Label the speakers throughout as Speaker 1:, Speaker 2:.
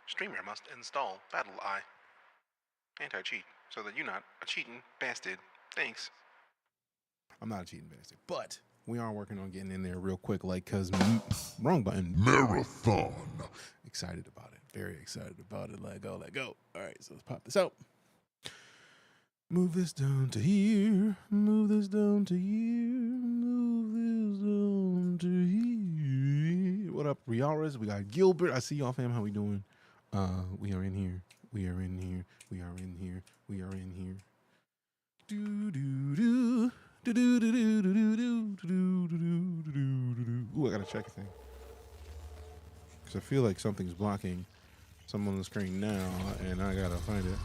Speaker 1: Streamer must install Battle Eye anti-cheat so that you're not a cheating bastard. Thanks. I'm not a cheating bastard, but we are working on getting in there real quick, like, cause wrong button.
Speaker 2: Marathon.
Speaker 1: Excited about it. Very excited about it. Let go, let go. All right, so let's pop this out. Move this down to here. Move this down to here. Move this down to here. What up, Riaras? We got Gilbert. I see y'all, fam. How we doing? We are in here. We are in here. We are in here. We are in here. Do do do. Do do do do do do do do do do. Ooh, I gotta check a thing. Cause I feel like something's blocking something on the screen now, and I gotta find it.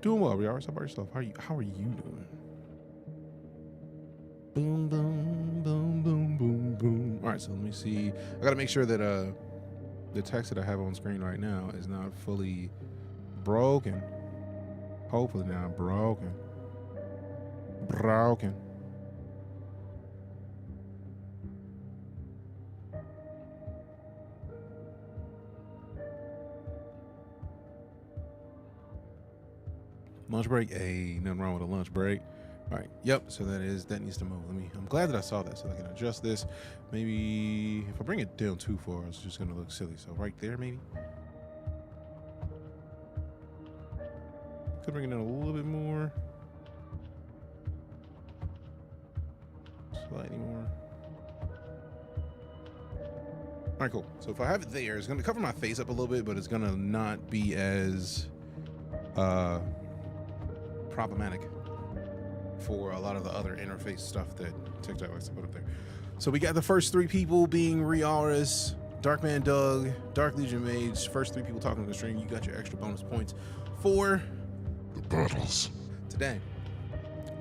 Speaker 1: Doing well, Riaras. How about yourself? How are you doing? Boom, boom, boom, boom, boom, boom. All right, so let me see. I gotta make sure that the text that I have on screen right now is not fully broken. Hopefully not broken. Broken. Lunch break? Hey, nothing wrong with a lunch break. All right, yep, so that needs to move. I'm glad that I saw that so I can adjust this. Maybe if I bring it down too far, it's just gonna look silly. So right there, maybe. Could bring it down a little bit more. Slightly more. All right, cool. So if I have it there, it's gonna cover my face up a little bit, but it's gonna not be as problematic for a lot of the other interface stuff that TikTok likes to put up there. So we got the first three people being Riaras, Darkman Doug, Dark Legion Mage. First three people talking on the stream. You got your extra bonus points for
Speaker 2: The battles.
Speaker 1: today.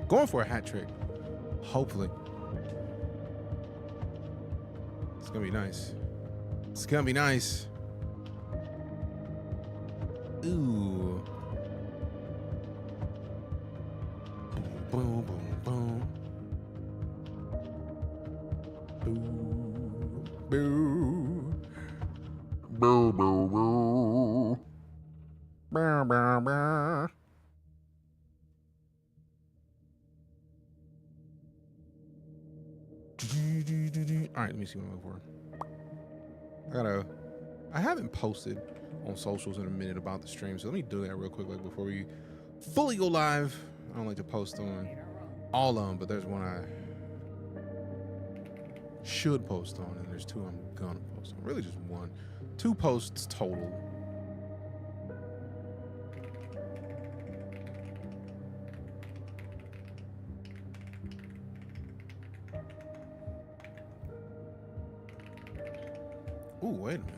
Speaker 1: Going for a hat trick. Hopefully. It's gonna be nice. It's gonna be nice. Ooh. Boom, boom, boom. Boo. Boo.
Speaker 2: Boo, boo, boo.
Speaker 1: Bow, bow, bow. All right, let me see what I'm looking for. I haven't posted on socials in a minute about the stream, so let me do that real quick, like before we fully go live. I don't like to post on all of them, but there's one I should post on, and there's two I'm gonna post on. Really just one. 2 posts total. Ooh, wait a minute.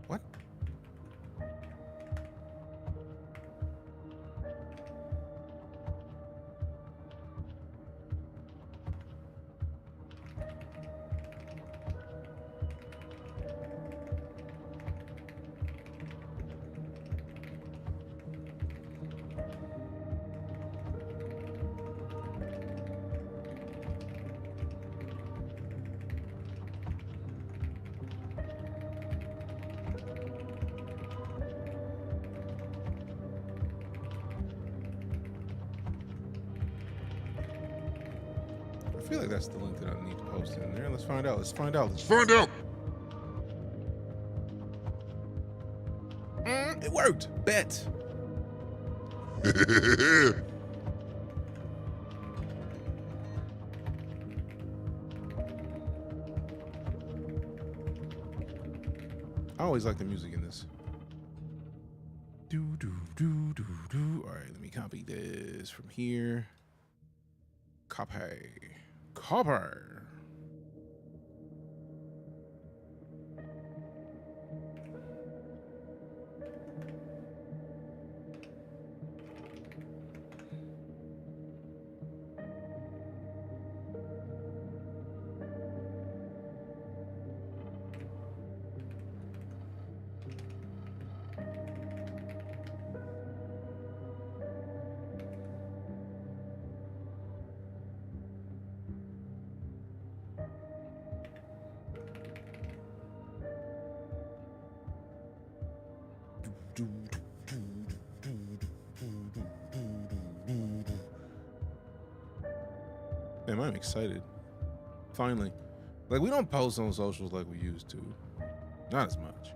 Speaker 1: What? I feel like that's the link that I need to post in there. Let's find out. Let's find out.
Speaker 2: Let's find out.
Speaker 1: It worked. Bet. I always like the music in this. Do do do do do. All right, let me copy this from here. Copy. Man, I'm excited. Finally. Like, we don't post on socials like we used to. Not as much.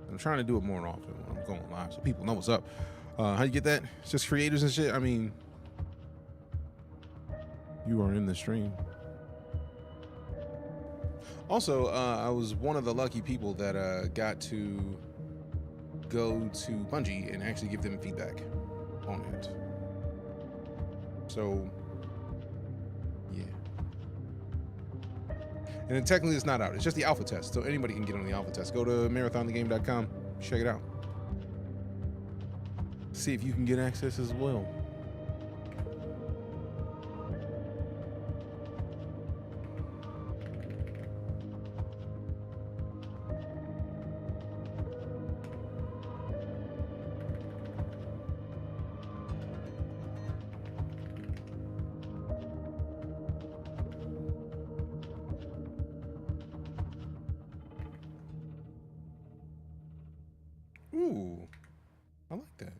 Speaker 1: I'm trying to do it more often when I'm going live so people know what's up. How you get that? It's just creators and shit? I mean, you are in the stream. Also, I was one of the lucky people that got to go to Bungie and actually give them feedback on it. So, yeah. And then technically it's not out. It's just the alpha test. So anybody can get on the alpha test. Go to marathonthegame.com. Check it out. See if you can get access as well. Ooh, I like that.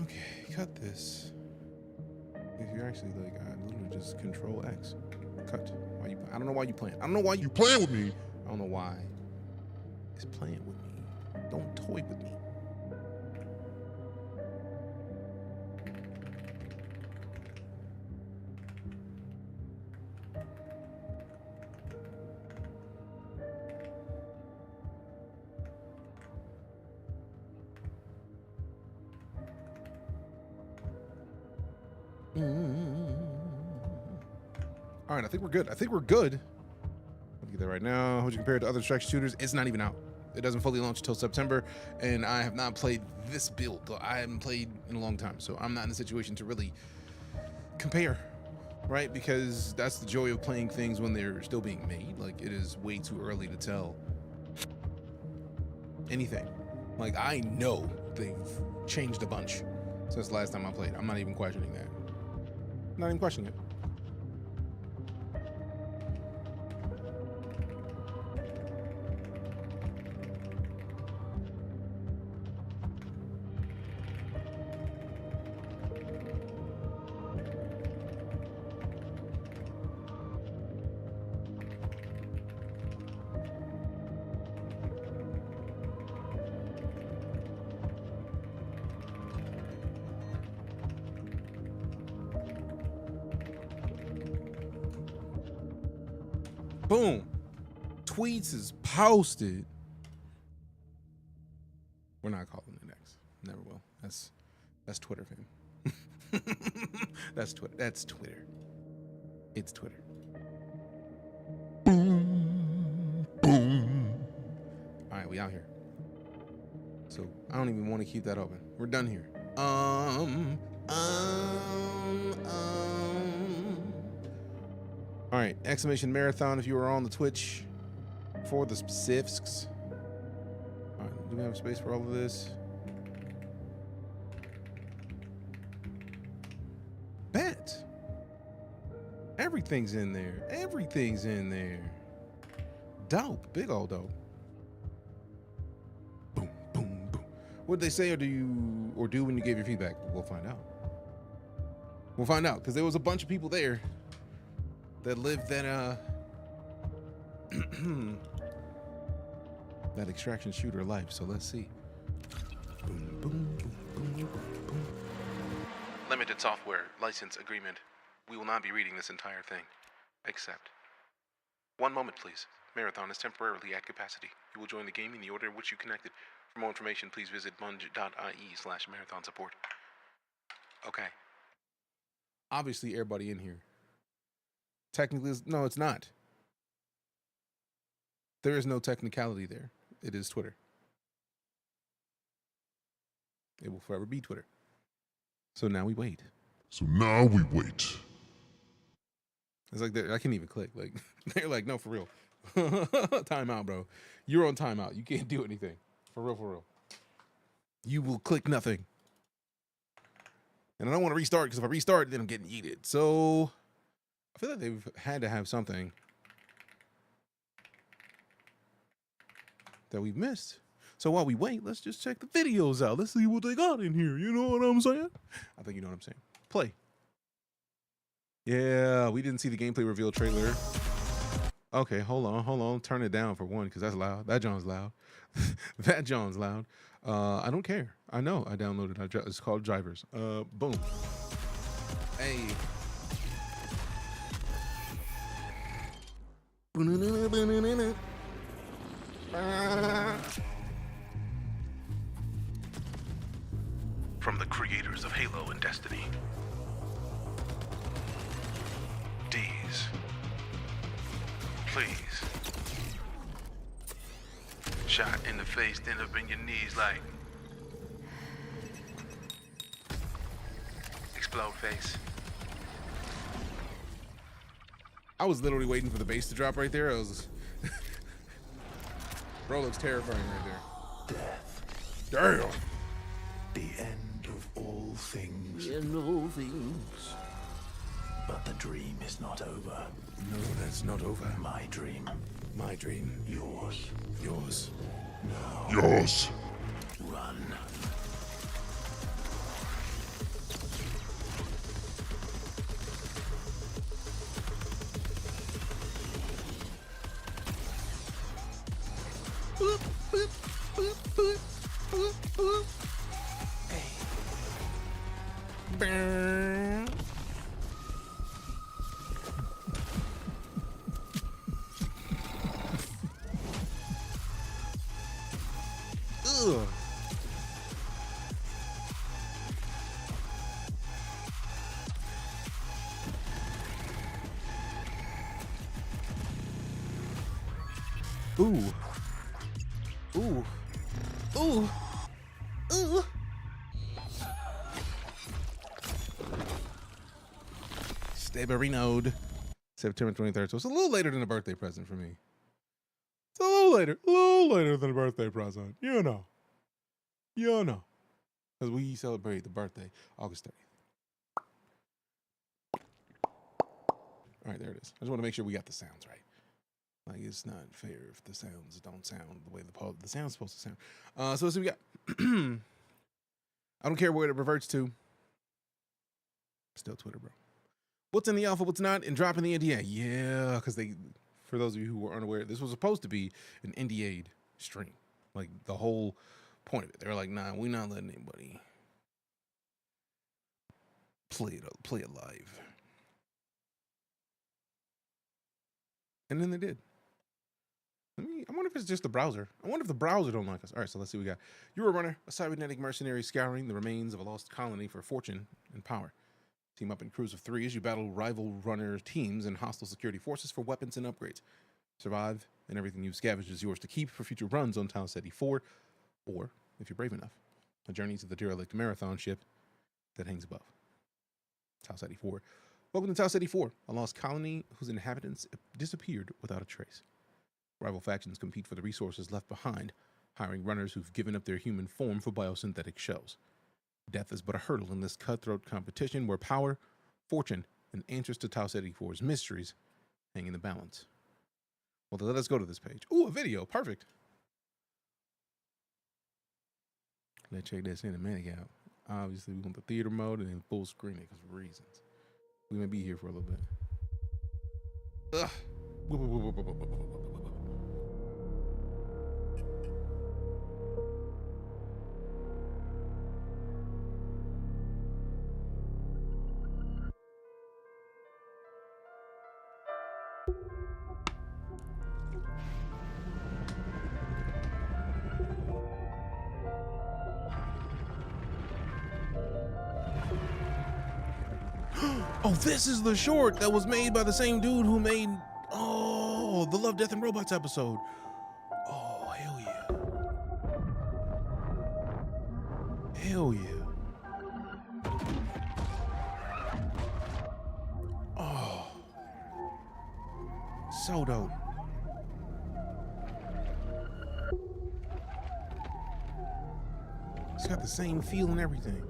Speaker 1: Okay, cut this. If you're actually like, I literally just Control X. Cut. Why you? I don't know why you playing. I don't know why you
Speaker 2: playing with me.
Speaker 1: I don't know why. It's playing with me. Don't toy with me. All right, I think we're good. I think we're good. Let me get that right now. How would you compare it to other distraction shooters? It's not even out. It doesn't fully launch until September, and I have not played this build. I haven't played in a long time, so I'm not in a situation to really compare, right? Because that's the joy of playing things when they're still being made. Like, it is way too early to tell anything. Like, I know they've changed a bunch since the last time I played. I'm not even questioning that. Not even questioning it. Boom. Tweets is posted. We're not calling it X. Never will. That's Twitter, fam. That's Twitter. That's Twitter. It's Twitter.
Speaker 2: Boom. Boom.
Speaker 1: All right, we out here. So I don't even want to keep that open. We're done here. All right, exclamation marathon if you were on the Twitch for the specifics. All right, do we have space for all of this? Bet. Everything's in there. Everything's in there. Dope. Big old dope. Boom, boom, boom. What did they say or do when you gave your feedback? We'll find out. We'll find out, because there was a bunch of people there that lived that that extraction shooter life. So let's see. Boom, boom, boom, boom, boom, boom. Limited software license agreement. We will not be reading this entire thing. Except. One moment, please. Marathon is temporarily at capacity. You will join the game in the order in which you connected. For more information, please visit bungie.ie/marathon support. Okay. Obviously, everybody in here. Technically, no, it's not. There is no technicality there. It is Twitter. It will forever be Twitter. So now we wait.
Speaker 2: So now we wait.
Speaker 1: It's like I can't even click. Like they're like, no, for real. Timeout, bro. You're on timeout. You can't do anything. For real, for real. You will click nothing. And I don't want to restart because if I restart, then I'm getting yeeted. So I feel like they've had to have something that we've missed. So while we wait, let's just check the videos out. Let's see what they got in here. You know what I'm saying? I think you know what I'm saying. Play. Yeah, we didn't see the gameplay reveal trailer. Okay, hold on. Turn it down for one, because that's loud. That John's loud. That John's loud. I don't care. I know. I downloaded it. It's called Drivers. Boom. Hey. From the creators of Halo and Destiny. D's. Please. Shot in the face, then up in your knees like. Explode face. I was literally waiting for the bass to drop right there. I was. Bro looks terrifying right there.
Speaker 3: Death.
Speaker 1: Damn.
Speaker 3: The end of all things.
Speaker 1: The end of all things.
Speaker 3: But the dream is not over.
Speaker 1: No, that's not over.
Speaker 3: My dream.
Speaker 1: My dream.
Speaker 3: Yours.
Speaker 1: Yours.
Speaker 3: Now.
Speaker 2: Yours.
Speaker 3: Run.
Speaker 1: Boop, boop, boop, boop, boop, boop. Hey. Burn. Ugh. Ooh. Ooh. Ooh. Ooh. Staberinoed. September 23rd. So it's a little later than a birthday present for me. It's a little later than a birthday present. You know. Because we celebrate the birthday August 30th. All right, there it is. I just want to make sure we got the sounds right. Like, it's not fair if the sounds don't sound the way the sound's supposed to sound. So let's see what we got. I don't care where it reverts to. Still Twitter, bro. What's in the alpha, what's not, and dropping the NDA. Yeah, because for those of you who were unaware, this was supposed to be an NDA'd stream. Like, the whole point of it. They were like, nah, we're not letting anybody play it live. And then they did. I wonder if it's just the browser. I wonder if the browser don't like us. All right, so let's see what we got. You're a runner, a cybernetic mercenary scouring the remains of a lost colony for fortune and power. Team up in crews of 3 as you battle rival runner teams and hostile security forces for weapons and upgrades. Survive, and everything you've scavenged is yours to keep for future runs on Tau Ceti IV, or, if you're brave enough, a journey to the derelict marathon ship that hangs above. Tau Ceti IV. Welcome to Tau Ceti IV, a lost colony whose inhabitants disappeared without a trace. Rival factions compete for the resources left behind, hiring runners who've given up their human form for biosynthetic shells. Death is but a hurdle in this cutthroat competition where power, fortune, and answers to Tau Ceti IV's mysteries hang in the balance. Well, then let us go to this page. Ooh, a video. Perfect. Let's check this cinematic out. Obviously, we want the theater mode and then full screen it because of reasons. We may be here for a little bit. Ugh. Oh, this is the short that was made by the same dude who made, the Love, Death, and Robots episode. Oh, hell yeah. Hell yeah. Oh. So dope. It's got the same feel and everything.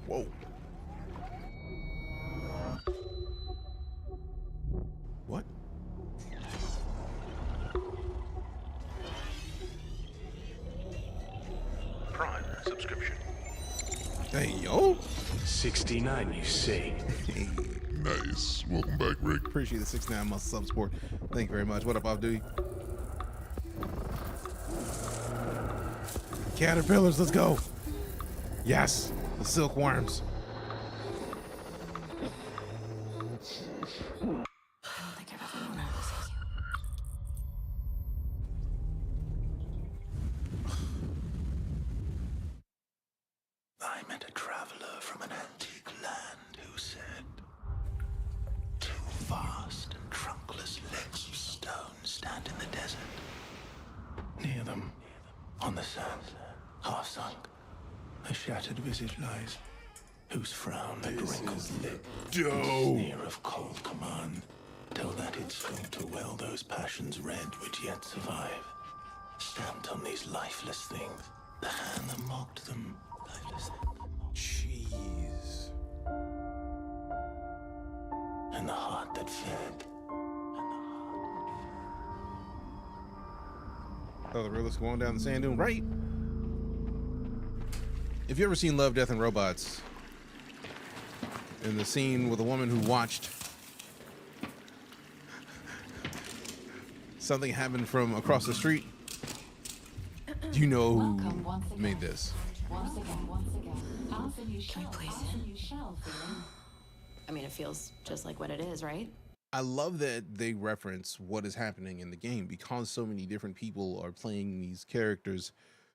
Speaker 1: Whoa. What?
Speaker 3: Prime subscription.
Speaker 1: Hey, yo.
Speaker 3: 69, you see.
Speaker 2: Nice. Welcome back, Rick.
Speaker 1: Appreciate the 6 month sub support. Thank you very much. What up, Off Duty? Caterpillars, let's go. Yes, the silkworms.
Speaker 3: I met a traveler from an antique land who said, two vast and trunkless legs of stone stand in the desert. Near them, on the sand, half sunk, a shattered visage lies, whose frown and wrinkled lip, sneer of cold command, tell that it sought to well those passions red which yet survive. Stamped on these lifeless things, the hand that mocked them, lifeless
Speaker 1: Jeez.
Speaker 3: and the heart that fed.
Speaker 1: Oh, the realist going down the sand dune, right? If you ever seen Love, Death, and Robots, in the scene with a woman who watched something happen from across the street, you know who made this.
Speaker 4: Once again.
Speaker 5: Can we please? I mean, it feels just like what it is, right?
Speaker 1: I love that they reference what is happening in the game because so many different people are playing these characters.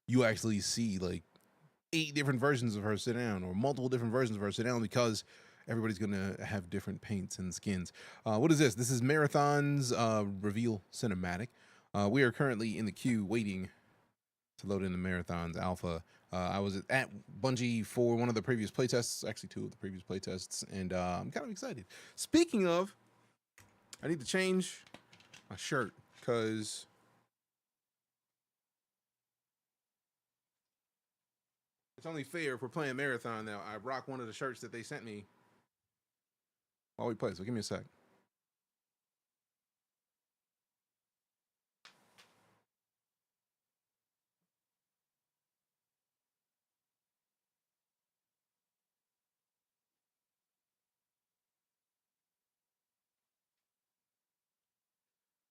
Speaker 1: You actually see like 8 different versions of her sit down or multiple different versions of her sit down because everybody's going to have different paints and skins. What is this? This is Marathon's reveal cinematic. We are currently in the queue waiting to load in the Marathon's alpha. I was at Bungie for one of the previous playtests, actually 2 of the previous playtests, and I'm kind of excited. Speaking of, I need to change my shirt because it's only fair if we're playing Marathon now. I rock one of the shirts that they sent me while we play, so give me a sec.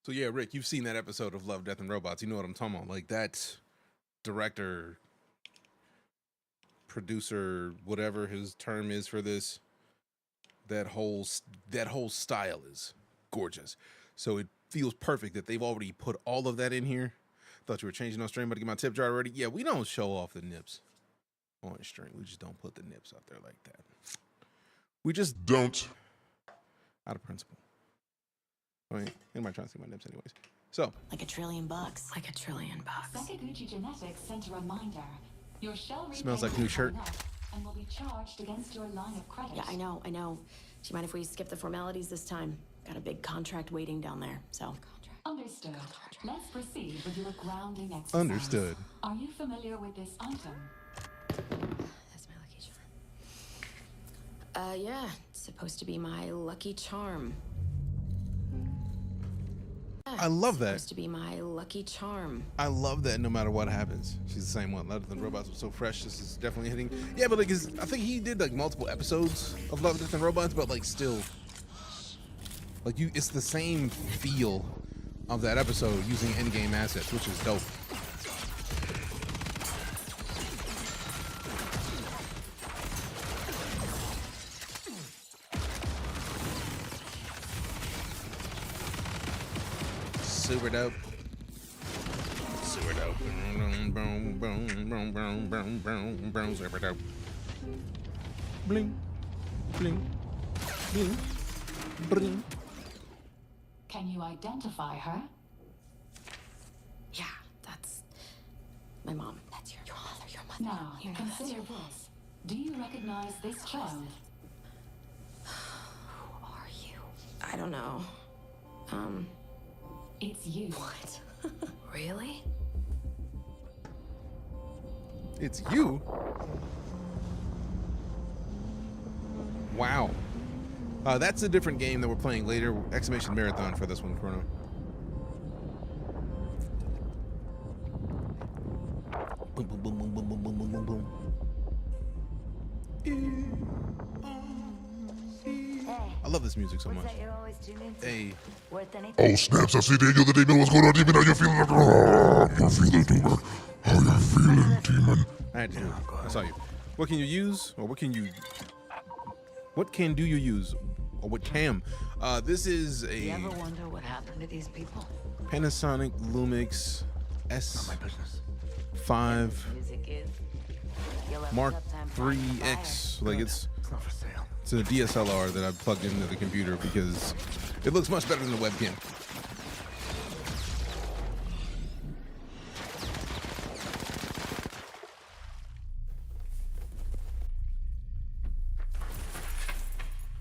Speaker 1: So yeah, Rick, you've seen that episode of Love, Death, and Robots. You know what I'm talking about. Like that director, producer, whatever his term is for this, that whole style is gorgeous. So it feels perfect that they've already put all of that in here. Thought you were changing on stream, but to get my tip jar already. Yeah, we don't show off the nips on stream. We just don't put the nips out there like that. We just
Speaker 2: Don't.
Speaker 1: out of principle. I mean, anybody trying to see my nips anyways. So
Speaker 5: Like $1 trillion. Like $1 trillion.
Speaker 4: DeejayKnight sent a reminder. Your shell
Speaker 1: Smells like new shirt.
Speaker 4: and will be charged against your line of credit.
Speaker 5: Yeah, I know. Do you mind if we skip the formalities this time? Got a big contract waiting down there, so.
Speaker 4: Understood. Let's proceed with your grounding exercise.
Speaker 1: Understood.
Speaker 4: Are you familiar with this item?
Speaker 5: That's my lucky charm. Yeah. It's supposed to be my lucky charm.
Speaker 1: I love that.
Speaker 5: Supposed to be my lucky charm.
Speaker 1: I love that no matter what happens, she's the same one. Love, Death, and Robots was so fresh. This is definitely hitting. Yeah, but like, I think he did like multiple episodes of Love, Death, and Robots, but like still, like it's the same feel of that episode using in-game assets, which is dope. Super dope. Super dope. Super dope. Bling. Bling. Bling. Bling.
Speaker 4: Can you identify her?
Speaker 5: Yeah, that's my mom. That's your mother. Your mother.
Speaker 4: Now,
Speaker 5: You know that's
Speaker 4: consider
Speaker 5: your
Speaker 4: this. Do you recognize this child?
Speaker 5: Who are you? I don't know.
Speaker 4: It's you.
Speaker 5: What? Really?
Speaker 1: It's you. Wow. That's a different game that we're playing later. Exclamation marathon for this one, Chrono. Boom, boom, boom, boom, boom, boom, boom, boom, boom, boom. I love this music so much. Hey.
Speaker 2: Oh snaps, I see the angel of the demon. What's going on, demon? How you feeling? You're feeling, demon. How you feeling, demon?
Speaker 1: I had to do it. I saw you. What can you use? Or what can you... What can do you use? Or what cam? This is a...
Speaker 6: You ever wonder what happened to these people?
Speaker 1: Panasonic Lumix S5
Speaker 6: Music is.
Speaker 1: Mark IIIX. Like it's a DSLR that I plugged into the computer because it looks much better than the webcam.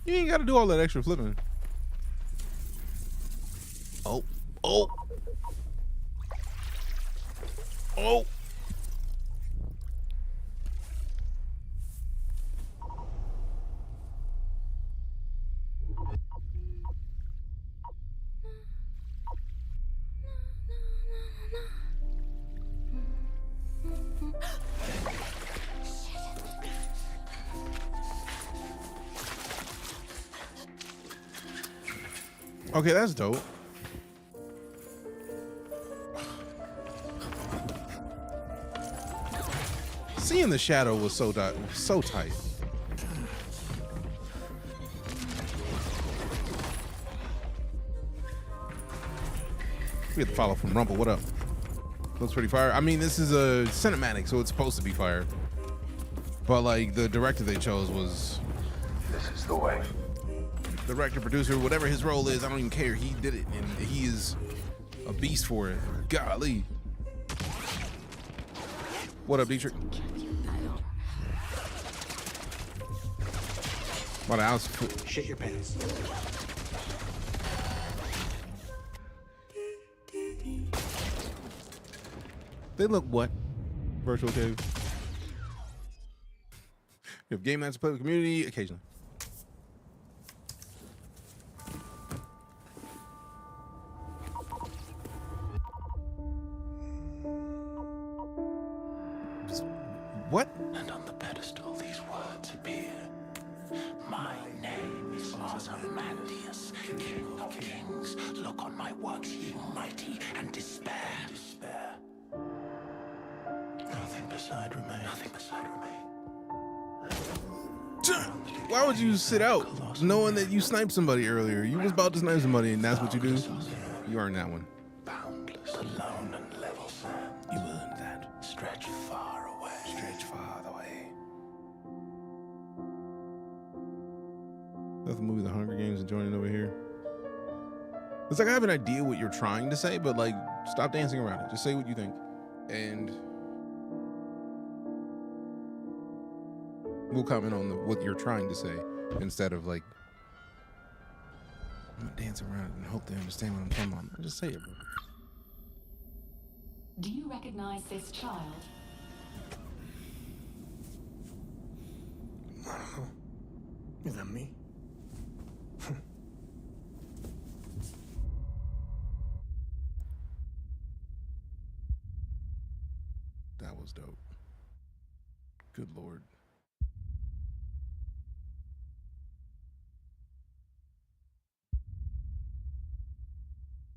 Speaker 1: You ain't got to do all that extra flipping. Oh, oh, oh. Okay, that's dope. Seeing the shadow was so tight. We had to follow from Rumble. What up? Looks pretty fire. I mean, this is a cinematic, so it's supposed to be fire. But like the director they chose was...
Speaker 3: This is the way.
Speaker 1: Director, producer, whatever his role is, I don't even care. He did it, and he is a beast for it. Golly. What up, Dietrich? What the house?
Speaker 3: Shit your pants.
Speaker 1: They look what? Virtual cave. You have game nights to play with the community occasionally. What?
Speaker 3: And on the pedestal these words appear. My name is Ozymandias, King of Kings. Look on my works, ye mighty, and despair. Nothing beside remain. Nothing beside remain.
Speaker 1: Why would you sit out knowing that you sniped somebody earlier? You was about to snipe somebody and that's what you do? You earned that one.
Speaker 3: Boundless, alone, and level sand.
Speaker 1: You earned that.
Speaker 3: Stretch far away.
Speaker 1: Stretch far away. That's the movie The Hunger Games and joining over here. It's like I have an idea what you're trying to say, but like stop dancing around it. Just say what you think. And we'll comment on what you're trying to say instead of like I'm gonna dance around it and hope they understand what I'm talking about. Just say it, bro.
Speaker 4: Do you recognize this child?
Speaker 3: I don't know. Is that me?
Speaker 1: That was dope. Good Lord.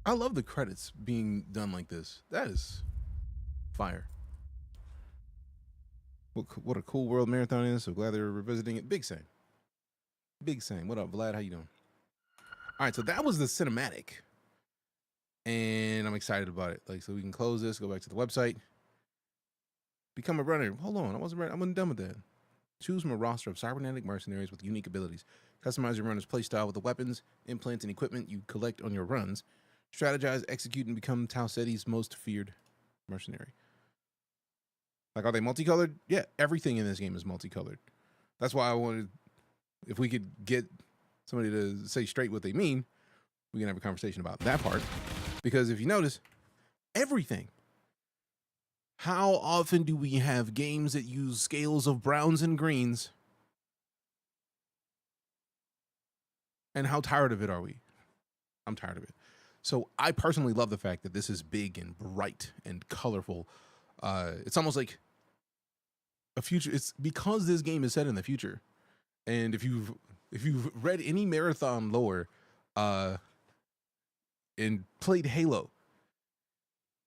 Speaker 1: I love the credits being done like this. That is fire. What a cool world Marathon is. So glad they're revisiting it. Big same. Big same. What up, Vlad? How you doing? All right, so that was the cinematic. And I'm excited about it. Like, so we can close this, go back to the website. Become a runner. Hold on, I wasn't done with that. Choose from a roster of cybernetic mercenaries with unique abilities. Customize your runner's playstyle with the weapons, implants, and equipment you collect on your runs. Strategize, execute, and become Tau Ceti's most feared mercenary. Like, are they multicolored? Yeah, everything in this game is multicolored. That's why I wanted, if we could get somebody to say straight what they mean, we can have a conversation about that part. Because if you notice, everything. How often do we have games that use scales of browns and greens And how tired of it are we? I'm tired of it. So I personally love the fact that this is big and bright and colorful. It's almost like a future. It's because this game is set in the future. And if you've read any Marathon lore and played Halo,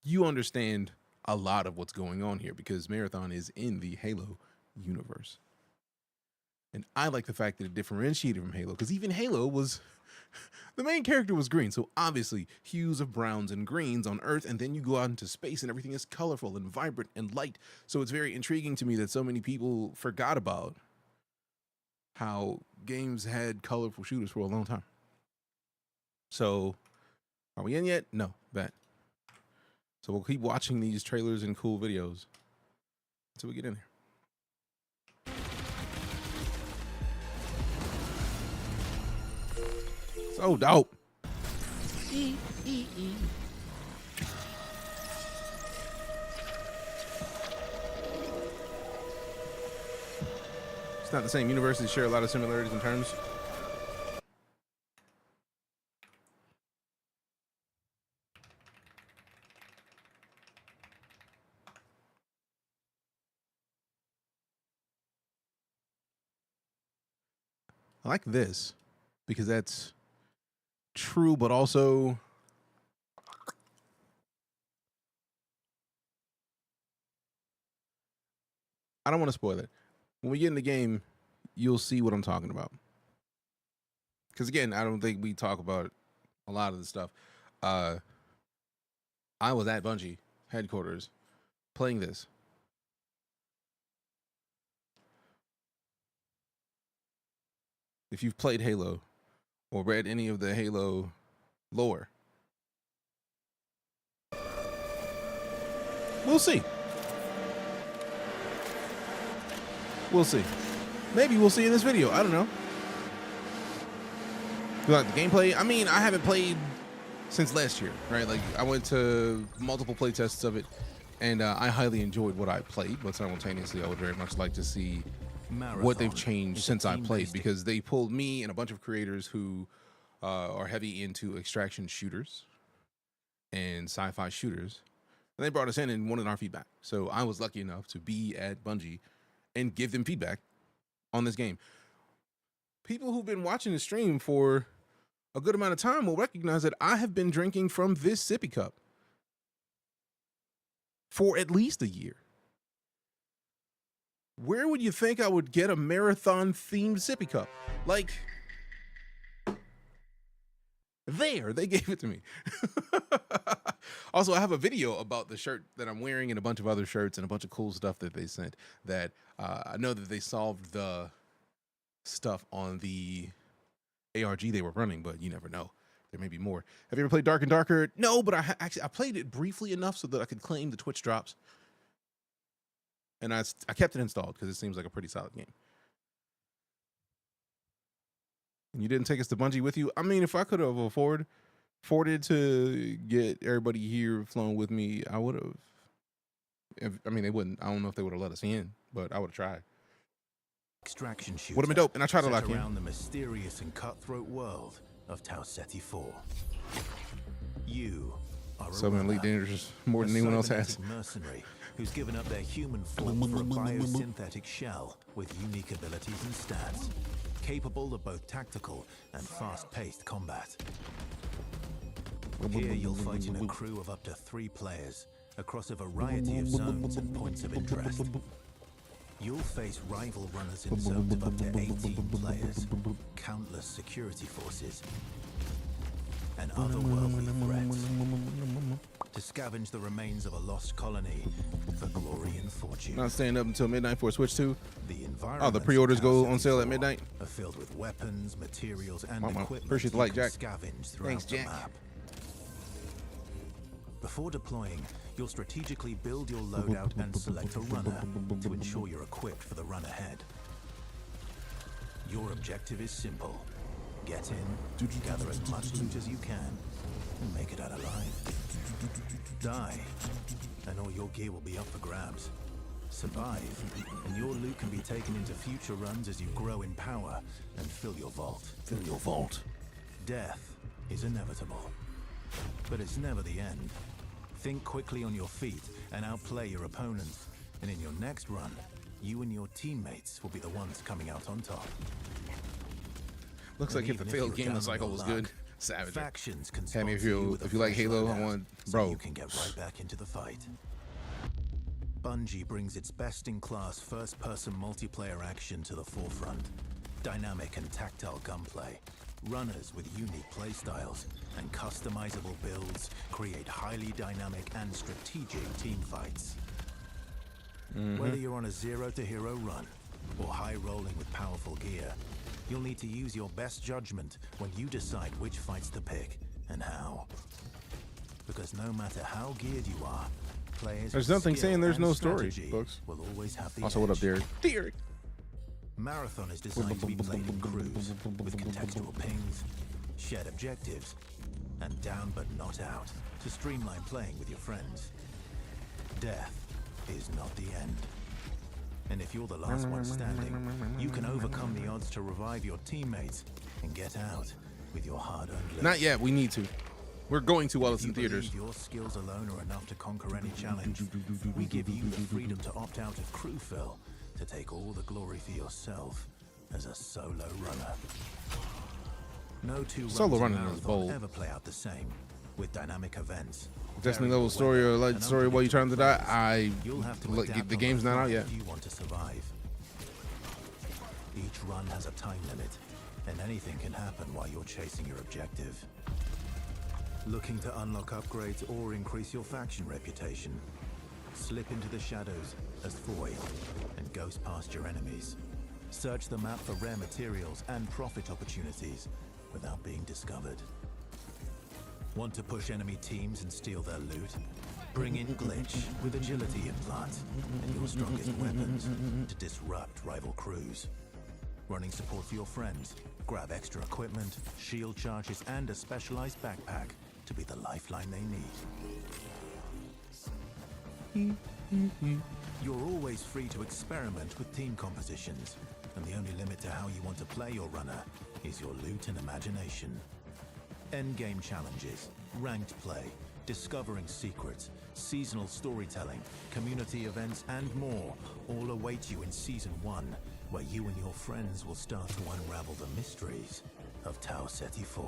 Speaker 1: you understand a lot of what's going on here because Marathon is in the Halo universe. And I like the fact that it differentiated from Halo because even Halo was, the main character was green. So obviously hues of browns and greens on Earth, and then you go out into space and everything is colorful and vibrant and light. So it's very intriguing to me that so many people forgot about how games had colorful shooters for a long time. So are we in yet? No, bet. So we'll keep watching these trailers and cool videos until we get in there. So dope. It's not the same universe. They share a lot of similarities in terms. I like this because that's true, but also I don't want to spoil it. When we get in the game, you'll see what I'm talking about. Because again, I don't think we talk about a lot of the stuff. I was at Bungie headquarters playing this. If you've played Halo or read any of the Halo lore, we'll see. We'll see. Maybe we'll see in this video. I don't know. You like the gameplay? I mean, I haven't played since last year, right? Like, I went to multiple play tests of it, and I highly enjoyed what I played, but simultaneously, I would very much like to see what they've changed since I played, because they pulled me and a bunch of creators who are heavy into extraction shooters and sci-fi shooters, and they brought us in and wanted our feedback. So I was lucky enough to be at Bungie and give them feedback on this game. People who've been watching the stream for a good amount of time will recognize that I have been drinking from this sippy cup for at least a year. Where would you think I would get a Marathon themed sippy cup? Like, there, they gave it to me. Also, I have a video about the shirt that I'm wearing and a bunch of other shirts and a bunch of cool stuff that they sent that I know that they solved the stuff on the ARG they were running, but you never know. There may be more. Have you ever played Dark and Darker? No, but I played it briefly enough so that I could claim the Twitch drops. And I kept it installed because it seems like a pretty solid game. And you didn't take us to Bungie with you? I mean, if I could have afforded to get everybody here flown with me, I would have. I mean, they wouldn't. I don't know if they would have let us in, but I would have tried.
Speaker 3: Extraction shooter
Speaker 1: Would have been dope, and I tried to lock in.
Speaker 3: Around the mysterious and cutthroat world of Tau Ceti IV. You are
Speaker 1: So many EliteDangerous more than anyone else has.
Speaker 3: cybernetic mercenary who's given up their human form for a biosynthetic shell with unique abilities and stats, capable of both tactical and fast-paced combat. Here you'll fight in a crew of up to 3 players across a variety of zones and points of interest. You'll face rival runners in zones of up to 18 players, countless security forces, and otherworldly threats. To scavenge the remains of a lost colony for glory and fortune.
Speaker 1: Not staying up until midnight for a Switch 2.
Speaker 3: The
Speaker 1: Oh, the pre-orders go on sale at midnight.
Speaker 3: Are filled with weapons, materials, and
Speaker 1: Wow,
Speaker 3: equipment
Speaker 1: appreciate the
Speaker 3: you
Speaker 1: light,
Speaker 3: can
Speaker 1: Jack.
Speaker 3: scavenge throughout
Speaker 1: Thanks,
Speaker 3: the
Speaker 1: Jack.
Speaker 3: map. Before deploying, you'll strategically build your loadout and select a runner to ensure you're equipped for the run ahead. Your objective is simple. Get in, gather as much loot as you can, and make it out alive. Die, and all your gear will be up for grabs. Survive, and your loot can be taken into future runs as you grow in power and fill your vault.
Speaker 1: Fill your vault.
Speaker 3: Death is inevitable, but it's never the end. Think quickly on your feet and outplay your opponents, and in your next run, you and your teammates will be the ones coming out on top.
Speaker 1: Looks
Speaker 3: And
Speaker 1: like if the
Speaker 3: even
Speaker 1: failed
Speaker 3: you're
Speaker 1: game
Speaker 3: down
Speaker 1: cycle
Speaker 3: on
Speaker 1: was
Speaker 3: your
Speaker 1: good,
Speaker 3: luck,
Speaker 1: Savage.
Speaker 3: factions can
Speaker 1: Tell me
Speaker 3: sponsor
Speaker 1: if
Speaker 3: with
Speaker 1: you
Speaker 3: a
Speaker 1: like
Speaker 3: fresh
Speaker 1: Halo, I
Speaker 3: loadout,
Speaker 1: want,
Speaker 3: so
Speaker 1: bro.
Speaker 3: you can get right back into the fight. Bungie brings its best-in-class first-person multiplayer action to the forefront. Dynamic and tactile gunplay, runners with unique playstyles, and customizable builds create highly dynamic and strategic team fights. Whether you're on a zero-to-hero run or high-rolling with powerful gear, you'll need to use your best judgment when you decide which fights to pick and how. Because no matter how geared you are, players
Speaker 1: There's
Speaker 3: with
Speaker 1: nothing
Speaker 3: skill
Speaker 1: saying there's
Speaker 3: and
Speaker 1: no story,
Speaker 3: strategy
Speaker 1: folks.
Speaker 3: will always have the
Speaker 1: Also, what up,
Speaker 3: edge.
Speaker 1: Derek? Derek.
Speaker 3: Marathon is designed to be played in crews, with contextual pings, shared objectives, and down but not out, to streamline playing with your friends. Death is not the end. And if you're the last one standing, you can overcome the odds to revive your teammates and get out with your hard-earned loot.
Speaker 1: Not yet. We need to. We're going to while it's
Speaker 3: If
Speaker 1: in
Speaker 3: you
Speaker 1: theaters.
Speaker 3: believe your skills alone are enough to conquer any challenge, we give you the freedom to opt out of crew fill, to take all the glory for yourself as a solo runner. No two
Speaker 1: Solo
Speaker 3: runs in
Speaker 1: running is
Speaker 3: Marathon
Speaker 1: bold.
Speaker 3: ever play out the same, with dynamic events.
Speaker 1: Destiny
Speaker 3: variable
Speaker 1: level story
Speaker 3: weather,
Speaker 1: or light
Speaker 3: and
Speaker 1: story while you're trying to
Speaker 3: unpredictable
Speaker 1: die.
Speaker 3: players. You'll have to adapt
Speaker 1: The
Speaker 3: on
Speaker 1: game's not out
Speaker 3: fly
Speaker 1: yet.
Speaker 3: if you want to survive. Each run has a time limit, and anything can happen while you're chasing your objective. Looking to unlock upgrades or increase your faction reputation? Slip into the shadows as Void and ghost past your enemies. Search the map for rare materials and profit opportunities without being discovered. Want to push enemy teams and steal their loot? Bring in Glitch with agility implants and your strongest weapons to disrupt rival crews. Running support for your friends? Grab extra equipment, shield charges, and a specialized backpack to be the lifeline they need. You're always free to experiment with team compositions, and the only limit to how you want to play your runner is your loot and imagination. Endgame challenges, ranked play, discovering secrets, seasonal storytelling, community events, and more all await you in Season 1, where you and your friends will start to unravel the mysteries of Tau Ceti IV.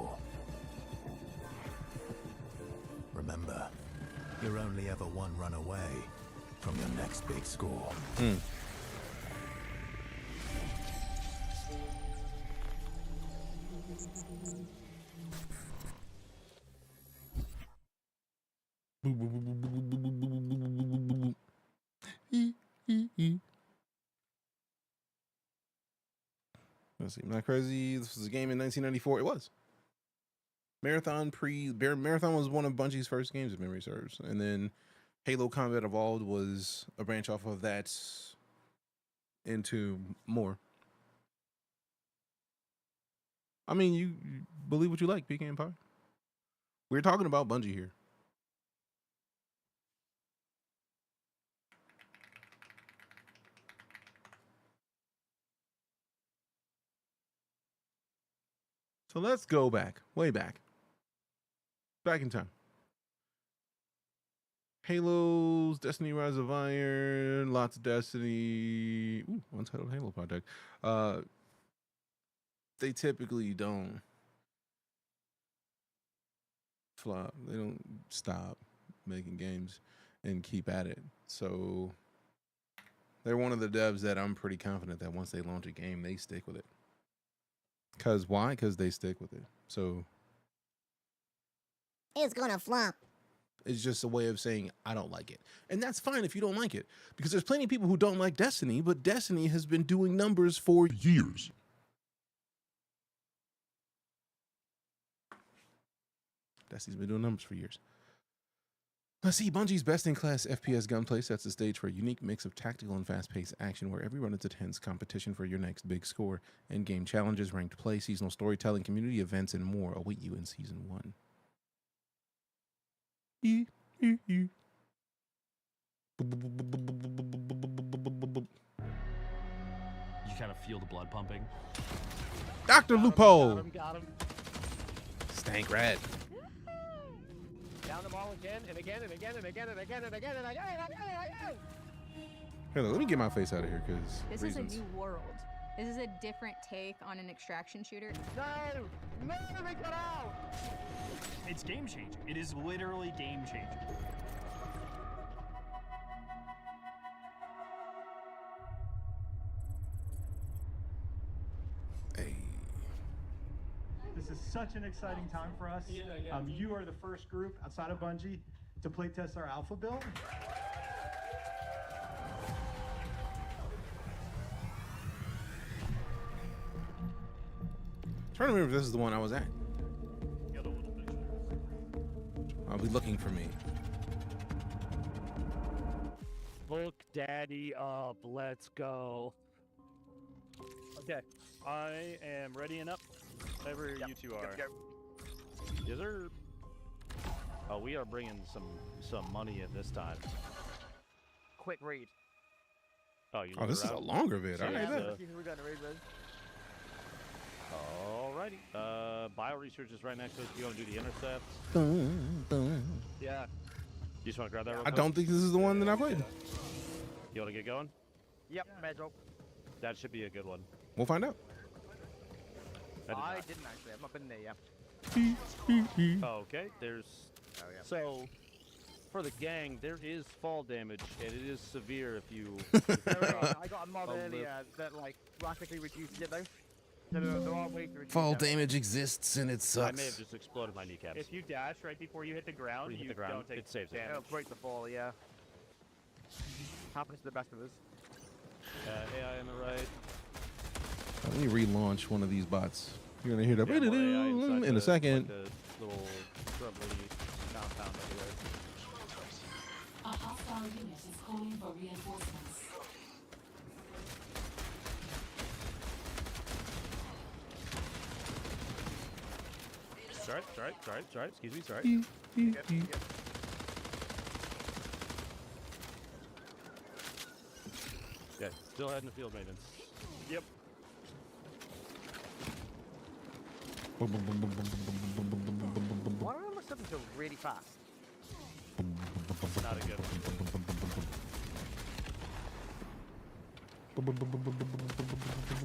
Speaker 3: Remember, you're only ever one run away from your next big score.
Speaker 1: Let's see. Not crazy. This was a game in 1994. It was. Marathon was one of Bungie's first games, if memory serves. And then Halo Combat Evolved was a branch off of that into more. I mean, you believe what you like, PK Empire. We're talking about Bungie here. So let's go back, way back in time. Halo's Destiny Rise of Iron, lots of Destiny. Ooh, untitled Halo project. They typically don't flop. They don't stop making games and keep at it. So they're one of the devs that I'm pretty confident that once they launch a game, they stick with it. Because why? Because they stick with it. So
Speaker 7: it's gonna flop.
Speaker 1: It's just a way of saying, I don't like it. And that's fine if you don't like it. Because there's plenty of people who don't like Destiny, but Destiny has been doing numbers for
Speaker 2: years.
Speaker 1: Destiny's been doing numbers for years. Let's see, Bungie's best-in-class FPS gunplay sets the stage for a unique mix of tactical and fast-paced action where every run is a tense competition for your next big score. Endgame challenges, ranked play, seasonal storytelling, community events, and more await you in Season 1. You
Speaker 8: kind of feel the blood pumping.
Speaker 1: Dr. Loophole!
Speaker 8: Got him.
Speaker 1: stank rat.
Speaker 7: Down the ball again and again and again and again and again and again and again and again and again.
Speaker 1: Here, let me get my face out of here, because
Speaker 8: This
Speaker 1: reasons.
Speaker 8: is a new world. This is a different take on an extraction shooter.
Speaker 7: No! No! We got out!
Speaker 9: It's game changing. It is literally game changing.
Speaker 1: Hey.
Speaker 9: This is such an exciting time for us. You are the first group outside of Bungie to playtest our alpha build.
Speaker 1: Trying to remember if this is the one I was at. I'll be looking for me.
Speaker 7: Look daddy up. Let's go.
Speaker 10: Okay, I am ready and up. Whatever you two are. Is there? Oh, we are bringing some money in this time.
Speaker 7: Quick read.
Speaker 10: Oh, you.
Speaker 1: Oh, this is a longer vid. All right,
Speaker 10: Yeah.
Speaker 1: then.
Speaker 7: We're gonna read this.
Speaker 10: Alrighty. Bio research is right next to us. You want to do the intercept?
Speaker 7: Yeah.
Speaker 10: You just want to grab that real
Speaker 1: I
Speaker 10: quick?
Speaker 1: don't think this is the one that I played.
Speaker 10: You want to get going?
Speaker 7: Yep, Medro.
Speaker 10: That should be a good one.
Speaker 1: We'll find out.
Speaker 7: I didn't actually. I've not been there yet.
Speaker 10: Okay, there's.
Speaker 7: Oh, yeah.
Speaker 10: So, for the gang, there is fall damage, and it is severe if you.
Speaker 7: I got a mod earlier that like drastically reduces it though. So there are ways to reduce
Speaker 1: Fall
Speaker 7: damage.
Speaker 1: damage exists and it
Speaker 10: I may have
Speaker 1: sucks.
Speaker 10: just exploded my kneecaps.
Speaker 9: If you dash right before you hit the ground,
Speaker 10: When you hit
Speaker 9: you
Speaker 10: the ground,
Speaker 9: don't take
Speaker 10: it saves it.
Speaker 7: It'll
Speaker 9: damage.
Speaker 7: break the fall, yeah. Happens to the best of us.
Speaker 10: AI on the right.
Speaker 1: Let me relaunch one of these bots. You're gonna hear the
Speaker 10: Yeah, more AI inside
Speaker 1: in a
Speaker 10: the-
Speaker 1: second.
Speaker 10: Like the little shrubbery compound over there.
Speaker 4: A hostile unit is calling for reinforcements.
Speaker 10: Sorry. Excuse me, sorry. Yeah, still heading to field maintenance.
Speaker 9: Yep.
Speaker 7: Why are all of a sudden so really fast?
Speaker 10: Not a good one.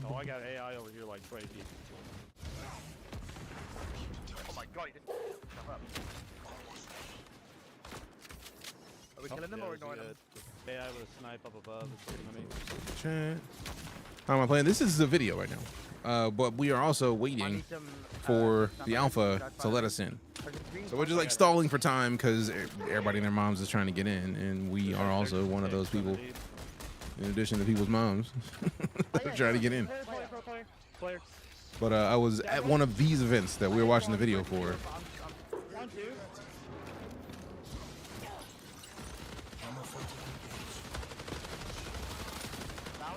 Speaker 10: Oh, I got AI over here like crazy.
Speaker 7: Oh my god, he just shut up. Are we killing them or
Speaker 10: there's
Speaker 7: ignoring them?
Speaker 10: a AI with a snipe up above. It's looking at me.
Speaker 1: Chat. How am I playing? This is a video right now. But we are also
Speaker 7: I
Speaker 1: waiting
Speaker 7: need some,
Speaker 1: for
Speaker 7: stuff
Speaker 1: the
Speaker 7: like
Speaker 1: alpha
Speaker 7: that.
Speaker 1: to let us in.
Speaker 7: There's a green
Speaker 1: So we're just
Speaker 7: flag
Speaker 1: like stalling for time because everybody and their moms is trying to get in, and we are also one of those people. In addition to people's moms, trying to get in.
Speaker 9: Clair.
Speaker 1: But I was at one of these events that we were watching the video for.
Speaker 9: 1, 2.
Speaker 7: down.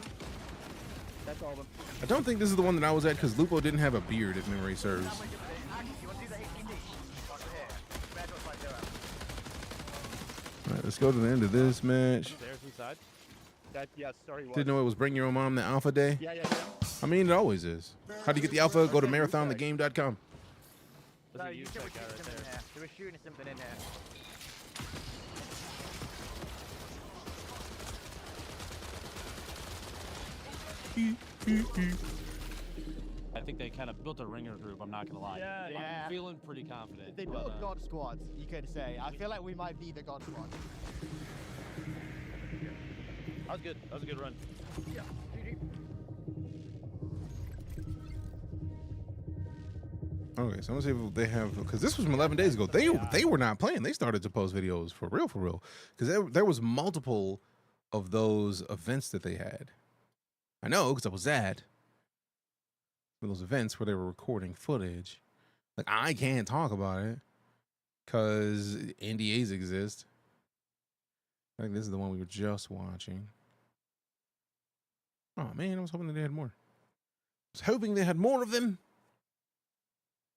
Speaker 7: That's all of them.
Speaker 1: I don't think this is the one that I was at because Lupo didn't have a beard, if memory serves.
Speaker 7: Actually, you want to do the 18D? Over here. Medro's right there.
Speaker 1: All right, let's go to the end of this match.
Speaker 10: There's inside.
Speaker 9: That, yes, sorry,
Speaker 1: Didn't know it was Bring Your Own Mom the Alpha Day.
Speaker 9: Yeah.
Speaker 1: I mean, it always is. How do you get the alpha? Go to marathonthegame.com.
Speaker 7: No,
Speaker 10: That's a
Speaker 7: you
Speaker 10: use
Speaker 7: should
Speaker 10: that guy right
Speaker 7: something in
Speaker 10: there.
Speaker 7: here. They were shooting something in here.
Speaker 11: I think they kind of built a ringer group, I'm not going to lie.
Speaker 7: Yeah.
Speaker 11: I'm feeling pretty confident.
Speaker 7: They built God squads, you could say. I feel like we might be the God squad.
Speaker 10: That was good. That was a good run.
Speaker 7: Yeah.
Speaker 1: Okay, so I'm gonna see if they have, because this was from 11 days ago. They were not playing. They started to post videos for real, because there was multiple of those events that they had. I know because I was at those events where they were recording footage. Like I can't talk about it because NDAs exist. I think this is the one we were just watching. Oh man, I was hoping that they had more. I was hoping they had more of them.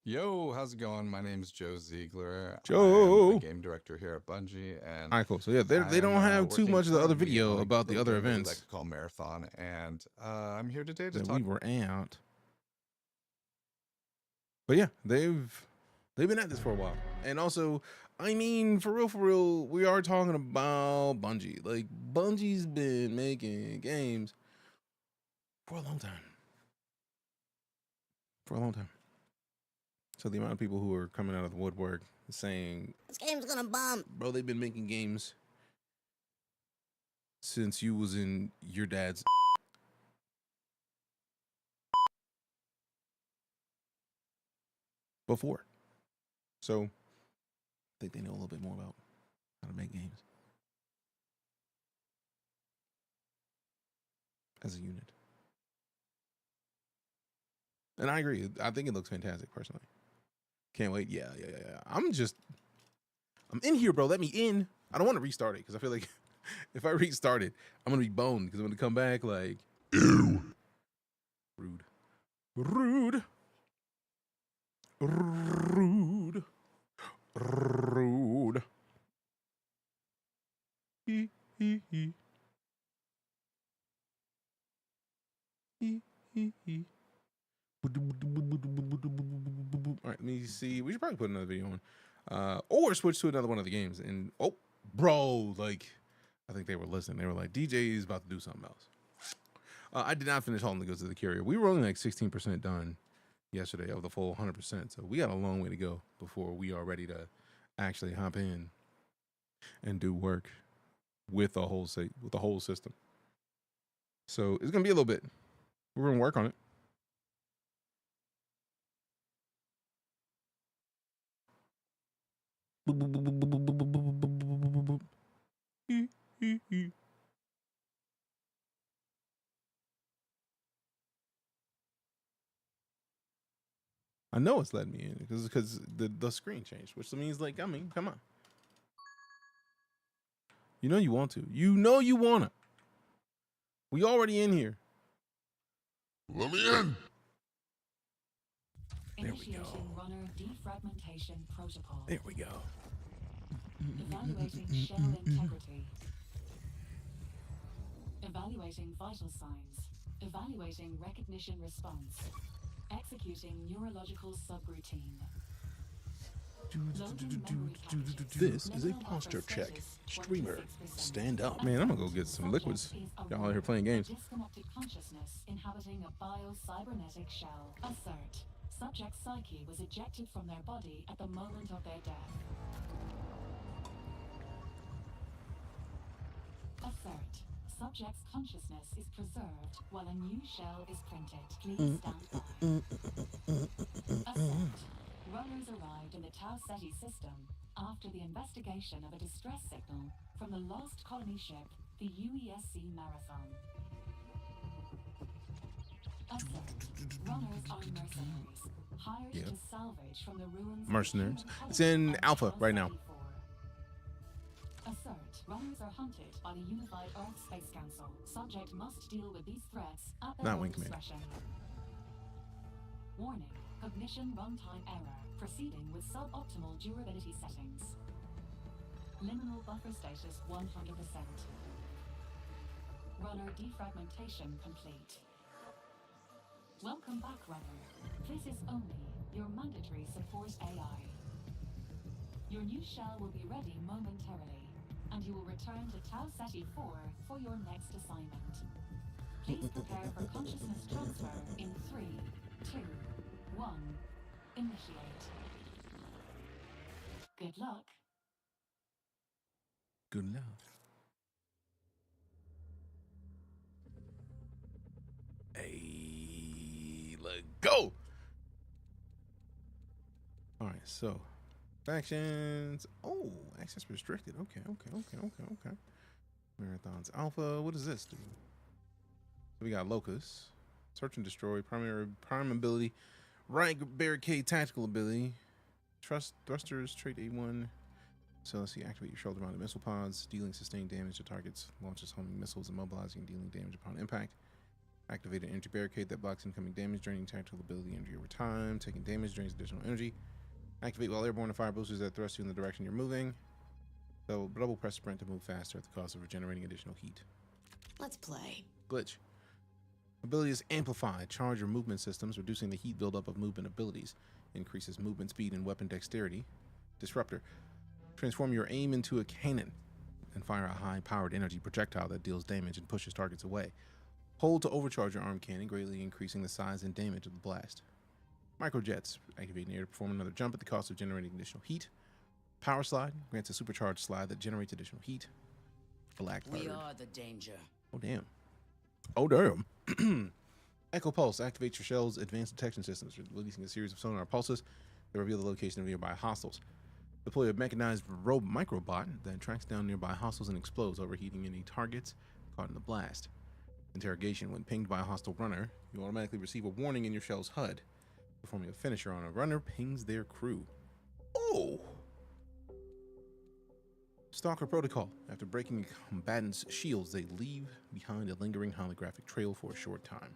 Speaker 12: Yo, how's it going? My name's Joe Ziegler.
Speaker 1: Joe.
Speaker 12: I'm the game director here at Bungie, and
Speaker 1: All right, cool. So yeah, they don't have too much of the other video about the other events
Speaker 12: like to call Marathon, and I'm here today to
Speaker 1: that
Speaker 12: talk.
Speaker 1: we were out. But yeah, they've They've been at this for a while. And also, I mean, for real, we are talking about Bungie. Like, Bungie's been making games for a long time. So the amount of people who are coming out of the woodwork saying, this game's gonna bomb. Bro, they've been making games since you was in your dad's before. So I think they know a little bit more about how to make games as a unit. And I agree. I think it looks fantastic, personally. Can't wait. Yeah. I'm in here, bro. Let me in. I don't want to restart it because I feel like if I restart it, I'm going to be boned because I'm going to come back like, ew. Rude. All right, let me see. We should probably put another video on, or switch to another one of the games. And oh, bro, like I think they were listening. They were like, DJ is about to do something else. I did not finish hauling the goods to the carrier. We were only like 16% done yesterday of the full 100%. So we got a long way to go before we are ready to actually hop in and do work with the whole system. So it's gonna be a little bit. We're gonna work on it. I know it's letting me in because the screen changed, which means like, I mean, come on. You know you want to. You know you wanna. We already in here.
Speaker 2: Let me in.
Speaker 1: There we go.
Speaker 4: Runner defragmentation protocol.
Speaker 1: There we go.
Speaker 4: Evaluating shell integrity. Evaluating vital signs. Evaluating recognition response. Executing neurological subroutine.
Speaker 1: This is a posture check. Streamer, stand up. Man, I'm gonna go get some liquids. Y'all out here playing games.
Speaker 4: Disconnected consciousness inhabiting a bio-cybernetic shell. Assert. Subject's psyche was ejected from their body at the moment of their death. Assert. Subject's consciousness is preserved while a new shell is printed. Please stand by. Assert. Runners arrived in the Tau Ceti system after the investigation of a distress signal from the lost colony ship, the UESC Marathon. Assert. Runners are mercenaries, hired to salvage from the ruins.
Speaker 1: Mercenaries. It's in alpha right now.
Speaker 4: Assert. Runners are hunted by the Unified Earth Space Council. Subject must deal with these threats at their own discretion. Warning. Cognition runtime error. Proceeding with suboptimal durability settings. Liminal buffer status 100%. Runner defragmentation complete. Welcome back, Runner. This is only your mandatory support AI. Your new shell will be ready momentarily, and you will return to Tau Ceti IV for your next assignment. Please prepare for consciousness transfer in 3, 2, 1. Initiate. Good luck.
Speaker 1: Good luck. Hey, let's go. All right, so factions. Oh, access restricted. Okay. Marathons Alpha. What does this do? So we got Locust, search and destroy, prime ability, right barricade tactical ability, thrusters trait A1. So let's see, activate your shoulder mounted missile pods, dealing sustained damage to targets, launches homing missiles, immobilizing and dealing damage upon impact. Activate an energy barricade that blocks incoming damage, draining tactical ability energy over time. Taking damage drains additional energy. Activate while airborne and fire boosters that thrust you in the direction you're moving. So double press sprint to move faster at the cost of regenerating additional heat.
Speaker 5: Let's play.
Speaker 1: Glitch. Ability is amplified. Charge your movement systems, reducing the heat buildup of movement abilities. increases movement speed and weapon dexterity. Disruptor. Transform your aim into a cannon and fire a high-powered energy projectile that deals damage and pushes targets away. Hold to overcharge your arm cannon, greatly increasing the size and damage of the blast. Microjets. Activate in the air to perform another jump at the cost of generating additional heat. Power slide. Grants a supercharged slide that generates additional heat. Blackbird.
Speaker 6: We are the danger.
Speaker 1: Oh, damn. Oh, damn. Echo Pulse. Activates your shell's advanced detection systems, releasing a series of sonar pulses that reveal the location of nearby hostiles. Deploy a mechanized microbot that tracks down nearby hostiles and explodes, overheating any targets caught in the blast. Interrogation. When pinged by a hostile runner, you automatically receive a warning in your shell's HUD. Performing a finisher on a runner pings their crew. Oh! Stalker Protocol. After breaking a combatant's shields, they leave behind a lingering holographic trail for a short time.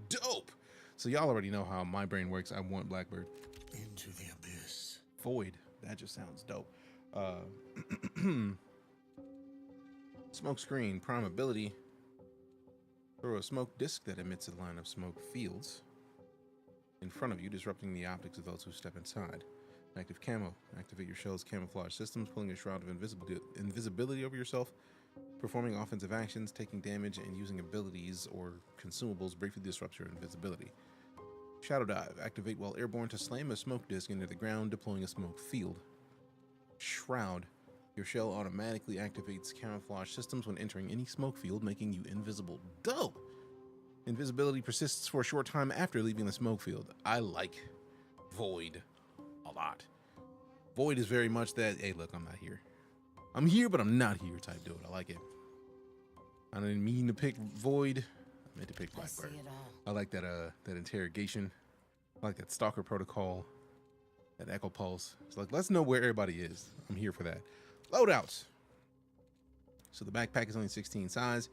Speaker 1: Dope! So y'all already know how my brain works. I want Blackbird.
Speaker 3: Into the abyss.
Speaker 1: Void. That just sounds dope. Smoke screen. Prime ability. Throw a smoke disc that emits a line of smoke fields in front of you, disrupting the optics of those who step inside. Active camo. Activate your shell's camouflage systems, pulling a shroud of invisibility over yourself, performing offensive actions, taking damage, and using abilities or consumables briefly disrupts your invisibility. Shadow dive. Activate while airborne to slam a smoke disc into the ground, deploying a smoke field. Shroud. Your shell automatically activates camouflage systems when entering any smoke field, making you invisible. Dope! Invisibility persists for a short time after leaving the smoke field. I like Void a lot. Void is very much that, hey, look, I'm not here. I'm here, but I'm not here type dude. I like it. I didn't mean to pick Void. I meant to pick Blackbird. I like that that interrogation. I like that Stalker Protocol. That Echo Pulse. It's like, let's know where everybody is. I'm here for that. Loadouts. So the backpack is only 16 size.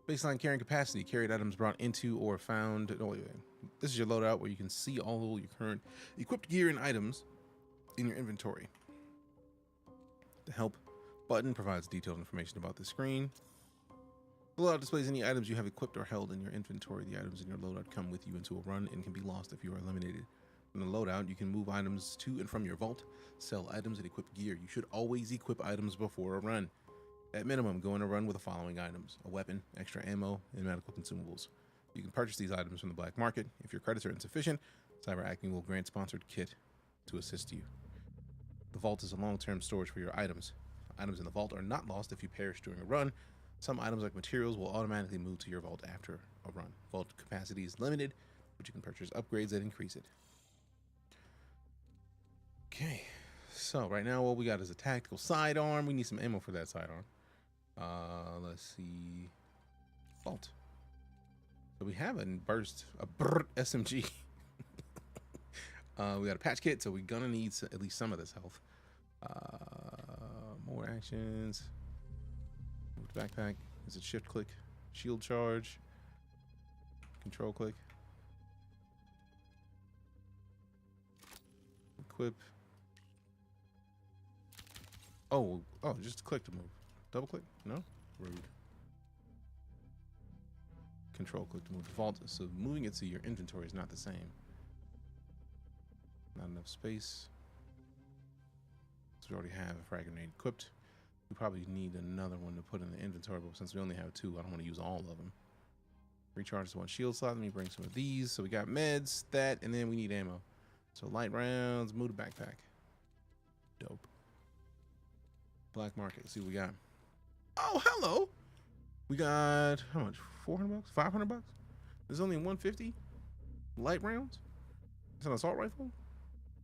Speaker 1: Baseline carrying capacity. Carried items brought into or found. Oh, wait. This is your loadout where you can see all your current equipped gear and items in your inventory. The help button provides detailed information about the screen. The loadout displays any items you have equipped or held in your inventory. The items in your loadout come with you into a run and can be lost if you are eliminated. From the loadout, you can move items to and from your vault, sell items, and equip gear. You should always equip items before a run. At minimum, go on a run with the following items: a weapon, extra ammo, and medical consumables. You can purchase these items from the black market. If your credits are insufficient, Cyber Acme will grant sponsored kit to assist you. The vault is a long-term storage for your items. Items in the vault are not lost if you perish during a run. Some items like materials will automatically move to your vault after a run. Vault capacity is limited, but you can purchase upgrades that increase it. Okay, so right now what we got is a tactical sidearm. We need some ammo for that sidearm. Let's see. Vault. So we have a SMG. We got a patch kit, so we're gonna need at least some of this health. More actions. Move the backpack. Is it shift click? Shield charge. Control click. Equip. Oh, just click to move. Double click? No? Rude. Control click to move the vault. So moving it to your inventory is not the same. Not enough space. So we already have a frag grenade equipped. We probably need another one to put in the inventory, but since we only have 2, I don't want to use all of them. Recharge one shield slot. Let me bring some of these. So we got meds, that, and then we need ammo. So light rounds, move the backpack. Dope. Black market. Let's see what we got. Oh, hello. We got how much? $400? $500? There's only 150 light rounds. It's an assault rifle.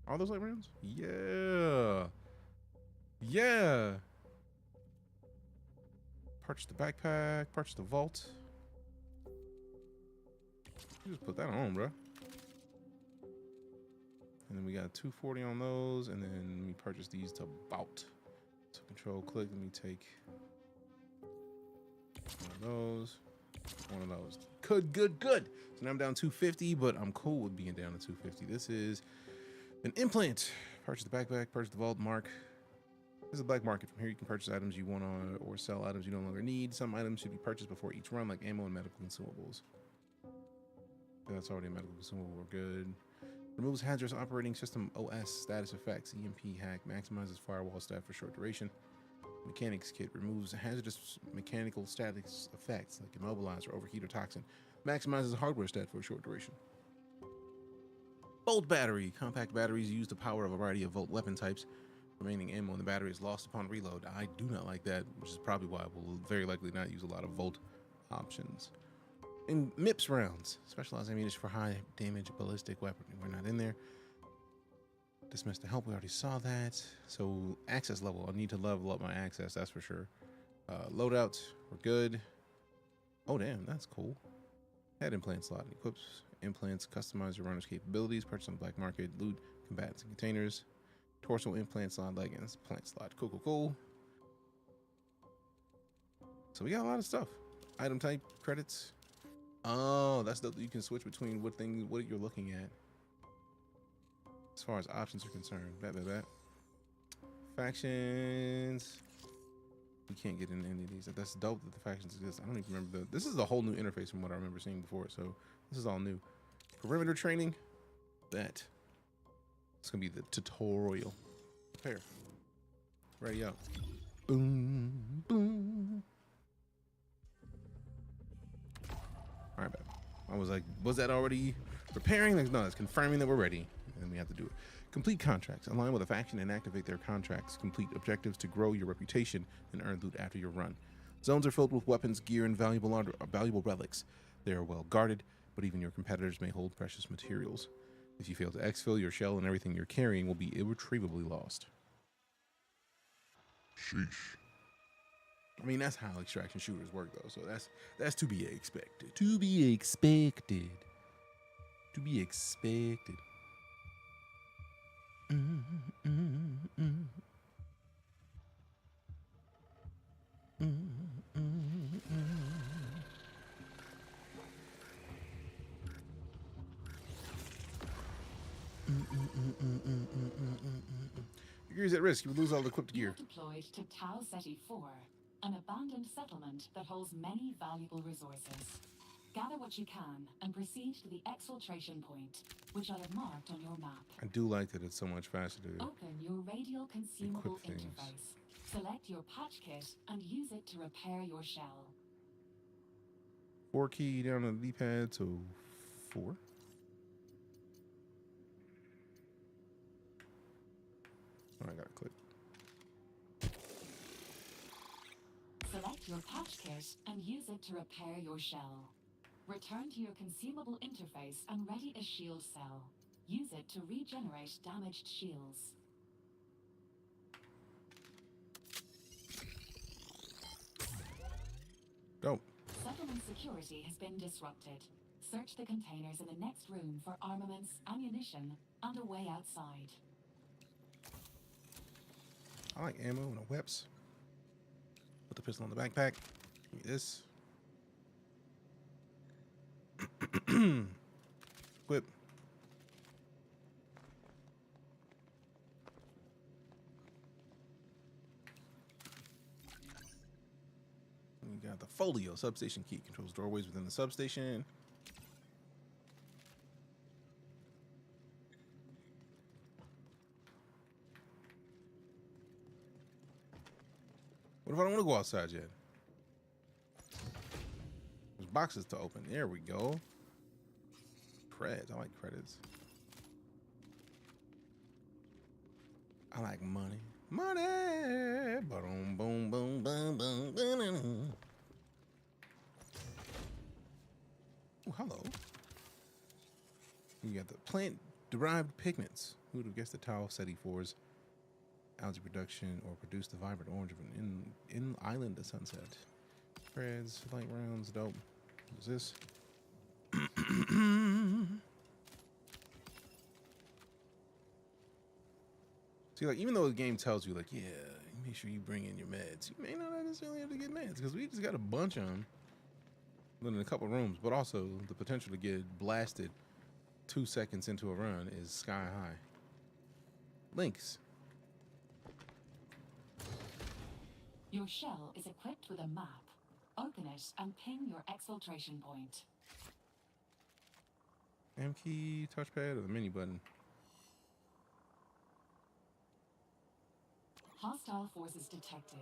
Speaker 1: Are those light rounds? Yeah. Yeah. Purchase the backpack. Purchase the vault. You just put that on, bro. And then we got 240 on those, and then let me purchase these to bout. So control click. Let me take one of those. One of those. Good. So now I'm down 250, but I'm cool with being down to 250. This is an implant. Purchase the backpack. Purchase the vault. Mark. This is a black market. From here, you can purchase items you want or sell items you no longer need. Some items should be purchased before each run, like ammo and medical consumables. That's already a medical consumable. We're good. Removes hazardous operating system OS status effects. EMP hack maximizes firewall staff for short duration. Mechanics kit removes hazardous mechanical status effects like immobilize or overheat or toxin. Maximizes hardware stat for a short duration. Volt battery. Compact batteries use the power of a variety of volt weapon types. Remaining ammo in the battery is lost upon reload. I do not like that, which is probably why we'll very likely not use a lot of volt options. And MIPS rounds. Specialized ammunition for high damage ballistic weapon. We're not in there. Dismiss the help. We already saw that. So access level. I need to level up my access. That's for sure. Loadout. We're good. Oh, damn. That's cool. Head implant slot. Equips implants. Customize your runner's capabilities. Purchase on the black market. Loot combatants and containers. Torso implant slot. Leggings. Plant slot. Cool, cool, cool. So we got a lot of stuff. Item type. Credits. Oh, that's the you can switch between what you're looking at. As far as options are concerned. Bet. Factions. We can't get into any of these. That's dope that the factions exist. I don't even remember this is a whole new interface from what I remember seeing before. So this is all new. Perimeter training. That. It's gonna be the tutorial. Prepare. Ready up. Boom. Boom. All right, I was like, was that already preparing? Like, no, it's confirming that we're ready, and we have to do it. Complete contracts. Align with a faction and activate their contracts. Complete objectives to grow your reputation and earn loot after your run. Zones are filled with weapons, gear, and valuable relics. They are well guarded, but even your competitors may hold precious materials. If you fail to exfil, your shell and everything you're carrying will be irretrievably lost.
Speaker 2: Sheesh.
Speaker 1: I mean, that's how extraction shooters work, though. So that's to be expected. To be expected. To be expected. Your gear is at risk. You will lose all the equipped gear.
Speaker 4: Deployed to Tau Ceti IV, an abandoned settlement that holds many valuable resources. Gather what you can and proceed to the exfiltration point, which I have marked on your map.
Speaker 1: I do like that it's so much faster to
Speaker 4: Open your radial consumable
Speaker 1: equip things.
Speaker 4: interface. Select your patch kit and use it to repair your shell.
Speaker 1: 4 key down on the D-pad, so 4. Oh, I gotta click.
Speaker 4: Select your patch kit and use it to repair your shell. Return to your consumable interface and ready a shield cell. Use it to regenerate damaged shields.
Speaker 1: Dope.
Speaker 4: Settlement security has been disrupted. Search the containers in the next room for armaments, ammunition, and a way outside.
Speaker 1: I like ammo and a whips. Put the pistol in the backpack. Give me this. Whip. We got the folio substation key. Controls doorways within the substation. What if I don't want to go outside yet? There's boxes to open. There we go. Creds. I like credits. I like money. Money. Boom, boom, boom, boom, boom, boom. Oh, hello. You got the plant-derived pigments. Who would have guessed the Tau Ceti IV's algae production or produce the vibrant orange of an in island to sunset? Creds, light rounds, dope. What's this? See, like, even though the game tells you, like, yeah, make sure you bring in your meds, you may not necessarily have to get meds because we just got a bunch of them in a couple rooms, but also the potential to get blasted 2 seconds into a run is sky high. Links.
Speaker 4: Your shell is equipped with a map. Open it and ping your exfiltration point.
Speaker 1: M key, touchpad, or the menu button?
Speaker 4: Hostile forces detected.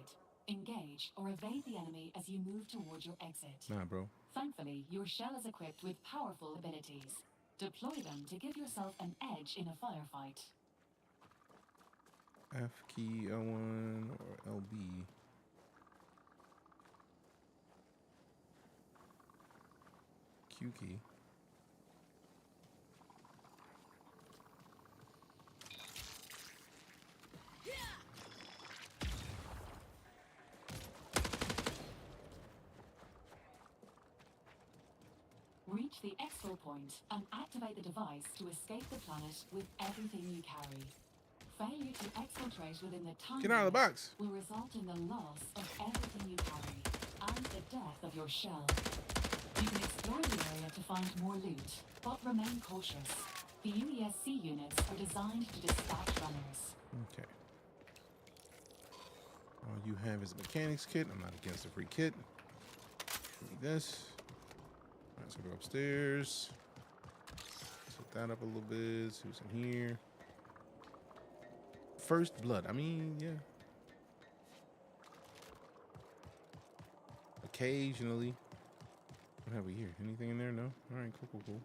Speaker 4: Engage or evade the enemy as you move towards your exit.
Speaker 1: Nah, bro.
Speaker 4: Thankfully, your shell is equipped with powerful abilities. Deploy them to give yourself an edge in a firefight.
Speaker 1: F key, L1, or LB. Q key.
Speaker 4: Reach the exfil point and activate the device to escape the planet with everything you carry. Failure to exfiltrate within the time
Speaker 1: Get out of the box.
Speaker 4: will result in the loss of everything you carry and the death of your shell. You can explore the area to find more loot, but remain cautious. The UESC units are designed to dispatch runners.
Speaker 1: Okay. All you have is a mechanics kit. I'm not against a free kit. Give me this. All right, so go upstairs. Set that up a little bit. See what's in here. First blood. I mean, yeah. Occasionally. What have we here? Anything in there? No? All right, cool, cool, cool.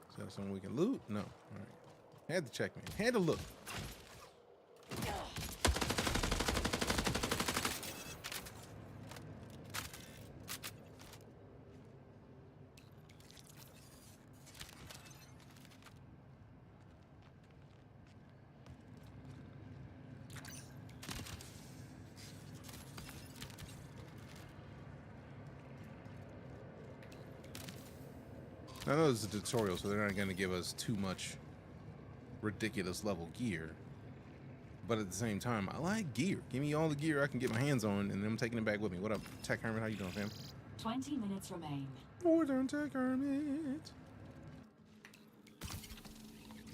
Speaker 1: Is that something we can loot? No. All right. Had to check, man. Had to look. I know this is a tutorial, so they're not going to give us too much ridiculous level gear. But at the same time, I like gear. Give me all the gear I can get my hands on, and then I'm taking it back with me. What up, Tech Hermit? How you doing, fam?
Speaker 4: 20 minutes remain.
Speaker 1: Northern Tech Hermit.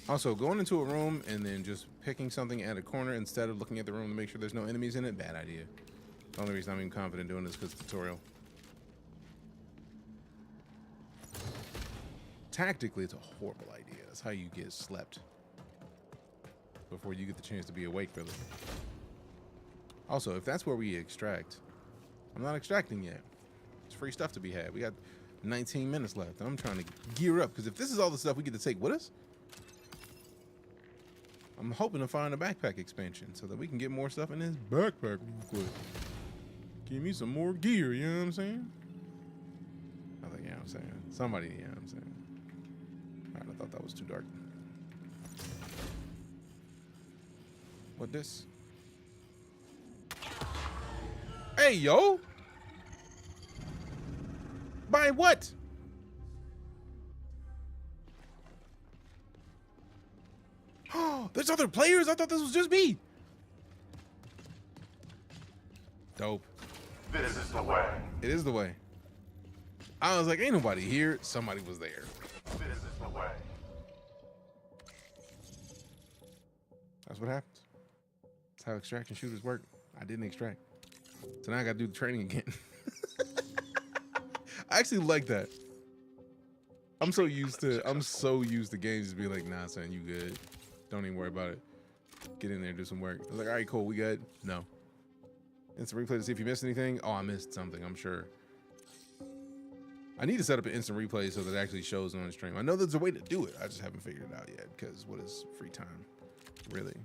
Speaker 1: Also, going into a room and then just picking something at a corner instead of looking at the room to make sure there's no enemies in it, bad idea. The only reason I'm even confident doing this is because it's a tutorial. Tactically, it's a horrible idea. That's how you get slept before you get the chance to be awake, really. Also, if that's where we extract, I'm not extracting yet. It's free stuff to be had. We got 19 minutes left. I'm trying to gear up, because if this is all the stuff we get to take with us, I'm hoping to find a backpack expansion so that we can get more stuff in this backpack real quick. Give me some more gear, you know what I'm saying? I think, you know what I'm saying? Somebody, you know what I'm saying? All right, I thought that was too dark. What this? Hey, yo! By what? Oh, there's other players? I thought this was just me. Dope.
Speaker 2: This is the way.
Speaker 1: It is the way. I was like, ain't nobody here. Somebody was there.
Speaker 2: This is the way.
Speaker 1: That's what happens. That's how extraction shooters work. I didn't extract. So now I gotta do the training again. I actually like that. I'm so used to games just being like, nah, son, you good. Don't even worry about it. Get in there and do some work. I was like, all right, cool, we good? No. Instant replay to see if you missed anything. Oh, I missed something, I'm sure. I need to set up an instant replay so that it actually shows on the stream. I know there's a way to do it. I just haven't figured it out yet, because what is free time? Really?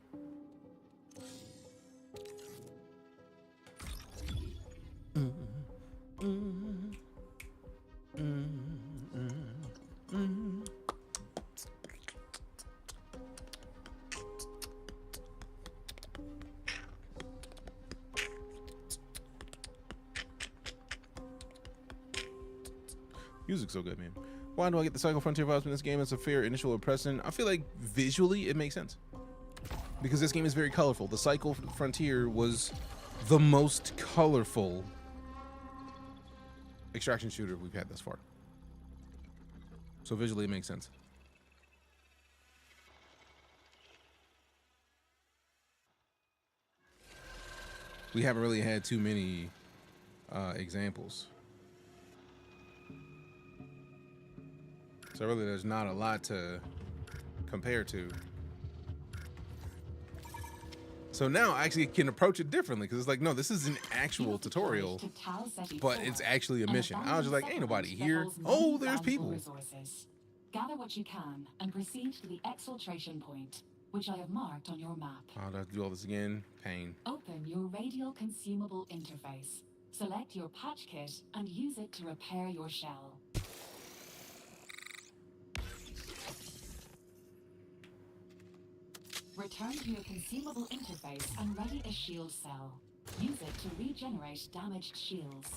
Speaker 1: Music's so good, man. Why do I get the Cycle Frontier vibes in this game? It's a fair initial impression. I feel like visually it makes sense, because this game is very colorful. The Cycle Frontier was the most colorful extraction shooter we've had thus far. So visually it makes sense. We haven't really had too many examples So really, there's not a lot to compare to. So now I actually can approach it differently because it's like, no, this is an actual tutorial, but it's actually a mission. I was just like, ain't nobody here. Oh, there's people.
Speaker 4: Gather what you can and proceed to the exfiltration point, which I have marked on your map.
Speaker 1: Oh, do I have to do all this again? Pain.
Speaker 4: Open your radial consumable interface. Select your patch kit and use it to repair your shell. Return to your consumable interface and ready a shield cell. Use it to regenerate damaged shields.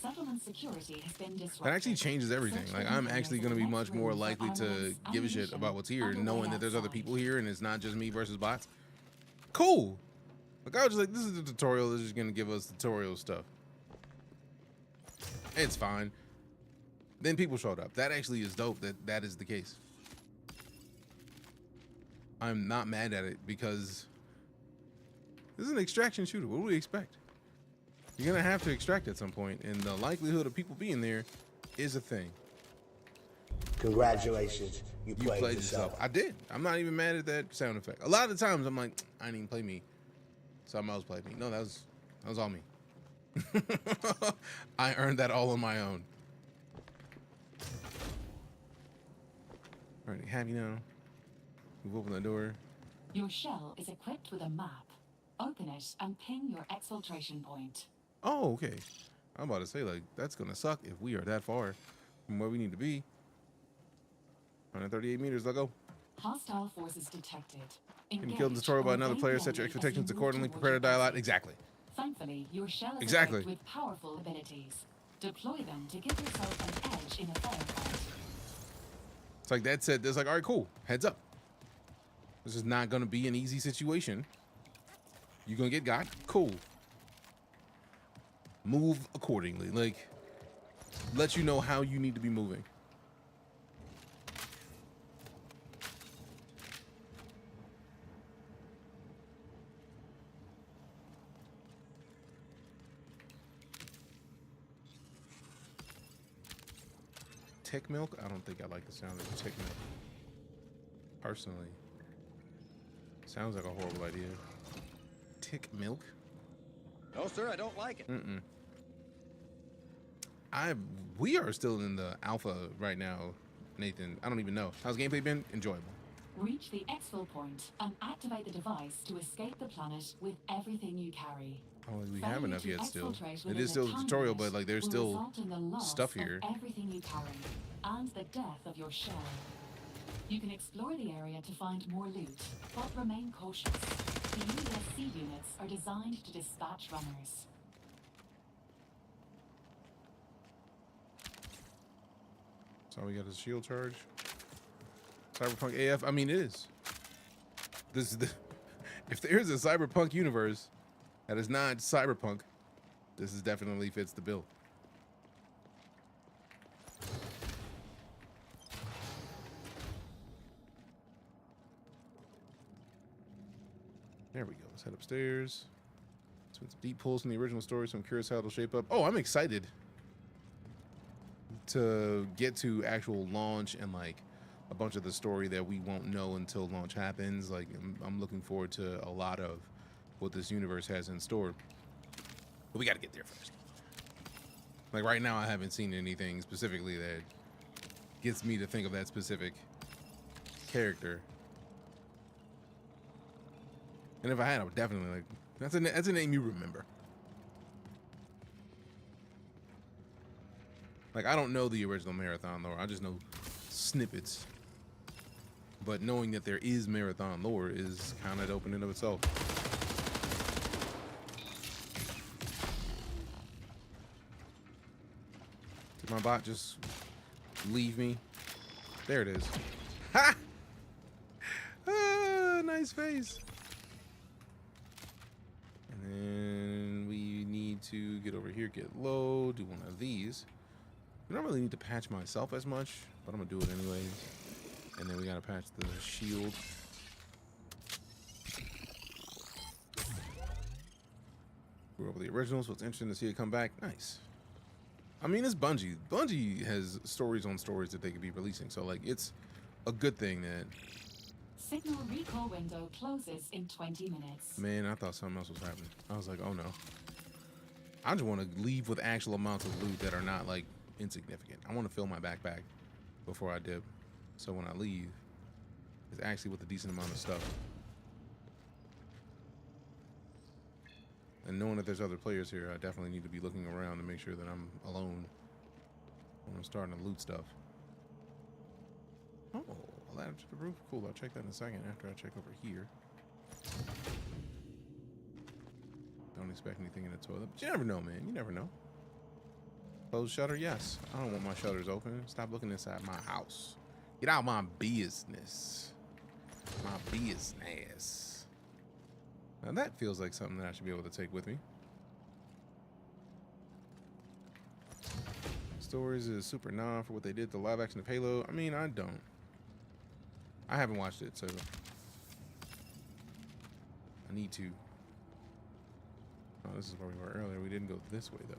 Speaker 4: Settlement security has been disrupted.
Speaker 1: That actually changes everything. Like, I'm actually going to be much more likely to give a shit about what's here, knowing that there's other people here and it's not just me versus bots. Cool. Like, I was just like, this is the tutorial. This is going to give us tutorial stuff. It's fine. Then people showed up. That actually is dope that that is the case. I'm not mad at it because this is an extraction shooter. What do we expect? You're gonna have to extract at some point, and the likelihood of people being there is a thing.
Speaker 13: Congratulations, you played yourself.
Speaker 1: I did. I'm not even mad at that sound effect. A lot of the times I'm like, I didn't even play me. Something else played me. No, that was all me. I earned that all on my own. Alright, happy now. Move open the door.
Speaker 4: Your shell is equipped with a map. Open it and ping your exfiltration point.
Speaker 1: Oh, okay. I'm about to say, like, that's gonna suck if we are that far from where we need to be. 138 meters, let's go.
Speaker 4: Hostile forces detected.
Speaker 1: Can be killed and destroyed by another player. Set your expectations accordingly. Prepare to die a lot. Exactly.
Speaker 4: Thankfully, your shell is
Speaker 1: exactly
Speaker 4: equipped with powerful abilities. Deploy them to give yourself an edge in a firefight.
Speaker 1: It's like that said, it's like, all right, cool. Heads up. This is not gonna be an easy situation. You're gonna get got. Cool. Move accordingly. Like, let you know how you need to be moving. Tick milk? I don't think I like the sound of tick milk. Personally. Sounds like a horrible idea. Tick milk?
Speaker 14: No, sir, I don't like it.
Speaker 1: Mm-mm. We are still in the alpha right now, Nathan. I don't even know. How's gameplay been? Enjoyable.
Speaker 4: Reach the exfil point and activate the device to escape the planet with everything you carry.
Speaker 1: Oh, we have enough yet still. It is still a tutorial, but like there's still stuff here.
Speaker 4: Everything you carry and the death of your shell. You can explore the area to find more loot, but remain cautious. The USC units are designed to dispatch runners.
Speaker 1: So we got a shield charge. Cyberpunk AF. I mean, it is. This is the. If there's a cyberpunk universe that is not cyberpunk, this is definitely fits the bill. There we go. Let's head upstairs. Some deep pulls from the original story, so I'm curious how it'll shape up. Oh, I'm excited to get to actual launch and like a bunch of the story that we won't know until launch happens. Like, I'm looking forward to a lot of what this universe has in store. But we got to get there first. Like right now, I haven't seen anything specifically that gets me to think of that specific character. And if I had, I would definitely like, that's a name you remember. Like, I don't know the original Marathon lore. I just know snippets. But knowing that there is Marathon lore is kind of dope in and of itself. Did my bot just leave me? There it is. Ha! Ah, nice face. And then we need to get over here, get low, do one of these. I don't really need to patch myself as much, but I'm gonna do it anyways. And then we gotta patch the shield. We're over the original, so it's interesting to see it come back. Nice. I mean, it's Bungie. Bungie has stories on stories that they could be releasing. So, like, it's a good thing that...
Speaker 4: Signal recall window closes in 20 minutes.
Speaker 1: Man, I thought something else was happening. I was like, oh, no. I just want to leave with actual amounts of loot that are not, like, insignificant. I want to fill my backpack before I dip. So when I leave, it's actually with a decent amount of stuff. And knowing that there's other players here, I definitely need to be looking around to make sure that I'm alone when I'm starting to loot stuff. Oh, a ladder to the roof. Cool, I'll check that in a second after I check over here. Don't expect anything in the toilet, but you never know, man. You never know. Close shutter, yes. I don't want my shutters open. Stop looking inside my house. Get out my business. My business. Now that feels like something that I should be able to take with me. Stories is super nah for what they did to live action of Halo. I mean, I don't. I haven't watched it, so I need to. Oh, this is where we were earlier. We didn't go this way, though.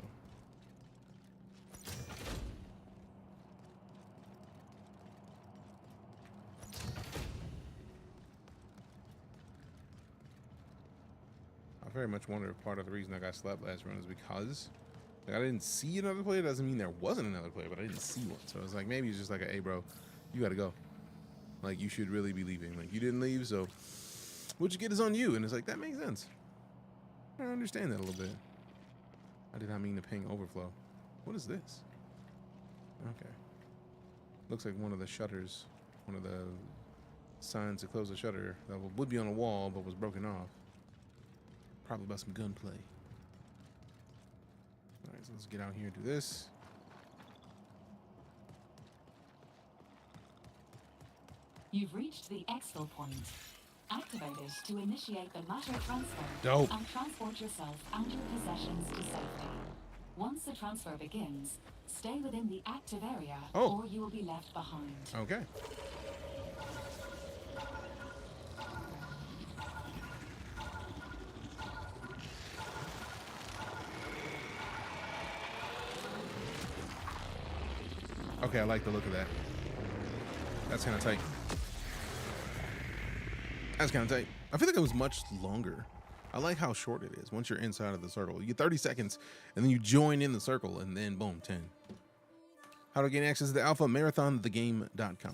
Speaker 1: I very much wonder if part of the reason I got slapped last run is because like, I didn't see another player. Doesn't mean there wasn't another player, but I didn't see one. So it's like, maybe it's just like, hey, bro, you got to go. Like, you should really be leaving. Like, you didn't leave, so what you get is on you. And it's like, that makes sense. I understand that a little bit. I did not mean to ping overflow. What is this? Okay. Looks like one of the shutters, one of the signs to close the shutter that would be on the wall but was broken off. Probably about some gunplay. All right, so let's get out here and do this.
Speaker 4: You've reached the exfil point. Activate it to initiate the matter transfer.
Speaker 1: Dope.
Speaker 4: And transport yourself and your possessions to safety. Once the transfer begins, stay within the active area or you will be left behind.
Speaker 1: Okay. Okay, I like the look of that. That's kind of tight. That's kind of tight. I feel like it was much longer. I like how short it is. Once you're inside of the circle, you get 30 seconds, and then you join in the circle, and then boom, 10. How to gain access to the alpha, marathonthegame.com.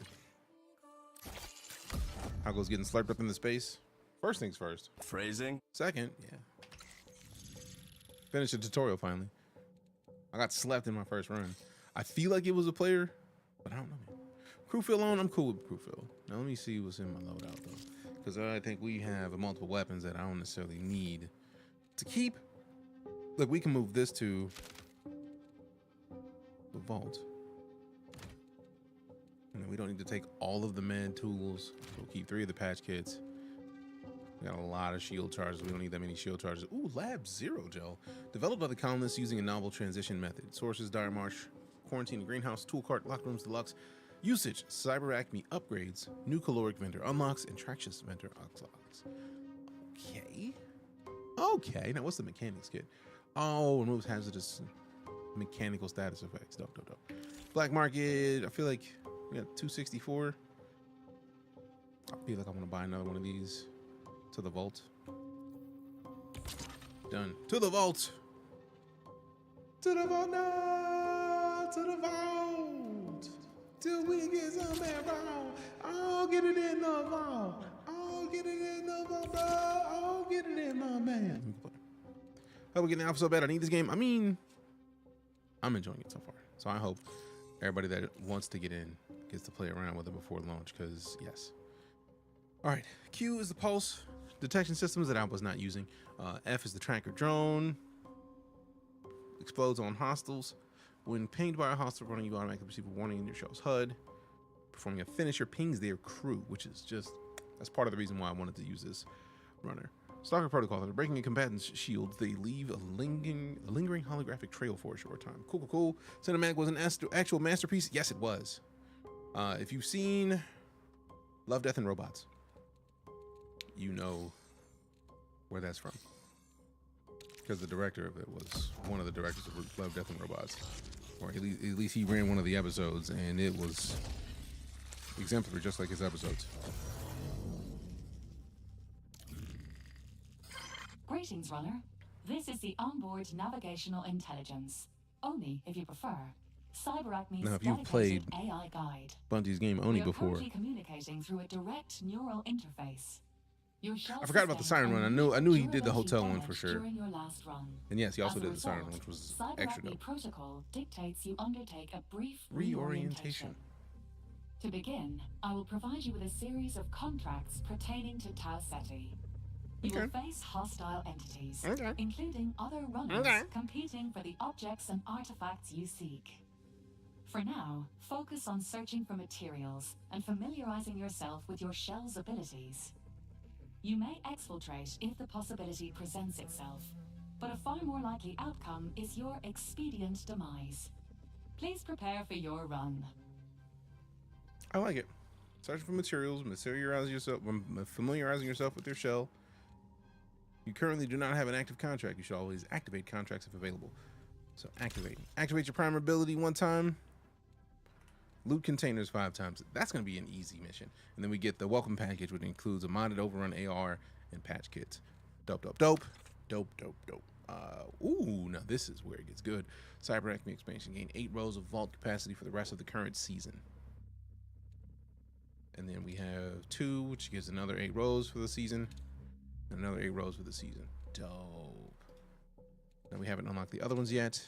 Speaker 1: How goes getting slurped up into space? First things first.
Speaker 15: Phrasing.
Speaker 1: Second, yeah. Finish the tutorial finally. I got slept in my first run. I feel like it was a player, but I don't know, man. Crew fill on, I'm cool with crew fill. Now let me see what's in my loadout though. Because I think we have multiple weapons that I don't necessarily need to keep. Look, we can move this to the vault. And then we don't need to take all of the med tools. We'll keep 3 of the patch kits. We got a lot of shield charges. We don't need that many shield charges. Ooh, Lab Zero Gel. Developed by the colonists using a novel transition method. Sources, Dire Marsh, Quarantine Greenhouse, Tool Cart, Locked Rooms Deluxe. Usage, Cyber Acme upgrades, new caloric vendor unlocks, and Traxxas vendor unlocks. Okay. Okay, now what's the mechanics kit? Oh, removes hazardous mechanical status effects. Dope, dope, dope. Black market, I feel like we got 264. I feel like I want to buy another one of these. To the vault. Done. To the vault. To the vault now. To the vault. Till we get some arrow. I'll get it in the vault. I'll get it in the vault, bro. I'll get it in my man. How we getting alpha so bad? I need this game. I mean, I'm enjoying it so far. So I hope everybody that wants to get in gets to play around with it before launch, because yes. All right, Q is the pulse detection systems that I was not using. F is the tracker drone. Explodes on hostiles. When pinged by a hostile running, you automatically receive a warning in your shell's HUD. Performing a finisher pings their crew, which is just, that's part of the reason why I wanted to use this runner. Stalker protocol. After breaking a combatant's shields, they leave a lingering holographic trail for a short time. Cool, cool, cool. Cinematic was an actual masterpiece. Yes, it was. If you've seen Love, Death, and Robots, you know where that's from. Because the director of it was one of the directors of Love, Death, and Robots. or at least he ran one of the episodes, and it was exemplary, just like his episodes.
Speaker 4: Greetings, runner. This is the onboard navigational intelligence. Oni, if you prefer. CyberAcme's
Speaker 1: Now, if you've
Speaker 4: dedicated
Speaker 1: played
Speaker 4: AI guide.
Speaker 1: Bungie's game Oni
Speaker 4: We are
Speaker 1: before,
Speaker 4: currently communicating through a direct neural interface. Your shell
Speaker 1: I forgot about the
Speaker 4: sustained
Speaker 1: Siren
Speaker 4: a
Speaker 1: run. I knew he did the
Speaker 4: durability
Speaker 1: hotel one
Speaker 4: damage
Speaker 1: for sure.
Speaker 4: during your last run.
Speaker 1: And yes, he also
Speaker 4: As a
Speaker 1: did the Siren
Speaker 4: result,
Speaker 1: one, which was
Speaker 4: CyberAcme
Speaker 1: extra dope.
Speaker 4: protocol dictates you undertake a brief
Speaker 1: Reorientation.
Speaker 4: To begin, I will provide you with a series of contracts pertaining to Tau Ceti. You will face hostile entities, including other runners competing for the objects and artifacts you seek. For now, focus on searching for materials and familiarizing yourself with your shell's abilities. You may exfiltrate if the possibility presents itself, but a far more likely outcome is your expedient demise. Please prepare for your run.
Speaker 1: I like it. Searching for materials, familiarizing yourself with your shell. You currently do not have an active contract. You should always activate contracts if available. So activate your prime ability 1 time. Loot containers 5 times. That's going to be an easy mission. And then we get the welcome package, which includes a modded overrun AR and patch kits. Dope, dope, dope. Dope, dope, dope. Ooh, now this is where it gets good. CyberAcme expansion. Gain 8 rows of vault capacity for the rest of the current season. And then we have 2, which gives another 8 rows for the season. And another 8 rows for the season. Dope. Now we haven't unlocked the other ones yet.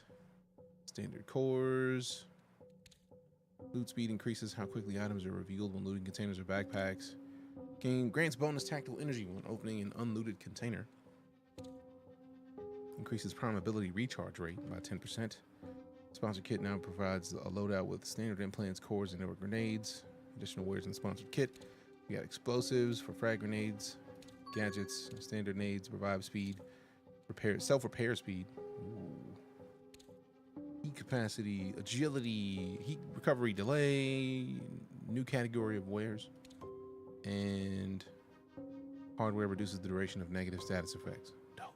Speaker 1: Standard cores. Loot speed increases how quickly items are revealed when looting containers or backpacks. Grants bonus tactical energy when opening an unlooted container. Increases prime ability recharge rate by 10%. Sponsored kit now provides a loadout with standard implants, cores, and network grenades. Additional wares in the sponsored kit. We got explosives for frag grenades, gadgets, standard nades, revive speed, self-repair speed. Ooh. Heat capacity, agility, heat recovery delay, new category of wares, and hardware reduces the duration of negative status effects. Dope.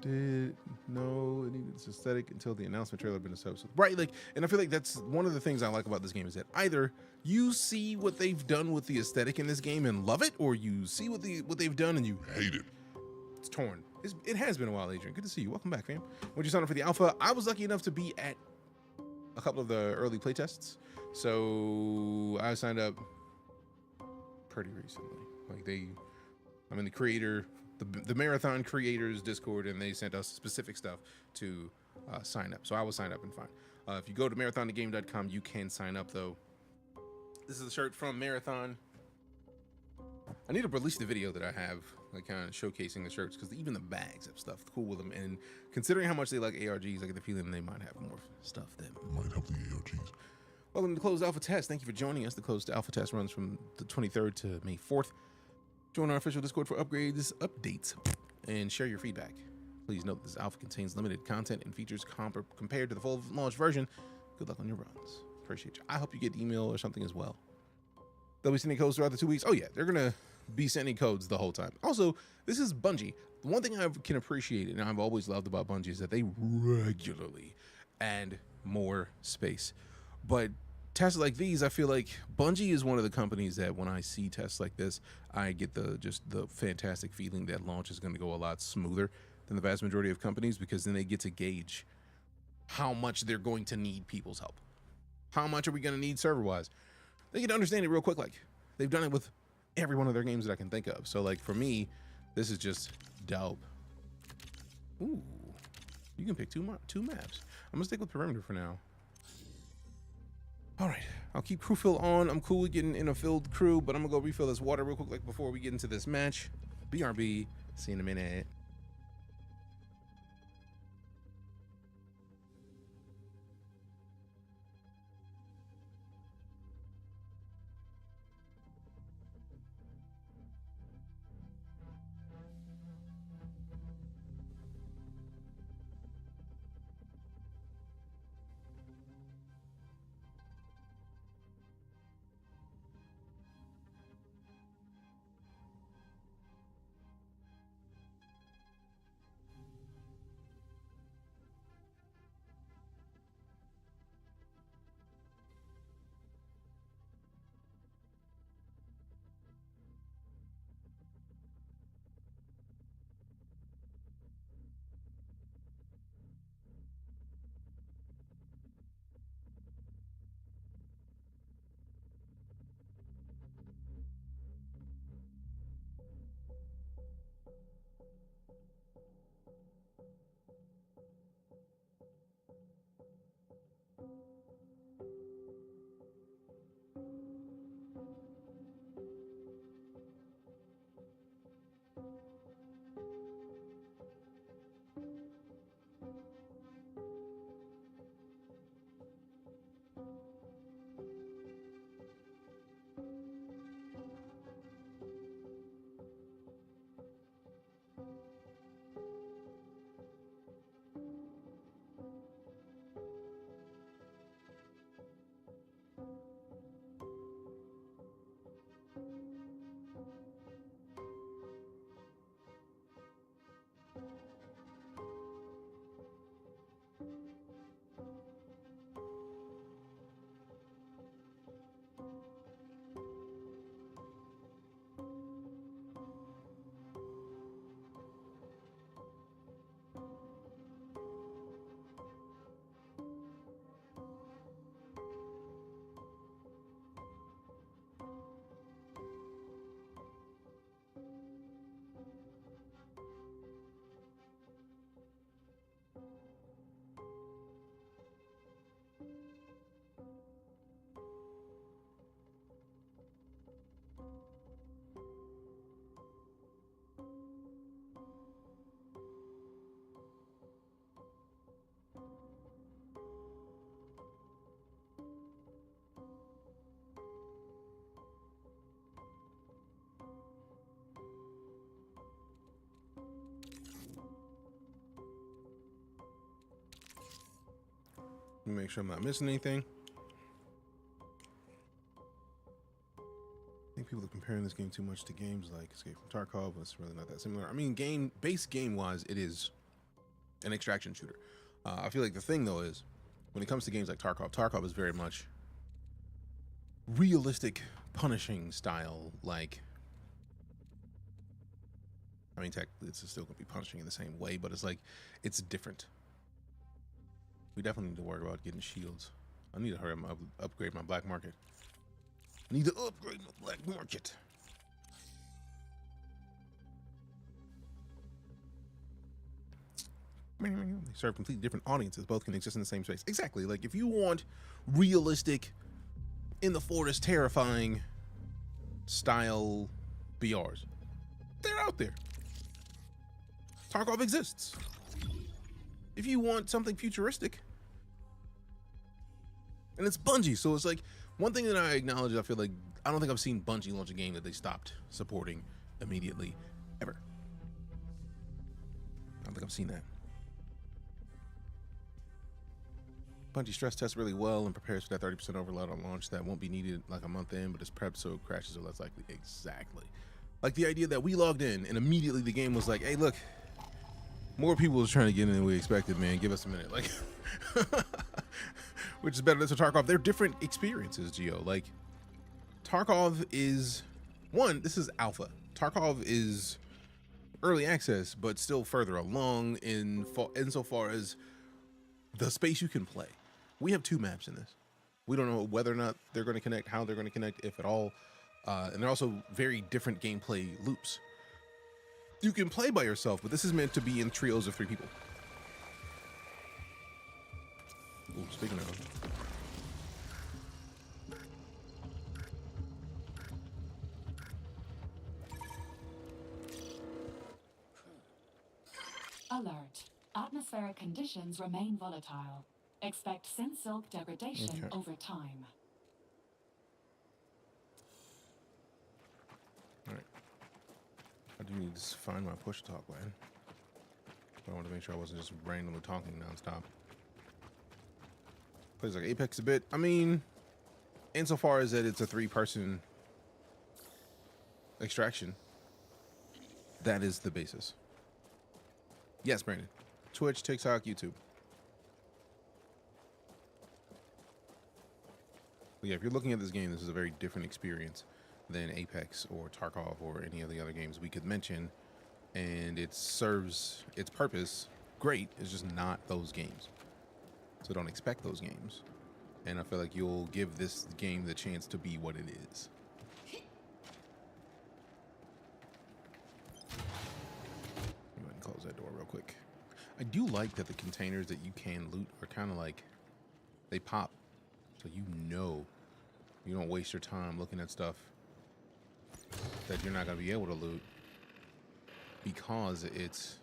Speaker 1: It needed its aesthetic until the announcement trailer had been a right, like, and I feel like that's one of the things I like about this game is that either you see what they've done with the aesthetic in this game and love it, or you see what they've done and you hate it. It's torn. It has been a while, Adrian. Good to see you. Welcome back, fam. When you signed up for the alpha, I was lucky enough to be at a couple of the early playtests. So I signed up pretty recently. I'm in the creator, the marathon creators Discord, and they sent us specific stuff to sign up. So I will sign up and fine. If you go to marathonthegame.com, you can sign up though. This is a shirt from Marathon. I need to release the video that I have, like kind of showcasing the shirts, because even the bags have stuff cool with them. And considering how much they like ARGs, I get the feeling they might have more stuff that
Speaker 2: might help the ARGs.
Speaker 1: Welcome to the closed alpha test. Thank you for joining us. The closed alpha test runs from the 23rd to May 4th. Join our official Discord for updates, and share your feedback. Please note this alpha contains limited content and features compared to the full launch version. Good luck on your runs. Appreciate you. I hope you get email or something as well. They'll be sending codes throughout the 2 weeks. Oh yeah, they're gonna be sending codes the whole time. Also, this is Bungie. One thing I can appreciate and I've always loved about Bungie is that they regularly add more space. But tests like these, I feel like Bungie is one of the companies that when I see tests like this, I get the fantastic feeling that launch is going to go a lot smoother than the vast majority of companies, because then they get to gauge how much they're going to need people's help. How much are we going to need server-wise? They get to understand it real quick. Like, they've done it with every one of their games that I can think of. So, like, for me, this is just dope. Ooh, you can pick two maps. I'm gonna stick with perimeter for now. All right, I'll keep crew fill on. I'm cool with getting in a filled crew, but I'm gonna go refill this water real quick, like before we get into this match. BRB, see you in a minute. Let me make sure I'm not missing anything. I think people are comparing this game too much to games like Escape from Tarkov, but it's really not that similar. I mean, base game-wise, it is an extraction shooter. I feel like the thing, though, is when it comes to games like Tarkov, Tarkov is very much realistic punishing style. Like, I mean, technically, it's still going to be punishing in the same way, but it's like, it's different. We definitely need to worry about getting shields. I need to hurry up, upgrade my black market. I need to upgrade my black market. They serve completely different audiences. Both can exist in the same space. Exactly. Like, if you want realistic, in the forest, terrifying style BRs, they're out there. Tarkov exists. If you want something futuristic, and it's Bungie, so it's like, one thing that I acknowledge, I feel like, I don't think I've seen Bungie launch a game that they stopped supporting immediately, ever. I don't think I've seen that. Bungie stress tests really well and prepares for that 30% overload on launch that won't be needed like a month in, but it's prepped so it crashes or less likely. Exactly. Like the idea that we logged in and immediately the game was like, hey, look, more people was trying to get in than we expected, man. Give us a minute. Like, which is better than Tarkov. They're different experiences, Geo. Like, Tarkov is, one, this is alpha. Tarkov is early access, but still further along insofar as the space you can play. We have 2 maps in this. We don't know whether or not they're going to connect, how they're going to connect, if at all. And they're also very different gameplay loops. You can play by yourself, but this is meant to be in trios of 3 people. Ooh, speaking of.
Speaker 4: Alert. Atmospheric conditions remain volatile. Expect Sin-Silk degradation over time.
Speaker 1: Alright. I do need to find my push talk button. I wanted to make sure I wasn't just randomly talking nonstop. Plays like Apex a bit. I mean, insofar as that it's a 3-person extraction, that is the basis. Yes, Brandon. Twitch, TikTok, YouTube. But yeah, if you're looking at this game, this is a very different experience than Apex or Tarkov or any of the other games we could mention, and it serves its purpose great. It's just not those games, so don't expect those games, and I feel like you'll give this game the chance to be what it is. Go ahead and close that door real quick. I do like that the containers that you can loot are kind of like, they pop. So you don't waste your time looking at stuff that you're not going to be able to loot because it's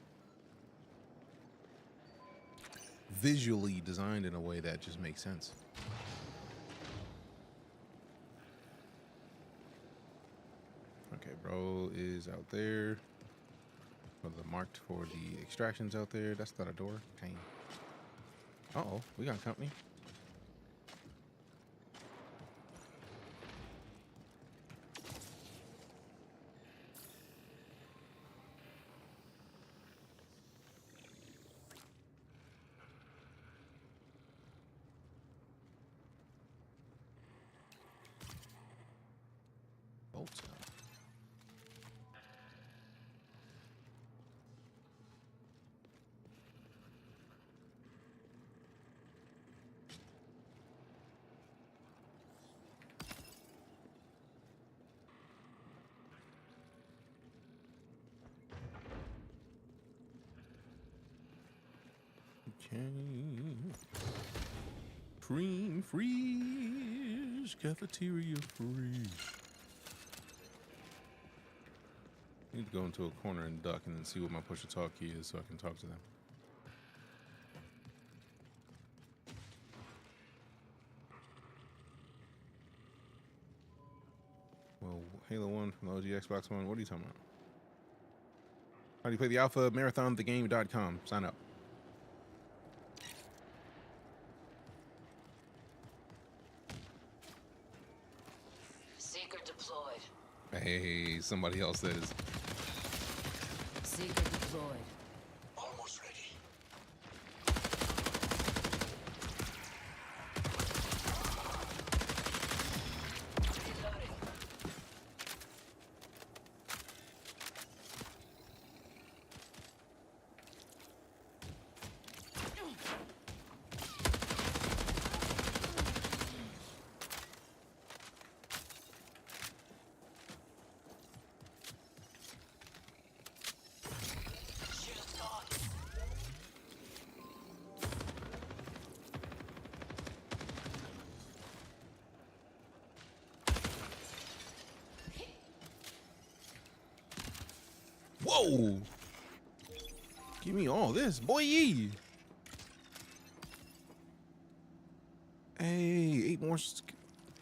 Speaker 1: visually designed in a way that just makes sense. Okay, bro is out there. Well, the marked for the extractions out there. That's not a door. Pain. Uh-oh, we got company. Bolts up. Cream freeze, cafeteria freeze. Need to go into a corner and duck and then see what my push to talk key is so I can talk to them. Well, Halo 1 from the OG Xbox One, what are you talking about? How do you play the alpha? Marathonthegame.com. Sign up.
Speaker 6: Seeker deployed.
Speaker 1: Hey, somebody else says.
Speaker 6: Seeker deployed.
Speaker 3: Almost ready.
Speaker 6: Reloading. Shield gone.
Speaker 1: Whoa! Give me all this, boy! Hey, 8 more.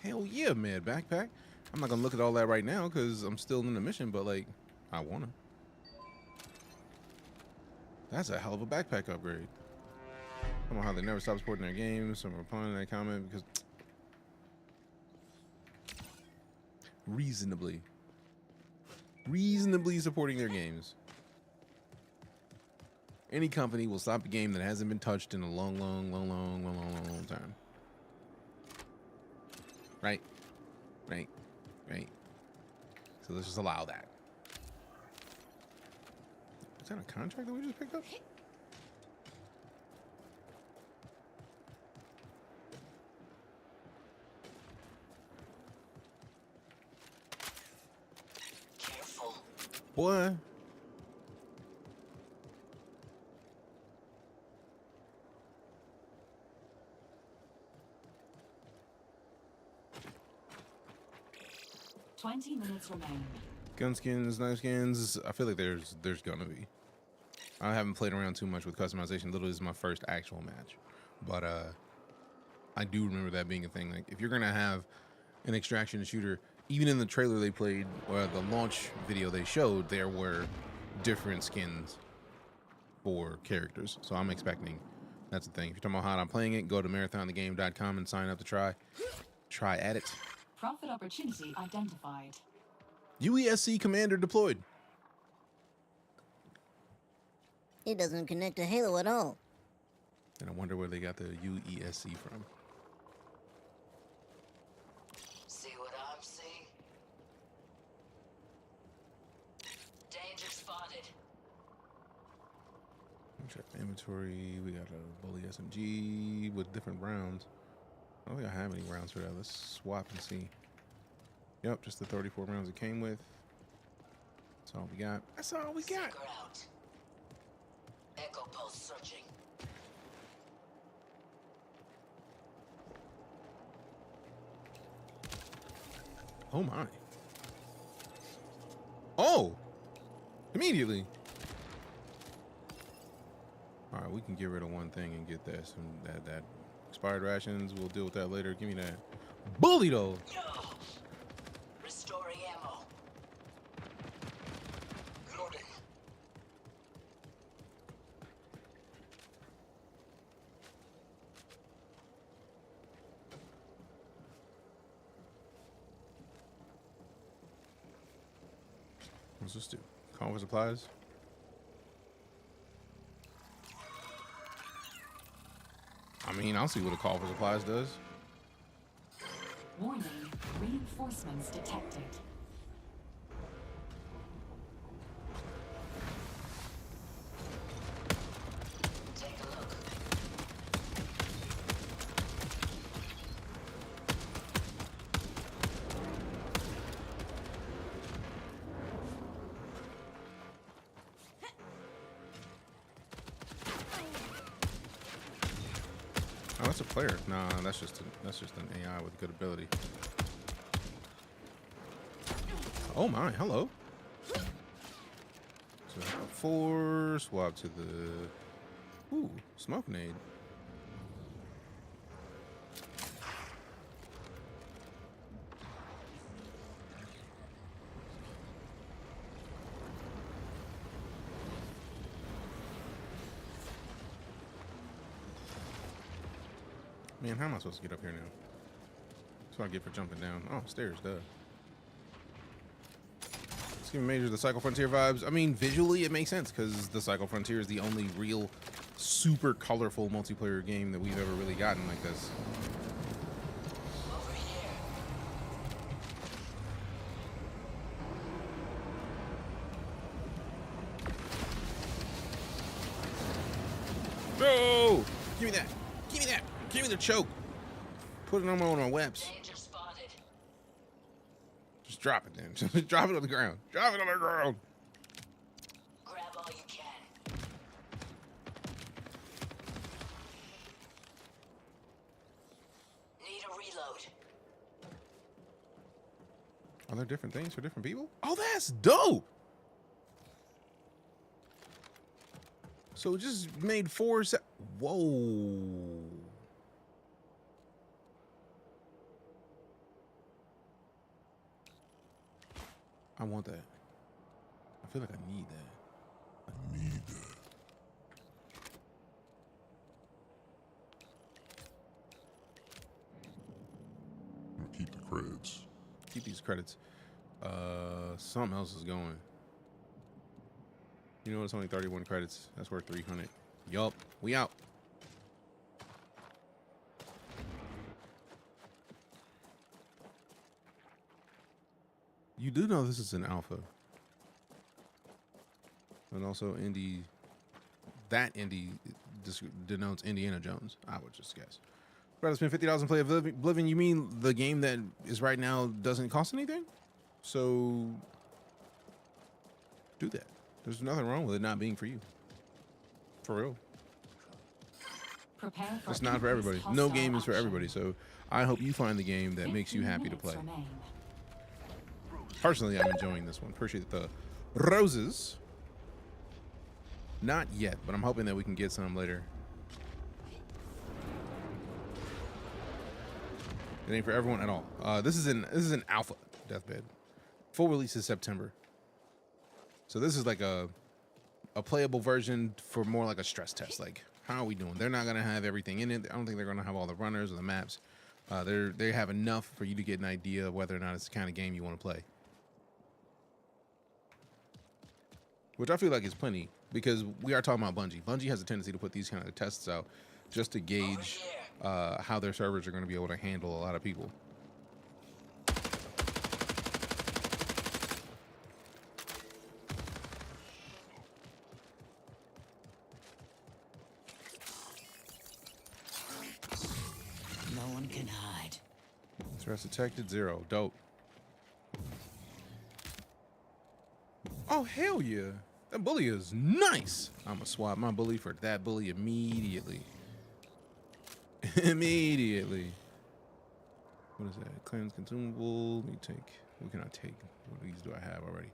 Speaker 1: Hell yeah, man, backpack. I'm not gonna look at all that right now because I'm still in the mission, but like, I wanna. That's a hell of a backpack upgrade. I don't know how they never stop supporting their games. So I'm replying to that comment because reasonably supporting their games. Any company will stop a game that hasn't been touched in a long time. Right? So let's just allow that. Is that a contract that we just picked up?
Speaker 6: Careful.
Speaker 1: Boy.
Speaker 4: Twenty minutes remain.
Speaker 1: Gun skins, knife skins. I feel like there's gonna be. I haven't played around too much with customization. Literally, this is my first actual match, but I do remember that being a thing. Like, if you're gonna have an extraction shooter, even in the trailer they played or the launch video they showed, there were different skins for characters. So I'm expecting that's the thing. If you're talking about how I'm playing it, go to marathonthegame.com and sign up to try at it.
Speaker 4: Profit opportunity identified.
Speaker 1: UESC commander deployed.
Speaker 15: It doesn't connect to Halo at all.
Speaker 1: And I wonder where they got the UESC from.
Speaker 6: See what I'm seeing? Danger spotted.
Speaker 1: Check the inventory. We got a bully SMG with different rounds. I don't think I have any rounds for that. Let's swap and see. Yep, just the 34 rounds it came with. That's all we got. That's all we got.
Speaker 6: Echo pulse searching.
Speaker 1: Oh my. Oh! Immediately. All right, we can get rid of one thing and get that expired rations. We'll deal with that later. Give me that bully though.
Speaker 6: Restoring ammo. Loading.
Speaker 1: What's this do? Call for supplies. I mean, I'll see what a call for supplies does.
Speaker 4: Warning, reinforcements detected.
Speaker 6: Take a look.
Speaker 1: Oh, that's a player. Nah, that's just an AI with good ability. Oh my, hello. So 4 swap to the smoke nade. Man, how am I supposed to get up here now? That's what I get for jumping down. Oh, stairs, duh. Scheme Major, the Cycle Frontier vibes. I mean, visually it makes sense because the Cycle Frontier is the only real super colorful multiplayer game that we've ever really gotten like this. No! Give me that! Give me that! Give me the choke! Put it on my webs.
Speaker 6: Danger spotted.
Speaker 1: Just drop it then. Just drop it on the ground. Drop it on the ground!
Speaker 6: Grab all you can. Need a reload.
Speaker 1: Are there different things for different people? Oh, that's dope! So it just made 4 Whoa. I want that. I feel like I need that.
Speaker 2: I need that. I'm gonna keep the creds.
Speaker 1: Keep these credits. Something else is going. You know, it's only 31 credits. That's worth 300. Yup. We out. You do know this is an alpha. And also indie. That indie denotes Indiana Jones, I would just guess. Rather spend $50 and play Oblivion. You mean the game that is right now doesn't cost anything? So do that. There's nothing wrong with it not being for you. For real. It's not for everybody. No game is for everybody. So I hope you find the game that makes you happy to play. Personally, I'm enjoying this one. Appreciate the roses. Not yet, but I'm hoping that we can get some later. It ain't for everyone at all. This is an alpha deathbed. Full release is September. So this is like a playable version for more like a stress test. Like, how are we doing? They're not gonna have everything in it. I don't think they're gonna have all the runners or the maps. They have enough for you to get an idea of whether or not it's the kind of game you want to play. Which I feel like is plenty, because we are talking about Bungie. Bungie has a tendency to put these kind of tests out just to gauge how their servers are going to be able to handle a lot of people.
Speaker 6: No one can hide.
Speaker 1: Threats detected, 0. Dope. Oh, hell yeah. That bully is nice. I'm gonna swap my bully for that bully immediately. Immediately. What is that? Cleanse consumable. Let me take. What can I take? What of these do I have already?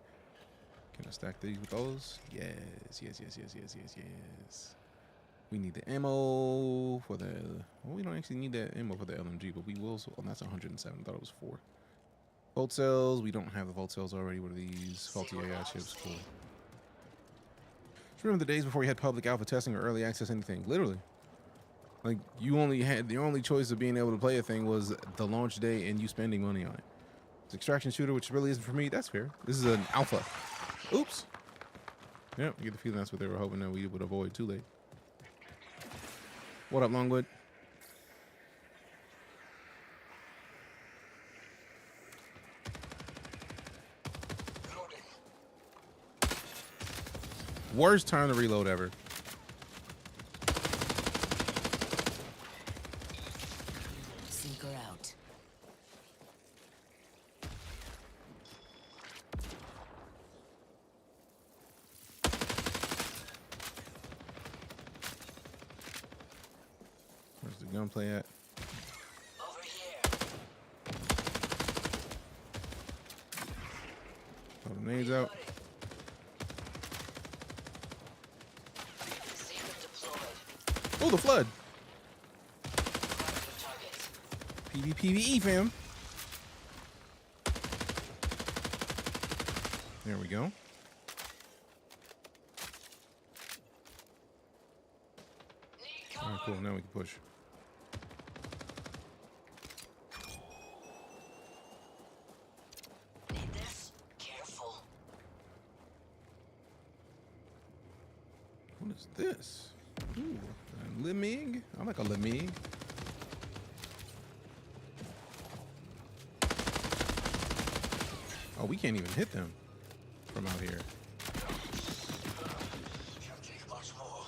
Speaker 1: Can I stack these with those? Yes. Yes, yes, yes, yes, yes, yes. We need the ammo for the. Well, we don't actually need that ammo for the LMG, but we will. So, oh, that's 107. I thought it was 4. Volt cells. We don't have the volt cells already. What are these? Faulty AI chips. Cool. Just remember the days before you had public alpha testing or early access anything. Literally. Like, you only had the only choice of being able to play a thing was the launch day and you spending money on it. It's extraction shooter, which really isn't for me. That's fair. This is an alpha. Oops. Yep, I get the feeling that's what they were hoping that we would avoid too late. What up, Longwood? Worst time to reload ever.
Speaker 6: Seeker out.
Speaker 1: Where's the gunplay at?
Speaker 6: Over here.
Speaker 1: Throw the nades out. Oh, the flood. PvPvE, fam. There we go. All right, cool. Now we can push.
Speaker 6: Need this? Careful.
Speaker 1: What is this? Ooh, a Lemig? I like a Lemig. Oh, we can't even hit them from out here.
Speaker 6: Can't take much more.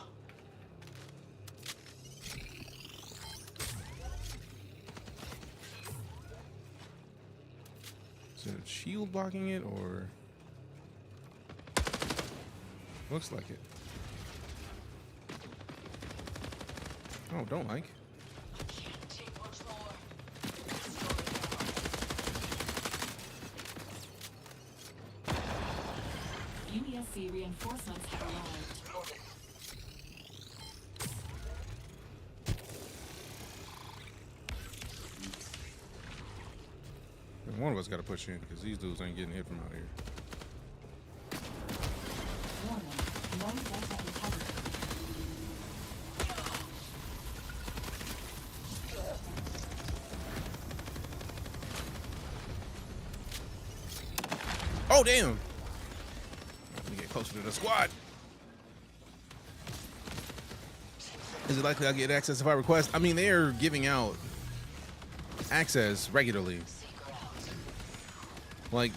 Speaker 1: Is it a shield blocking it or? Looks like it. Oh, don't like.
Speaker 6: Can't take much more.
Speaker 4: UESC reinforcements have arrived.
Speaker 6: Loading.
Speaker 1: And one of us got to push in because these dudes ain't getting hit from out here.
Speaker 4: Warning, no data integrity.
Speaker 1: Oh, damn. Let me get closer to the squad. Is it likely I'll get access if I request? I mean, they're giving out access regularly. Like,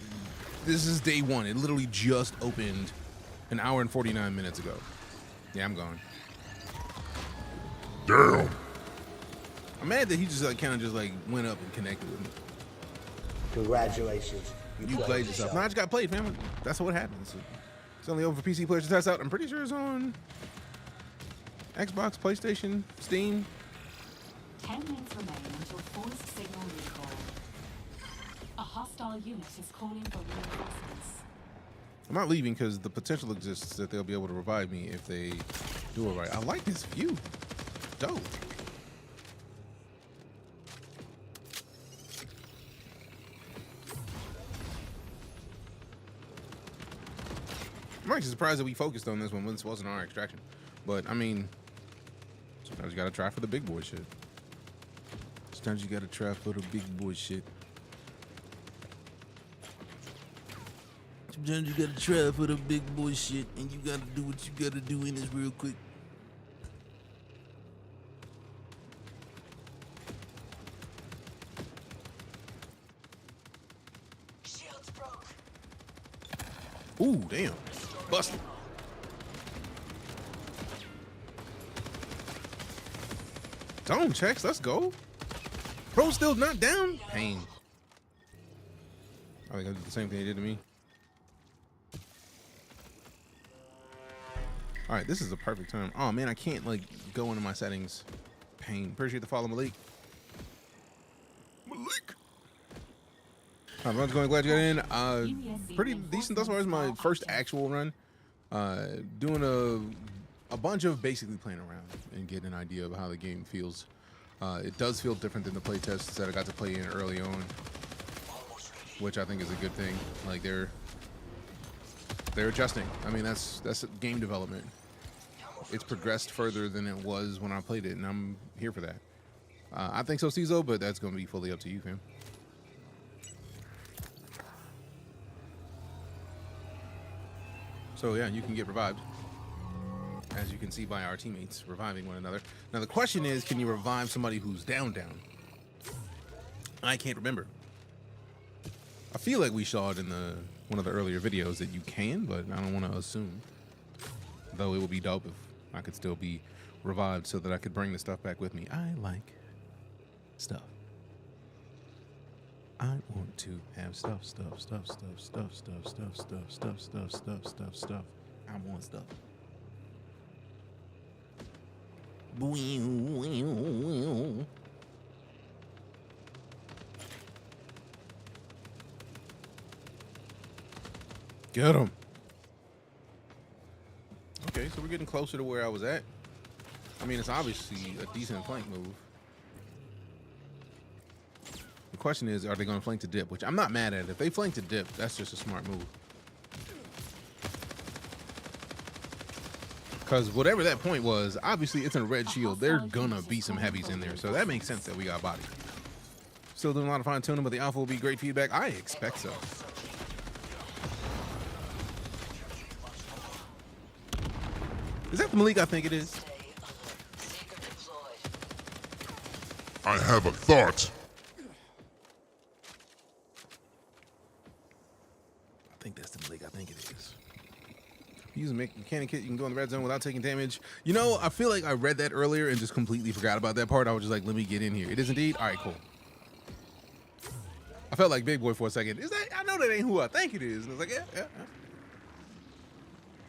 Speaker 1: this is day one. It literally just opened an hour and 49 minutes ago. Yeah, I'm gone.
Speaker 2: Damn.
Speaker 1: I'm mad that he just like kind of just like went up and connected with me.
Speaker 13: Congratulations.
Speaker 1: You played yourself. No, I just got played, fam. That's what happens. It's only over for PC players to test out. I'm pretty sure it's on Xbox, PlayStation, Steam.
Speaker 4: 10 minutes remain until forced signal recall. A hostile unit is calling for reinforcements.
Speaker 1: I'm not leaving because the potential exists that they'll be able to revive me if they do it right. I like this view. Dope. I'm actually surprised that we focused on this one when this wasn't our extraction. But, I mean, sometimes you gotta try for the big boy shit. Sometimes you gotta try for the big boy shit. Sometimes you gotta try for the big boy shit, and you gotta do what you gotta do in this real quick.
Speaker 6: Shields broke.
Speaker 1: Ooh, damn. Busted. Zone checks, let's go. Bro's still not down. Pain. I think I did the same thing they did to me. All right, this is the perfect time. Oh man, I can't like go into my settings. Pain. Appreciate the follow, Malik. Malik. Everyone's going. Glad you got in. Pretty decent thus far. Is my first actual run. Doing a bunch of basically playing around and getting an idea of how the game feels. It does feel different than the playtests that I got to play in early on, which I think is a good thing. Like they're adjusting. I mean, that's game development. It's progressed further than it was when I played it, and I'm here for that. I think so, Cizo, but that's going to be fully up to you, fam. So yeah, you can get revived, as you can see by our teammates reviving one another. Now the question is, can you revive somebody who's down? I can't remember. I feel like we saw it in one of the earlier videos that you can, but I don't want to assume. Though it would be dope if I could still be revived so that I could bring the stuff back with me. I like stuff. I want to have stuff. I want stuff. Get him. Okay, so we're getting closer to where I was at. I mean, it's obviously a decent flank move. The question is, are they going to flank to dip? Which I'm not mad at. If they flank to dip, that's just a smart move. Because whatever that point was, obviously it's in a red shield. They're going to be some heavies in there. So that makes sense that we got body. Still doing a lot of fine tuning, but the alpha will be great feedback. I expect so. Is that the Malik I think it is?
Speaker 2: I have a thought.
Speaker 1: I think that's the Malik I think it is. Use a mechanic kit, you can go in the red zone without taking damage. You know, I feel like I read that earlier and just completely forgot about that part. I was just like, let me get in here. It is indeed? All right, cool. I felt like Big Boy for a second. Is that? I know that ain't who I think it is. And I was like, yeah.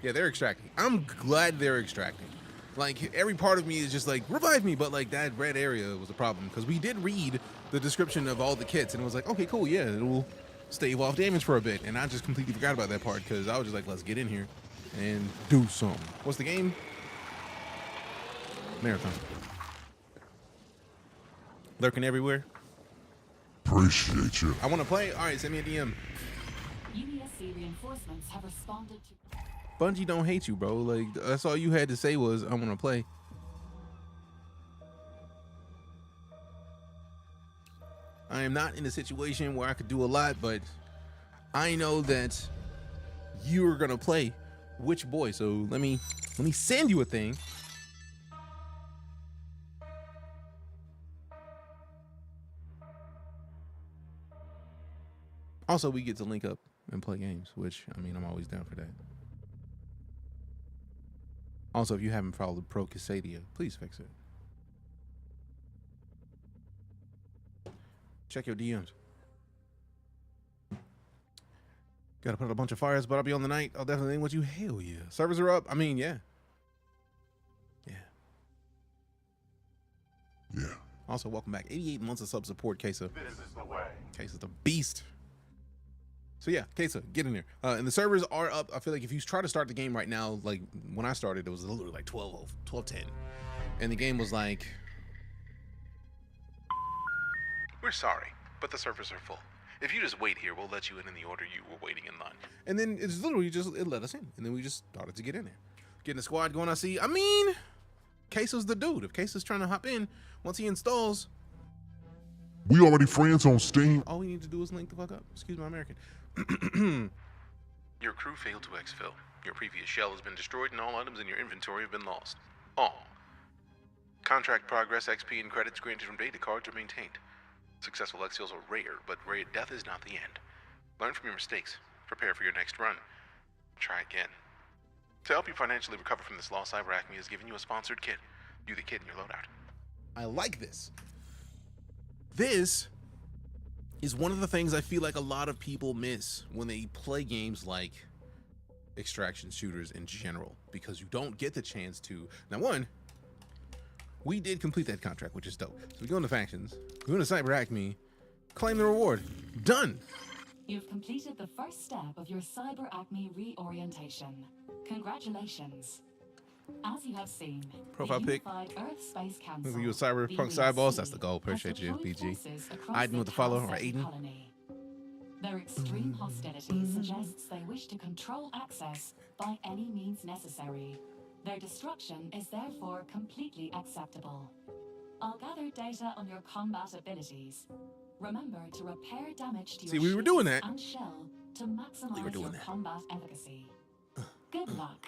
Speaker 1: Yeah, they're extracting. I'm glad they're extracting. Like, every part of me is just like, revive me, but like that red area was a problem because we did read the description of all the kits and it was like, okay, cool, yeah, it will stave off damage for a bit. And I just completely forgot about that part because I was just like, let's get in here and do something. What's the game? Marathon. Lurking everywhere.
Speaker 2: Appreciate you.
Speaker 1: I want to play. All right, send me a DM.
Speaker 4: UESC reinforcements have responded to.
Speaker 1: Bungie don't hate you, bro. Like, that's all you had to say was, I want to play. I am not in a situation where I could do a lot, but I know that you're going to play which boy. So let me send you a thing. Also, we get to link up and play games, which, I mean, I'm always down for that. Also, if you haven't followed Pro Casadia, please fix it. Check your DMs. Gotta put out a bunch of fires, but I'll be on the night. I'll definitely think what you. Hell yeah. Servers are up. I mean, yeah. Yeah. Also, welcome back. 88 months of sub support, Kesa.
Speaker 2: This is the way.
Speaker 1: Kesa's the beast. So yeah, Kesa, get in there. And the servers are up. I feel like if you try to start the game right now, like when I started, it was literally like 12:10. And the game was like, we're sorry, but the servers are full. If you just wait here, we'll let you in the order you were waiting in line. And then it's literally just, it let us in. And then we just started to get in there. Getting the squad going, I see. I mean, Kesa's the dude. If Kesa's trying to hop in, once he installs.
Speaker 2: We already friends on Steam.
Speaker 1: All we need to do is link the fuck up. Excuse my American. Your crew failed to exfil. Your previous shell has been destroyed and all items in your inventory have been lost. All. Contract progress, XP, and credits granted from data cards are maintained. Successful exfils are rare, but rare death is not the end. Learn from your mistakes. Prepare for your next run. Try again. To help you financially recover from this loss, CyberAcme has given you a sponsored kit. View the kit in your loadout. I like this. This is one of the things I feel like a lot of people miss when they play games like extraction shooters in general, because you don't get the chance to. Now, one, we did complete that contract, which is dope. So we go into factions, we go into Cyber Acme, claim the reward. Done.
Speaker 4: You've completed the first step of your Cyber Acme reorientation. Congratulations. As you have seen,
Speaker 1: Profile
Speaker 4: the
Speaker 1: pic.
Speaker 4: Unified Earth Space Council,
Speaker 1: Look at you a cyberpunk side boss. That's the goal. Appreciate you, BG. Aiden with the follow, or Aiden.
Speaker 4: Their extreme hostility suggests they wish to control access by any means necessary. Their destruction is therefore completely acceptable. I'll gather data on your combat abilities. Remember to repair damage to
Speaker 1: See,
Speaker 4: your
Speaker 1: we were doing
Speaker 4: shields
Speaker 1: that.
Speaker 4: and shell to maximize your combat efficacy. Good luck.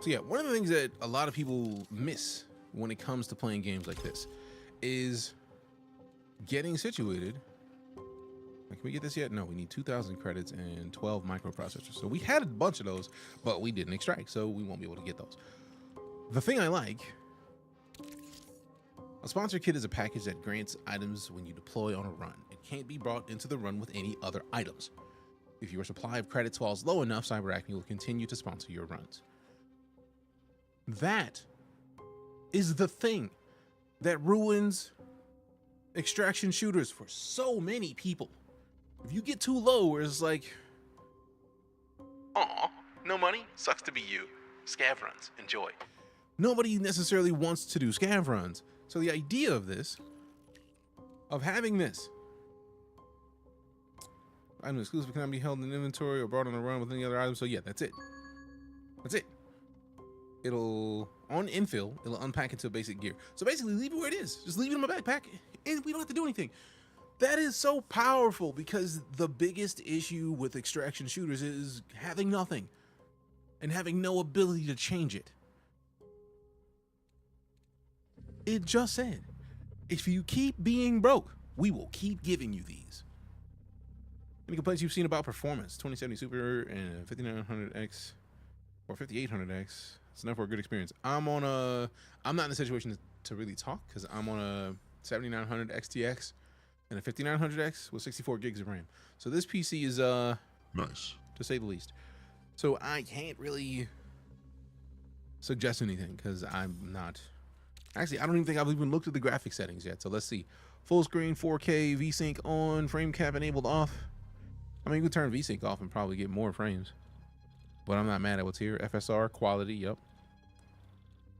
Speaker 1: So yeah, one of the things that a lot of people miss when it comes to playing games like this is getting situated. Can we get this yet? No, we need 2,000 credits and 12 microprocessors. So we had a bunch of those, but we didn't extract, so we won't be able to get those. The thing I like, a sponsor kit is a package that grants items when you deploy on a run. It can't be brought into the run with any other items. If your supply of credits falls low enough, Cyber Acme will continue to sponsor your runs. That is the thing that ruins extraction shooters for so many people. If you get too low where it's like, aw, no money, sucks to be you. Scav runs, enjoy. Nobody necessarily wants to do scav runs. So the idea of this, of having this, item exclusive cannot be held in inventory or brought on a run with any other item. So yeah, that's it. That's it. It'll, on infill, it'll unpack into basic gear. So basically leave it where it is. Just leave it in my backpack and we don't have to do anything. That is so powerful because the biggest issue with extraction shooters is having nothing and having no ability to change it. It just said, if you keep being broke, we will keep giving you these. Any complaints you've seen about performance? 2070 Super and 5900X or 5800X. It's enough for a good experience. I'm not in a situation to really talk because I'm on a 7900 XTX and a 5900X with 64 gigs of RAM. So this PC is
Speaker 2: nice,
Speaker 1: to say the least. So I can't really suggest anything because I'm not. Actually, I don't even think I've even looked at the graphic settings yet. So let's see. Full screen, 4K, VSync on, frame cap enabled off. I mean, you can turn VSync off and probably get more frames. But I'm not mad at what's here. FSR, quality, yep.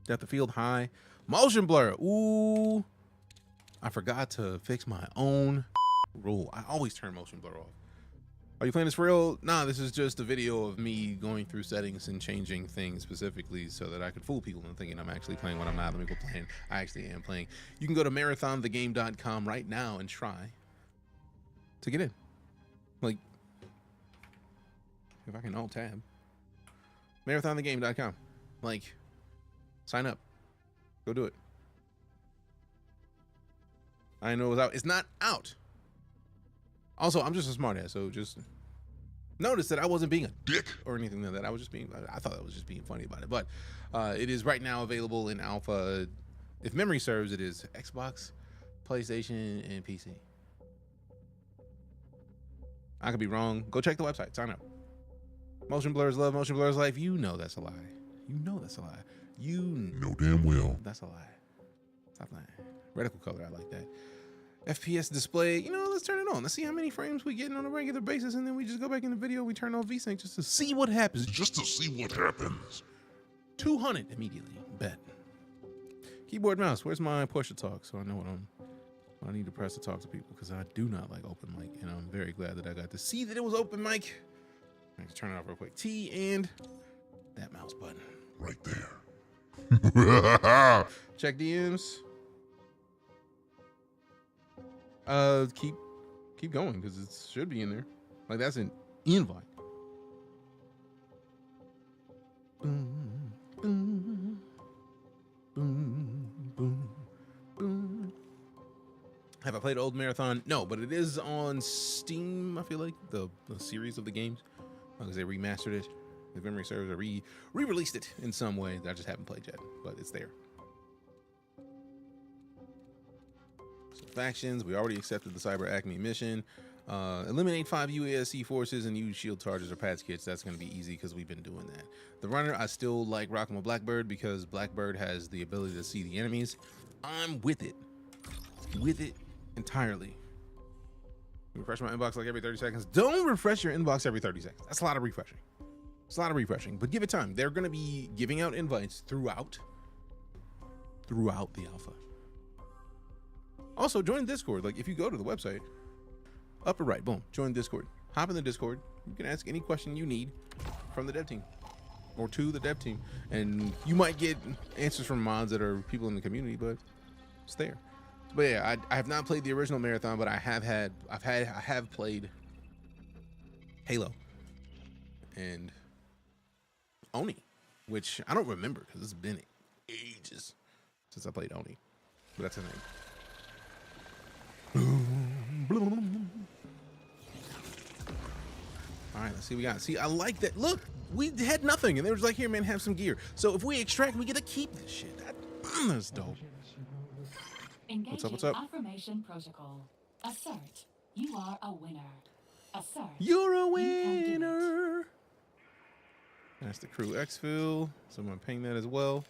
Speaker 1: Depth of field, high. Motion blur, ooh. I forgot to fix my own rule. I always turn motion blur off. Are you playing this for real? Nah, this is just a video of me going through settings and changing things specifically so that I could fool people into thinking I'm actually playing when I'm not. Let me go playing. I actually am playing. You can go to marathonthegame.com right now and try to get in. Like, if I can alt tab. Marathonthegame.com. Like, sign up. Go do it. I know it was out. It's not out. Also, I'm just a smartass, so just notice that I wasn't being a dick or anything like that. I was just being, I thought I was just being funny about it. But it is right now available in alpha. If memory serves, it is Xbox, PlayStation, and PC. I could be wrong. Go check the website. Sign up. Motion blur is love. Motion blur is life. You know that's a lie. You know that's a lie. You
Speaker 2: know damn well
Speaker 1: that's a lie. Stop lying. Reticle color, I like that. FPS display, you know, let's turn it on. Let's see how many frames we get on a regular basis, and then we just go back in the video, we turn off VSync just to see what happens.
Speaker 2: Just to see what happens.
Speaker 1: 200 immediately, bet. Keyboard mouse, where's my push to talk? So I know what I need to press to talk to people, because I do not like open mic, and I'm very glad that I got to see that it was open mic. Let's turn it off real quick. T and that mouse button.
Speaker 2: Right there.
Speaker 1: Check DMs. Keep going because it should be in there. Like that's an invite. Boom, boom, boom, boom, boom. Have I played Old Marathon? No, but it is on Steam. I feel like the series of the games because they remastered it. If memory serves, or re-released it in some way. I just haven't played yet, but it's there. So factions, we already accepted the Cyber Acme mission. Eliminate 5 UASC forces and use shield charges or patch kits. That's going to be easy because we've been doing that. The runner, I still like rocking with Blackbird because Blackbird has the ability to see the enemies. I'm with it entirely. Refresh my inbox like every 30 seconds. Don't refresh your inbox every 30 seconds. That's a lot of refreshing. It's a lot of refreshing, but give it time. They're going to be giving out invites throughout the alpha. Also, join Discord. Like, if you go to the website, upper right, boom, join Discord. Hop in the Discord. You can ask any question you need from the dev team or to the dev team, and you might get answers from mods that are people in the community, but it's there. But yeah, I have not played the original Marathon, but I have played Halo and Oni, which I don't remember because it's been ages since I played Oni, but that's the name. All right, let's see what we got. See, I like that. Look, we had nothing, and they was like, here, man, have some gear. So if we extract, we get to keep this shit. That's dope.
Speaker 4: Engaging
Speaker 1: What's up?
Speaker 4: Affirmation protocol. Assert. You are a winner. Assert.
Speaker 1: You're a winner. That's the crew exfil. So I'm gonna ping that as well.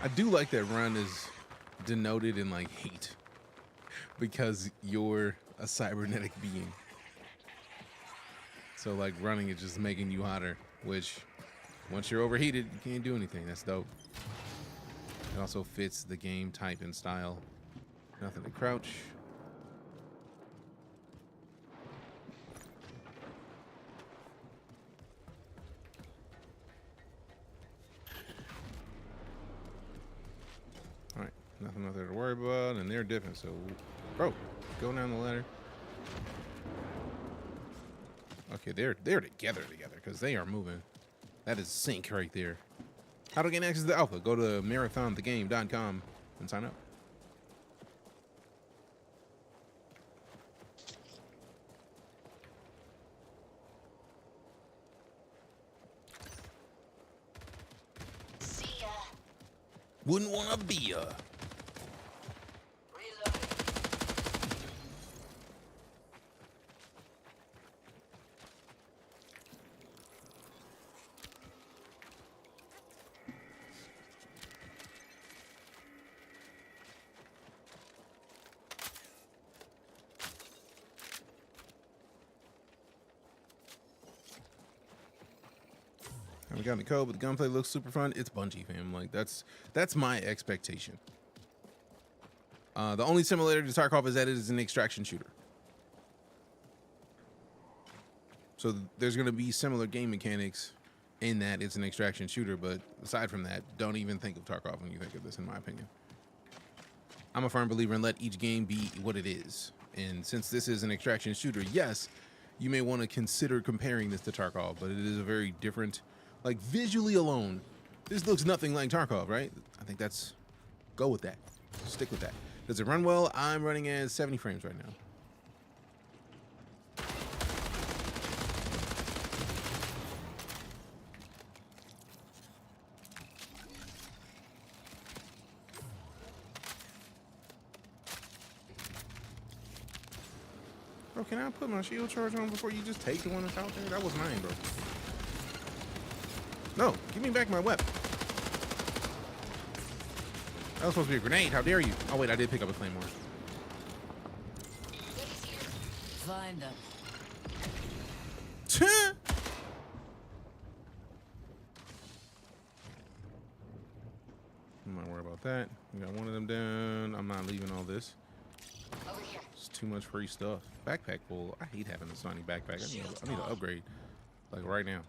Speaker 1: I do like that run is denoted in like heat because you're a cybernetic being. So like running is just making you hotter, which once you're overheated, you can't do anything. That's dope. It also fits the game type and style. Nothing to crouch. All right, nothing out there to worry about, and they're dipping. So, bro, go down the ladder. Okay, they're together because they are moving. That is sync right there. How to gain access to the alpha? Go to marathonthegame.com and sign up.
Speaker 6: See ya.
Speaker 1: Wouldn't want to be ya. We got the code, but the gunplay looks super fun. It's Bungie, fam. Like that's my expectation. The only similarity to Tarkov is that it is an extraction shooter. So there's going to be similar game mechanics in that it's an extraction shooter, but aside from that, don't even think of Tarkov when you think of this, in my opinion. I'm a firm believer in let each game be what it is. And since this is an extraction shooter, yes, you may want to consider comparing this to Tarkov, but it is a very different, like visually alone, this looks nothing like Tarkov, right? I think that's, go with that. Stick with that. Does it run well? I'm running at 70 frames right now. Bro, can I put my shield charge on before you just take the one that's out there? That was mine, bro. No, give me back my weapon. That was supposed to be a grenade. How dare you? Oh, wait, I did pick up a claymore.
Speaker 16: Find them.
Speaker 1: I'm not worried about that. We got one of them down. I'm not leaving all this. It's too much free stuff. Backpack full. I hate having a Sony backpack. I need to upgrade, like right now.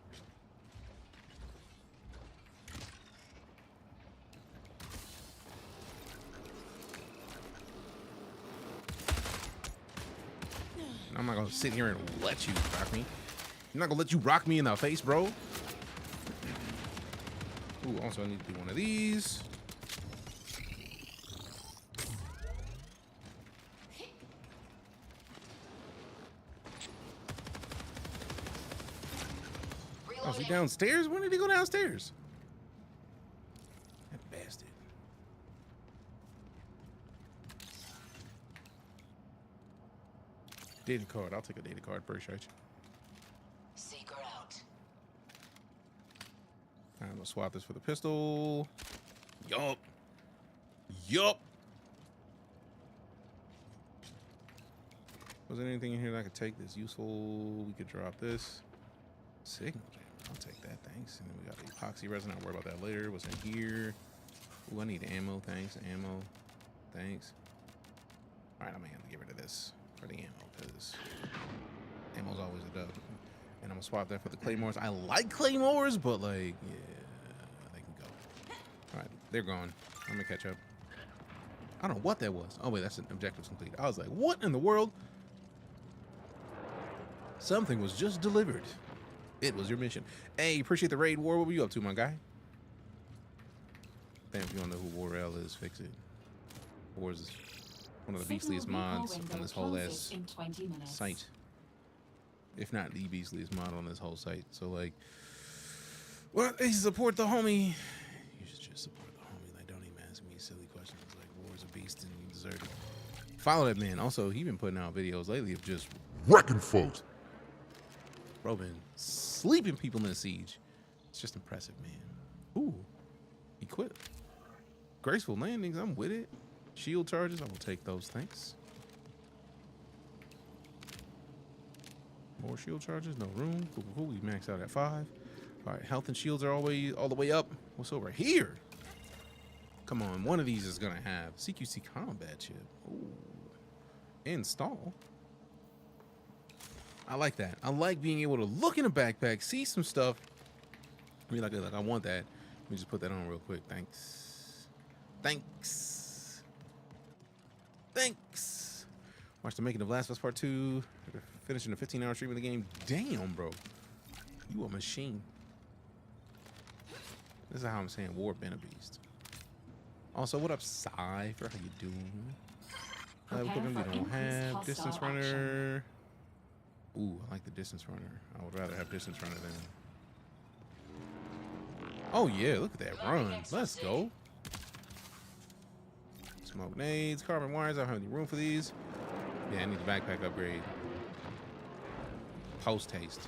Speaker 1: I'm not gonna sit here and let you rock me. I'm not gonna let you rock me in the face, bro. Ooh, also I need to do one of these. Oh, is he downstairs? When did he go downstairs? Data card. I'll take a data card. Appreciate you.
Speaker 16: Seeker out.
Speaker 1: I'm gonna swap this for the pistol. Yup. Yup. Was there anything in here that I could take that's useful? We could drop this. Signal jam. I'll take that, thanks. And then we got the epoxy resin. I'll worry about that later. What's in here? Ooh, I need ammo. Thanks. Ammo. Thanks. All right, I'm gonna have to get rid of this for the ammo because ammo's always a dub. And I'm gonna swap that for the claymores. I like claymores, but like, yeah, they can go. All right, they're gone. I'm gonna catch up. I don't know what that was. Oh wait, that's an objective complete. I was like, what in the world? Something was just delivered. It was your mission. Hey, appreciate the raid, War. What were you up to, my guy? Damn, if you don't know who Warrell is, fix it. War is one of the beastliest mods on this whole ass site. If not the beastliest mod on this whole site. So like, well, they support the homie. You should just support the homie. Like, don't even ask me silly questions. Like, War's a beast and you deserve it. Follow that man. Also, he been putting out videos lately of just
Speaker 2: wrecking folks.
Speaker 1: Bro, been sleeping people in the siege. It's just impressive, man. Ooh, equip. Graceful landings. I'm with it. Shield charges. I will take those. Thanks. More shield charges. No room. Cool, cool. We maxed out at 5. All right. Health and shields are all the way up. What's over here? Come on. One of these is gonna have CQC combat chip. Ooh. Install. I like that. I like being able to look in a backpack, see some stuff. I mean, like I want that. Let me just put that on real quick. Thanks. Thanks. Thanks. Watch the making of Last of Us Part 2. Finishing a 15-hour stream of the game. Damn, bro. You a machine. This is how I'm saying War been a beast. Also, what up, Cypher? How you doing? Equipment we don't have. Distance runner. Ooh, I like the distance runner. I would rather have distance runner than... Oh yeah, look at that run. Let's go. Smoke nades, carbon wires. I don't have any room for these. Yeah, I need the backpack upgrade. Post haste.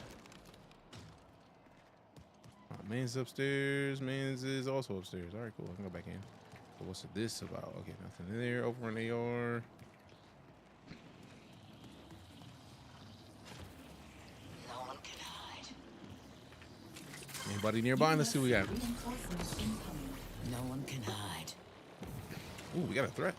Speaker 1: Man's upstairs. Man's is also upstairs. All right, cool. I can go back in. So what's this about? Okay, nothing in there. Over an AR. Anybody nearby? Let's see what we got.
Speaker 16: No one can hide.
Speaker 1: Ooh, we got a threat.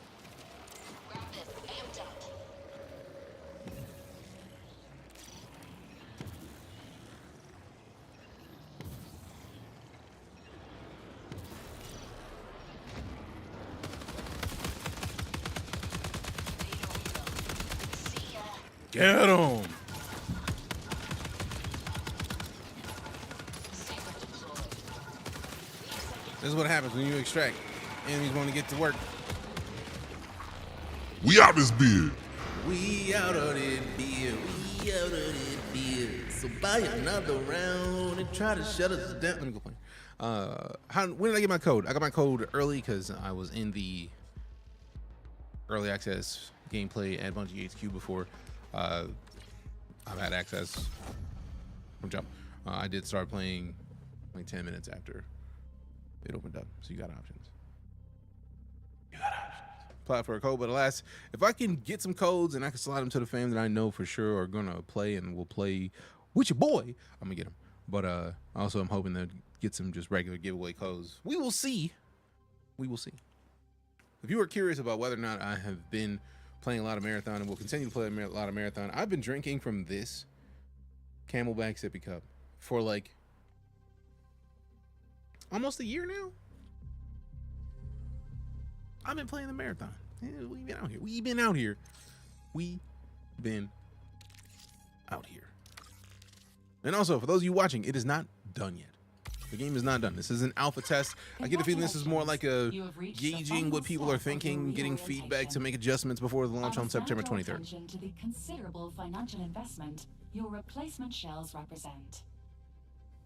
Speaker 1: Get him! This is what happens when you extract. Enemies want to get to work.
Speaker 2: We out this beer.
Speaker 1: We out of this beer. We out of this beer. So buy another round and try to shut us down. Let me go play. When did I get my code? I got my code early because I was in the early access gameplay at Bungie HQ before. I've had access from jump. I did start playing like 10 minutes after it opened up, so you got options. You got options. Apply for a code, but alas, if I can get some codes and I can slide them to the fam that I know for sure are gonna play and will play with your boy, I'm gonna get them. But also I'm hoping to get some just regular giveaway codes. We will see. We will see. If you are curious about whether or not I have been playing a lot of Marathon and will continue to play a lot of Marathon, I've been drinking from this Camelback sippy cup for like almost a year now. I've been playing the Marathon. Yeah, we've been out here. We've been out here. We been out here. And also, for those of you watching, it is not done yet. The game is not done. This is an alpha test. I get the feeling this is more like a gauging what people are thinking, getting feedback to make adjustments before the launch on September 23rd.
Speaker 4: To the considerable financial investment your replacement shells represent.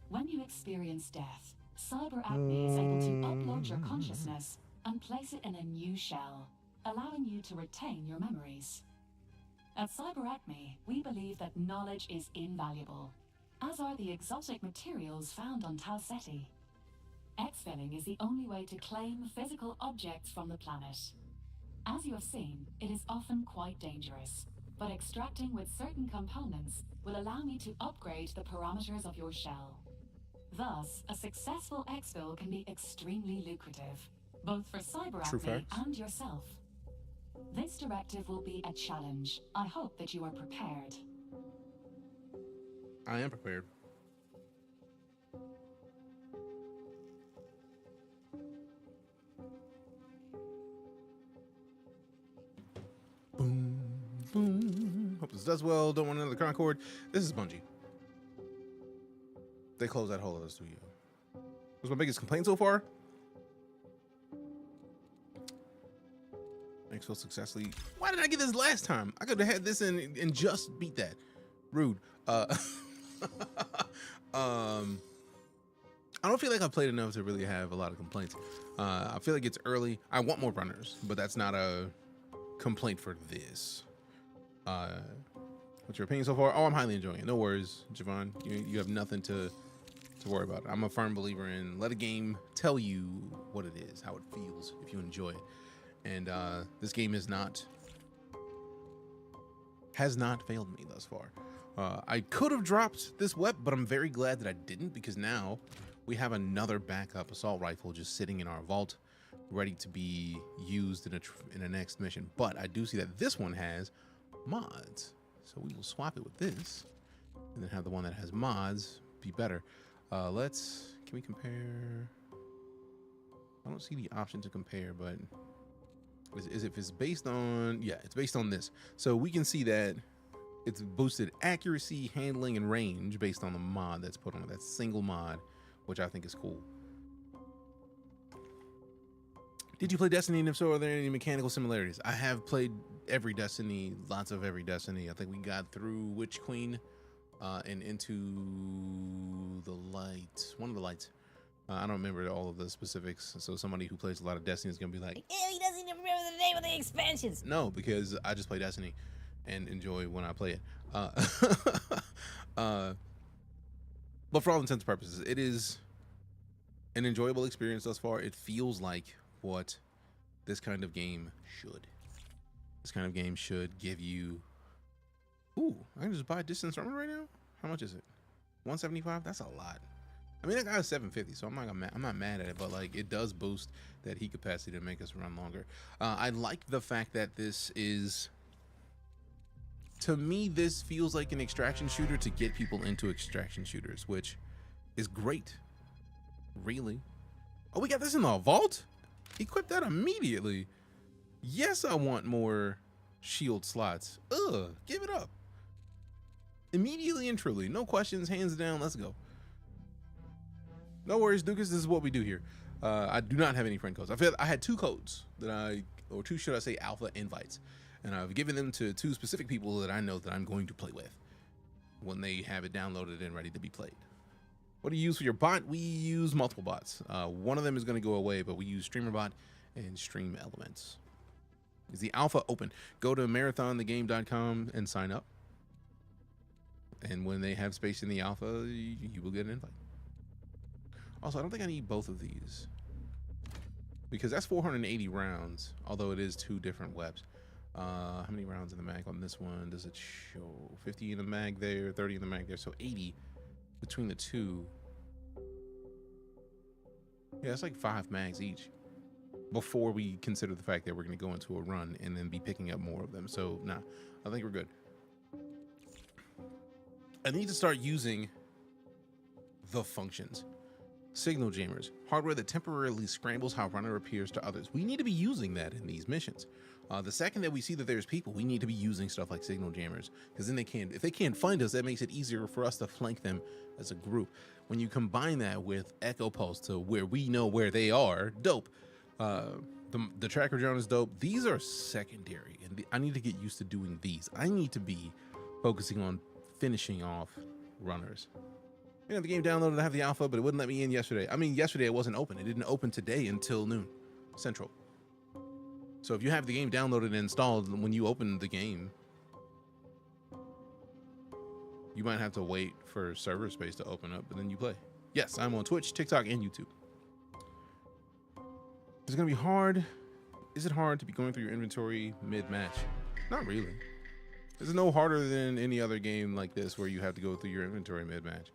Speaker 4: When you experience death, Cyber Acme is able to upload your consciousness and place it in a new shell, allowing you to retain your memories. At CyberAcme, we believe that knowledge is invaluable, as are the exotic materials found on Tau Ceti. Exfilling is the only way to claim physical objects from the planet. As you have seen, it is often quite dangerous, but extracting with certain components will allow me to upgrade the parameters of your shell. Thus, a successful exfil can be extremely lucrative, both for CyberAcme and yourself. This directive will be a challenge. I hope that you are prepared.
Speaker 1: I am prepared. Boom, boom. Hope this does well. Don't want another Concord. This is Bungie. They closed that whole other studio. What's my biggest complaint so far? Exfil successfully. Why did I get this last time? I could have had this and just beat that. Rude. I don't feel like I've played enough to really have a lot of complaints. I feel like it's early. I want more runners, but that's not a complaint for this. What's your opinion so far? Oh, I'm highly enjoying it. No worries, Javon. You have nothing to worry about. I'm a firm believer in let a game tell you what it is, how it feels, if you enjoy it. And this game has not failed me thus far. I could have dropped this weapon, but I'm very glad that I didn't, because now we have another backup assault rifle just sitting in our vault, ready to be used in a next mission. But I do see that this one has mods, so we will swap it with this, and then have the one that has mods be better. Can we compare? I don't see the option to compare, but if it's based on, yeah, it's based on this. So we can see that it's boosted accuracy, handling, and range based on the mod that's put on it. That single mod, which I think is cool. Did you play Destiny, and if so, are there any mechanical similarities? I have played every Destiny, lots of every Destiny. I think we got through Witch Queen and into the light, one of the lights. I don't remember all of the specifics, so somebody who plays a lot of Destiny is going to be like,
Speaker 15: ew, he doesn't even remember the name of the expansions.
Speaker 1: No, because I just play Destiny and enjoy when I play it. But for all intents and purposes, it is an enjoyable experience thus far. It feels like what this kind of game should. This kind of game should give you... Ooh, I can just buy distance runner right now? How much is it? 175? That's a lot. I mean, that guy is 750, so I'm not mad at it, but like, it does boost that heat capacity to make us run longer. I like the fact that this is, to me, this feels like an extraction shooter to get people into extraction shooters, which is great. Really? Oh, we got this in the vault? Equip that immediately. Yes, I want more shield slots. Ugh, give it up. Immediately and truly. No questions, hands down, let's go. No worries, Dukas, this is what we do here. I do not have any friend codes. I had 2 codes or 2, should I say, alpha invites. And I've given them to 2 specific people that I know that I'm going to play with when they have it downloaded and ready to be played. What do you use for your bot? We use multiple bots. One of them is going to go away, but we use StreamerBot and Stream Elements. Is the alpha open? Go to marathonthegame.com and sign up. And when they have space in the alpha, you will get an invite. Also, I don't think I need both of these, because that's 480 rounds, although it is 2 different webs. How many rounds in the mag on this one? Does it show 50 in the mag there, 30 in the mag there, so 80 between the 2. Yeah, it's like 5 mags each before we consider the fact that we're going to go into a run and then be picking up more of them. So, nah, I think we're good. I need to start using the functions. Signal jammers, hardware that temporarily scrambles how runner appears to others. We need to be using that in these missions. The second that we see that there's people, we need to be using stuff like signal jammers, because then if they can't find us, that makes it easier for us to flank them as a group. When you combine that with Echo Pulse to where we know where they are, dope. The tracker drone is dope. These are secondary, and I need to get used to doing these. I need to be focusing on finishing off runners. You know, the game downloaded, I have the alpha, but it wouldn't let me in yesterday. I mean, yesterday it wasn't open. It didn't open today until noon Central. So if you have the game downloaded and installed, when you open the game, You might have to wait for server space to open up, but then you play. Yes, I'm on Twitch, TikTok, and YouTube. It's gonna be hard. Is it hard to be going through your inventory mid-match? Not really. It's no harder than any other game like this where you have to go through your inventory mid-match.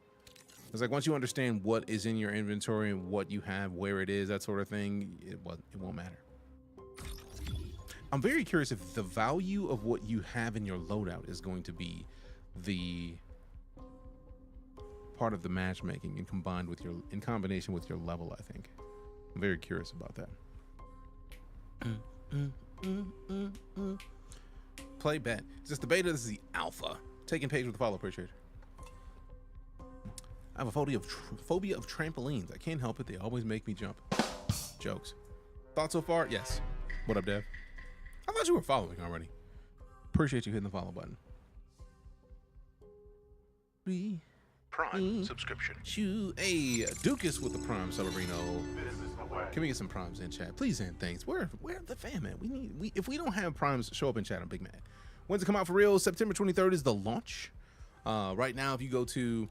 Speaker 1: It's like once you understand what is in your inventory and what you have, where it is, that sort of thing, it won't matter. I'm very curious if the value of what you have in your loadout is going to be the part of the matchmaking and combined with in combination with your level. I think I'm very curious about that. Play bet. Is this the beta? This is the alpha. Taking page with the follow. Appreciate it. I have a phobia of trampolines. I can't help it. They always make me jump. Jokes. Thoughts so far? Yes. What up, Dev? I thought you were following already. Appreciate you hitting the follow button.
Speaker 17: Prime subscription.
Speaker 1: Hey, Dukas with the Prime Celebrino. Can we get some primes in chat, please? And thanks. Where the fam at? If we don't have primes show up in chat, I'm big mad. When's it come out for real? September 23rd is the launch. Right now, if you go to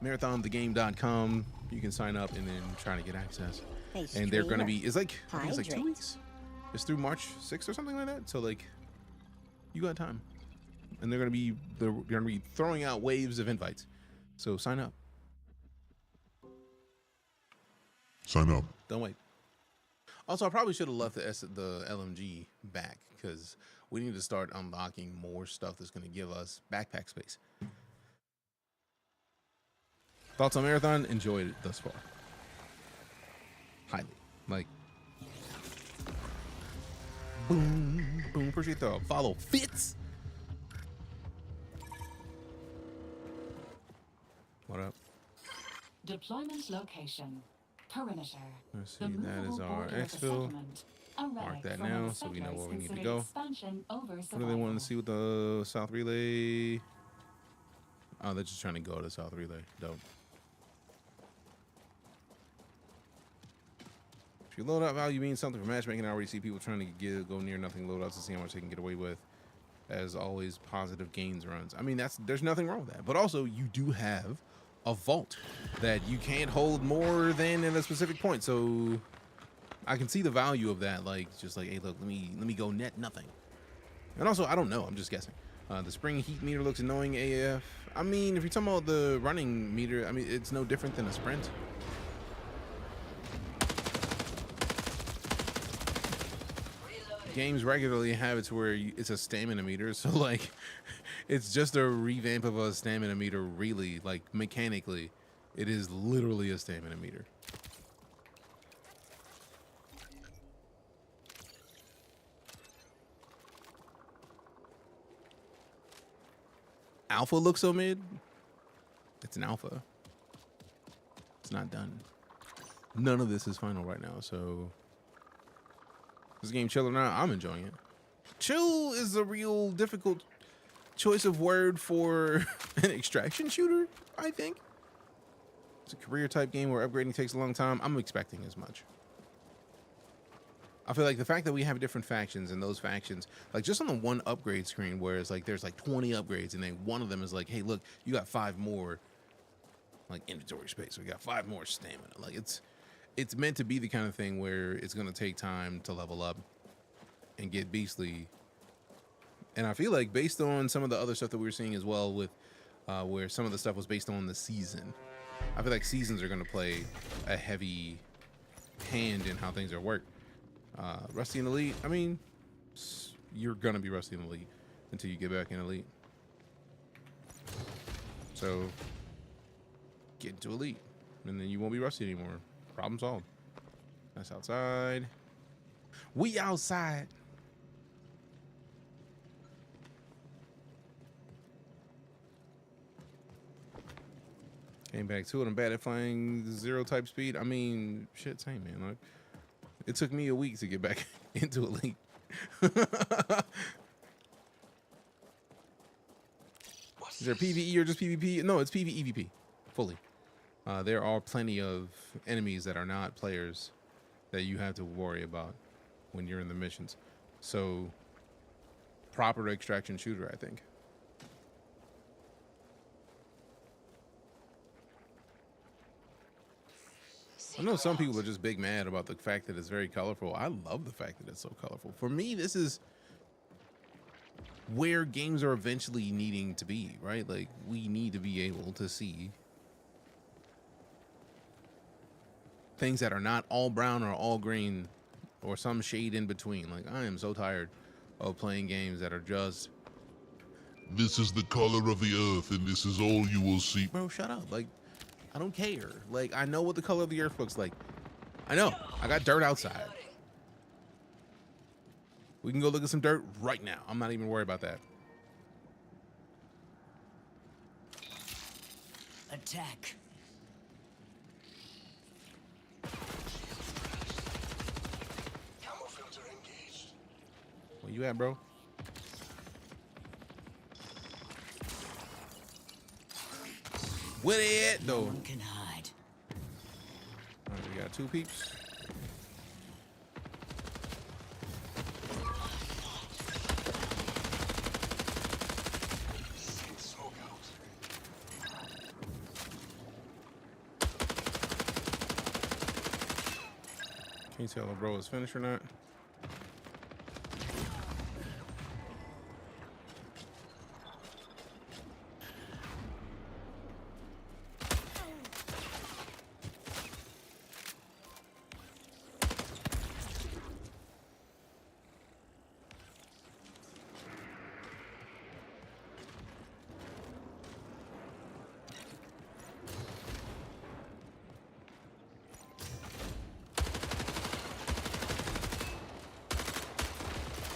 Speaker 1: marathonthegame.com, you can sign up and then try to get access.
Speaker 15: Hey,
Speaker 1: and they're gonna be it's like
Speaker 15: Hydrate.
Speaker 1: 2 weeks. It's through March 6th or something like that. So like, you got time. And they're gonna be throwing out waves of invites. So sign up.
Speaker 2: Sign up.
Speaker 1: Don't wait. Also, I probably should have left the LMG back because we need to start unlocking more stuff that's going to give us backpack space. Thoughts on Marathon? Enjoyed it thus far. Highly. Like, boom, boom. Appreciate the follow. Fits. What up?
Speaker 4: Deployment location. Perimeter.
Speaker 1: Let's see, that is our exfil. Mark that now so we know where we need to go. What do they want to see with the South Relay? Oh, they're just trying to go to the South Relay. Dope. If your loadout value means something for matchmaking, I already see people trying to go near nothing loadouts to see how much they can get away with. As always, positive gains runs. I mean, there's nothing wrong with that. But also, you do have a vault that you can't hold more than at a specific point. So I can see the value of that. Like, just like, hey, look, let me go net nothing. And also, I don't know. I'm just guessing. The spring heat meter looks annoying AF. I mean, if you're talking about the running meter, I mean, it's no different than a sprint. Games regularly have it to where it's a stamina meter, so like it's just a revamp of a stamina meter. Really, like mechanically, it is literally a stamina meter. Alpha looks so mid. It's an alpha. It's not done. None of this is final right now, so. This game chill or not, I'm enjoying it. Chill is a real difficult choice of word for an extraction shooter, I think. It's a career type game where upgrading takes a long time. I'm expecting as much. I feel like the fact that we have different factions and those factions, like just on the one upgrade screen where it's like there's like 20 upgrades and then one of them is like, hey, look, you got 5 more like inventory space. We got 5 more stamina. Like it's meant to be the kind of thing where it's going to take time to level up and get beastly. And I feel like based on some of the other stuff that we were seeing as well with where some of the stuff was based on the season, I feel like seasons are going to play a heavy hand in how things are worked. Rusty and Elite, I mean, you're going to be Rusty and Elite until you get back in Elite. So get into Elite and then you won't be Rusty anymore. Problem solved. That's outside. We outside. Came back to it. I'm bad at flying 0 type speed. I mean, shit, same man. Like, it took me a week to get back into Elite. Is there PvE or just PvP? No, it's PvEVP fully. There are plenty of enemies that are not players that you have to worry about when you're in the missions. So, proper extraction shooter, I think. I know some people are just big mad about the fact that it's very colorful. I love the fact that it's so colorful. For me, this is where games are eventually needing to be, right? Like, we need to be able to see things that are not all brown or all green or some shade in between. Like, I am so tired of playing games that are just,
Speaker 2: this is the color of the earth, and this is all you will see.
Speaker 1: bro, shut up. Like, I don't care. Like, I know what the color of the earth looks like. I know. I got dirt outside. We can go look at some dirt right now. I'm not even worried about that.
Speaker 16: Attack.
Speaker 2: Camo filter engaged.
Speaker 1: Where you at, bro? Where they at, though?
Speaker 16: No one can hide.
Speaker 1: All right, we got 2 peeps. Can't tell if bro is finished or not.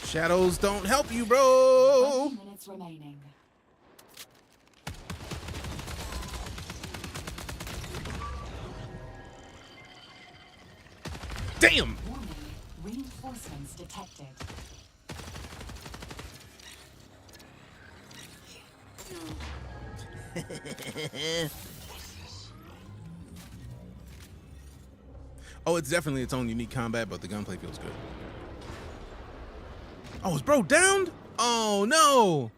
Speaker 1: Shadows don't help you, bro.
Speaker 4: 20 minutes remaining.
Speaker 1: Damn.
Speaker 4: Warning, reinforcements detected.
Speaker 1: Oh, it's definitely its own unique combat, but the gunplay feels good. Oh, is bro downed? Oh, no.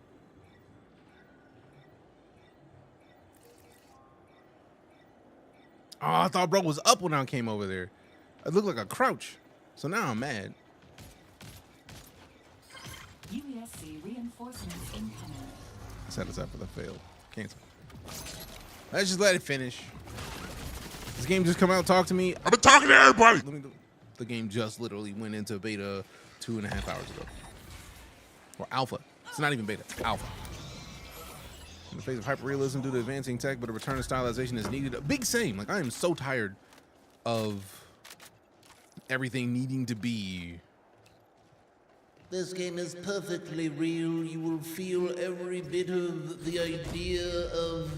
Speaker 1: Oh, I thought bro was up when I came over there. It looked like a crouch. So now I'm mad.
Speaker 4: UESC reinforcements incoming.
Speaker 1: Set us up for the fail. Cancel. Let's just let it finish. This game just come out, talk to me.
Speaker 2: I've been talking to everybody.
Speaker 1: The game just literally went into beta 2.5 hours ago. Or alpha. It's not even beta. Alpha. In the face of hyperrealism due to advancing tech, but a return to stylization is needed. A big same. Like, I am so tired of everything needing to be.
Speaker 18: This game is perfectly real. You will feel every bit of the idea of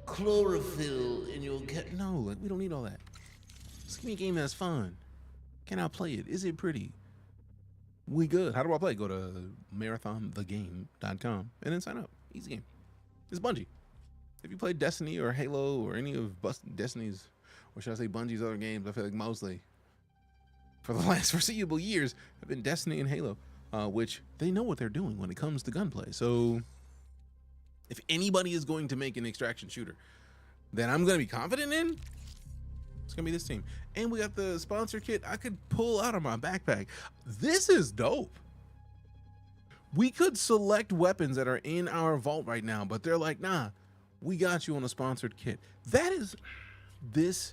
Speaker 18: chlorophyll in your
Speaker 1: No, like, we don't need all that. Just give me a game that's fun. Can I play it? Is it pretty? We good. How do I play? Go to marathonthegame.com and then sign up. Easy game. It's Bungie. If you play Destiny or Halo or any of Destiny's, or should I say Bungie's other games, I feel like mostly for the last foreseeable years have been Destiny and Halo, which they know what they're doing when it comes to gunplay. So if anybody is going to make an extraction shooter that I'm going to be confident in, it's gonna be this team. And we got the sponsor kit I could pull out of my backpack. This is dope. We could select weapons that are in our vault right now, but they're like, nah, we got you on a sponsored kit. That is, this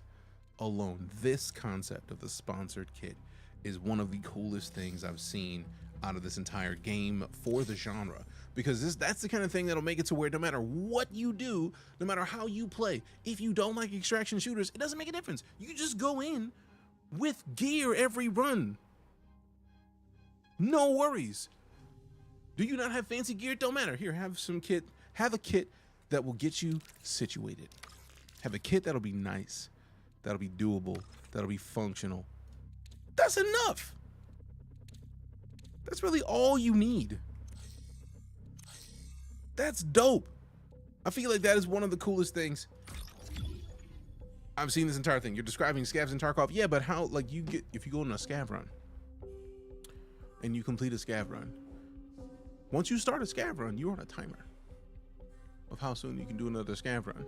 Speaker 1: alone, this concept of the sponsored kit is one of the coolest things I've seen out of this entire game for the genre. Because that's the kind of thing that'll make it to where no matter what you do, no matter how you play, if you don't like extraction shooters, it doesn't make a difference. You just go in with gear every run. No worries. Do you not have fancy gear? It don't matter. Here, have some kit. Have a kit that will get you situated. Have a kit that'll be nice, that'll be doable, that'll be functional. That's enough. That's really all you need. That's dope. I feel like that is one of the coolest things I've seen this entire thing. You're describing Scavs and Tarkov. Yeah, but how, like, you get, if you go on a scav run and you complete a scav run, once you start a scav run, you're on a timer of how soon you can do another scav run.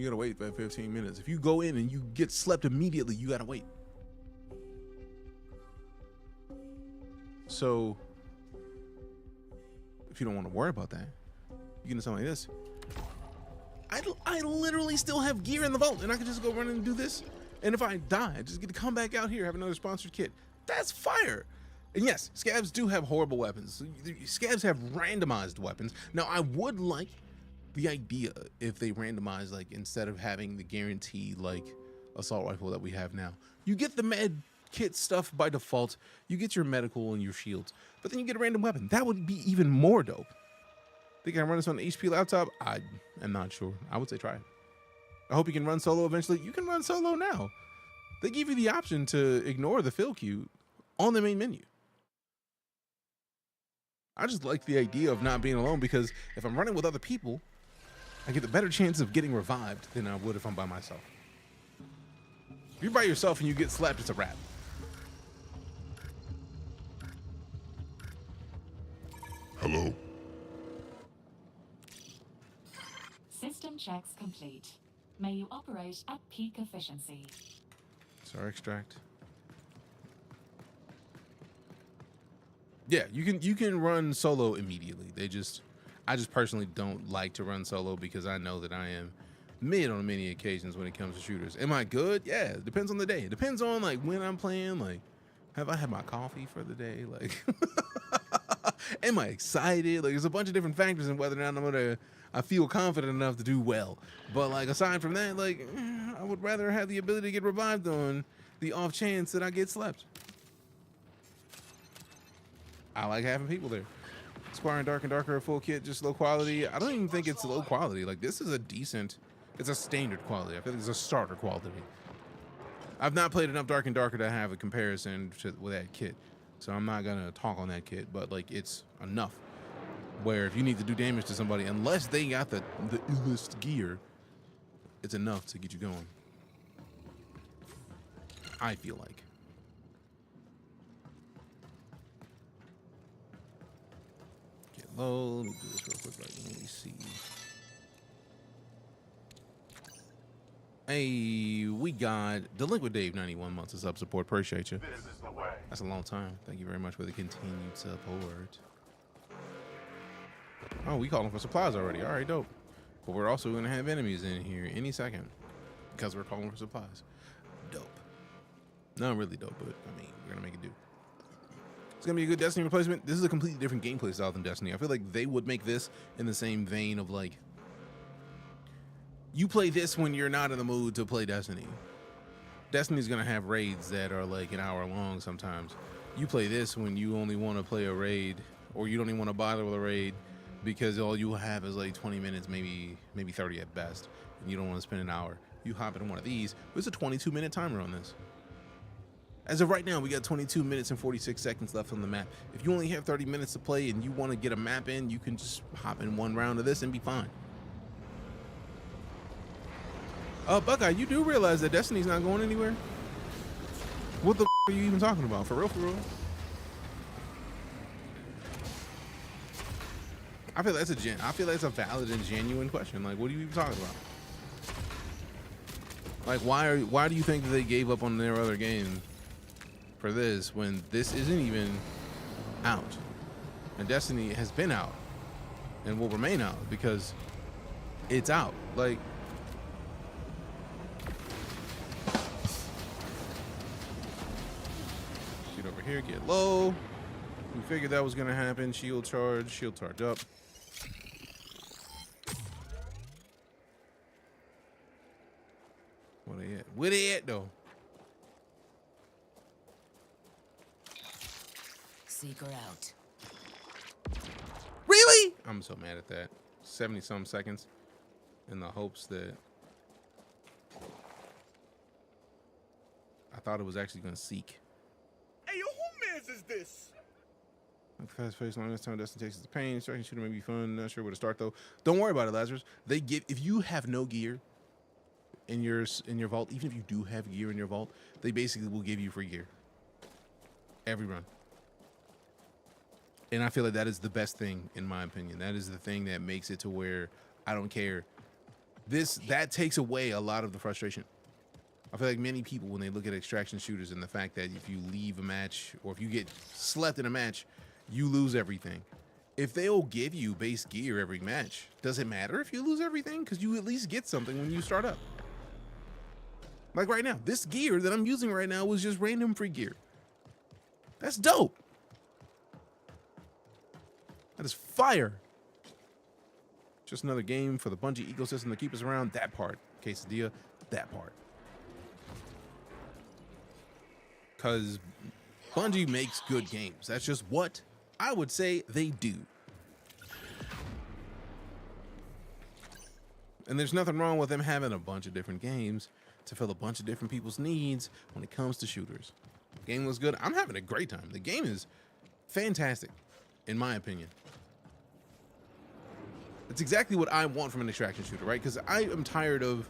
Speaker 1: You gotta wait for 15 minutes. If you go in and you get slept immediately, you gotta wait. So if you don't want to worry about that, you can do something like this. I literally still have gear in the vault, and I can just go run and do this. And if I die, I just get to come back out here, have another sponsored kit. That's fire. And yes, scavs do have horrible weapons. Scavs have randomized weapons. Now, I would like the idea if they randomize, like, instead of having the guaranteed, like, assault rifle that we have now. You get the med kit stuff by default. You get your medical and your shields. But then you get a random weapon. That would be even more dope. Think I can run this on an HP laptop? I am not sure. I would say try it. I hope you can run solo eventually. You can run solo now. They give you the option to ignore the fill queue on the main menu. I just like the idea of not being alone, because if I'm running with other people, I get a better chance of getting revived than I would if I'm by myself. If you're by yourself and you get slapped, it's a wrap.
Speaker 2: Hello?
Speaker 4: System checks complete. May you operate at peak efficiency.
Speaker 1: Sorry, extract. Yeah, you can run solo immediately. I just personally don't like to run solo because I know that I am mid on many occasions when it comes to shooters. Am I good? Yeah, it depends on the day. It depends on like when I'm playing. Like, have I had my coffee for the day? Like, am I excited? Like, there's a bunch of different factors in whether or not I feel confident enough to do well. But like, aside from that, like, I would rather have the ability to get revived on the off chance that I get slept. I like having people there. Squire Dark and Darker full kit, just low quality. I don't even think it's low quality. Like, this is a decent, it's a standard quality. I feel like it's a starter quality. I've not played enough Dark and Darker to have a comparison with that kit, so I'm not gonna talk on that kit, but like, it's enough where if you need to do damage to somebody, unless they got the illest gear, it's enough to get you going. I feel like. Get low. Let me do this real quick. Like, let me see. Hey, we got Delinquent Dave 91 months of sub support. Appreciate you.
Speaker 2: This is the way.
Speaker 1: That's a long time. Thank you very much for the continued support. Oh, we calling for supplies already. All right, dope. But we're also going to have enemies in here any second because we're calling for supplies. Dope. Not really dope, but I mean, we're going to make it do. It's going to be a good Destiny replacement. This is a completely different gameplay style than Destiny. I feel like they would make this in the same vein of like, you play this when you're not in the mood to play Destiny. Destiny's going to have raids that are like an hour long sometimes. You play this when you only want to play a raid, or you don't even want to bother with a raid because all you have is like 20 minutes, maybe 30 at best, and you don't want to spend an hour. You hop in one of these. There's a 22-minute timer on this. As of right now, we got 22 minutes and 46 seconds left on the map. If you only have 30 minutes to play and you want to get a map in, you can just hop in one round of this and be fine. Buckeye, you do realize that Destiny's not going anywhere? What the are you even talking about? For real, for real? I feel that's a valid and genuine question. Like, what are you even talking about? Like, why do you think that they gave up on their other game for this when this isn't even out? And Destiny has been out and will remain out because it's out. Like, get over here, get low. We figured that was gonna happen. Shield charge up. Where they at though?
Speaker 16: Seeker out.
Speaker 1: Really? I'm so mad at that. 70-some seconds in the hopes that I thought it was actually gonna seek.
Speaker 19: Hey, yo, who mans is this?
Speaker 1: Fast pace, long time Destiny takes the pain. Striking shooter may be fun. Not sure where to start though. Don't worry about it, Lazarus. They give, if you have no gear in your vault, even if you do have gear in your vault, they basically will give you free gear every run. And I feel like that is the best thing in my opinion. That is the thing that makes it to where I don't care that takes away a lot of the frustration. I feel like many people, when they look at extraction shooters and the fact that if you leave a match or if you get slept in a match, you lose everything. If they'll give you base gear every match, does it matter if you lose everything? Because you at least get something when you start up. Like right now, this gear that I'm using right now was just random free gear. That's dope. That is fire. Just another game for the Bungie ecosystem to keep us around. That part. Quesadilla, that part. Because Bungie makes good games. That's just what I would say they do. And there's nothing wrong with them having a bunch of different games to fill a bunch of different people's needs when it comes to shooters. The game was good. I'm having a great time. The game is fantastic, in my opinion. It's exactly what I want from an extraction shooter, right? Because I am tired of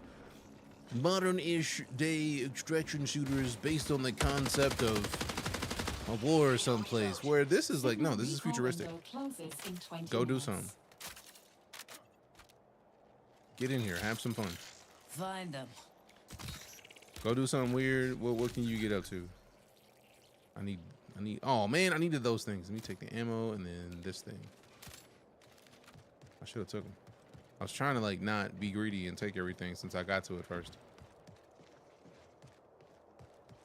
Speaker 1: modern-ish day extraction shooters based on the concept of a war someplace, where this is like, no, this is futuristic. Go do something. Get in here, have some fun.
Speaker 16: Find them.
Speaker 1: Go do something weird. What can you get up to? I need, oh man, I needed those things. Let me take the ammo and then this thing. I should have took them. I was trying to like not be greedy and take everything since I got to it first.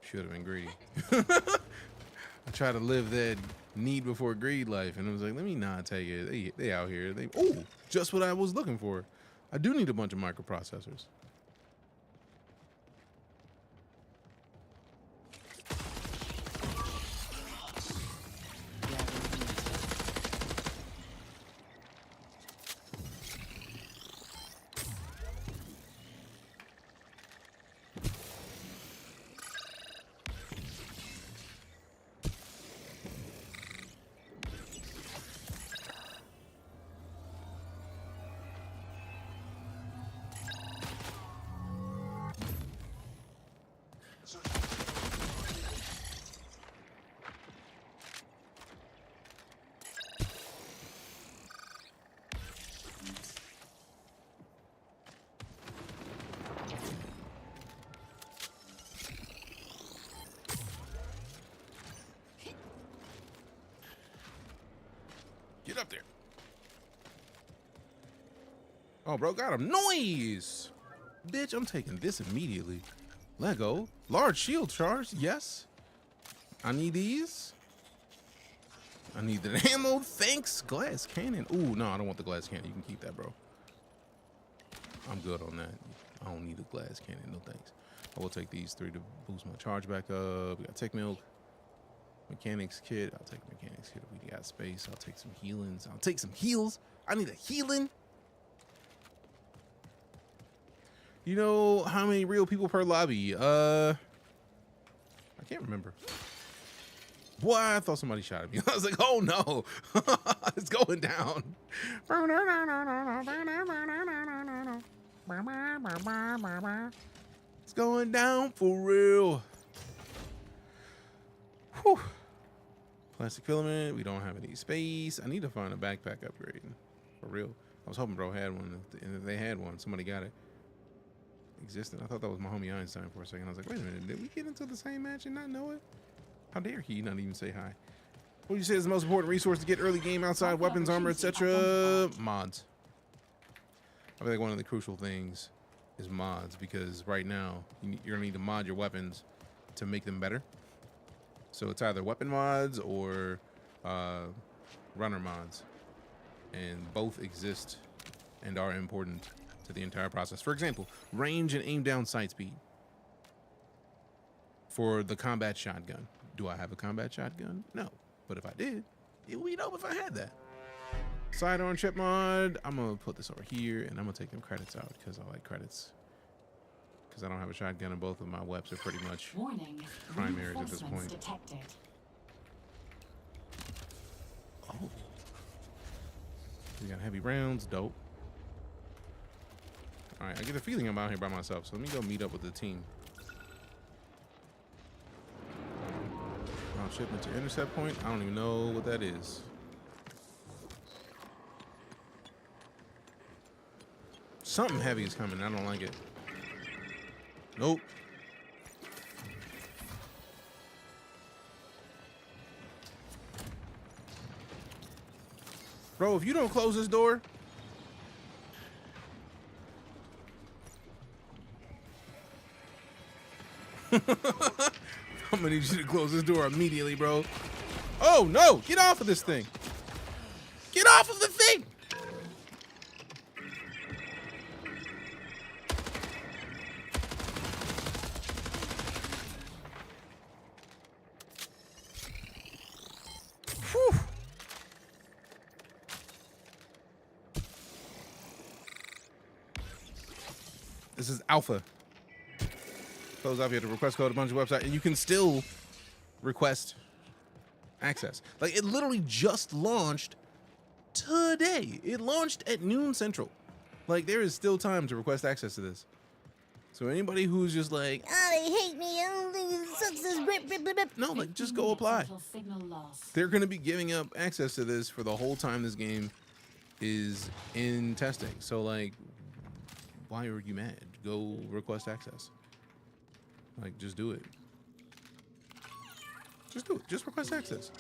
Speaker 1: Should have been greedy. I try to live that need before greed life, and it was like, let me not take it. They out here. Oh, just what I was looking for. I do need a bunch of microprocessors. Get up there. Oh, bro, got him. Noise! Bitch, I'm taking this immediately. Lego. Large shield charge, yes. I need these. I need the ammo, thanks. Glass cannon. Ooh, no, I don't want the glass cannon. You can keep that, bro. I'm good on that. I don't need a glass cannon, no thanks. I will take these 3 to boost my charge back up. We got tech milk. Mechanics kit. I'll take a mechanics kit if we got space. I'll take some healings. I'll take some heals. I need a healing. You know how many real people per lobby? I can't remember. Boy, I thought somebody shot at me. I was like, oh no, it's going down. It's going down for real. Whew. Plastic filament. We don't have any space. I need to find a backpack upgrade. For real. I was hoping bro had one. And if they had one, somebody got it. Existed. I thought that was my homie Einstein for a second. I was like, wait a minute. Did we get into the same match and not know it? How dare he not even say hi? What would you say is the most important resource to get early game outside weapons, armor, etc.? Mods. I feel like one of the crucial things is mods, because right now you're gonna need to mod your weapons to make them better. So it's either weapon mods or runner mods, and both exist and are important to the entire process. For example, range and aim down sight speed for the combat shotgun. Do I have a combat shotgun? No, but if I did, it would be dope if I had that. Sidearm chip mod. I'm gonna put this over here, and I'm gonna take them credits out because I like credits. Because I don't have a shotgun, and both of my weapons are pretty much primaries at this point.
Speaker 4: Detected.
Speaker 1: Oh, we got heavy rounds. Dope. All right, I get the feeling I'm out here by myself, so let me go meet up with the team. Shipment to intercept point. I don't even know what that is. Something heavy is coming. I don't like it. Nope. Bro, if you don't close this door. I'm gonna need you to close this door immediately, bro. Oh no! Get off of this thing! Get off of the thing! Whew. This is alpha. Close off, you have to request code a Bungie website, and you can still request access. Like, it literally just launched today. It launched at noon Central. Like, there is still time to request access to this. So anybody who's just like,
Speaker 15: oh, they hate me,
Speaker 1: no, like, just go apply. They're going to be giving up access to this for the whole time this game is in testing. So, like, why are you mad? Go request access. Like, just do it. Just do it. Just request access.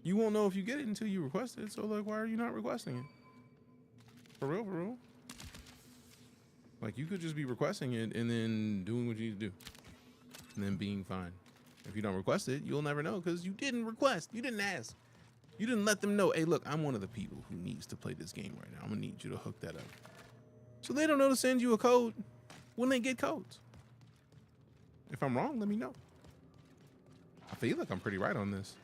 Speaker 1: You won't know if you get it until you request it. So, like, why are you not requesting it? For real, for real. Like, you could just be requesting it and then doing what you need to do. And then being fine. If you don't request it, you'll never know because you didn't request. You didn't ask. You didn't let them know, hey, look, I'm one of the people who needs to play this game right now. I'm going to need you to hook that up. So they don't know to send you a code when they get codes. If I'm wrong, let me know. I feel like I'm pretty right on this.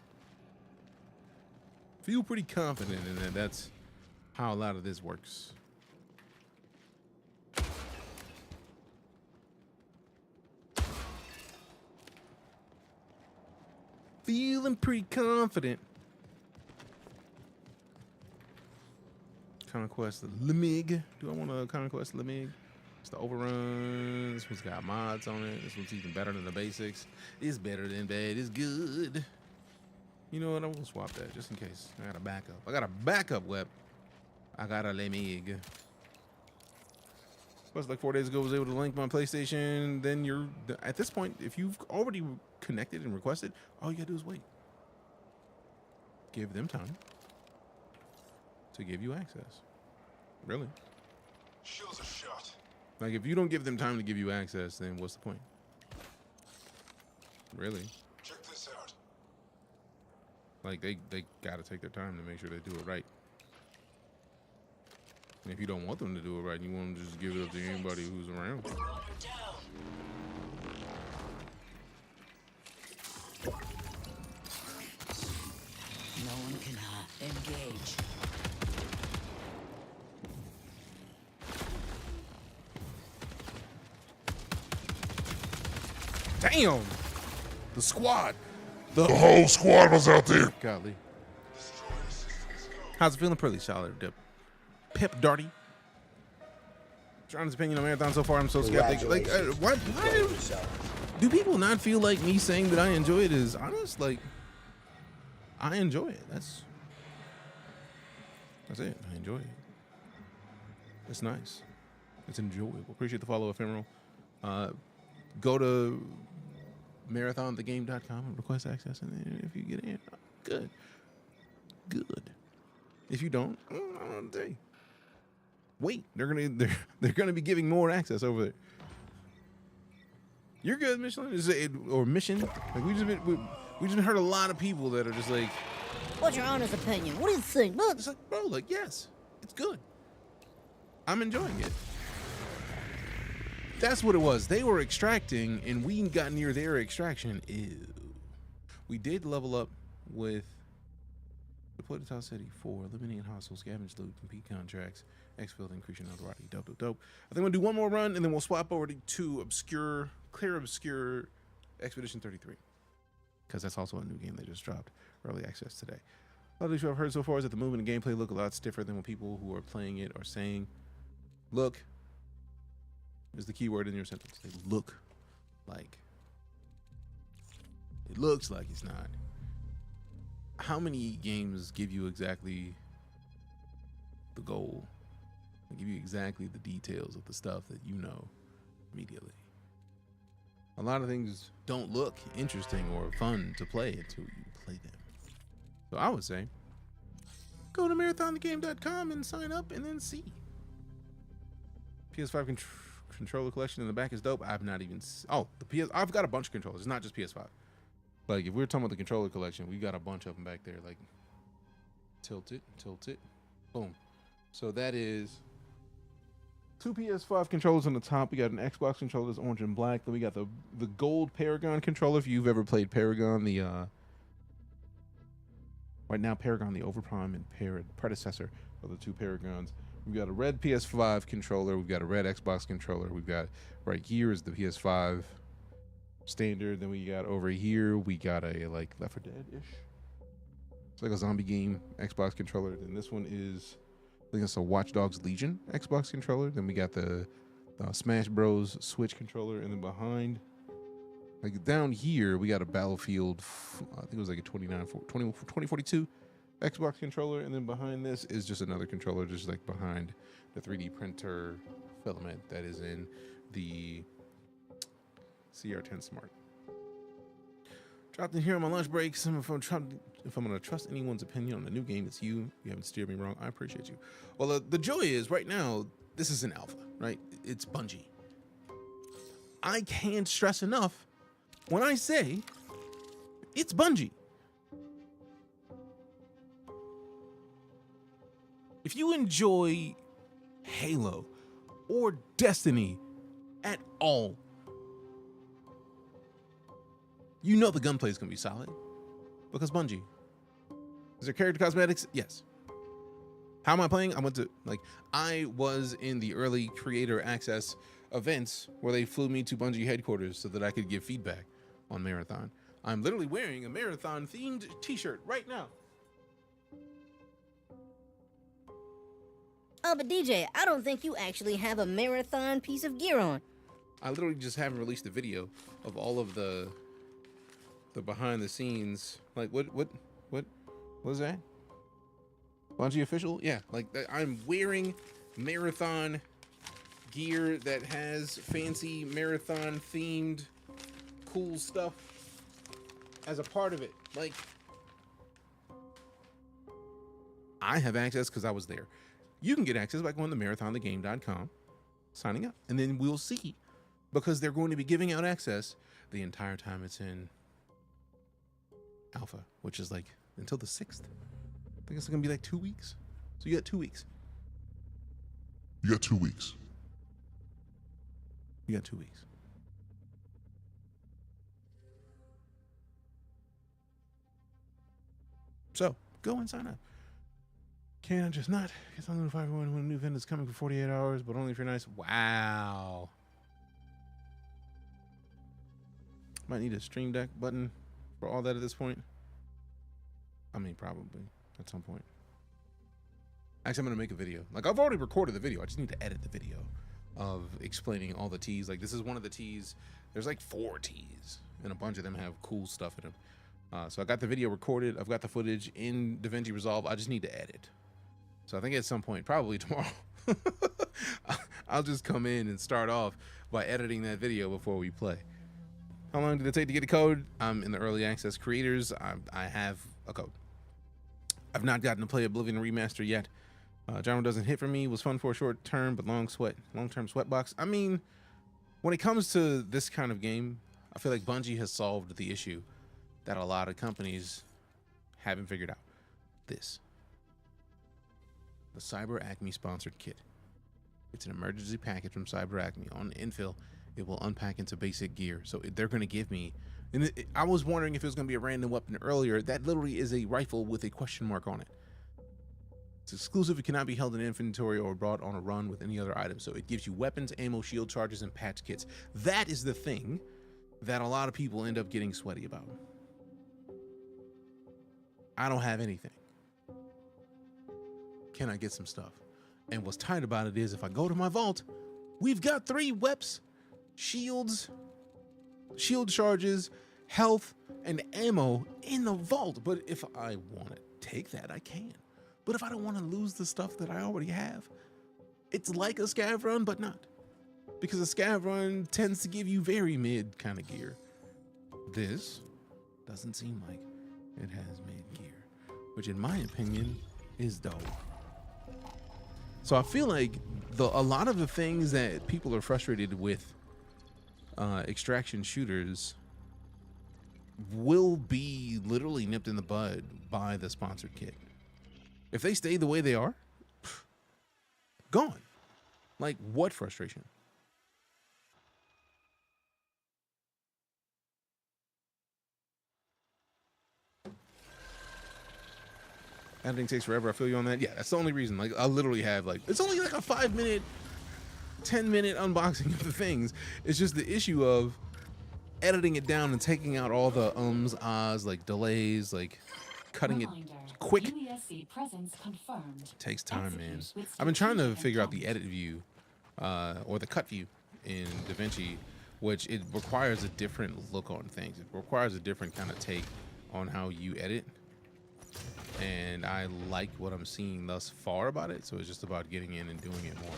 Speaker 1: Feel pretty confident in that. That's how a lot of this works. Feeling pretty confident. Conquest Lemig. Do I want to conquest Lemig? It's the overrun. This one's got mods on it. This one's even better than the basics. It's better than bad. It's good. You know what? I will swap that just in case. I got a backup. I got a backup web. I got a Lemig. Plus, like 4 days ago, I was able to link my PlayStation. Then you're at this point, if you've already connected and requested, all you gotta do is wait. Give them time to give you access. Really?
Speaker 2: Shields are shot.
Speaker 1: Like, if you don't give them time to give you access, then what's the point? Really?
Speaker 2: Check this out.
Speaker 1: Like, they gotta take their time to make sure they do it right. And if you don't want them to do it right, you want to just give it up to anybody who's around.
Speaker 16: No one can engage.
Speaker 1: Damn! The squad.
Speaker 2: The whole squad was out there.
Speaker 1: Golly. How's it feeling? Pretty solid. Pip Darty. John's opinion on Marathon so far, I'm so skeptic. Like, why do people not feel like me saying that I enjoy it is honest? Like, I enjoy it. That's it. I enjoy it. It's nice. It's enjoyable. Appreciate the follow, Ephemeral. Go to marathonthegame.com and request access, and then if you get in, good. If you don't, I don't know what to tell you. Wait, they're gonna be giving more access over there. You're good, Michelin, or Mission. Like, we just heard a lot of people that are just like,
Speaker 15: what's your honest opinion? What do you think? Look,
Speaker 1: it's like, bro, like, yes, it's good. I'm enjoying it. That's what it was. They were extracting, and we got near their extraction. Ew. We did level up with deploy to Tau Ceti IV, eliminating hostile, scavenge loot, compete contracts, exfil, increase your notoriety. Dope. I think we'll do one more run, and then we'll swap over to Obscur, Clair Obscur Expedition 33. Because that's also a new game they just dropped. Early access today. A lot of what I've heard so far is that the movement and gameplay look a lot stiffer than what people who are playing it are saying. Look is the key word in your sentence. They look like. It looks like it's not. How many games give you exactly the goal. They give you exactly the details of the stuff that you know immediately. A lot of things don't look interesting or fun to play until you play them. So I would say, go to marathonthegame.com and sign up and then see. PS5 controller collection in the back is dope. I've not even... I've got a bunch of controllers. It's not just PS5. Like, if we're talking about the controller collection, we got a bunch of them back there. Like, tilt it, boom. So that is 2 PS5 controllers on the top. We got an Xbox controller that's orange and black. Then we got the gold Paragon controller. If you've ever played Paragon, right now Paragon, the Overprime, and predecessor of the 2 Paragons. We've got a red PS5 controller. We've got a red Xbox controller. We've got right here is the PS5 standard. Then we got over here, we got a like Left 4 Dead-ish. It's like a zombie game Xbox controller. Then this one is, I think it's a Watch Dogs Legion Xbox controller. Then we got the Smash Bros. Switch controller. And then behind, like down here, we got a Battlefield, I think it was like a 2042 Xbox controller. And then behind this is just another controller, just like behind the 3D printer filament that is in the CR10 Smart. Dropped in here on my lunch break. If I'm going to trust anyone's opinion on the new game, it's you. You haven't steered me wrong. I appreciate you. Well, the joy is right now, this is an alpha, right? It's Bungie. I can't stress enough when I say it's Bungie. If you enjoy Halo or Destiny at all, you know the gunplay is going to be solid because Bungie. Is there character cosmetics? Yes. How am I playing? I was in the early creator access events where they flew me to Bungie headquarters so that I could give feedback on Marathon. I'm literally wearing a Marathon themed t-shirt right now.
Speaker 15: Oh, but DJ, I don't think you actually have a Marathon piece of gear on.
Speaker 1: I literally just haven't released a video of all of the behind the scenes. Like what was that? Bungie official? Yeah, like I'm wearing Marathon gear that has fancy Marathon themed cool stuff as a part of it. Like, I have access because I was there. You can get access by going to marathonthegame.com, signing up, and then we'll see, because they're going to be giving out access the entire time it's in alpha, which is like until the 6th. I think it's gonna be like 2 weeks. So you got 2 weeks.
Speaker 2: You got 2 weeks.
Speaker 1: You got 2 weeks. So go and sign up. Can I just not get something notified when a new event is coming for 48 hours, but only if you're nice? Wow. Might need a Stream Deck button for all that at this point. I mean, probably at some point. Actually, I'm gonna make a video. Like, I've already recorded the video. I just need to edit the video of explaining all the T's. Like, this is one of the T's. There's like 4 T's, and a bunch of them have cool stuff in them. So I got the video recorded. I've got the footage in DaVinci Resolve. I just need to edit. So I think at some point, probably tomorrow, I'll just come in and start off by editing that video before we play. How long did it take to get a code? I'm in the early access creators. I have a code. I've not gotten to play Oblivion Remaster yet. Genre doesn't hit for me. It was fun for a short term, but long-term sweat box. I mean, when it comes to this kind of game, I feel like Bungie has solved the issue that a lot of companies haven't figured out. This. The Cyber Acme sponsored kit. It's an emergency package from Cyber Acme. On infill, it will unpack into basic gear. So they're going to give me, and I was wondering if it was going to be a random weapon earlier. That literally is a rifle with a question mark on it. It's exclusive. It cannot be held in inventory or brought on a run with any other item. So it gives you weapons, ammo, shield charges, and patch kits. That is the thing that a lot of people end up getting sweaty about. I don't have anything. Can I get some stuff? And what's tight about it is if I go to my vault, we've got 3 weps, shields, shield charges, health, and ammo in the vault. But if I want to take that, I can. But if I don't want to lose the stuff that I already have, it's like a scav run, but not. Because a scav run tends to give you very mid kind of gear. This doesn't seem like it has mid gear, which in my opinion is dope. So I feel like a lot of the things that people are frustrated with extraction shooters will be literally nipped in the bud by the sponsored kit. If they stay the way they are, gone. Like, what frustration? Editing takes forever. I feel you on that. Yeah, that's the only reason. Like, I literally have like, it's only like a 5-minute, 10-minute unboxing of the things. It's just the issue of editing it down and taking out all the ahs, like delays, like cutting it quick. Takes time, man. I've been trying to figure out the edit view or the cut view in DaVinci, which it requires a different look on things. It requires a different kind of take on how you edit. And I like what I'm seeing thus far about it, so it's just about getting in and doing it more.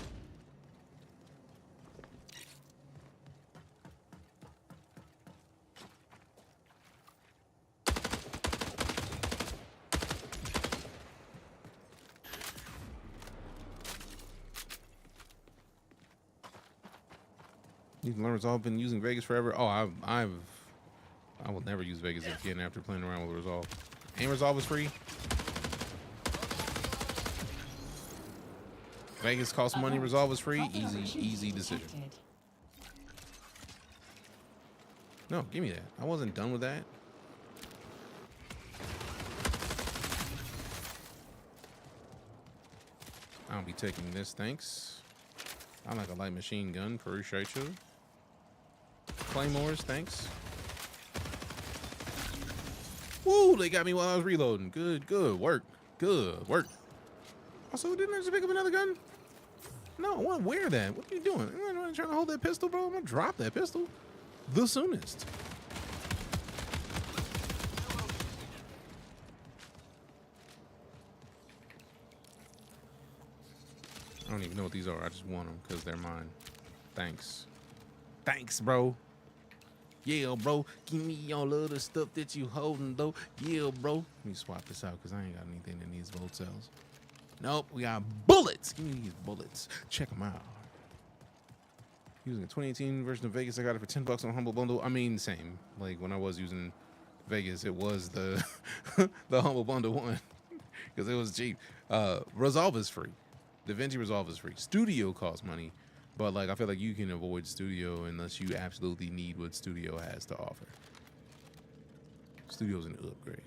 Speaker 1: You've learned Resolve, been using Vegas forever. Oh, I will never use Vegas again after playing around with Resolve. And Resolve is free. Vegas costs money, Resolve is free. Easy decision. No, give me that. I wasn't done with that. I'll be taking this, thanks. I like a light machine gun, appreciate you. Claymores, thanks. Woo, they got me while I was reloading. Good work. Good work. Also, didn't I just pick up another gun? No, I want to wear that. What are you doing? I'm not trying to hold that pistol, bro. I'm going to drop that pistol the soonest. I don't even know what these are. I just want them because they're mine. Thanks. Thanks, bro. Yeah, bro. Give me all of the stuff that you holding, though. Yeah, bro. Let me swap this out because I ain't got anything that needs bolt cells. Nope, we got bullets. Give me these bullets. Check them out. Using a 2018 version of Vegas, I got it for $10 on Humble Bundle. I mean, same. Like when I was using Vegas, it was the the Humble Bundle one because it was cheap. Resolve is free. DaVinci Resolve is free. Studio costs money, but like I feel like you can avoid Studio unless you absolutely need what Studio has to offer. Studio's an upgrade.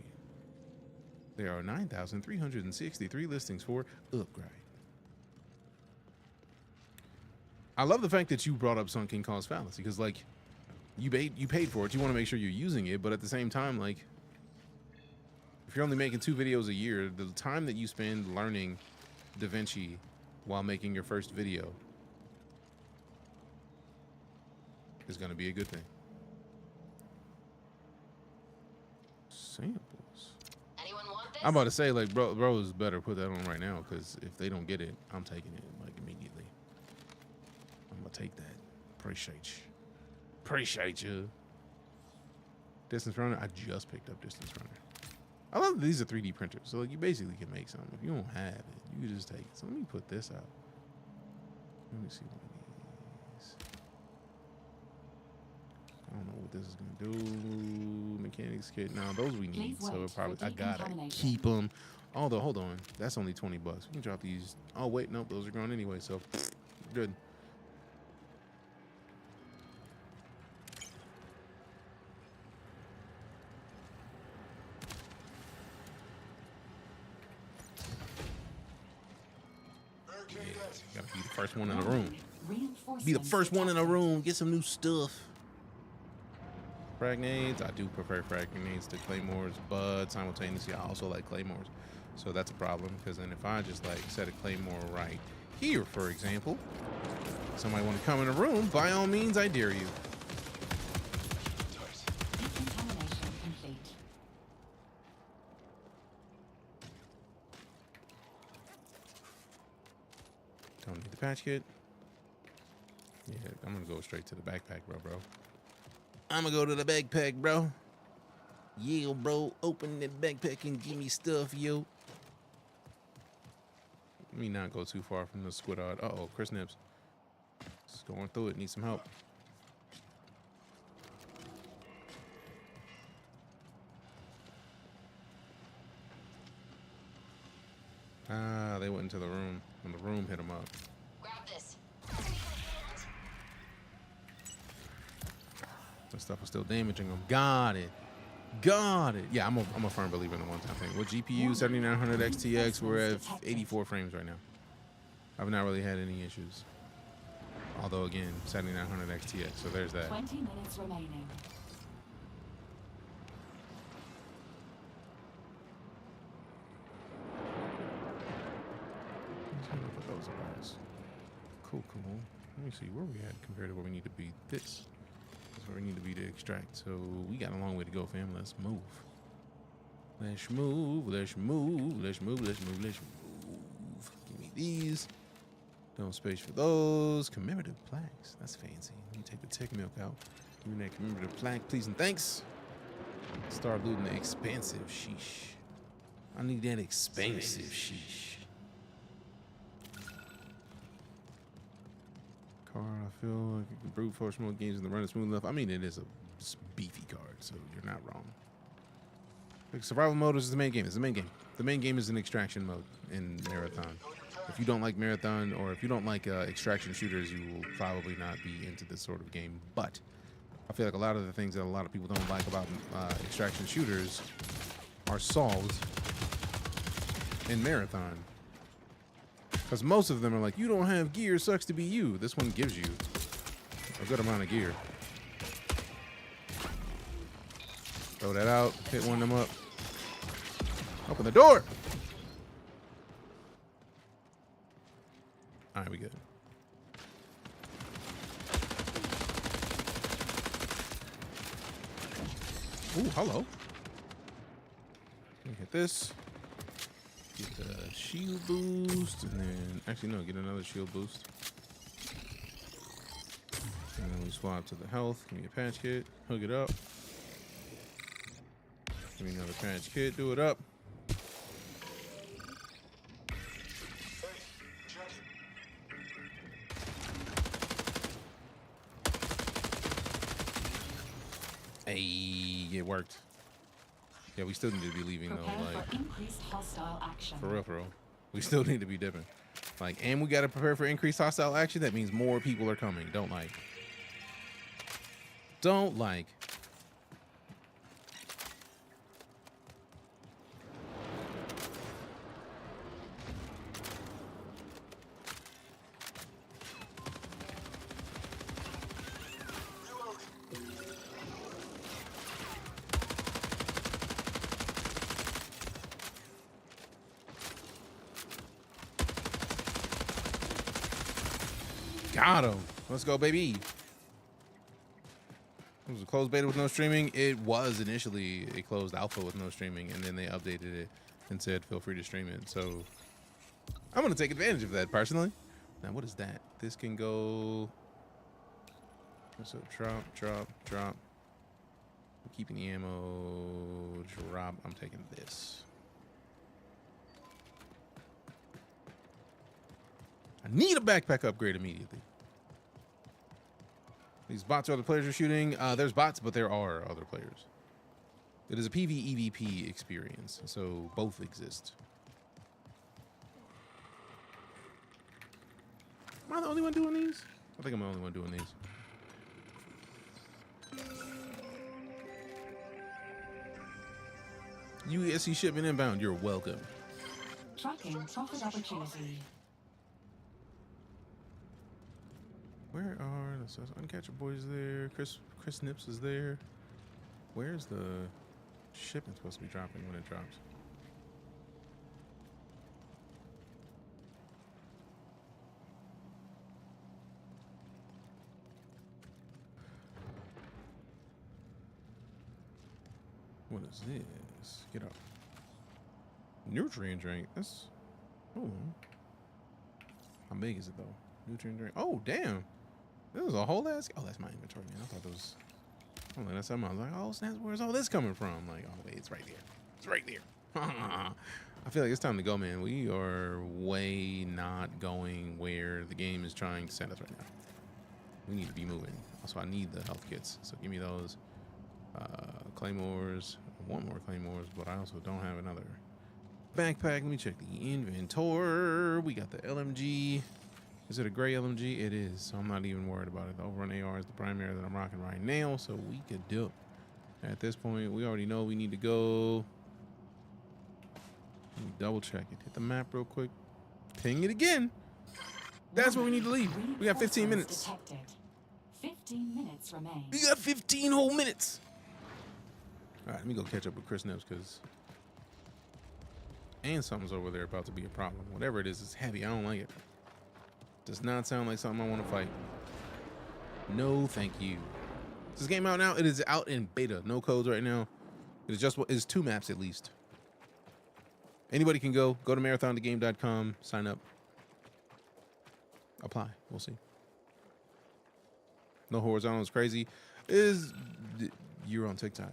Speaker 1: There are 9,363 listings for upgrade. I love the fact that you brought up sunken cost fallacy because, like, you paid for it. You want to make sure you're using it, but at the same time, like, if you're only making 2 videos a year, the time that you spend learning DaVinci while making your first video is going to be a good thing. Samples. I'm about to say, like, bros better put that on right now because if they don't get it, I'm taking it like immediately. I'm gonna take that. Appreciate you. Distance runner. I just picked up distance runner. I love that these are 3D printers, so like you basically can make something. If you don't have it, you can just take it. So let me put this out. Let me see one of these. I don't know what this is gonna do. Mechanics kit. Now those we need, so probably I gotta keep them. Although, hold on, that's only $20. We can drop these. Oh wait, nope, those are gone anyway. So good. Yeah, gotta be the first one in the room. Be the first one in the room. Get some new stuff. Frag nades. I do prefer frag nades to claymores, but simultaneously I also like claymores. So that's a problem because then if I just like set a claymore right here, for example, somebody want to come in the room, by all means, I dare you. Don't need the patch kit. Yeah, I'm gonna go straight to the backpack, bro. I'm gonna go to the backpack, bro. Yeah, bro. Open that backpack and give me stuff, yo. Let me not go too far from the squidod. Uh-oh, Chris Nips. Just going through it. Need some help. Ah, they went into the room, and the room hit them up.
Speaker 6: Grab this.
Speaker 1: That stuff was still damaging them. Got it. Got it. Yeah, I'm a firm believer in the one-time thing. With GPU 7900 XTX, we're at 84 frames right now. I've not really had any issues. Although, again, 7900 XTX, so there's that.
Speaker 4: 20 minutes remaining.
Speaker 1: Cool. Let me see where we at compared to where we need to be. This is where we need to be to extract. So we got a long way to go, fam. Let's move. Let's move. Let's move. Let's move. Let's move. Let's move. Give me these. No space for those. Commemorative plaques. That's fancy. Let me take the tech milk out. Give me that commemorative plaque, please and thanks. Start looting the expansive. Sheesh. I need that expansive. Sheesh. Card, I feel like you can brute force more games in the run is smooth enough. I mean, it is a beefy card, so you're not wrong. Like, survival mode is the main game. It's the main game. The main game is an extraction mode in Marathon. If you don't like Marathon, or if you don't like extraction shooters, you will probably not be into this sort of game. But I feel like a lot of the things that a lot of people don't like about extraction shooters are solved in Marathon. Because most of them are like, you don't have gear, sucks to be you. This one gives you a good amount of gear. Throw that out, hit one of them up. Open the door! All right, we good. Ooh, hello. Let me hit this. Get the shield boost, and then actually no, get another shield boost. And then we swap to the health. Give me a patch kit. Hook it up. Give me another patch kit. Do it up. Hey, it worked. Yeah, we still need to be leaving though. Like,
Speaker 4: for increased hostile action.
Speaker 1: For real, we still need to be dipping. Like, and we gotta prepare for increased hostile action. That means more people are coming. Don't like. Got him. Let's go, baby. It was a closed beta with no streaming. It was initially a closed alpha with no streaming, and then they updated it and said, feel free to stream it. So I'm going to take advantage of that personally. Now, what is that? This can go. So drop. I'm keeping the ammo. Drop. I'm taking this. I need a backpack upgrade immediately. These bots are other players are shooting. There's bots, but there are other players. It is a PvEVP experience, so both exist. Am I the only one doing these? I think I'm the only one doing these. USC shipment inbound. You're welcome.
Speaker 4: Tracking profit opportunity.
Speaker 1: Where are the Uncatcher Boys there? Chris Nips is there. Where's the shipment supposed to be dropping when it drops? What is this? Get up. Nutrient drink. That's. Oh. How big is it though? Nutrient drink. Oh damn. This is a whole ass. Oh, that's my inventory, man. I thought that was. I'm like, that's something. I was like, oh snaps, where's all this coming from? I'm like, oh wait, it's right there. It's right there. I feel like it's time to go, man. We are way not going where the game is trying to send us right now. We need to be moving. Also, I need the health kits, so give me those. Claymores. I want more claymores, but I also don't have another backpack. Let me check the inventory. We got the LMG. Is it a gray LMG? It is, so I'm not even worried about it. The overrun AR is the primary that I'm rocking right now, so we could do it. At this point, we already know we need to go. Let me double check it. Hit the map real quick. Ping it again. That's where we need to leave. We got 15 minutes.
Speaker 4: Detected. 15 minutes remain.
Speaker 1: We got 15 whole minutes. All right, let me go catch up with Chris Nips because. And something's over there about to be a problem. Whatever it is, it's heavy. I don't like it. Does not sound like something I want to fight. No, thank you. Is this game out now? It is out in beta. No codes right now. It is just what is 2 maps at least. Anybody can go. Go to marathonthegame.com. Sign up. Apply. We'll see. No horizontal is crazy. You're on TikTok.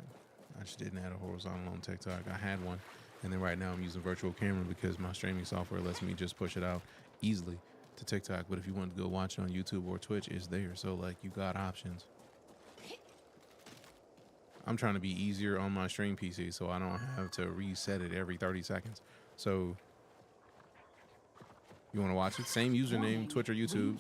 Speaker 1: I just didn't add a horizontal on TikTok. I had one. And then right now I'm using virtual camera because my streaming software lets me just push it out easily to TikTok. But if you want to go watch it on YouTube or Twitch, it's there. So like you got options. I'm trying to be easier on my stream PC so I don't have to reset it every 30 seconds. So you want to watch it? Same username, Twitch or YouTube.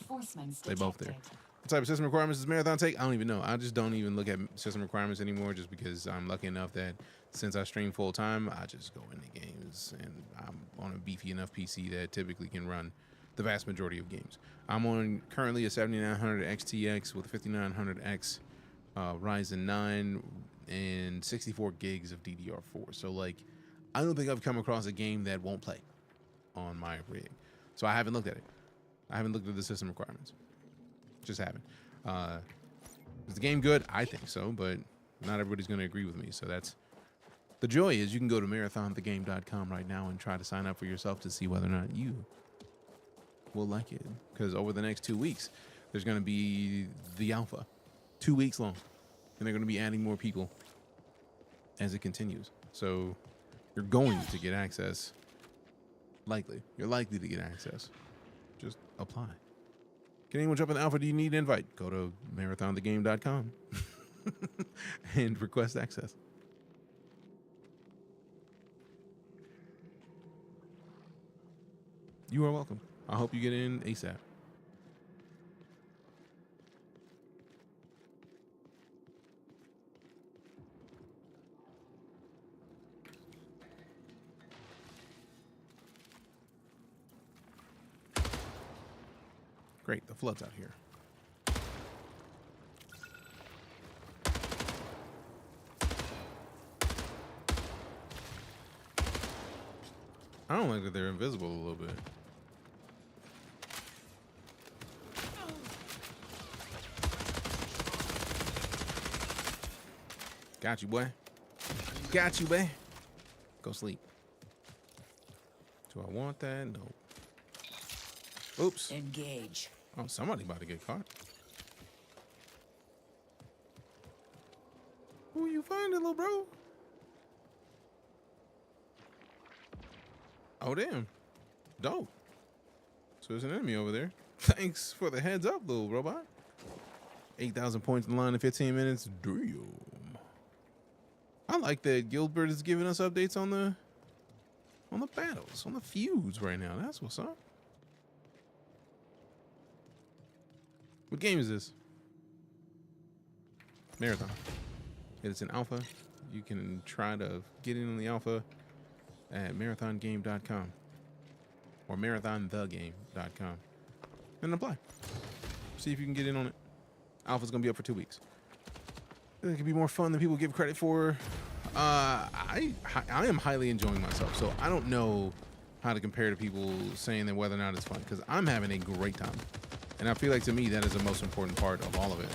Speaker 1: They both there. What type of system requirements does Marathon take? I don't even know. I just don't even look at system requirements anymore just because I'm lucky enough that since I stream full time, I just go into games and I'm on a beefy enough PC that typically can run the vast majority of games. I'm on currently a 7900 XTX with 5900X Ryzen 9 and 64 gigs of DDR4. So like, I don't think I've come across a game that won't play on my rig. So I haven't looked at it. I haven't looked at the system requirements. Just haven't. Is the game good? I think so, but not everybody's going to agree with me. So that's the joy is you can go to marathonthegame.com right now and try to sign up for yourself to see whether or not you will like it. Because over the next 2 weeks, there's going to be the alpha, 2 weeks long, and they're going to be adding more people as it continues. So you're going to get access. Likely. You're likely to get access. Just apply. Can anyone jump in the alpha? Do you need an invite? Go to marathonthegame.com and request access. You are welcome. I hope you get in ASAP. Great, the flood's out here. I don't like that they're invisible a little bit. Got you, boy. Got you, boy. Go sleep. Do I want that? No. Oops.
Speaker 16: Engage.
Speaker 1: Oh, somebody about to get caught. Who you finding, little bro? Oh, damn. Dope. So there's an enemy over there. Thanks for the heads up, little robot. 8,000 points in line in 15 minutes. Damn. I like that Gilbert is giving us updates on the battles, on the feuds right now. That's what's up. What game is this? Marathon. It's an alpha. You can try to get in on the alpha at marathongame.com or marathonthegame.com and apply. See if you can get in on it. Alpha's gonna be up for 2 weeks. It could be more fun than people give credit for. I am highly enjoying myself, so I don't know how to compare to people saying that whether or not it's fun, because I'm having a great time. And I feel like to me that is the most important part of all of it.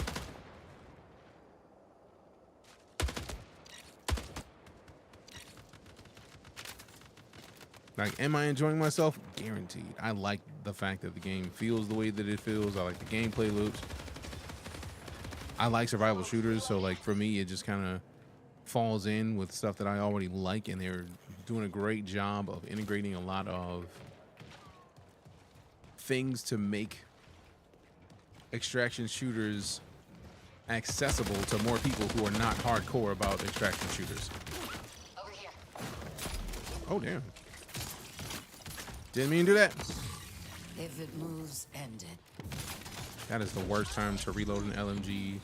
Speaker 1: Like, am I enjoying myself? Guaranteed. I like the fact that the game feels the way that it feels. I like the gameplay loops. I like survival shooters, so like for me, it just kind of falls in with stuff that I already like, and they're doing a great job of integrating a lot of things to make extraction shooters accessible to more people who are not hardcore about extraction shooters.
Speaker 6: Over here.
Speaker 1: Oh, damn. Didn't mean to do that.
Speaker 16: If it moves, end it.
Speaker 1: That is the worst time to reload an LMG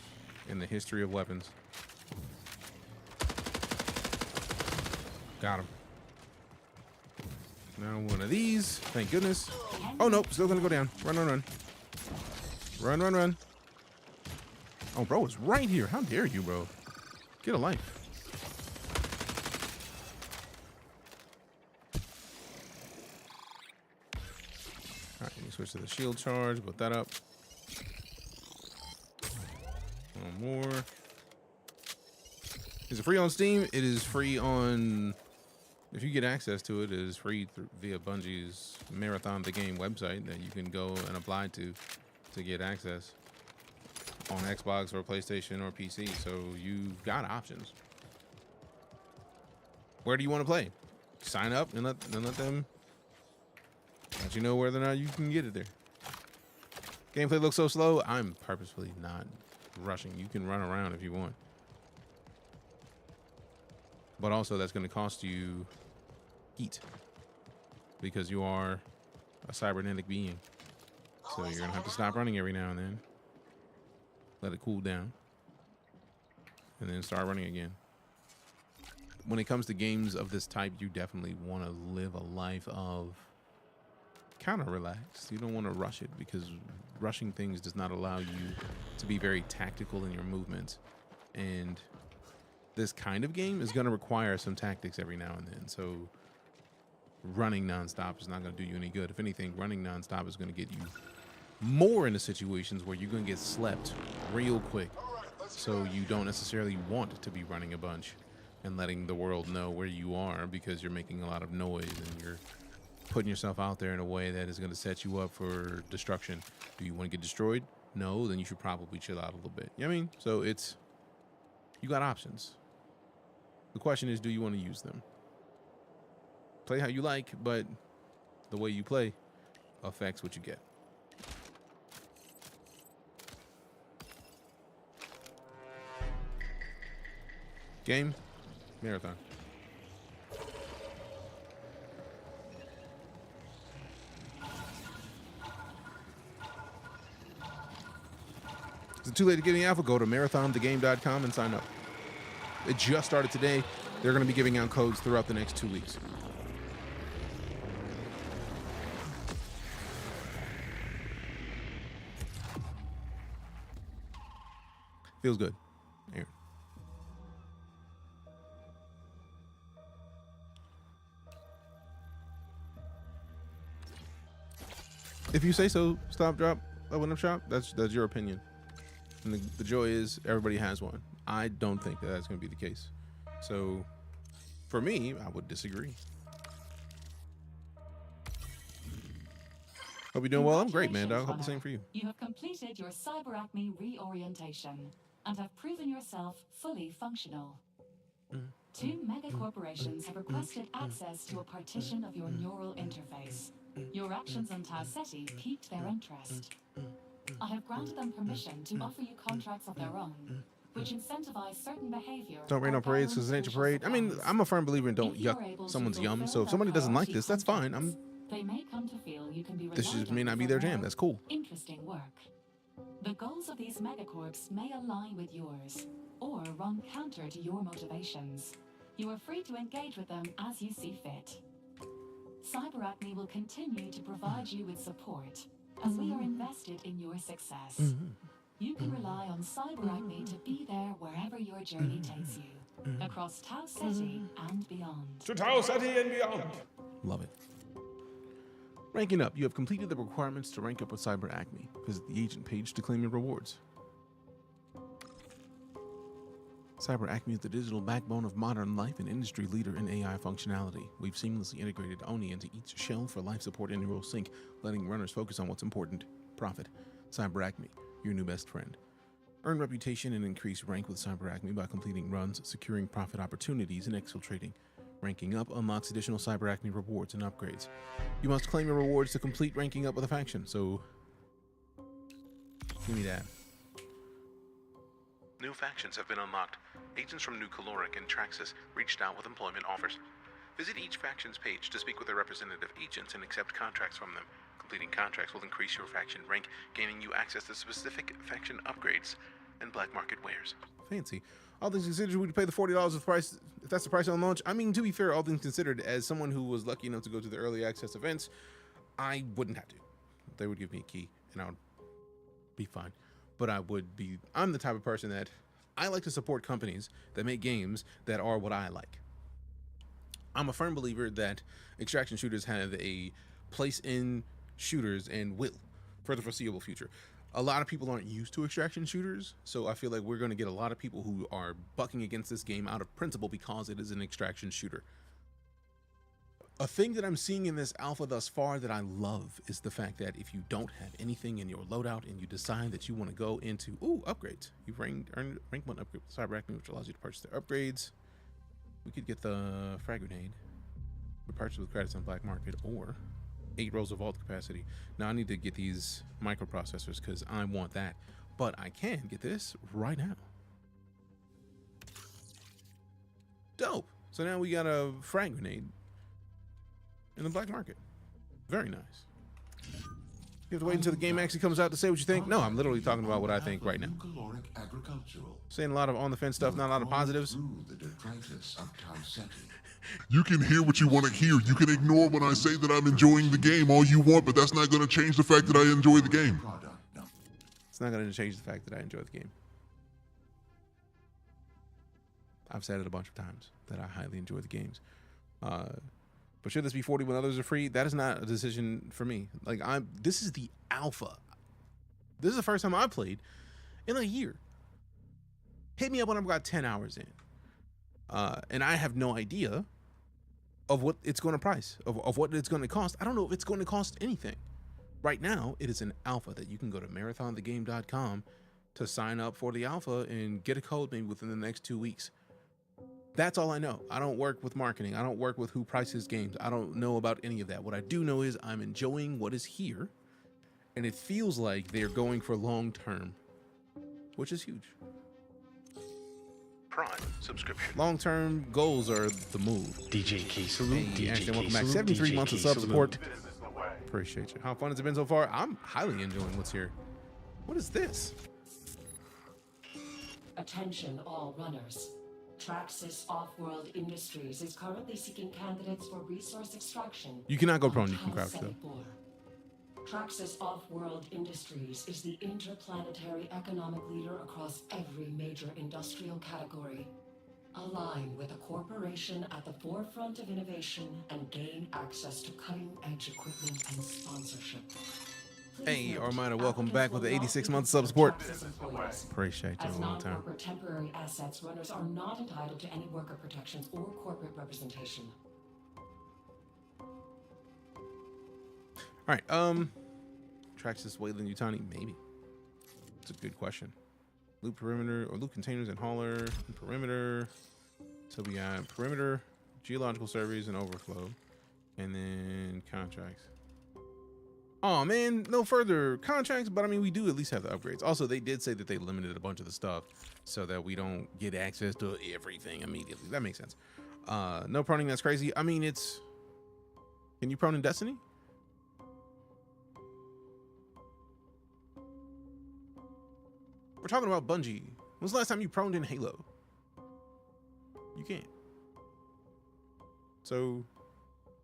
Speaker 1: in the history of weapons. Got him. Now one of these. Thank goodness. Oh, nope. Still gonna go down. Run, run, run. Run, run, run. Oh, bro, it's right here. How dare you, bro? Get a life. All right, let me switch to the shield charge. Put that up. One more. Is it free on Steam? It is free on... If you get access to it, it is free via Bungie's Marathon the Game website that you can go and apply to get access on Xbox or PlayStation or PC. So you've got options. Where do you want to play? Sign up and let them let you know whether or not you can get it there. Gameplay looks so slow. I'm purposefully not rushing. You can run around if you want. But also that's going to cost you heat because you are a cybernetic being. So you're going to have to stop running every now and then. Let it cool down. And then start running again. When it comes to games of this type, you definitely want to live a life of kind of relaxed. You don't want to rush it because rushing things does not allow you to be very tactical in your movements. And this kind of game is going to require some tactics every now and then. So running nonstop is not going to do you any good. If anything, running nonstop is going to get you more into situations where you're going to get slept real quick. So you don't necessarily want to be running a bunch and letting the world know where you are because you're making a lot of noise and you're putting yourself out there in a way that is going to set you up for destruction. Do you want to get destroyed? No, then you should probably chill out a little bit. You know what I mean? So it's, you got options. The question is, do you want to use them? Play how you like, but the way you play affects what you get. Game, marathon. Is it too late to get any alpha? Go to marathonthegame.com and sign up. It just started today. They're going to be giving out codes throughout the next 2 weeks. Feels good. Aaron. If you say so, stop, drop, open up shop. That's your opinion. And the joy is everybody has one. I don't think that that's going to be the case. So for me, I would disagree. Hope you're doing well. I'm great, man, dog. Hope the same for you.
Speaker 4: You have completed your CyberAcme reorientation and have proven yourself fully functional. 2 mega corporations have requested access to a partition of your neural interface. Your actions on Tau Ceti piqued their interest. I have granted them permission to offer you contracts of their own, which incentivize certain behavior.
Speaker 1: Don't rain on parades because it ain't your parade. I mean, I'm a firm believer in don't yuck someone's yum. So if somebody doesn't like this, that's fine.
Speaker 4: They may come to feel you can be
Speaker 1: This just may not be their jam. That's cool.
Speaker 4: Interesting work. The goals of these megacorps may align with yours, or run counter to your motivations. You are free to engage with them as you see fit. CyberAcme will continue to provide you with support, as we are invested in your success. You can rely on CyberAcme to be there wherever your journey takes you, across Tau Ceti and beyond.
Speaker 1: To Tau Ceti and beyond. Love it. Ranking up. You have completed the requirements to rank up with CyberAcme. Visit the agent page to claim your rewards. CyberAcme is the digital backbone of modern life and industry leader in AI functionality. We've seamlessly integrated Oni into each shell for life support and neural sync, letting runners focus on what's important: profit. CyberAcme, your new best friend. Earn reputation and increase rank with CyberAcme by completing runs, securing profit opportunities, and exfiltrating. Ranking up unlocks additional CyberAcme rewards and upgrades. You must claim your rewards to complete ranking up with a faction, so give me that.
Speaker 17: New factions have been unlocked. Agents from New Caloric and Traxxas reached out with employment offers. Visit each faction's page to speak with their representative agents and accept contracts from them. Completing contracts will increase your faction rank, gaining you access to specific faction upgrades and black market wares.
Speaker 1: Fancy. All things considered, would you pay the $40 the price if that's the price on launch? I mean, to be fair, all things considered, as someone who was lucky enough to go to the early access events, I wouldn't have to. They would give me a key and I would be fine. But I'm the type of person that I like to support companies that make games that are what I like. I'm a firm believer that extraction shooters have a place in shooters and will for the foreseeable future. A lot of people aren't used to extraction shooters, so I feel like we're going to get a lot of people who are bucking against this game out of principle because it is an extraction shooter. A thing that I'm seeing in this alpha thus far that I love is the fact that if you don't have anything in your loadout and you decide that you want to go into upgrades, you've earned rank 1 upgrade with CyberAcme, which allows you to purchase their upgrades. We could get the frag grenade, purchase with credits on black market, or 8 rolls of vault capacity. Now I need to get these microprocessors because I want that, but I can get this right now. Dope. So now we got a frag grenade in the black market. Very nice. You have to wait until the game actually comes out to say what you think? No, I'm literally talking about what I think right now. Saying a lot of on the fence stuff, not a lot of positives.
Speaker 2: You can hear what you want to hear. You can ignore when I say that I'm enjoying the game all you want, but that's not going to change the fact that I enjoy the game.
Speaker 1: It's not going to change the fact that I enjoy the game. I've said it a bunch of times that I highly enjoy the games. But should this be 40 when others are free? That is not a decision for me. Like, this is the alpha. This is the first time I played in a year. Hit me up when I've got 10 hours in. And I have no idea of what it's going to price, of what it's going to cost. I don't know if it's going to cost anything. Right now, it is an alpha that you can go to marathonthegame.com to sign up for the alpha and get a code maybe within the next 2 weeks. That's all I know. I don't work with marketing. I don't work with who prices games. I don't know about any of that. What I do know is I'm enjoying what is here, and it feels like they're going for long term, which is huge.
Speaker 17: Prime subscription.
Speaker 1: Long-term goals are the move.
Speaker 20: DJ Key salute.
Speaker 1: Hey,
Speaker 20: DJ
Speaker 1: Ashton, welcome
Speaker 20: Key
Speaker 1: back.
Speaker 20: salute.
Speaker 1: 73
Speaker 20: DJ
Speaker 1: months of
Speaker 20: Key
Speaker 1: sub
Speaker 20: salute.
Speaker 1: support. Appreciate you. How fun has it been so far? I'm highly enjoying what's here. What is this?
Speaker 4: Attention all runners. Traxxas Off-World Industries is currently seeking candidates for resource extraction.
Speaker 1: You cannot go
Speaker 4: on
Speaker 1: prone. You can
Speaker 4: Tau
Speaker 1: crouch
Speaker 4: Ceti
Speaker 1: though.
Speaker 4: IV. Traxxas Off-World Industries is the interplanetary economic leader across every major industrial category. Align with a corporation at the forefront of innovation and gain access to cutting-edge equipment and sponsorship.
Speaker 1: Hey, Armada, welcome back with the 86 months of sub support. Appreciate you
Speaker 4: As
Speaker 1: a long time.
Speaker 4: non-corporate temporary assets, runners are not entitled to any worker protections or corporate representation.
Speaker 1: All right, Traxxas Wayland Yutani, maybe. It's a good question. Loop perimeter or loop containers and hauler and perimeter. So we got perimeter, geological surveys and overflow, and then contracts. Oh man, no further contracts, but I mean we do at least have the upgrades. Also, they did say that they limited a bunch of the stuff so that we don't get access to everything immediately. That makes sense. No proning, that's crazy. I mean, can you prone in Destiny? We're talking about Bungie. When was the last time you proned in Halo? You can't. So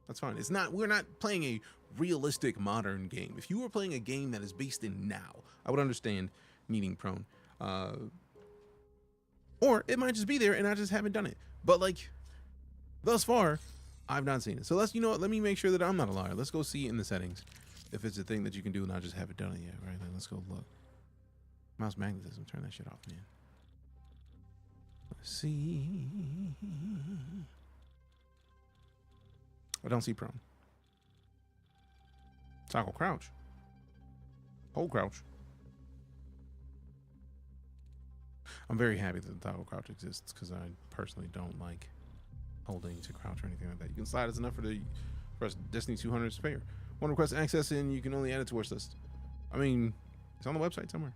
Speaker 1: that's fine. We're not playing a realistic modern game. If you were playing a game that is based in now, I would understand needing prone. Or it might just be there and I just haven't done it. But like, thus far, I've not seen it. So you know what? Let me make sure that I'm not a liar. Let's go see in the settings if it's a thing that you can do and I just haven't done it yet. Right then, let's go look. Mouse magnetism. Turn that shit off, man. see. I don't see prone. Toggle crouch. Hold crouch. I'm very happy that the toggle crouch exists because I personally don't like holding to crouch or anything like that. You can slide as enough for the Destiny 200's fair. One request access and you can only add it to watch list. I mean, it's on the website somewhere.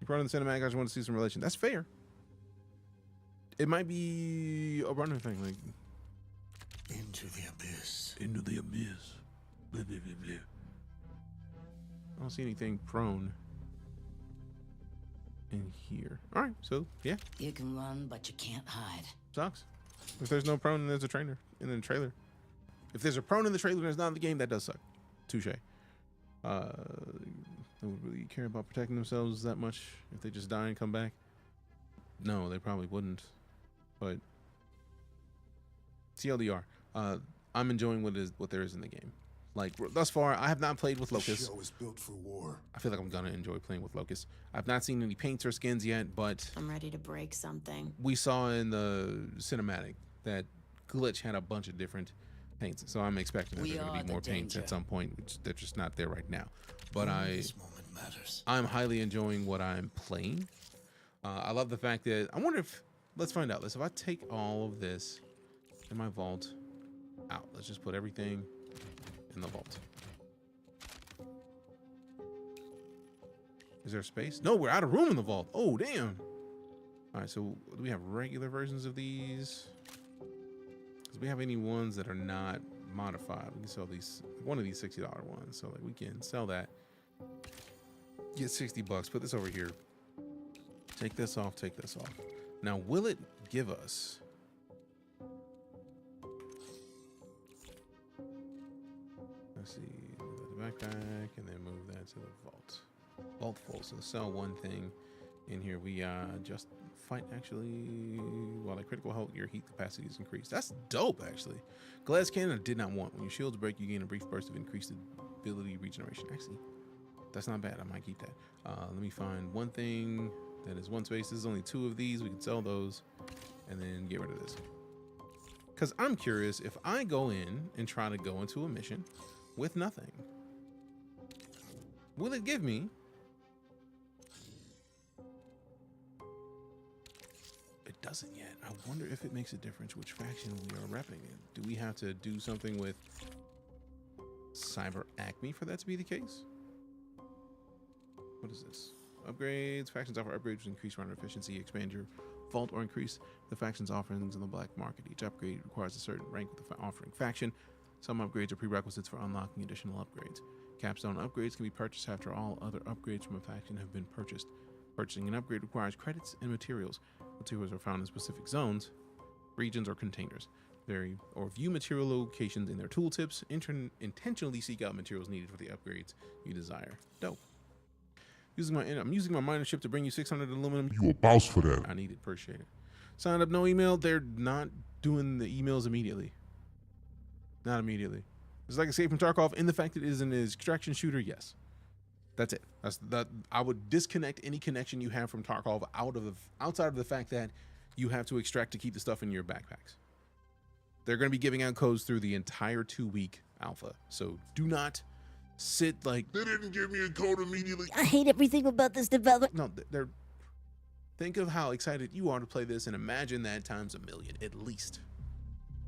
Speaker 1: You brought in the cinematic, I just want to see some relation. That's fair. It might be a runner thing, like
Speaker 3: into the abyss.
Speaker 1: Into the abyss. Blah, blah, blah, blah. I don't see anything prone in here. All right, so yeah.
Speaker 16: You can run, but you can't hide.
Speaker 1: Sucks. If there's no prone, there's a trainer in the trailer. If there's a prone in the trailer and there's not in the game, that does suck. Touche. They would really care about protecting themselves that much if they just die and come back? No, they probably wouldn't. But TLDR, I'm enjoying what there is in the game. Like thus far, I have not played with Locust.
Speaker 3: The show is built for war.
Speaker 1: I feel like I'm gonna enjoy playing with Locust. I've not seen any paints or skins yet, but
Speaker 16: I'm ready to break something.
Speaker 1: we saw in the cinematic that Glitch had a bunch of different paints, so I'm expecting that there's gonna be more paints at some point, which they're just not there right now. But
Speaker 3: This moment matters.
Speaker 1: I'm highly enjoying what I'm playing. I love the fact that I wonder if let's find out this. If I take all of this in my vault out, let's just put everything in the vault. Is there space? No, we're out of room in the vault. Oh, damn. All right, so do we have regular versions of these? Do we have any ones that are not modified? We can sell these, one of these $60 ones. So like we can sell that. Get $60. Put this over here. Take this off. Take this off. Now, will it give us? Let's see, the backpack, and then move that to the vault. Vault full. So sell one thing in here. We just fight actually while a critical health, your heat capacity is increased. That's dope, actually. Glass cannon I did not want. When your shields break, you gain a brief burst of increased ability regeneration. Actually, that's not bad. I might keep that. Let me find one thing that is one space. There's only 2 of these. We can sell those and then get rid of this. Because I'm curious if I go in and try to go into a mission with nothing, will it give me? It doesn't yet. I wonder if it makes a difference which faction we are repping in. Do we have to do something with Cyber Acme for that to be the case? What is this? Upgrades. Factions offer upgrades which increase runner efficiency, expand your vault, or increase the faction's offerings in the black market. Each upgrade requires a certain rank with the offering faction. Some upgrades are prerequisites for unlocking additional upgrades. Capstone upgrades can be purchased after all other upgrades from a faction have been purchased. Purchasing an upgrade requires credits and materials. Materials are found in specific zones, regions, or containers. Vary or view material locations in their tooltips. Intentionally seek out materials needed for the upgrades you desire. Dope. I'm using my miner ship to bring you 600 aluminum.
Speaker 2: You a boss for that.
Speaker 1: I need it. Appreciate it. Sign up, no email. They're not doing the emails immediately. Not immediately. It's like Escape from Tarkov in the fact that it is an extraction shooter. Yes, that's it. That's that. I would disconnect any connection you have from Tarkov outside of the fact that you have to extract to keep the stuff in your backpacks. They're going to be giving out codes through the entire 2-week alpha, so do not sit like
Speaker 2: they didn't give me a code immediately.
Speaker 15: I hate everything about this development.
Speaker 1: No, they're. Think of how excited you are to play this, and imagine that times 1,000,000 at least.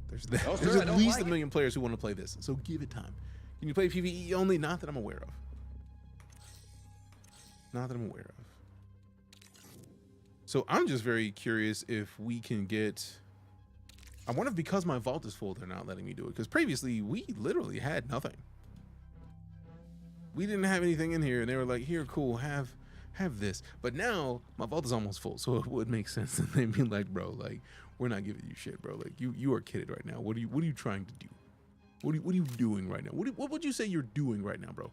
Speaker 1: There's at least 1 million players who want to play this, so give it time. Can you play PvE only? Not that I'm aware of. Not that I'm aware of. So I'm just very curious if we can get. I wonder if because my vault is full, they're not letting me do it. Because previously we literally had nothing. We didn't have anything in here, and they were like, "Here, cool, have this." But now my vault is almost full, so it would make sense that they'd be like, "Bro, like we're not giving you shit, bro. Like you are kidded right now. What are you trying to do? What are you doing right now? What would you say you're doing right now, bro?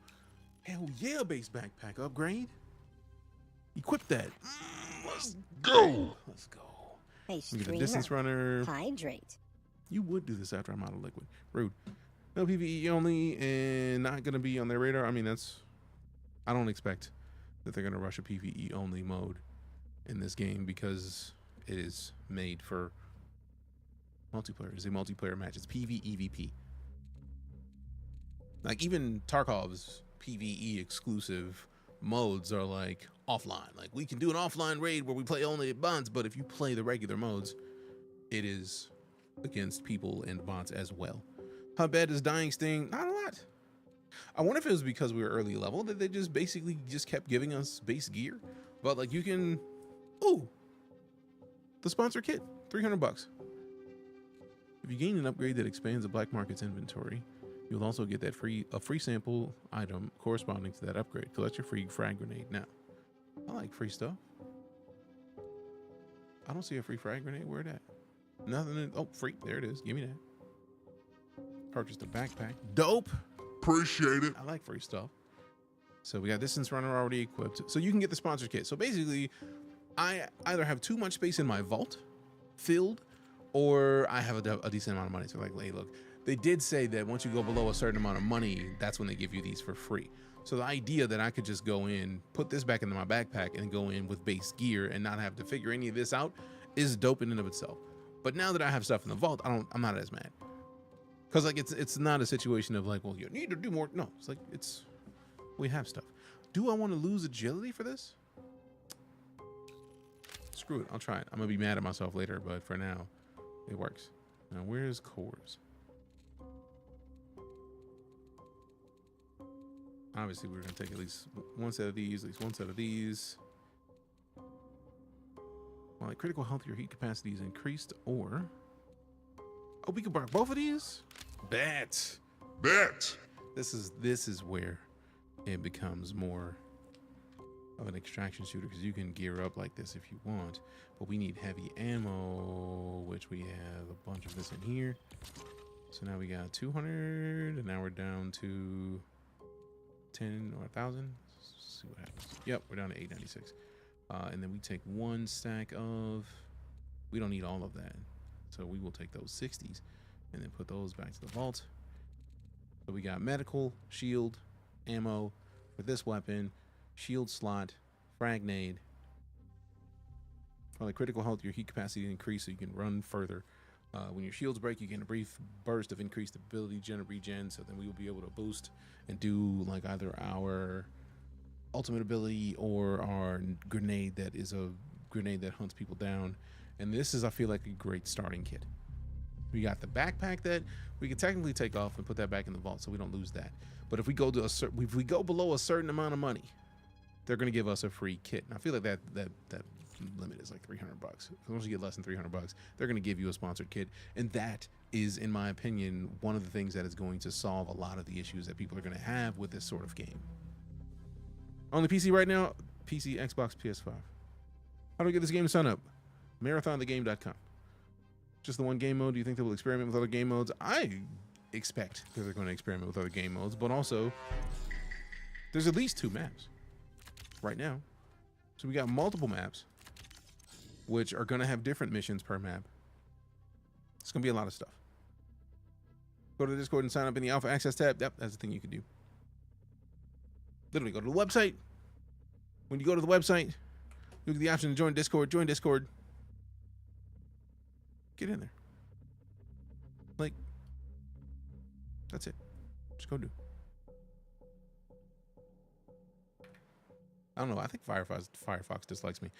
Speaker 1: Hell yeah, base backpack upgrade. Equip that. Let's go. Let's go.
Speaker 15: Hey,
Speaker 1: we get a distance runner.
Speaker 15: Hydrate.
Speaker 1: You would do this after I'm out of liquid. Rude. No PvE only and not gonna be on their radar. I mean, I don't expect that they're gonna rush a PvE only mode in this game because It is made for multiplayer. It's a multiplayer match. It's PvEVP. Like even Tarkov's PvE exclusive modes are like offline. Like we can do an offline raid where we play only bots, but if you play the regular modes, it is against people and bots as well. How bad is dying sting? Not a lot. I wonder if it was because we were early level that they just basically just kept giving us base gear. But like you can, ooh, the sponsor kit, $300. If you gain an upgrade that expands the black market's inventory, you'll also get that free sample item corresponding to that upgrade. Collect your free frag grenade. Now, I like free stuff. I don't see a free frag grenade. Where it at? Nothing. Oh, free. There it is. Give me that. Purchased a backpack. Dope.
Speaker 2: Appreciate it.
Speaker 1: I like free stuff. So we got distance runner already equipped. So you can get the sponsor kit. So basically, I either have too much space in my vault filled, or I have a decent amount of money. So like, hey, look, they did say that once you go below a certain amount of money, that's when they give you these for free. So the idea that I could just go in, put this back into my backpack and go in with base gear and not have to figure any of this out is dope in and of itself. But now that I have stuff in the vault, I'm not as mad. Cause like it's not a situation of like, well, you need to do more. No, it's like we have stuff. Do I want to lose agility for this? Screw it, I'll try it. I'm gonna be mad at myself later, but for now, it works. Now where's cores? Obviously, we're gonna take at least one set of these, at least one set of these. Well, like critical health, your heat capacity is increased, or oh, we can buy both of these. Bet. This is where it becomes more of an extraction shooter, because you can gear up like this if you want, but we need heavy ammo, which we have a bunch of this in here. So now we got 200, and now we're down to 10 or 1,000. Let's see what happens. Yep, we're down to 896. And then we take one stack of, we don't need all of that, so we will take those 60s and then put those back to the vault. So we got medical, shield, ammo for this weapon, shield slot, frag nade. For the critical health, your heat capacity increase so you can run further. When your shields break, you get a brief burst of increased ability regen, so then we will be able to boost and do like either our ultimate ability or our grenade that is a grenade that hunts people down. And this is, I feel like, a great starting kit. We got the backpack that we can technically take off and put that back in the vault so we don't lose that. But if we go to if we go below a certain amount of money, they're going to give us a free kit. And I feel like that limit is like $300. Once you get less than $300, they're going to give you a sponsored kit, and that is, in my opinion, one of the things that is going to solve a lot of the issues that people are going to have with this sort of game. On the PC right now, PC, Xbox, PS5. How do we get this game to sign up? marathonthegame.com. Just the one game mode? Do you think they will experiment with other game modes? I expect that they're going to experiment with other game modes, but also there's at least 2 maps right now. So we got multiple maps, which are going to have different missions per map. It's going to be a lot of stuff. Go to Discord and sign up in the Alpha Access tab. Yep, that's the thing you can do. Literally go to the website. When you go to the website, look at the option to join Discord. Join Discord. Get in there. Like, that's it. Just go do. I don't know. I think Firefox dislikes me.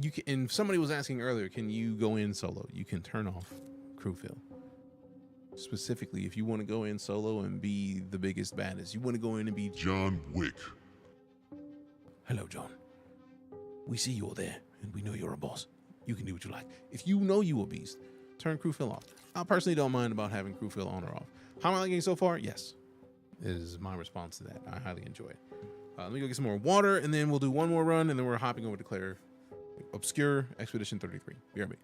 Speaker 1: You can, and somebody was asking earlier, can you go in solo? You can turn off crew fill. Specifically, if you want to go in solo and be the biggest baddest, you want to go in and be
Speaker 2: John Wick.
Speaker 1: Hello, John. We see you're there, and we know you're a boss. You can do what you like. If you know you a beast, turn crew fill off. I personally don't mind about having crew fill on or off. How am I liking it so far? Yes, is my response to that. I highly enjoy it. Let me go get some more water, and then we'll do one more run, and then we're hopping over to Clair. Obscur Expedition 33. BRB.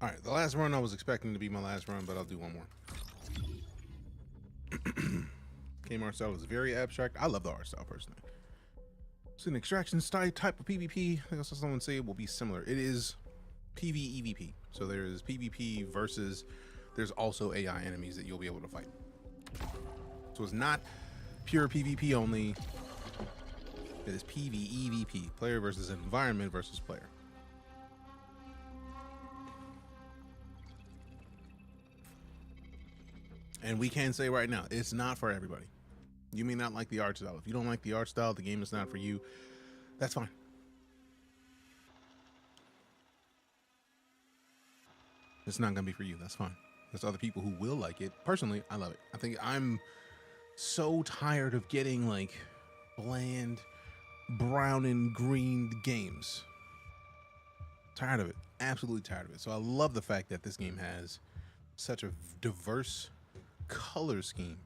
Speaker 1: All right, the last run I was expecting to be my last run, but I'll do one more. Game art style is very abstract. I love the art style personally. It's an extraction style type of PvP. I think I saw someone say it will be similar. It is PvEvP. So there's PvP versus there's also AI enemies that you'll be able to fight. So it's not pure PvP only. It is PvEvP, player versus environment versus player. And we can say right now, it's not for everybody. You may not like the art style. If you don't like the art style, the game is not for you. That's fine. It's not gonna be for you. That's fine. There's other people who will like it. Personally, I love it. I think I'm so tired of getting like bland brown and green games. Tired of it. Absolutely tired of it. So I love the fact that this game has such a diverse color scheme.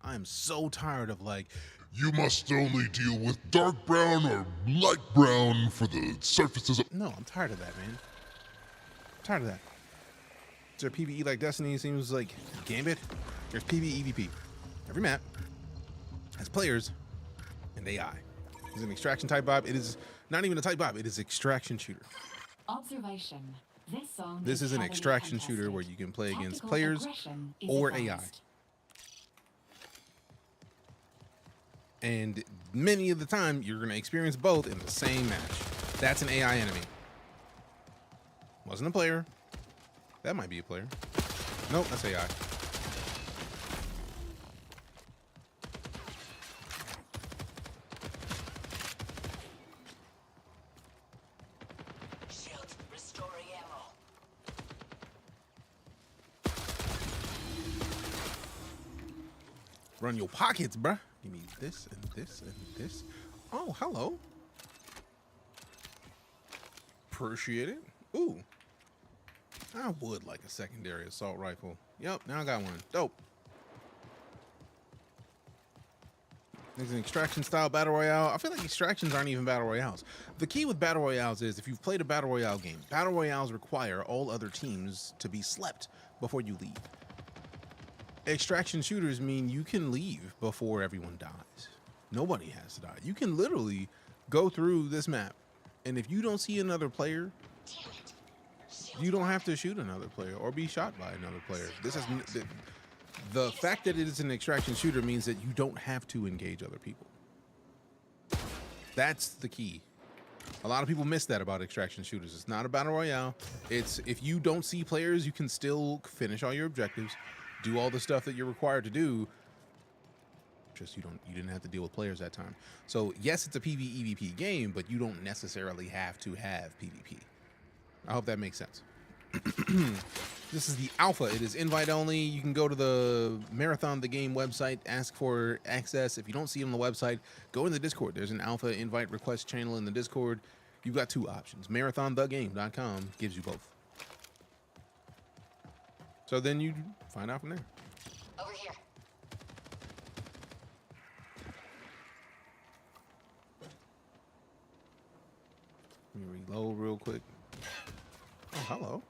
Speaker 1: I am so tired of like,
Speaker 2: you must only deal with dark brown or light brown for the surfaces of...
Speaker 1: No, I'm tired of that, man. I'm tired of that. Is there PvE like Destiny? Seems like Gambit. There's PvEvP. Every map has players and AI. It's an extraction type vibe. It is not even a type vibe. It is extraction shooter.
Speaker 4: Observation.
Speaker 1: This is an extraction shooter where you can play against players or AI. And many of the time, you're going to experience both in the same match. That's an AI enemy. Wasn't a player. That might be a player. Nope, that's AI.
Speaker 6: Shield restoring ammo.
Speaker 1: Run your pockets, bruh. Give me this and this and this. Oh, hello. Appreciate it. Ooh. I would like a secondary assault rifle. Yep, now I got one. Dope. There's an extraction style battle royale. I feel like extractions aren't even battle royales. The key with battle royales is if you've played a battle royale game, battle royales require all other teams to be slept before you leave. Extraction shooters mean you can leave before everyone dies. Nobody has to die. You can literally go through this map, and if you don't see another player, you don't have to shoot another player or be shot by another player. This is the fact that it is an extraction shooter means that you don't have to engage other people. That's the key. A lot of people miss that about extraction shooters. It's not a battle royale. It's if you don't see players, you can still finish all your objectives, do all the stuff that you're required to do. Just you didn't have to deal with players that time. So yes, it's a PvEvP game, but you don't necessarily have to have PvP. I hope that makes sense. This is the alpha. It is invite only. You can go to the Marathon the Game website, ask for access. If you don't see it on the website, go in the Discord. There's an alpha invite request channel in the Discord. You've got two options. MarathonTheGame.com gives you both. So then you find out from there.
Speaker 6: Over here.
Speaker 1: Let me reload real quick. Oh, hello.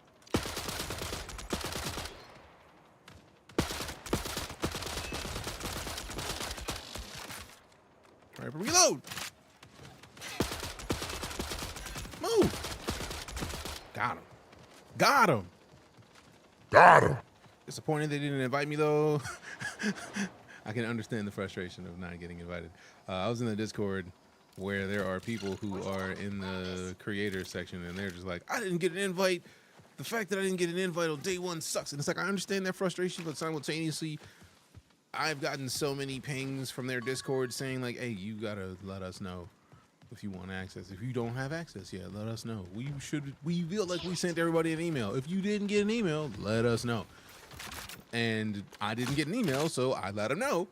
Speaker 1: All right, reload. Move. Got him. Got him.
Speaker 2: Got him.
Speaker 1: Disappointed they didn't invite me though. I can understand the frustration of not getting invited. I was in the Discord where there are people who are in the creator section and they're just like, I didn't get an invite. The fact that I didn't get an invite on day one sucks. And it's like, I understand that frustration, but simultaneously, I've gotten so many pings from their Discord saying like, hey, you gotta let us know if you want access. If you don't have access yet, let us know. We feel like we sent everybody an email. If you didn't get an email, let us know. And I didn't get an email, so I let them know.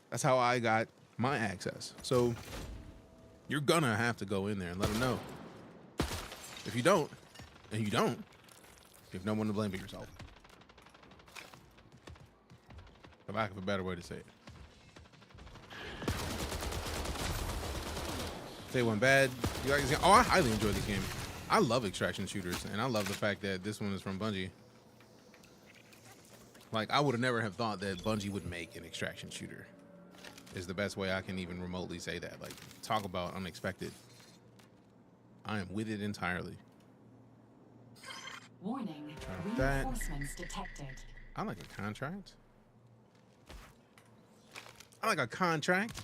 Speaker 1: That's how I got my access. So you're gonna have to go in there and let them know. If you don't, and you don't, you have no one to blame but yourself. For lack of a better way to say it. Say one bad. You like this game? Oh, I highly enjoy this game. I love extraction shooters, and I love the fact that this one is from Bungie. Like, I would have never have thought that Bungie would make an extraction shooter. Is the best way I can even remotely say that. Like, talk about unexpected. I am with it entirely.
Speaker 4: Warning,
Speaker 1: that.
Speaker 4: reinforcements detected.
Speaker 1: I like a contract. I like a contract.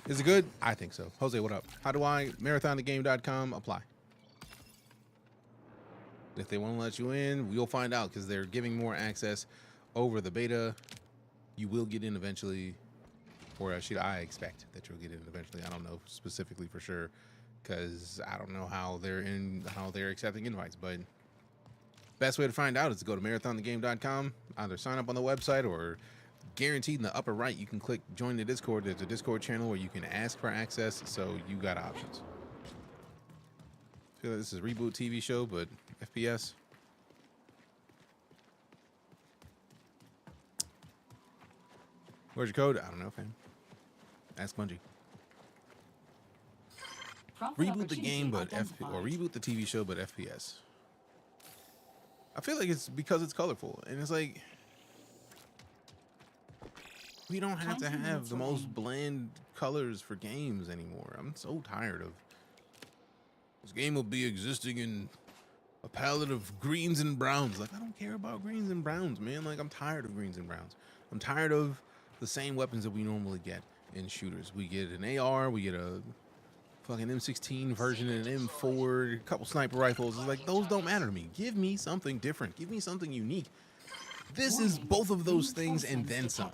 Speaker 1: Is it good? I think so. Jose, what up? How do I marathonthegame.com apply? If they want to let you in, we'll find out because they're giving more access over the beta. You will get in eventually, or should I expect that you'll get in eventually? I don't know specifically for sure because I don't know how they're accepting invites, but best way to find out is to go to marathonthegame.com, either sign up on the website or guaranteed in the upper right you can click join the Discord. There's a Discord channel where you can ask for access, so you got options. I feel like this is a reboot TV show, but FPS. Where's your code? I don't know, fam. Ask Bungie. Reboot the game, but or reboot the TV show, but FPS. I feel like it's because it's colorful, and it's like we don't have to have the most bland colors for games anymore. I'm so tired of this game will be existing in a palette of greens and browns. Like, I don't care about greens and browns, man. Like, I'm tired of greens and browns. I'm tired of the same weapons that we normally get in shooters. We get an AR, we get a fucking M16 version and an M4, a couple sniper rifles. It's like, those don't matter to me. Give me something different. Give me something unique. This is both of those things and then some.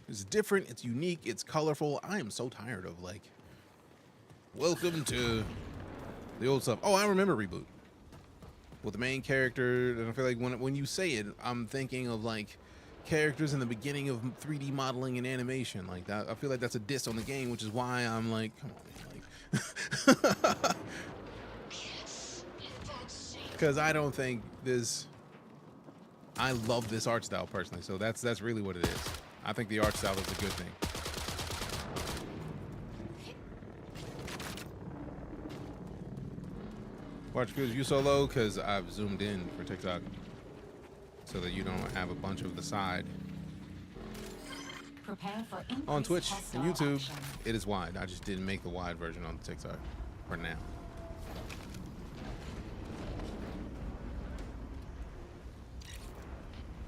Speaker 1: It's different, it's unique, it's colorful. I am so tired of, like, welcome to the old stuff. Oh, I remember Reboot with the main character, and I feel like when you say it, I'm thinking of like characters in the beginning of 3D modeling and animation. Like that, I feel like that's a diss on the game, which is why I'm like, come on, man, like, because I don't think this. I love this art style personally, so that's really what it is. I think the art style is a good thing. Watch videos you solo because I've zoomed in for TikTok so that you don't have a bunch of the side. On Twitch and YouTube, it is wide. I just didn't make the wide version on TikTok for now.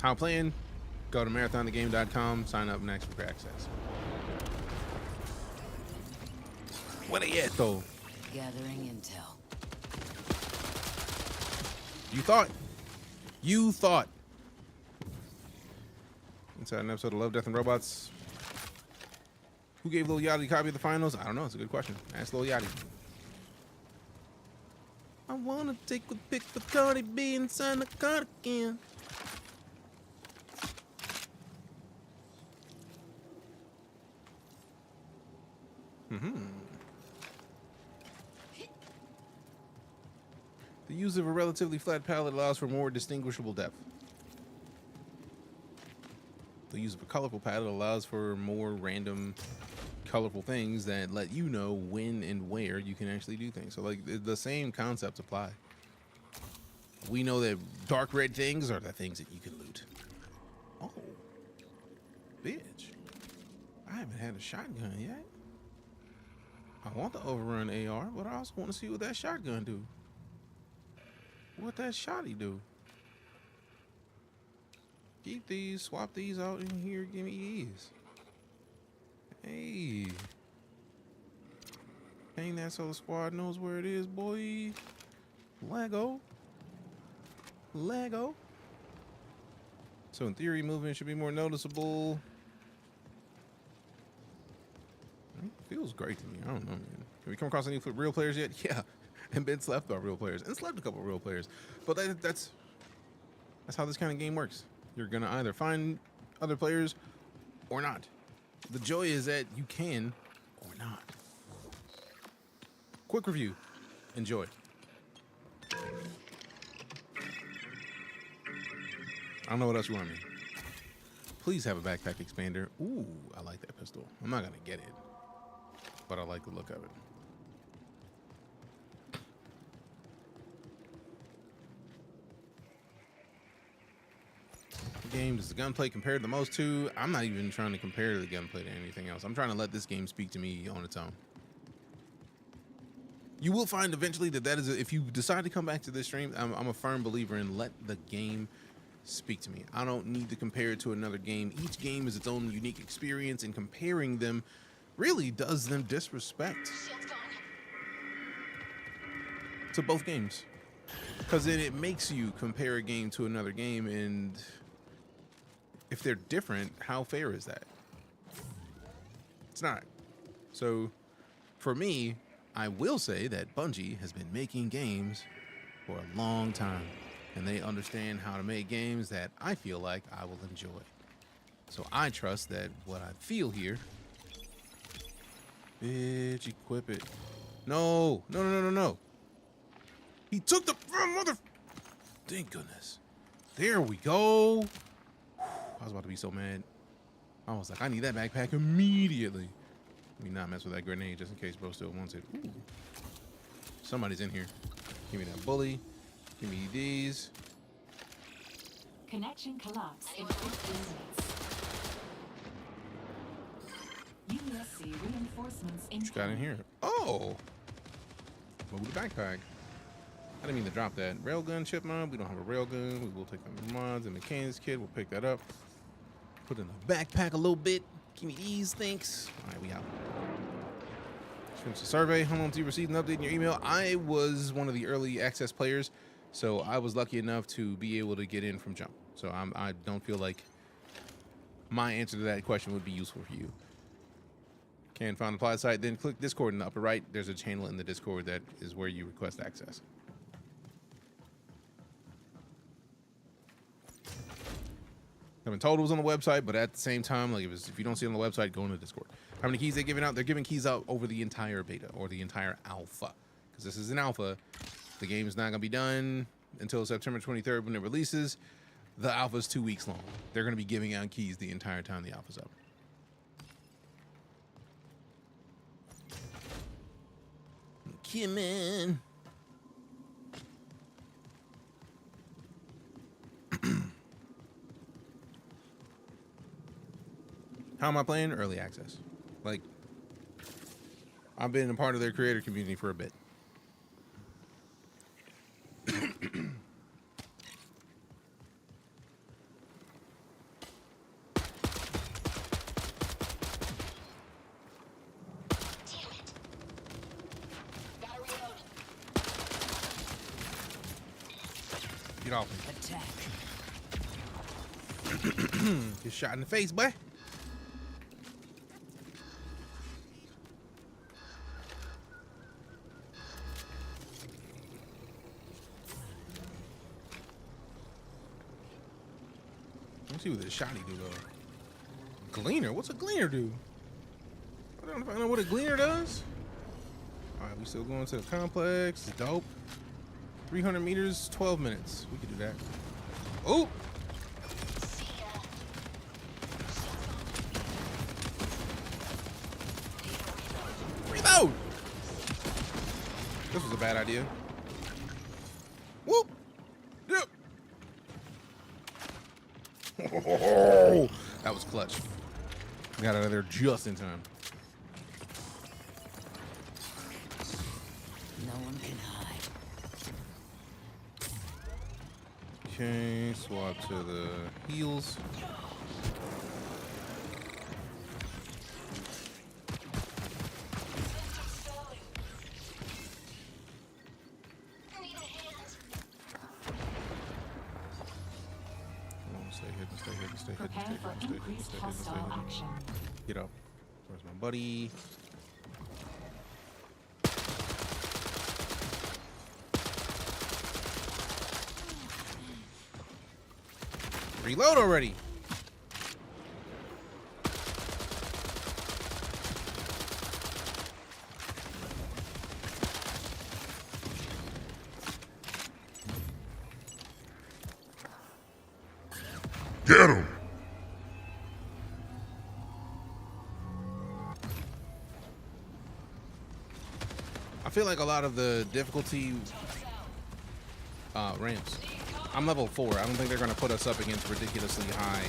Speaker 1: How playing? Go to marathonthegame.com, sign up next for access. What are you at though?
Speaker 16: Gathering intel.
Speaker 1: You thought. Inside an episode of Love, Death, and Robots. Who gave Lil Yachty a copy of the finals? I don't know. It's a good question. Ask Lil Yachty. I wanna take a pic with Cardi B inside the cardigan. The use of a relatively flat palette allows for more distinguishable depth. The use of a colorful palette allows for more random, colorful things that let you know when and where you can actually do things. So, like, the same concepts apply. We know that dark red things are the things that you can loot. Oh, bitch. I haven't had a shotgun yet. I want the overrun AR, but I also want to see what that shotgun do. What that shotty do? Keep these, swap these out in here, give me these. Hey. Ain't that so the squad knows where it is, boy. Lego. Lego. So in theory, movement should be more noticeable. It feels great to me. I don't know, man. Have we come across any real players yet? Yeah. And been slept by real players. And slept a couple of real players. But that's how this kind of game works. You're going to either find other players or not. The joy is that you can or not. Quick review. Enjoy. I don't know what else you want me. Please have a backpack expander. Ooh, I like that pistol. I'm not going to get it, but I like the look of it. game does the gunplay compare the most to? I'm not even trying to compare the gunplay to anything else. I'm trying to let this game speak to me on its own. You will find eventually that is, if you decide to come back to this stream, I'm a firm believer in let the game speak to me. I don't need to compare it to another game. Each game is its own unique experience, and comparing them really does them disrespect to both games. Because then it makes you compare a game to another game, and if they're different, how fair is that? It's not. So for me, I will say that Bungie has been making games for a long time, and they understand how to make games that I feel like I will enjoy. So I trust that what I feel here, bitch, equip it. No, no, no, no, no, no. He took the mother. Thank goodness. There we go. I was about to be so mad. I was like, I need that backpack immediately. Let me not mess with that grenade just in case bro still wants it. Ooh. Somebody's in here. Give me that bully. Give me these.
Speaker 4: Connection collapse in 15 minutes. USC reinforcements in.
Speaker 1: What you got in here? Oh. Move the backpack. I didn't mean to drop that. Railgun chip mod. We don't have a railgun. We will take the mods and mechanics kit. We'll pick that up. Put in the backpack a little bit. Give me these, thanks. All right, we out. Finish the survey. How long do you receive an update in your email? I was one of the early access players, so I was lucky enough to be able to get in from jump. So I don't feel like my answer to that question would be useful for you. Can find the applied site, then click Discord in the upper right. There's a channel in the Discord that is where you request access. I've been told it was on the website, but at the same time, like if you don't see it on the website, go into Discord. How many keys they're giving out? They're giving keys out over the entire beta or the entire alpha. Because this is an alpha. The game is not going to be done until September 23rd when it releases. The alpha is 2 weeks long. They're going to be giving out keys the entire time the alpha's up. Come in. How am I playing? Early access. Like, I've been a part of their creator community for a bit. Get off me. Attack. Get shot in the face, boy. Let's see what this shotty do though. Gleaner? What's a gleaner do? I don't know what a gleaner does. Alright, we still going to the complex. Dope. 300 meters, 12 minutes. We could do that. Oh! Reload! This was a bad idea. Whoop! Yep. Oh, that was clutch. Got out of there just in time.
Speaker 16: No one can hide.
Speaker 1: Okay, swap to the heels.
Speaker 4: Prepare for increased hostile action.
Speaker 1: Get up. Where's my buddy? Reload already.
Speaker 2: Get him!
Speaker 1: I feel like a lot of the difficulty ramps. I'm level 4. I don't think they're going to put us up against ridiculously high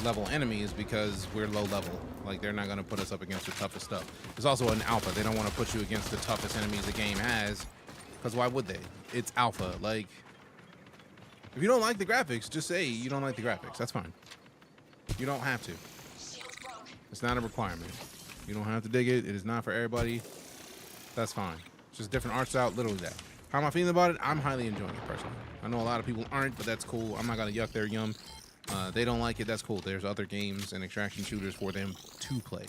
Speaker 1: level enemies because we're low level. Like, they're not going to put us up against the toughest stuff. It's also an alpha. They don't want to put you against the toughest enemies the game has, because why would they? It's alpha. Like, if you don't like the graphics, just say you don't like the graphics. That's fine. You don't have to. It's not a requirement. You don't have to dig it. It is not for everybody. That's fine. It's just different art style, literally that. How am I feeling about it? I'm highly enjoying it personally. I know a lot of people aren't, but that's cool. I'm not gonna yuck their yum. They don't like it. That's cool. There's other games and extraction shooters for them to play.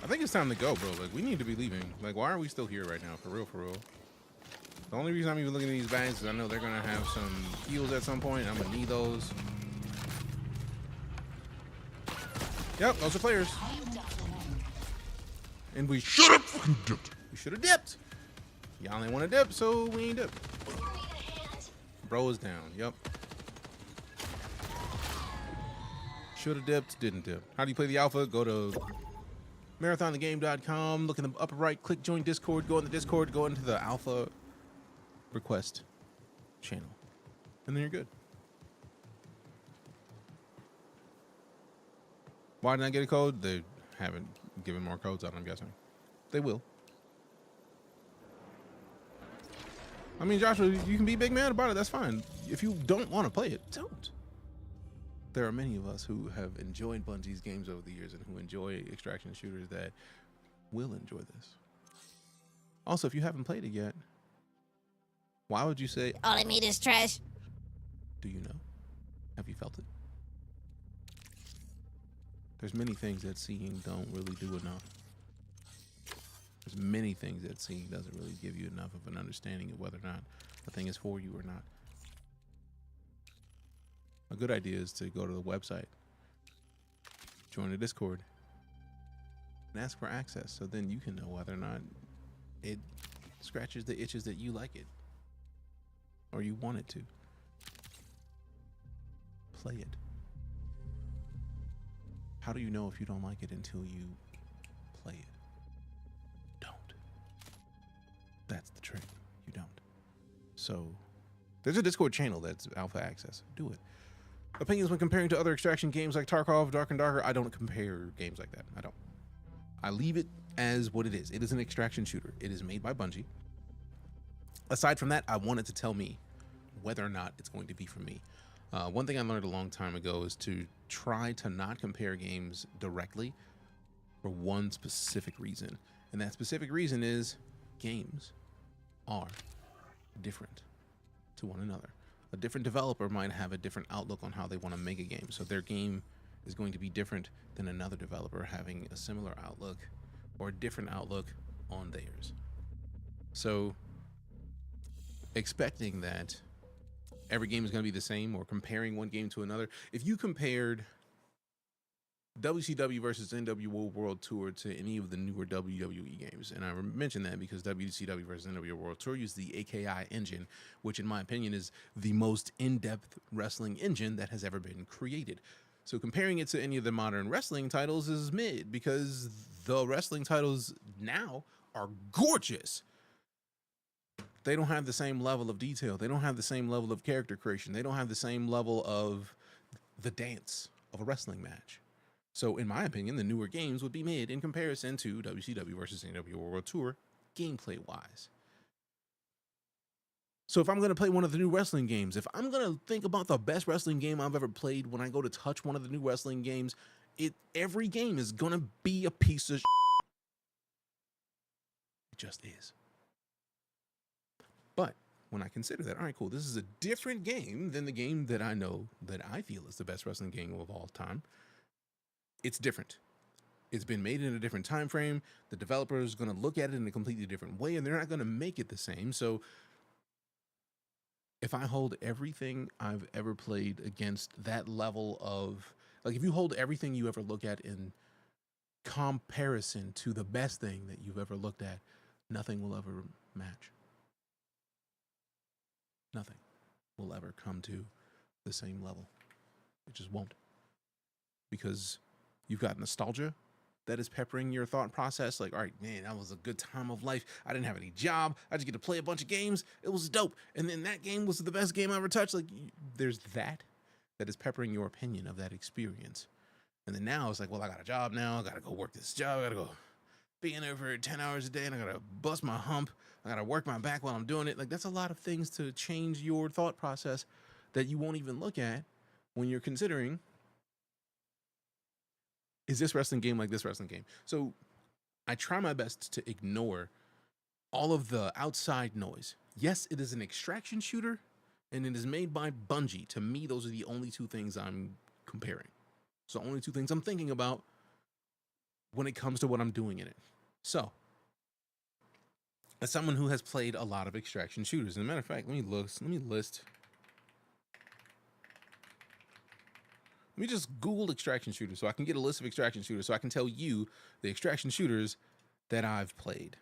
Speaker 1: I think it's time to go, bro. Like, we need to be leaving. Like, why are we still here right now? For real, for real. The only reason I'm even looking at these bags is I know they're gonna have some heals at some point. I'm gonna need those. Yep, those are players. And we should have fucking dipped. We should have dipped. Y'all ain't want to dip, so we ain't dipped. Bro is down. Yep. Should have dipped, didn't dip. How do you play the alpha? Go to marathonthegame.com. Look in the upper right. Click join Discord. Go in the Discord. Go into the alpha request channel, and then you're good. Why didn't I get a code? They haven't given more codes out, I'm guessing. They will. I mean, Joshua, you can be big mad about it. That's fine. If you don't want to play it, don't. There are many of us who have enjoyed Bungie's games over the years and who enjoy extraction shooters that will enjoy this. Also, if you haven't played it yet, why would you say,
Speaker 15: all I made is trash?
Speaker 1: Do you know? Have you felt it? There's many things that seeing don't really do enough. There's many things that seeing doesn't really give you enough of an understanding of whether or not a thing is for you or not. A good idea is to go to the website, join the Discord, and ask for access, so then you can know whether or not it scratches the itches that you like it or you want it to. Play it. How do you know if you don't like it until you play it? Don't. That's the trick. You don't. So there's a Discord channel that's alpha access. Do it. Opinions when comparing to other extraction games like Tarkov, Dark and Darker. I don't compare games like that. I don't. I leave it as what it is. It is an extraction shooter. It is made by Bungie. Aside from that, I want it to tell me whether or not it's going to be for me. One thing I learned a long time ago is to try to not compare games directly for one specific reason. And that specific reason is games are different to one another. A different developer might have a different outlook on how they want to make a game. So their game is going to be different than another developer having a similar outlook or a different outlook on theirs. So expecting that every game is going to be the same or comparing one game to another. If you compared WCW versus NWO World Tour to any of the newer WWE games, and I mention that because WCW versus NWO World Tour used the AKI engine, which in my opinion is the most in-depth wrestling engine that has ever been created. So comparing it to any of the modern wrestling titles is mid, because the wrestling titles now are gorgeous. They don't have the same level of detail. They don't have the same level of character creation. They don't have the same level of the dance of a wrestling match. So in my opinion, the newer games would be mid in comparison to WCW versus NWO World Tour gameplay wise. So if I'm going to play one of the new wrestling games, if I'm going to think about the best wrestling game I've ever played, when I go to touch one of the new wrestling games, every game is going to be a piece of shit. It just is. But when I consider that, all right, cool, this is a different game than the game that I know that I feel is the best wrestling game of all time. It's different. It's been made in a different time frame. The developer is going to look at it in a completely different way, and they're not going to make it the same. So if I hold everything I've ever played against that level of, like, if you hold everything you ever look at in comparison to the best thing that you've ever looked at, nothing will ever match. Nothing will ever come to the same level. It just won't. Because you've got nostalgia that is peppering your thought process. Like, all right, man, that was a good time of life. I didn't have any job. I just get to play a bunch of games. It was dope. And then that game was the best game I ever touched. Like, there's that is peppering your opinion of that experience. And then now it's like, well, I got a job now. I got to go work this job. I got to go be in there for 10 hours a day, and I got to bust my hump. I got to work my back while I'm doing it. Like, that's a lot of things to change your thought process that you won't even look at when you're considering, is this wrestling game like this wrestling game? So I try my best to ignore all of the outside noise. Yes, it is an extraction shooter, and it is made by Bungie. To me, those are the only two things I'm comparing. So only two things I'm thinking about when it comes to what I'm doing in it. So, as someone who has played a lot of extraction shooters, as a matter of fact, let me just Google extraction shooters so I can get a list of extraction shooters so I can tell you the extraction shooters that I've played.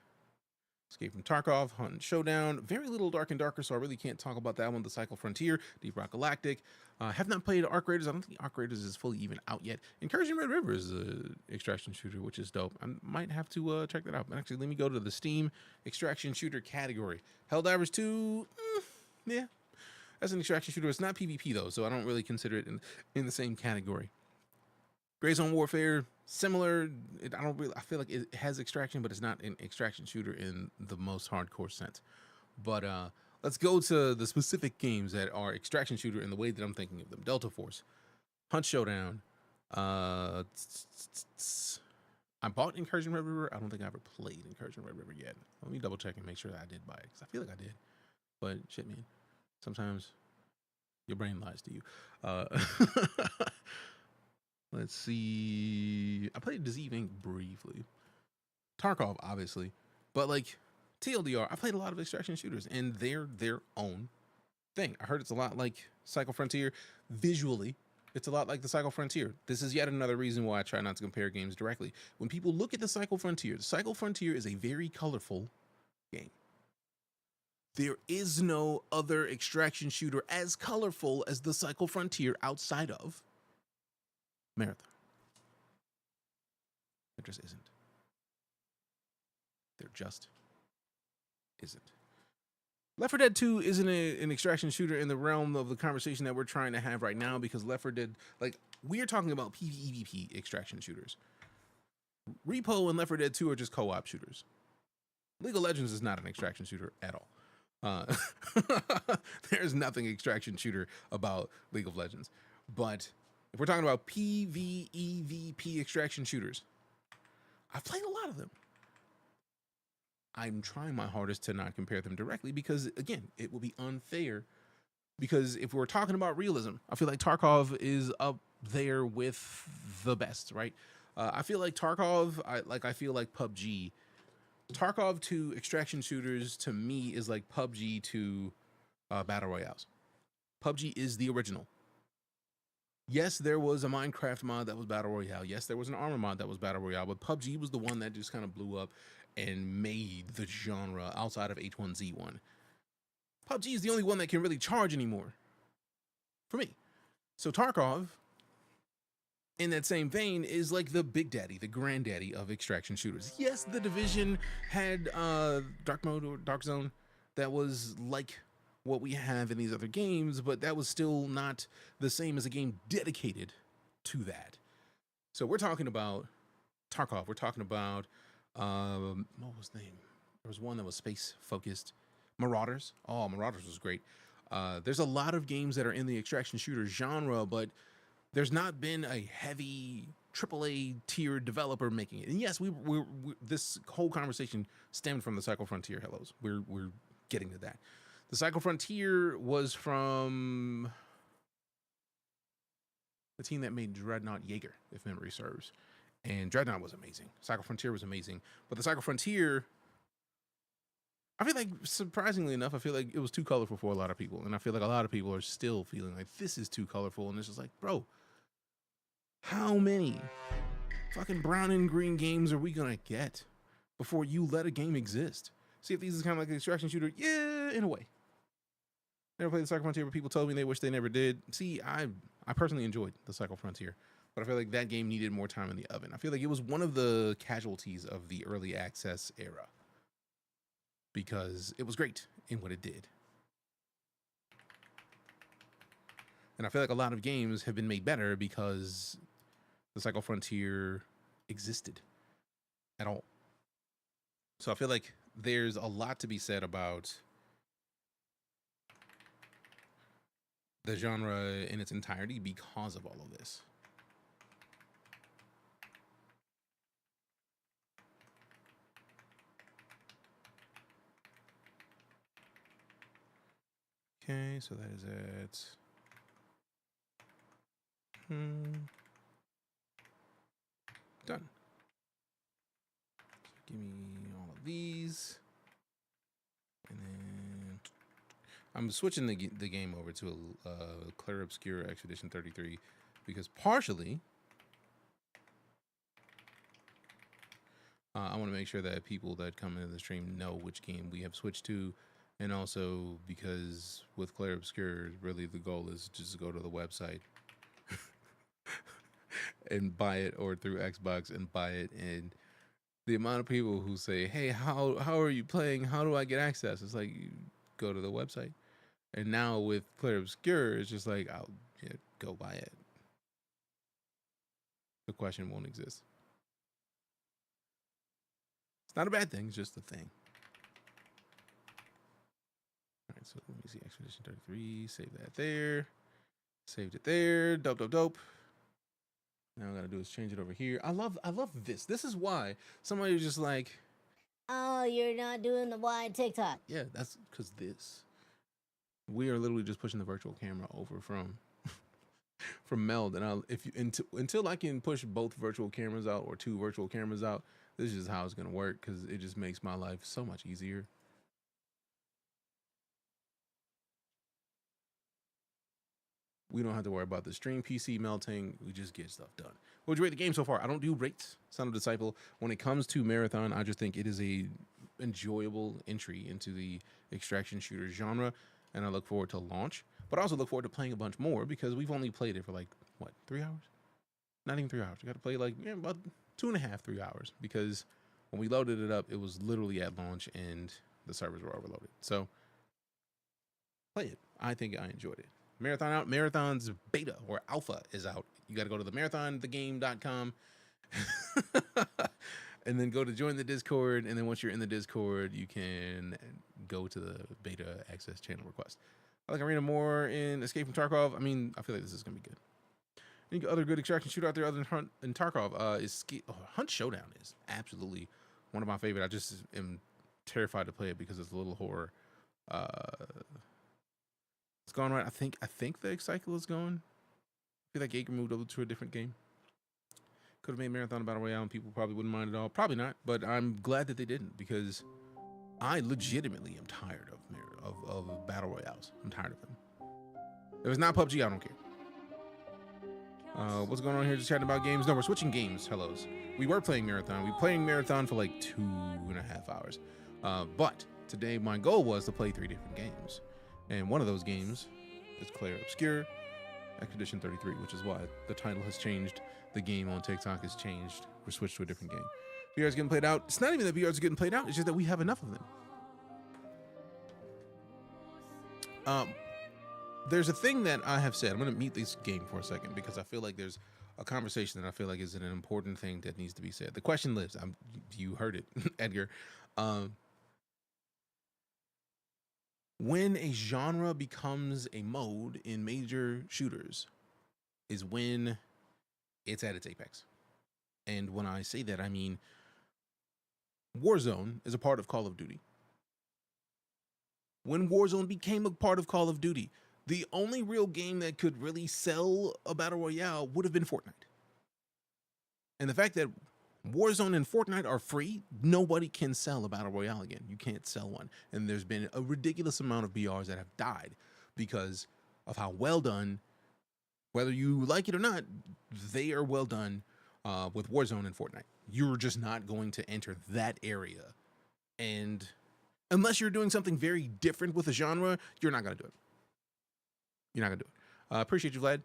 Speaker 1: Escape from Tarkov, Hunt and Showdown, very little Dark and Darker, so I really can't talk about that one. The Cycle Frontier, Deep Rock Galactic. Have not played Arc Raiders. I don't think Arc Raiders is fully even out yet. Incursion Red River is an extraction shooter, which is dope. I might have to check that out. But actually, let me go to the Steam extraction shooter category. Helldivers 2, yeah. That's an extraction shooter. It's not PvP though, so I don't really consider it in the same category. Gray Zone Warfare, similar. I feel like it has extraction, but it's not an extraction shooter in the most hardcore sense. But let's go to the specific games that are extraction shooter in the way that I'm thinking of them. Delta Force, Hunt Showdown. I bought Incursion Red River. I don't think I ever played Incursion Red River yet. Let me double check and make sure that I did buy it, because I feel like I did. But shit, man. Sometimes your brain lies to you. Let's see. I played Deceive Inc. briefly. Tarkov, obviously. But like TLDR, I played a lot of extraction shooters, and they're their own thing. I heard it's a lot like Cycle Frontier. Visually, it's a lot like the Cycle Frontier. This is yet another reason why I try not to compare games directly. When people look at the Cycle Frontier is a very colorful game. There is no other extraction shooter as colorful as the Cycle Frontier outside of Marathon. There just isn't. There just isn't. Left 4 Dead 2 isn't an extraction shooter in the realm of the conversation that we're trying to have right now, because Left 4 Dead, like, we're talking about PvEVP extraction shooters. Repo and Left 4 Dead 2 are just co-op shooters. League of Legends is not an extraction shooter at all. There's nothing extraction shooter about League of Legends. But if we're talking about PvEVP extraction shooters, I've played a lot of them. I'm trying my hardest to not compare them directly, because again, it will be unfair. Because if we're talking about realism, I feel like Tarkov is up there with the best, right? I feel like Tarkov, I feel like PUBG. Tarkov to extraction shooters to me is like PUBG to battle royales. PUBG is the original. Yes, there was a Minecraft mod that was battle royale. Yes, there was an Armor mod that was battle royale, but PUBG was the one that just kind of blew up and made the genre outside of H1Z1. PUBG is the only one that can really charge anymore for me. So Tarkov, in that same vein, is like the big daddy, the granddaddy of extraction shooters. Yes, The Division had dark mode or dark zone that was like what we have in these other games, but that was still not the same as a game dedicated to that. So we're talking about Tarkov. We're talking about what was the name? There was one that was space focused. Marauders. Oh, Marauders was great. There's a lot of games that are in the extraction shooter genre, but there's not been a heavy AAA tier developer making it. And yes, we this whole conversation stemmed from the Cycle Frontier hellos. We're getting to that. The Cycle Frontier was from the team that made Dreadnought Jaeger, if memory serves. And Dreadnought was amazing. Cycle Frontier was amazing. But the Cycle Frontier, I feel like, surprisingly enough, I feel like it was too colorful for a lot of people. And I feel like a lot of people are still feeling like this is too colorful. And it's just like, bro, how many fucking brown and green games are we gonna get before you let a game exist? See if these is kind of like an extraction shooter. Yeah, in a way. Never played the Cycle Frontier, but people told me they wish they never did. See, I personally enjoyed the Cycle Frontier, but I feel like that game needed more time in the oven. I feel like it was one of the casualties of the early access era because it was great in what it did. And I feel like a lot of games have been made better because the Cycle Frontier existed at all. So I feel like there's a lot to be said about the genre in its entirety because of all of this. Okay, so that is it. Done. So give me all of these. And then I'm switching the game over to a Clair Obscur Expedition 33 because partially I want to make sure that people that come into the stream know which game we have switched to, and also because with Clair Obscur, really the goal is just to go to the website and buy it, or through Xbox and buy it. And the amount of people who say, hey, how are you playing? How do I get access? It's like, you go to the website. And now with Clair Obscur, it's just like, I'll go buy it. The question won't exist. It's not a bad thing, it's just a thing. All right, so let me see, Expedition 33, save that there. Saved it there, dope. Now all I gotta do is change it over here. I love this. This is why somebody was just like,
Speaker 15: oh, you're not doing the wide TikTok.
Speaker 1: Yeah, that's because we are literally just pushing the virtual camera over from Meld, and until I can push both virtual cameras out or two virtual cameras out, this is just how it's gonna work because it just makes my life so much easier. We don't have to worry about the stream PC melting. We just get stuff done. What'd you rate the game so far? I don't do rates, Son of Disciple. When it comes to Marathon, I just think it is a enjoyable entry into the extraction shooter genre, and I look forward to launch. But I also look forward to playing a bunch more because we've only played it for like, what, 3 hours? Not even 3 hours. We got to play like about 2.5, 3 hours because when we loaded it up, it was literally at launch and the servers were overloaded. So play it. I think I enjoyed it. Marathon out. Marathon's beta or alpha is out. You got to go to the marathonthegame.com and then go to join the Discord. And then once you're in the Discord, you can go to the beta access channel request. I like Arena more in Escape from Tarkov. I mean, I feel like this is going to be good. Any other good extraction shooter out there other than Hunt and Tarkov? Hunt Showdown is absolutely one of my favorite. I just am terrified to play it because it's a little horror. It's gone right. I think the cycle is gone. I feel like Jaeger moved over to a different game. Could have made Marathon a battle royale and people probably wouldn't mind at all. Probably not, but I'm glad that they didn't because I legitimately am tired of battle royales. I'm tired of them. If it's not PUBG, I don't care. What's going on here? Just chatting about games. No, we're switching games. Hellos. We were playing Marathon. We were playing Marathon for like 2.5 hours. But today my goal was to play 3 different games. And one of those games is Clair Obscur Expedition 33, which is why the title has changed. The game on TikTok has changed. We're switched to a different game. VR's getting played out. It's not even that VR's getting played out. It's just that we have enough of them. There's a thing that I have said. I'm going to mute this game for a second because I feel like there's a conversation that I feel like is an important thing that needs to be said. The question lives. You heard it, Edgar. When a genre becomes a mode in major shooters is when it's at its apex. And when I say that, I mean Warzone is a part of Call of Duty. When Warzone became a part of Call of Duty, the only real game that could really sell a battle royale would have been Fortnite. And the fact that Warzone and Fortnite are free, nobody can sell a battle royale again. You can't sell one. And there's been a ridiculous amount of BRs that have died because of how well done, whether you like it or not, they are well done. with Warzone and Fortnite. You're just not going to enter that area. And unless you're doing something very different with a genre, you're not going to do it. You're not going to do it. Appreciate you, Vlad.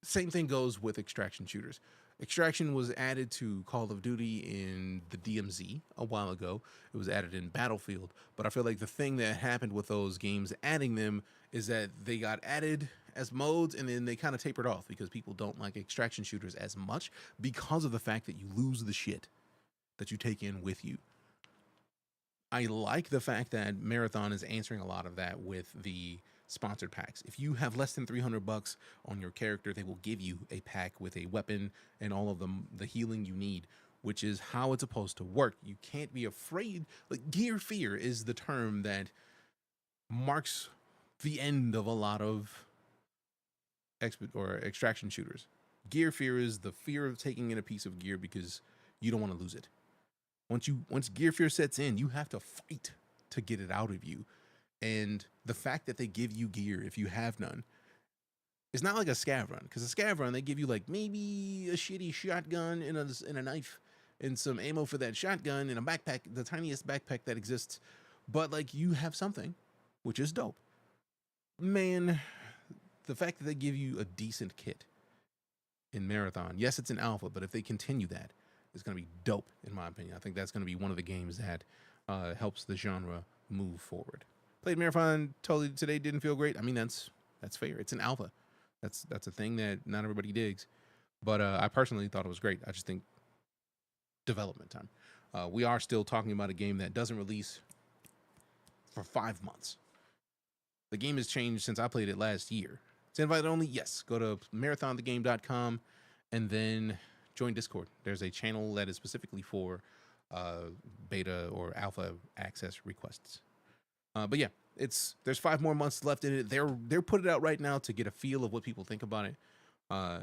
Speaker 1: Same thing goes with extraction shooters. Extraction was added to Call of Duty in the DMZ a while ago. It was added in Battlefield. But I feel like the thing that happened with those games adding them is that they got added as modes and then they kind of tapered off because people don't like extraction shooters as much because of the fact that you lose the shit that you take in with you. I like the fact that Marathon is answering a lot of that with the sponsored packs. If you have less than $300 on your character, they will give you a pack with a weapon and all of the healing you need, which is how it's supposed to work. You can't be afraid. Like, gear fear is the term that marks the end of a lot of extraction shooters. Gear fear is the fear of taking in a piece of gear because you don't want to lose it. Once gear fear sets in, you have to fight to get it out of you. And the fact that they give you gear if you have none, it's not like a scav run. Because a scav run, they give you like maybe a shitty shotgun and a knife and some ammo for that shotgun and a backpack, the tiniest backpack that exists. But like, you have something, which is dope. Man, the fact that they give you a decent kit in Marathon, yes, it's an alpha, but if they continue that, it's going to be dope, in my opinion. I think that's going to be one of the games that helps the genre move forward. Played Marathon totally today, didn't feel great. I mean, that's fair. It's an alpha. That's a thing that not everybody digs. But I personally thought it was great. I just think development time. We are still talking about a game that doesn't release for 5 months. The game has changed since I played it last year. It's invite only. Yes, go to marathonthegame.com and then join Discord. There's a channel that is specifically for beta or alpha access requests. But yeah, there's 5 more months left in it. They're putting it out right now to get a feel of what people think about it. I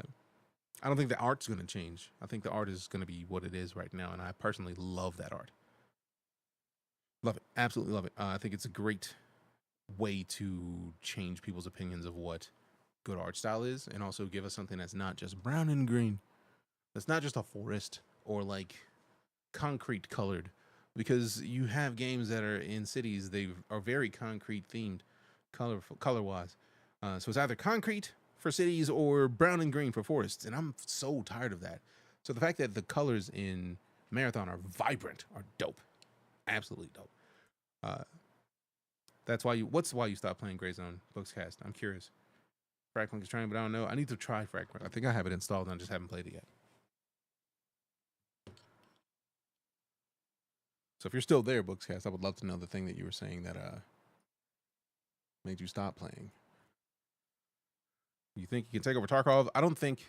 Speaker 1: don't think the art's going to change. I think the art is going to be what it is right now, and I personally love that art. Love it. Absolutely love it. I think it's a great way to change people's opinions of what good art style is, and also give us something that's not just brown and green. That's not just a forest or like concrete colored, because you have games that are in cities, they are very concrete themed color wise. So it's either concrete for cities or brown and green for forests, and I'm so tired of that. So the fact that the colors in Marathon are vibrant are dope. Absolutely dope. What's why you stopped playing Gray Zone Bookscast? I'm curious. Fracklink is trying, but I don't know. I need to try Fracklink. I think I have it installed and I just haven't played it yet. So if you're still there, Bookscast, I would love to know the thing that you were saying that made you stop playing. You think you can take over Tarkov? I don't think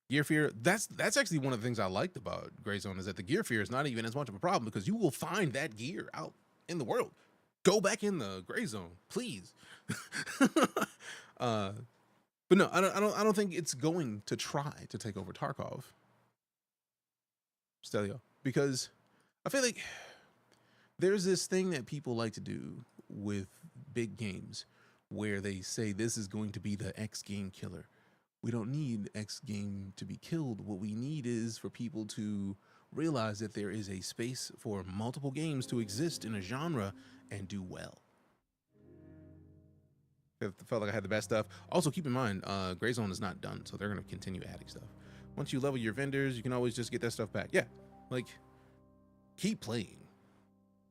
Speaker 1: gear fear. That's actually one of the things I liked about Gray Zone, is that the gear fear is not even as much of a problem because you will find that gear out in the world. Go back in the Gray Zone, please. But no, I don't think it's going to try to take over Tarkov. Stelio, because I feel like there's this thing that people like to do with big games where they say this is going to be the X game killer. We don't need X game to be killed. What we need is for people to realize that there is a space for multiple games to exist in a genre and do well. I felt like I had the best stuff. Also, keep in mind, Gray Zone is not done, so they're going to continue adding stuff. Once you level your vendors, you can always just get that stuff back. Yeah, like, keep playing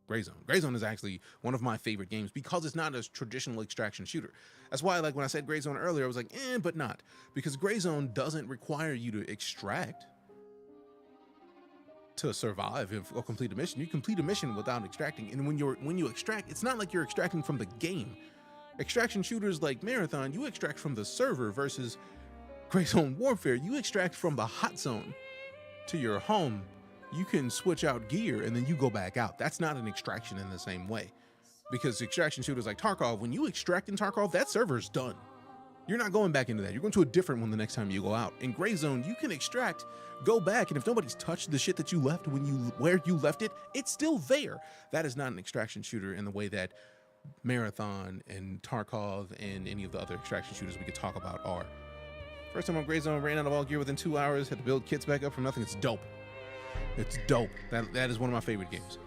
Speaker 1: Gray Zone. Gray Zone is actually one of my favorite games because it's not a traditional extraction shooter. That's why, like, when I said Gray Zone earlier, I was like, but not. Because Gray Zone doesn't require you to extract to survive or complete a mission. You complete a mission without extracting. And when you extract, it's not like you're extracting from the game. Extraction shooters like Marathon, you extract from the server, versus Gray Zone Warfare, you extract from the hot zone to your home. You can switch out gear and then you go back out. That's not an extraction in the same way, because extraction shooters like Tarkov, when you extract in Tarkov, that server's done. You're not going back into that. You're going to a different one the next time you go out. In Gray Zone, you can extract, go back, and if nobody's touched the shit that you left where you left it, it's still there. That is not an extraction shooter in the way that Marathon and Tarkov and any of the other extraction shooters we could talk about are. First time on Gray Zone, ran out of all gear within 2 hours, had to build kits back up from nothing. It's dope. It's dope. That is one of my favorite games.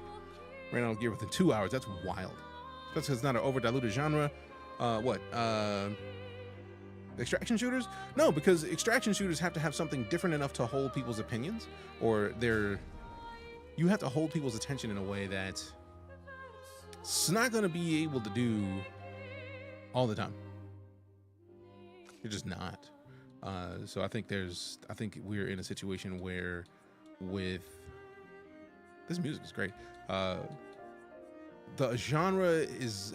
Speaker 1: Ran out of gear within 2 hours. That's wild. Especially because it's not an over-diluted genre. Extraction shooters? No, because extraction shooters have to have something different enough to hold people's opinions, or you have to hold people's attention in a way that it's not going to be able to do all the time. You're just not. So I think we're in a situation where with this music is great. The genre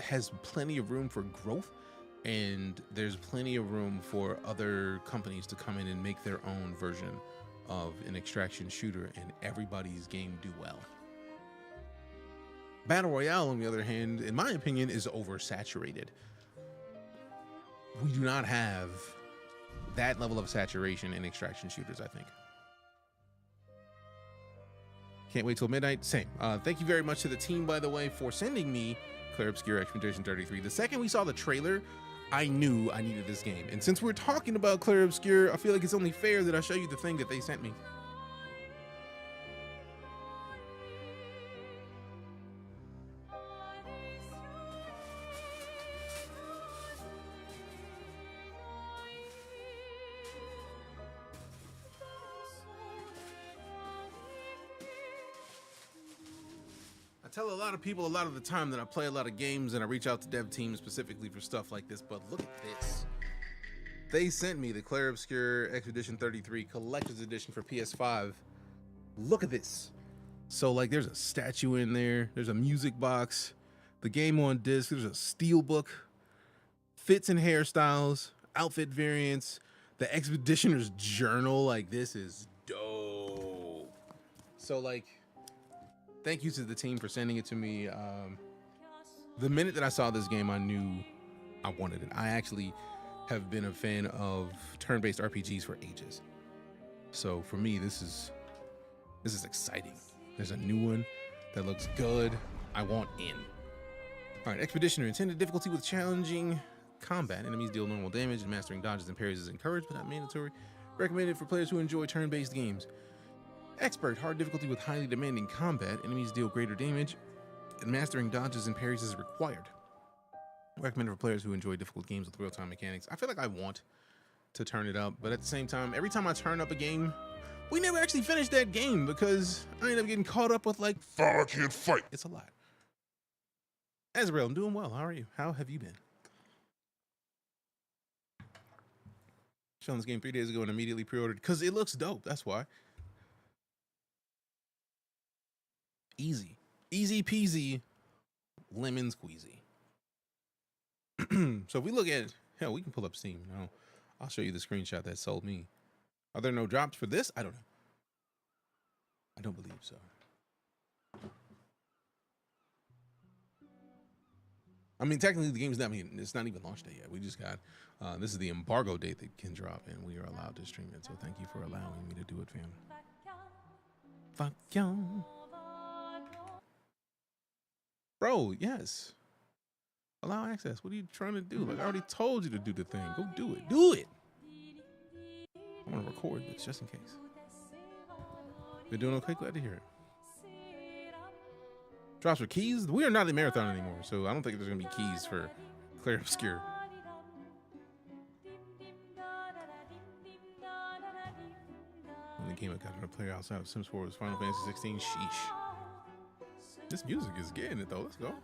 Speaker 1: has plenty of room for growth, and there's plenty of room for other companies to come in and make their own version of an extraction shooter and everybody's game do well. Battle Royale, on the other hand, in my opinion, is oversaturated. We do not have that level of saturation in extraction shooters, I think. Can't wait till midnight. Same. Thank you very much to the team, by the way, for sending me Clair Obscur Expedition 33. The second we saw the trailer, I knew I needed this game. And since we're talking about Clair Obscur, I feel like it's only fair that I show you the thing that they sent me. Tell a lot of people a lot of the time that I play a lot of games and I reach out to dev teams specifically for stuff like this, but look at this. They sent me the Clair Obscur Expedition 33 Collector's Edition for PS5. Look at this. So like there's a statue in there, there's a music box, the game on disc, there's a steelbook, fits and hairstyles, outfit variants, the Expeditioner's journal. Like this is dope. So like, thank you to the team for sending it to me. The minute that I saw this game, I knew I wanted it. I actually have been a fan of turn-based RPGs for ages. So for me, this is exciting. There's a new one that looks good. I want in. All right, Expeditioner. Intended difficulty with challenging combat. Enemies deal normal damage, and mastering dodges and parries is encouraged but not mandatory. Recommended for players who enjoy turn-based games. Expert, hard difficulty with highly demanding combat. Enemies deal greater damage, and mastering dodges and parries is required. Recommended for players who enjoy difficult games with real-time mechanics. I feel like I want to turn it up, but at the same time, every time I turn up a game, we never actually finish that game because I end up getting caught up with like,
Speaker 2: I can't fight.
Speaker 1: It's a lot. Azrael, I'm doing well. How are you? How have you been? Showing this game 3 days ago and immediately pre-ordered because it looks dope. That's why. Easy peasy, lemon squeezy. So if we look at, hell, we can pull up Steam. No, I'll show you the screenshot that sold me. Are there no drops for this? I don't know. I don't believe so. I mean, technically the game's it's not even launched date yet. We just got, this is the embargo date that can drop and we are allowed to stream it. So thank you for allowing me to do it, fam. Fuck y'all. Bro, yes. Allow access. What are you trying to do? Like, I already told you to do the thing. Go do it. Do it. I want to record this just in case. You're doing okay? Glad to hear it. Drops for keys? We are not in marathon anymore, so I don't think there's going to be keys for Clair Obscur. Only game I got to play outside of Sims 4 was Final Fantasy 16. Sheesh. This music is getting it though. Let's go.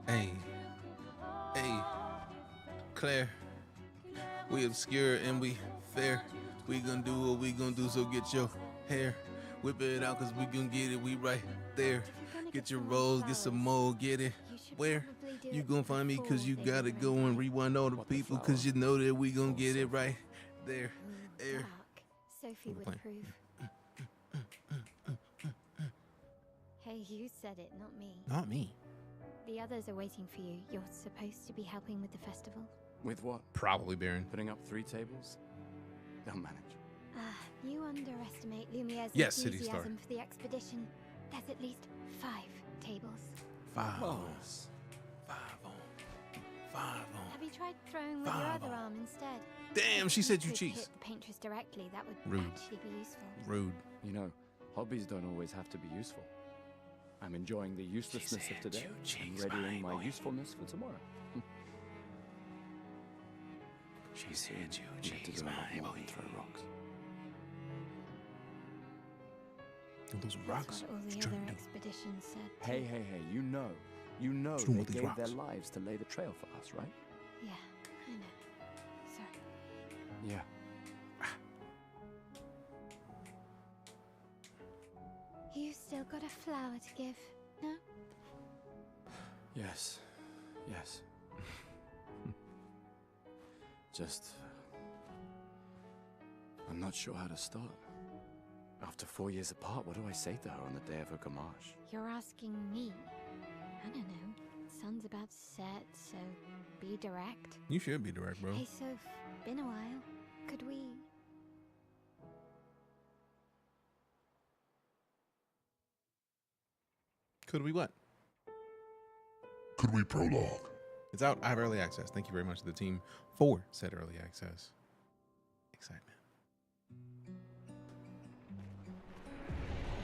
Speaker 1: Hey, Claire, we obscure and we fair. We gonna do what we gonna do, so get your hair, whip it out, cause we gonna get it. We right there. Get your rolls, get some more, get it. Where you gonna find me, cause you gotta go and rewind all the people, cause you know that we gonna get it right there. There.
Speaker 20: Sophie would approve. Hey, you said it, not me.
Speaker 1: Not me.
Speaker 20: The others are waiting for you. You're supposed to be helping with the festival.
Speaker 21: With what?
Speaker 1: Probably Baron.
Speaker 21: Putting up 3 tables? They'll manage.
Speaker 20: You underestimate Lumiere's
Speaker 1: Yes, City
Speaker 20: enthusiasm
Speaker 1: Star.
Speaker 20: for the expedition. There's at least 5 tables.
Speaker 1: 5 on.
Speaker 21: Nice.
Speaker 1: 5 on. 5 on.
Speaker 20: Have you tried throwing with your other arm instead?
Speaker 1: Damn, she
Speaker 20: If
Speaker 1: said
Speaker 20: you
Speaker 1: you
Speaker 20: could
Speaker 1: cheeks.
Speaker 20: hit the Paintress directly, that would
Speaker 1: Rude.
Speaker 20: actually be useful.
Speaker 1: Rude.
Speaker 21: You know, hobbies don't always have to be useful. I'm enjoying the uselessness of today and readying my usefulness for tomorrow.
Speaker 1: She said you
Speaker 21: We have to do a lot more than throw rocks.
Speaker 1: Those rocks.
Speaker 20: That's what all
Speaker 1: What
Speaker 20: the
Speaker 1: you trying
Speaker 20: other
Speaker 1: to do?
Speaker 20: expeditions said.
Speaker 21: Hey, hey, hey, you know
Speaker 1: What's wrong
Speaker 21: they
Speaker 1: with these
Speaker 21: gave their
Speaker 1: rocks?
Speaker 21: lives to lay the trail for us, right?
Speaker 20: Yeah, I know. Sorry.
Speaker 21: Yeah.
Speaker 20: You still got a flower to give, no?
Speaker 21: Yes. Yes. Just... I'm not sure how to start. After 4 years apart, what do I say to her on the day of her gamage?
Speaker 20: You're asking me. I don't know. Sun's about to set, so be direct.
Speaker 1: You should be direct, bro.
Speaker 20: Hey, Soph, been a while. Could we...
Speaker 1: Could we what?
Speaker 2: Could we prologue?
Speaker 1: It's out. I have early access. Thank you very much to the team for said early access. Excitement.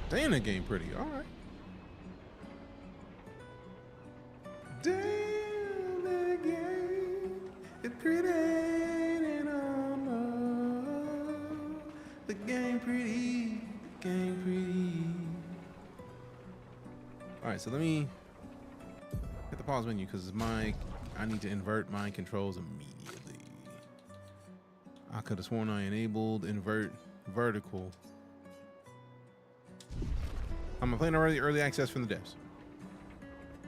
Speaker 1: Damn, that game pretty. All right. Damn, that game is pretty. And the game pretty. The game pretty. All right, so let me hit the pause menu because I need to invert my controls immediately. I could have sworn I enabled invert vertical. I'm playing already early access from the devs.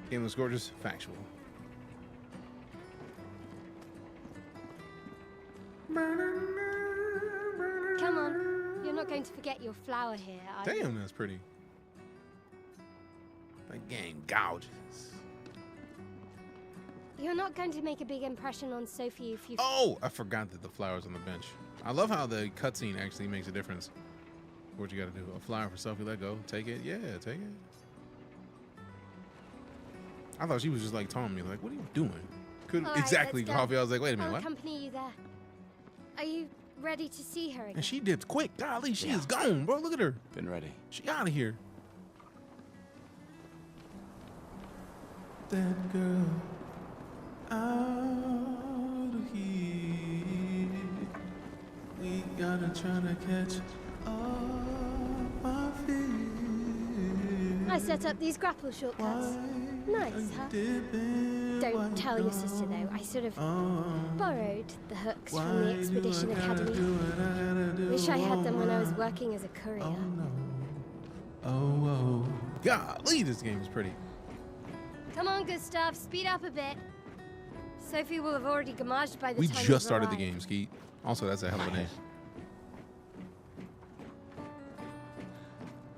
Speaker 1: Game looks gorgeous, factual.
Speaker 20: Come on. You're not going to forget your flower here, are you?
Speaker 1: Damn, that's pretty. That game gorgeous.
Speaker 20: You're not going to make a big impression on Sophie if you...
Speaker 1: Oh, I forgot that the flower's on the bench. I love how the cutscene actually makes a difference. What you gotta do? A flower for Sophie, let go. Take it? Yeah, take it. I thought she was just like taunting me, like, what are you doing?
Speaker 20: All right,
Speaker 1: Exactly,
Speaker 20: let's go.
Speaker 1: Coffee. I was like, wait a minute,
Speaker 20: I'll
Speaker 1: what?
Speaker 20: accompany you there. Are you ready to see her again?
Speaker 1: And she dipped quick. Golly, she is gone, bro. Look at her.
Speaker 21: Been ready.
Speaker 1: She out of here. That girl out of here. We gotta try to catch all my fears.
Speaker 20: I set up these grapple shortcuts. Nice, huh? Don't tell your sister, though. I sort of borrowed the hooks from the Expedition Academy. Wish I had them when I was working as a courier.
Speaker 1: Oh, golly, this game is pretty.
Speaker 20: Come on, Gustav, speed up a bit. Sophie will have already gamaged by the
Speaker 1: We
Speaker 20: time
Speaker 1: just
Speaker 20: you've
Speaker 1: started the
Speaker 20: arrived.
Speaker 1: game, Skeet. Also, that's a hell of a name.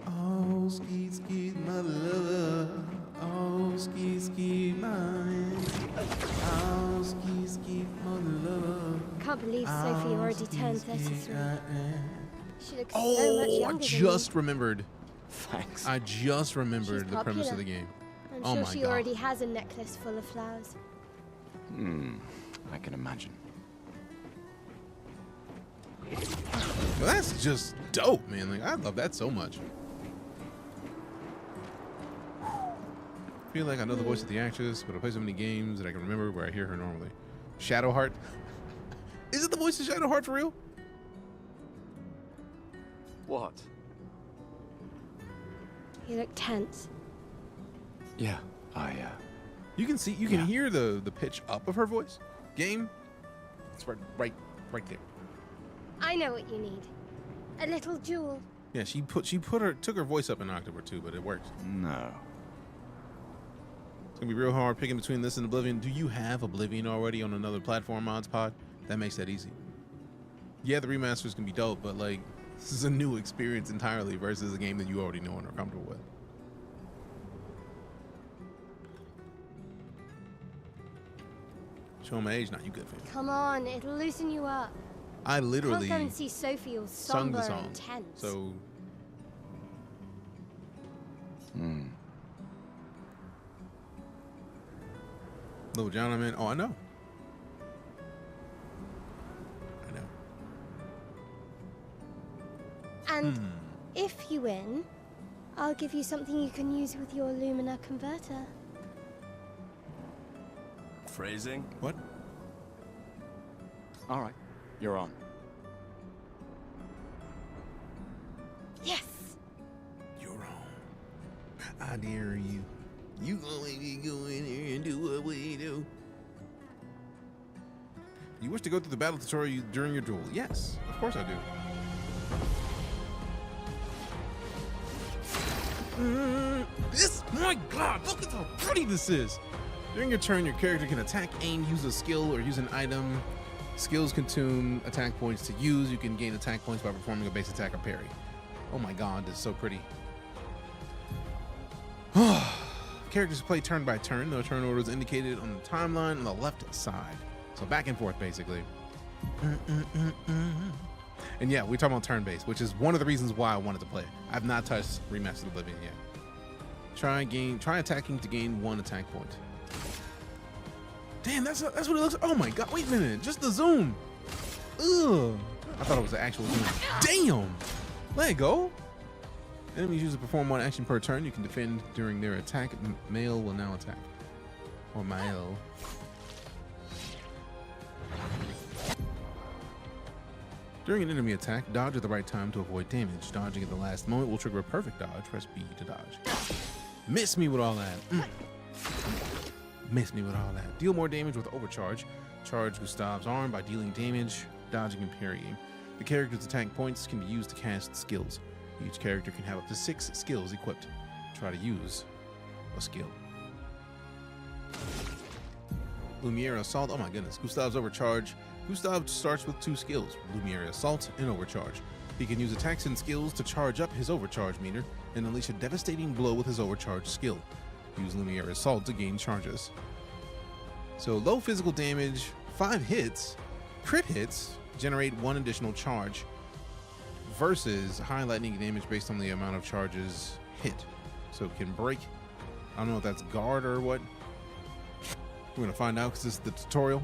Speaker 1: Oh, Skeet, Skeet, my lover. Oh, Skeet, Skeet, mine. Oh, Skeet, Skeet, my lover.
Speaker 20: Can't believe Sophie already turned 33. She looks so much
Speaker 1: Oh, I
Speaker 20: younger than
Speaker 1: just remembered.
Speaker 21: Thanks.
Speaker 1: I just remembered
Speaker 20: She's
Speaker 1: the premise of
Speaker 20: popular.
Speaker 1: the game.
Speaker 20: I'm
Speaker 1: Oh
Speaker 20: sure
Speaker 1: my
Speaker 20: she
Speaker 1: God.
Speaker 20: already has a necklace full of flowers.
Speaker 21: I can imagine.
Speaker 1: Well, that's just dope, man. Like, I love that so much. I feel like I know the voice of the actress, but I play so many games that I can remember where I hear her normally. Shadowheart. Is it the voice of Shadowheart for real?
Speaker 21: What?
Speaker 20: You look tense.
Speaker 21: Yeah,
Speaker 1: You can see, you can hear the pitch up of her voice. Game. It's right there.
Speaker 20: I know what you need. A little jewel.
Speaker 1: Yeah, took her voice up an octave or two, but it works.
Speaker 21: No.
Speaker 1: It's gonna be real hard picking between this and Oblivion. Do you have Oblivion already on another platform, Mods Pod? That makes that easy. Yeah, the remasters can be dope, but like, this is a new experience entirely versus a game that you already know and are comfortable with. Show my age, not you good, fam.
Speaker 20: Come on, it'll loosen you up.
Speaker 1: I literally
Speaker 20: Can't go and see Sophie all
Speaker 1: sung
Speaker 20: somber
Speaker 1: the song,
Speaker 20: and tense.
Speaker 1: so Little gentleman. Oh, I know.
Speaker 20: And if you win, I'll give you something you can use with your Lumina converter.
Speaker 8: Phrasing?
Speaker 1: What?
Speaker 21: All right, you're on.
Speaker 20: Yes.
Speaker 1: You're on. I dare you. You gonna make me go in here and do what we do. You wish to go through the battle tutorial during your duel? Yes, of course I do. This, my God, look at how pretty this is. During your turn, your character can attack, aim, use a skill, or use an item. Skills consume attack points to use. You can gain attack points by performing a base attack or parry. Oh my God, this is so pretty. Characters play turn by turn. The turn order is indicated on the timeline on the left side. So back and forth, basically. And yeah, we're talking about turn-based, which is one of the reasons why I wanted to play it. I've not touched Remastered Oblivion yet. Try attacking to gain 1 attack point. Damn, that's what it looks like. Oh my God, wait a minute, just the zoom. Ugh. I thought it was the actual zoom. Damn, let it go. Enemies usually perform 1 action per turn. You can defend during their attack. Male will now attack. Or male. During an enemy attack, dodge at the right time to avoid damage. Dodging at the last moment will trigger a perfect dodge. Press B to dodge. Miss me with all that. Miss me with all that. Deal more damage with overcharge. Charge Gustav's arm by dealing damage, dodging, and parrying. The character's attack points can be used to cast skills. Each character can have up to 6 skills equipped. Try to use a skill. Lumiere Assault. Oh my goodness. Gustav's overcharge. Gustav starts with 2 skills, Lumiere Assault and Overcharge. He can use attacks and skills to charge up his overcharge meter and unleash a devastating blow with his overcharge skill. Use Lumiere Assault to gain charges. So low physical damage, 5 hits, crit hits, generate 1 additional charge versus high lightning damage based on the amount of charges hit. So it can break. I don't know if that's guard or what. We're gonna find out because this is the tutorial.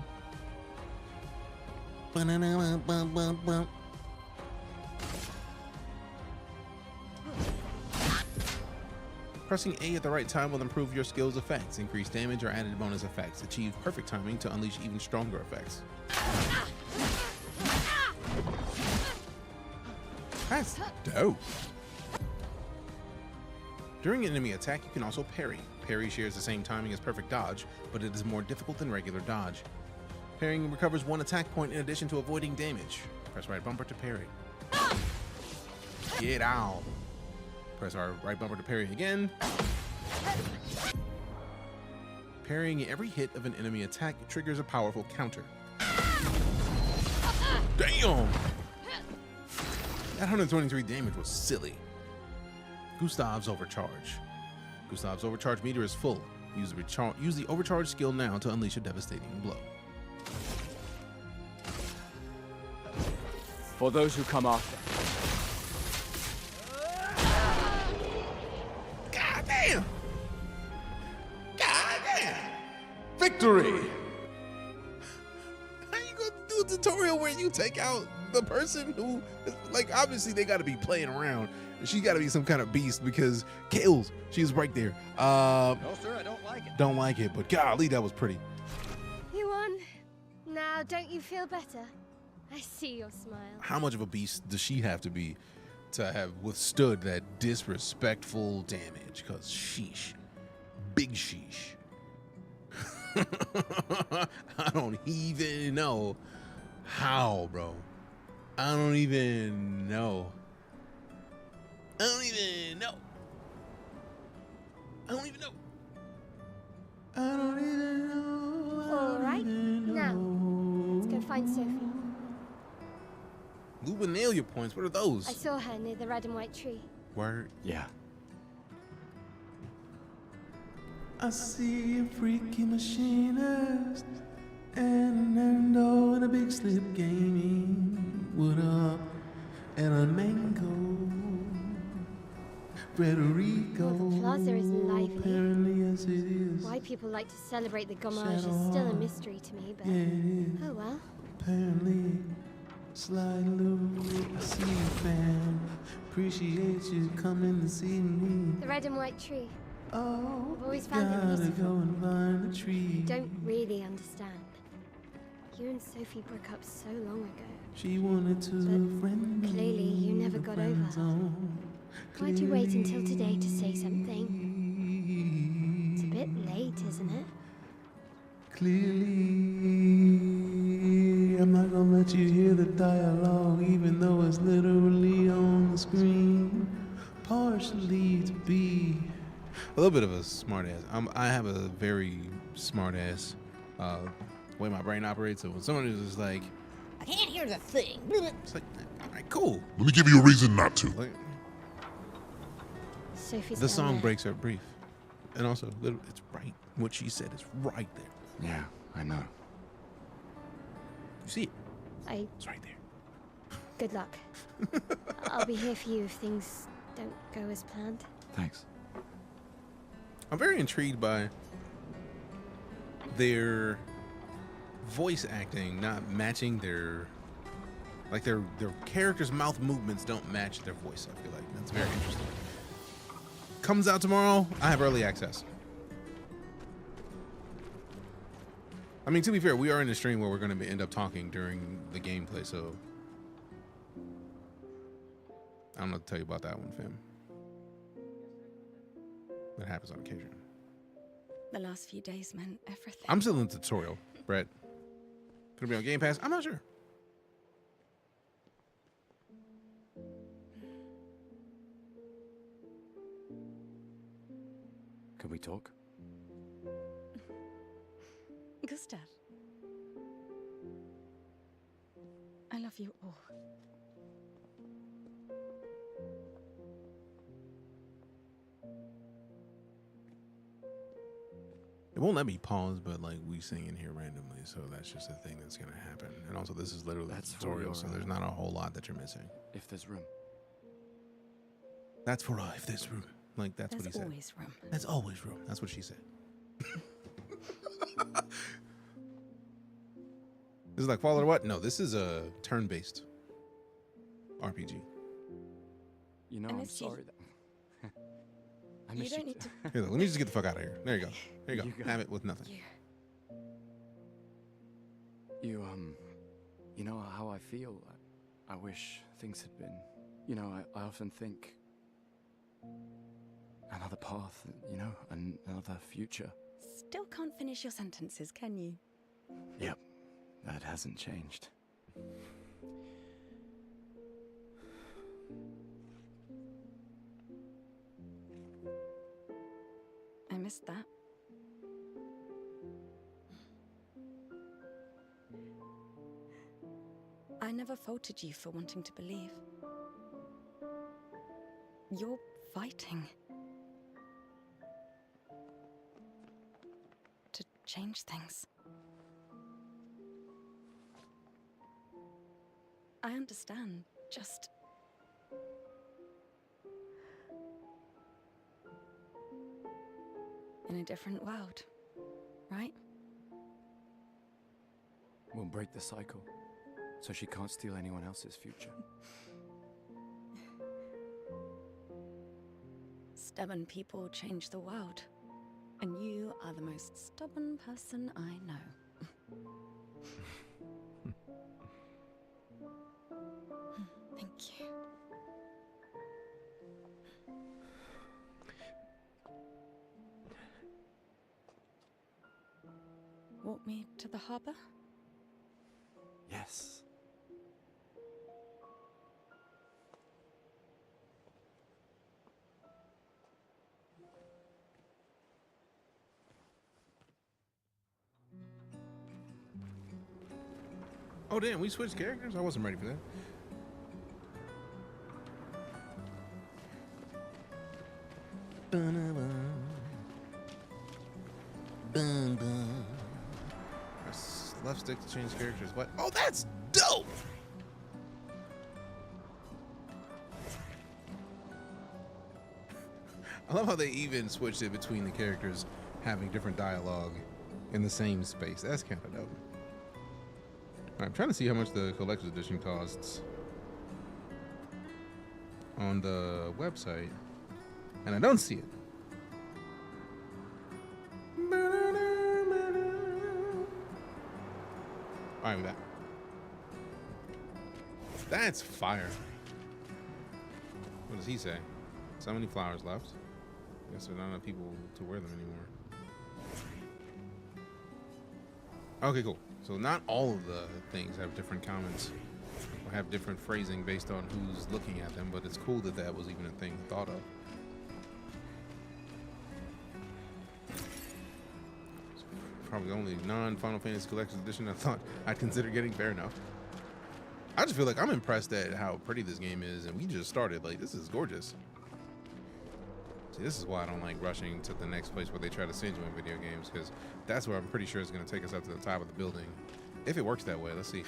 Speaker 1: Pressing A at the right time will improve your skill's effects, increase damage, or added bonus effects. Achieve perfect timing to unleash even stronger effects. That's dope. During an enemy attack, you can also parry. Parry shares the same timing as perfect dodge, but it is more difficult than regular dodge. Parrying recovers 1 attack point in addition to avoiding damage. Press right bumper to parry. Get out. Press our right bumper to parry again. Parrying every hit of an enemy attack triggers a powerful counter. Damn! That 123 damage was silly. Gustav's Overcharge. Gustav's Overcharge meter is full. Use the Overcharge skill now to unleash a devastating blow.
Speaker 21: For those who come after.
Speaker 1: God damn! God damn! Victory! How you gonna do a tutorial where you take out the person who, like, obviously they gotta be playing around. She gotta be some kind of beast because kills. She's right there.
Speaker 14: No, sir, I don't like it.
Speaker 1: Don't like it, but golly, that was pretty.
Speaker 20: You won. Now, don't you feel better? I see your smile.
Speaker 1: How much of a beast does she have to be to have withstood that disrespectful damage? Because sheesh. Big sheesh. I don't even know how, bro. I don't even know. I don't even know. I don't even know. I don't even know.
Speaker 20: All right, now let's go find Sophie.
Speaker 1: Luminalia points. What are those?
Speaker 20: I saw her near the red and white tree.
Speaker 1: Word.
Speaker 21: Yeah.
Speaker 1: I see a freaky machinist and an Nando and a big slip gaming. What up? And a mango. Frederico.
Speaker 20: Well, the plaza is lively.
Speaker 1: Apparently, yes, it is.
Speaker 20: Why people like to celebrate the gommage is still a mystery to me, but
Speaker 1: Yeah, it is.
Speaker 20: oh well.
Speaker 1: Apparently, Slide Lou, I see you, fam. Appreciate you coming to see me.
Speaker 20: The red and white tree.
Speaker 1: Oh,
Speaker 20: I've always found it
Speaker 1: gotta
Speaker 20: beautiful.
Speaker 1: go and find the tree.
Speaker 20: Don't really understand. You and Sophie broke up so long ago.
Speaker 1: She wanted to friend me.
Speaker 20: Clearly, you never got over her. Why'd you wait until today to say something? It's a bit late, isn't it?
Speaker 1: Clearly, I'm not gonna let you hear the dialogue, even though it's literally on the screen. Partially to be a little bit of a smart ass. I have a very smart ass way my brain operates. So when someone is just like,
Speaker 15: I can't hear the thing.
Speaker 1: It's like, all right, cool.
Speaker 2: Let me give you a reason not to.
Speaker 1: Like,
Speaker 20: Sophie's
Speaker 1: the
Speaker 20: down
Speaker 1: song
Speaker 20: there.
Speaker 1: breaks her brief, and also it's right. What she said is right there.
Speaker 21: Yeah, I know.
Speaker 1: You see it?
Speaker 20: It's
Speaker 1: right there.
Speaker 20: Good luck. I'll be here for you if things don't go as planned.
Speaker 21: Thanks.
Speaker 1: I'm very intrigued by their voice acting not matching their characters' mouth movements don't match their voice. I feel like that's very interesting. Comes out tomorrow. I have early access. I mean, to be fair, we are in a stream where we're going to end up talking during the gameplay, so I don't know what to tell you about that one, fam. That happens on occasion.
Speaker 5: The last few days meant everything.
Speaker 1: I'm still in the tutorial, Brett. Could it be on Game Pass? I'm not sure.
Speaker 21: Can we talk?
Speaker 5: Gustav, I love you all.
Speaker 1: It won't let me pause, but like we sing in here randomly, so that's just a thing that's gonna happen. And also, this is literally a tutorial, so there's not a whole lot that you're missing.
Speaker 21: If there's room.
Speaker 1: That's for if there's room. Like that's what he said.
Speaker 5: There's always room.
Speaker 1: That's always room. That's what she said. This is like Fallout or what? No, this is a turn-based RPG.
Speaker 21: You know,
Speaker 5: I
Speaker 21: I'm
Speaker 5: miss you.
Speaker 21: sorry that I
Speaker 5: You
Speaker 21: miss
Speaker 5: don't need to.
Speaker 1: Here, look, let me just get the fuck out of here. There you go. There you go.
Speaker 21: You got
Speaker 1: Have it with nothing.
Speaker 21: You know how I feel. I wish things had been. You know, I often think another path. You know, another future.
Speaker 5: Still can't finish your sentences, can you?
Speaker 21: Yep, that hasn't changed.
Speaker 5: I missed that. I never faulted you for wanting to believe. You're fighting to change things. I understand, just in a different world, right?
Speaker 21: We'll break the cycle, so she can't steal anyone else's future.
Speaker 5: Stubborn people change the world, and you are the most stubborn person I know. Thank you. Walk me to the harbor?
Speaker 21: Yes.
Speaker 1: Oh damn, we switched characters? I wasn't ready for that. Press left stick to change characters. What? Oh, that's dope! I love how they even switched it between the characters having different dialogue in the same space. That's kind of dope. I'm trying to see how much the collector's edition costs on the website, and I don't see it. All right, we're back. That's fire. What does he say? So many flowers left. Guess there are not enough people to wear them anymore. Okay, cool. So not all of the things have different comments or have different phrasing based on who's looking at them, but it's cool that that was even a thing thought of. Probably the only non-Final Fantasy Collector's Edition I thought I'd consider getting. Fair enough. I just feel like I'm impressed at how pretty this game is, and we just started. Like, this is gorgeous. See, this is why I don't like rushing to the next place where they try to send you in video games, because that's where I'm pretty sure it's going to take us up to the top of the building. If it works that way, let's see.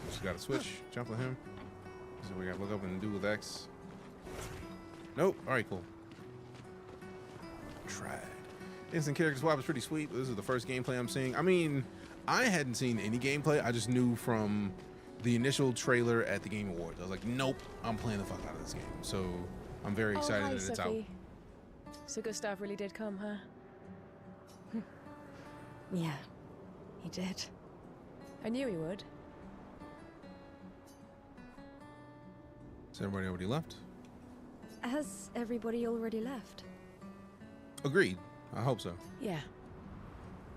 Speaker 1: Just got to switch, jump on him. So we got to look up and do with X. Nope. All right, cool. Tried. Instant character swap is pretty sweet. This is the first gameplay I'm seeing. I mean, I hadn't seen any gameplay. I just knew from the initial trailer at the Game Awards. I was like, nope, I'm playing the fuck out of this game. So I'm very excited that it's out.
Speaker 8: So Gustav really did come, huh?
Speaker 5: Yeah, he did.
Speaker 8: I knew he would.
Speaker 1: Has everybody already left?
Speaker 5: Has everybody already left?
Speaker 1: Agreed. I hope so.
Speaker 8: Yeah.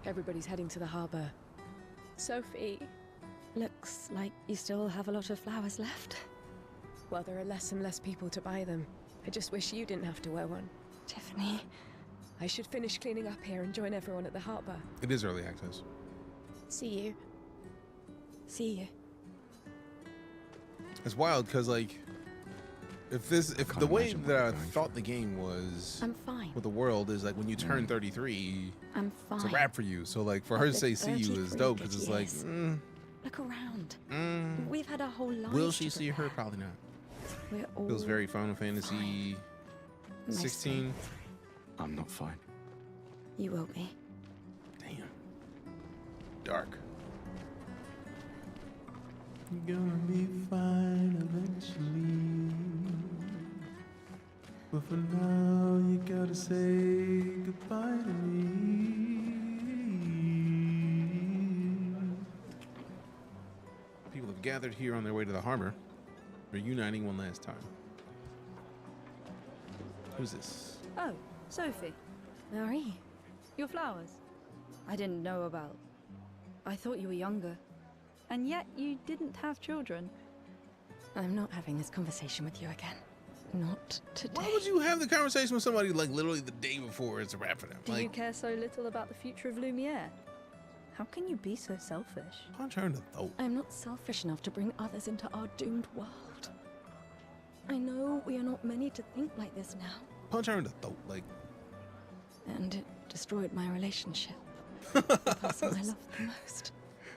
Speaker 8: Everybody's heading to the harbor. Sophie.
Speaker 5: Looks like you still have a lot of flowers left.
Speaker 8: Well, there are less and less people to buy them. I just wish you didn't have to wear one.
Speaker 5: Tiffany.
Speaker 8: I should finish cleaning up here and join everyone at the harbor.
Speaker 1: It is early access.
Speaker 5: See you. See you.
Speaker 1: It's wild because, like, if the way that I thought the game was,
Speaker 5: I'm fine.
Speaker 1: With the world is like when you turn 33,
Speaker 5: I'm fine.
Speaker 1: It's a wrap for you. So like for her to say "see you" is dope because it's like,
Speaker 5: look around. We've had a whole life.
Speaker 1: Will she see her? Probably not.
Speaker 5: We're all
Speaker 1: Feels very Final Fantasy 16.
Speaker 21: I'm not fine.
Speaker 5: You will be.
Speaker 1: Damn. Dark. You're gonna be fine eventually. But for now, you gotta say goodbye to me. People have gathered here on their way to the harbor, reuniting one last time. Who's this?
Speaker 22: Oh, Sophie.
Speaker 5: Marie.
Speaker 22: Your flowers. I didn't know about. I thought you were younger. And yet you didn't have children.
Speaker 5: I'm not having this conversation with you again. Not today.
Speaker 1: Why would you have the conversation with somebody like literally the day before it's a wrap for them?
Speaker 22: Do you care so little about the future of Lumiere? How can you be so selfish?
Speaker 1: Punch her in the throat.
Speaker 5: I'm not selfish enough to bring others into our doomed world. I know we are not many to think like this now.
Speaker 1: Punch her in the throat, like.
Speaker 5: And it destroyed my relationship. The person I love the most.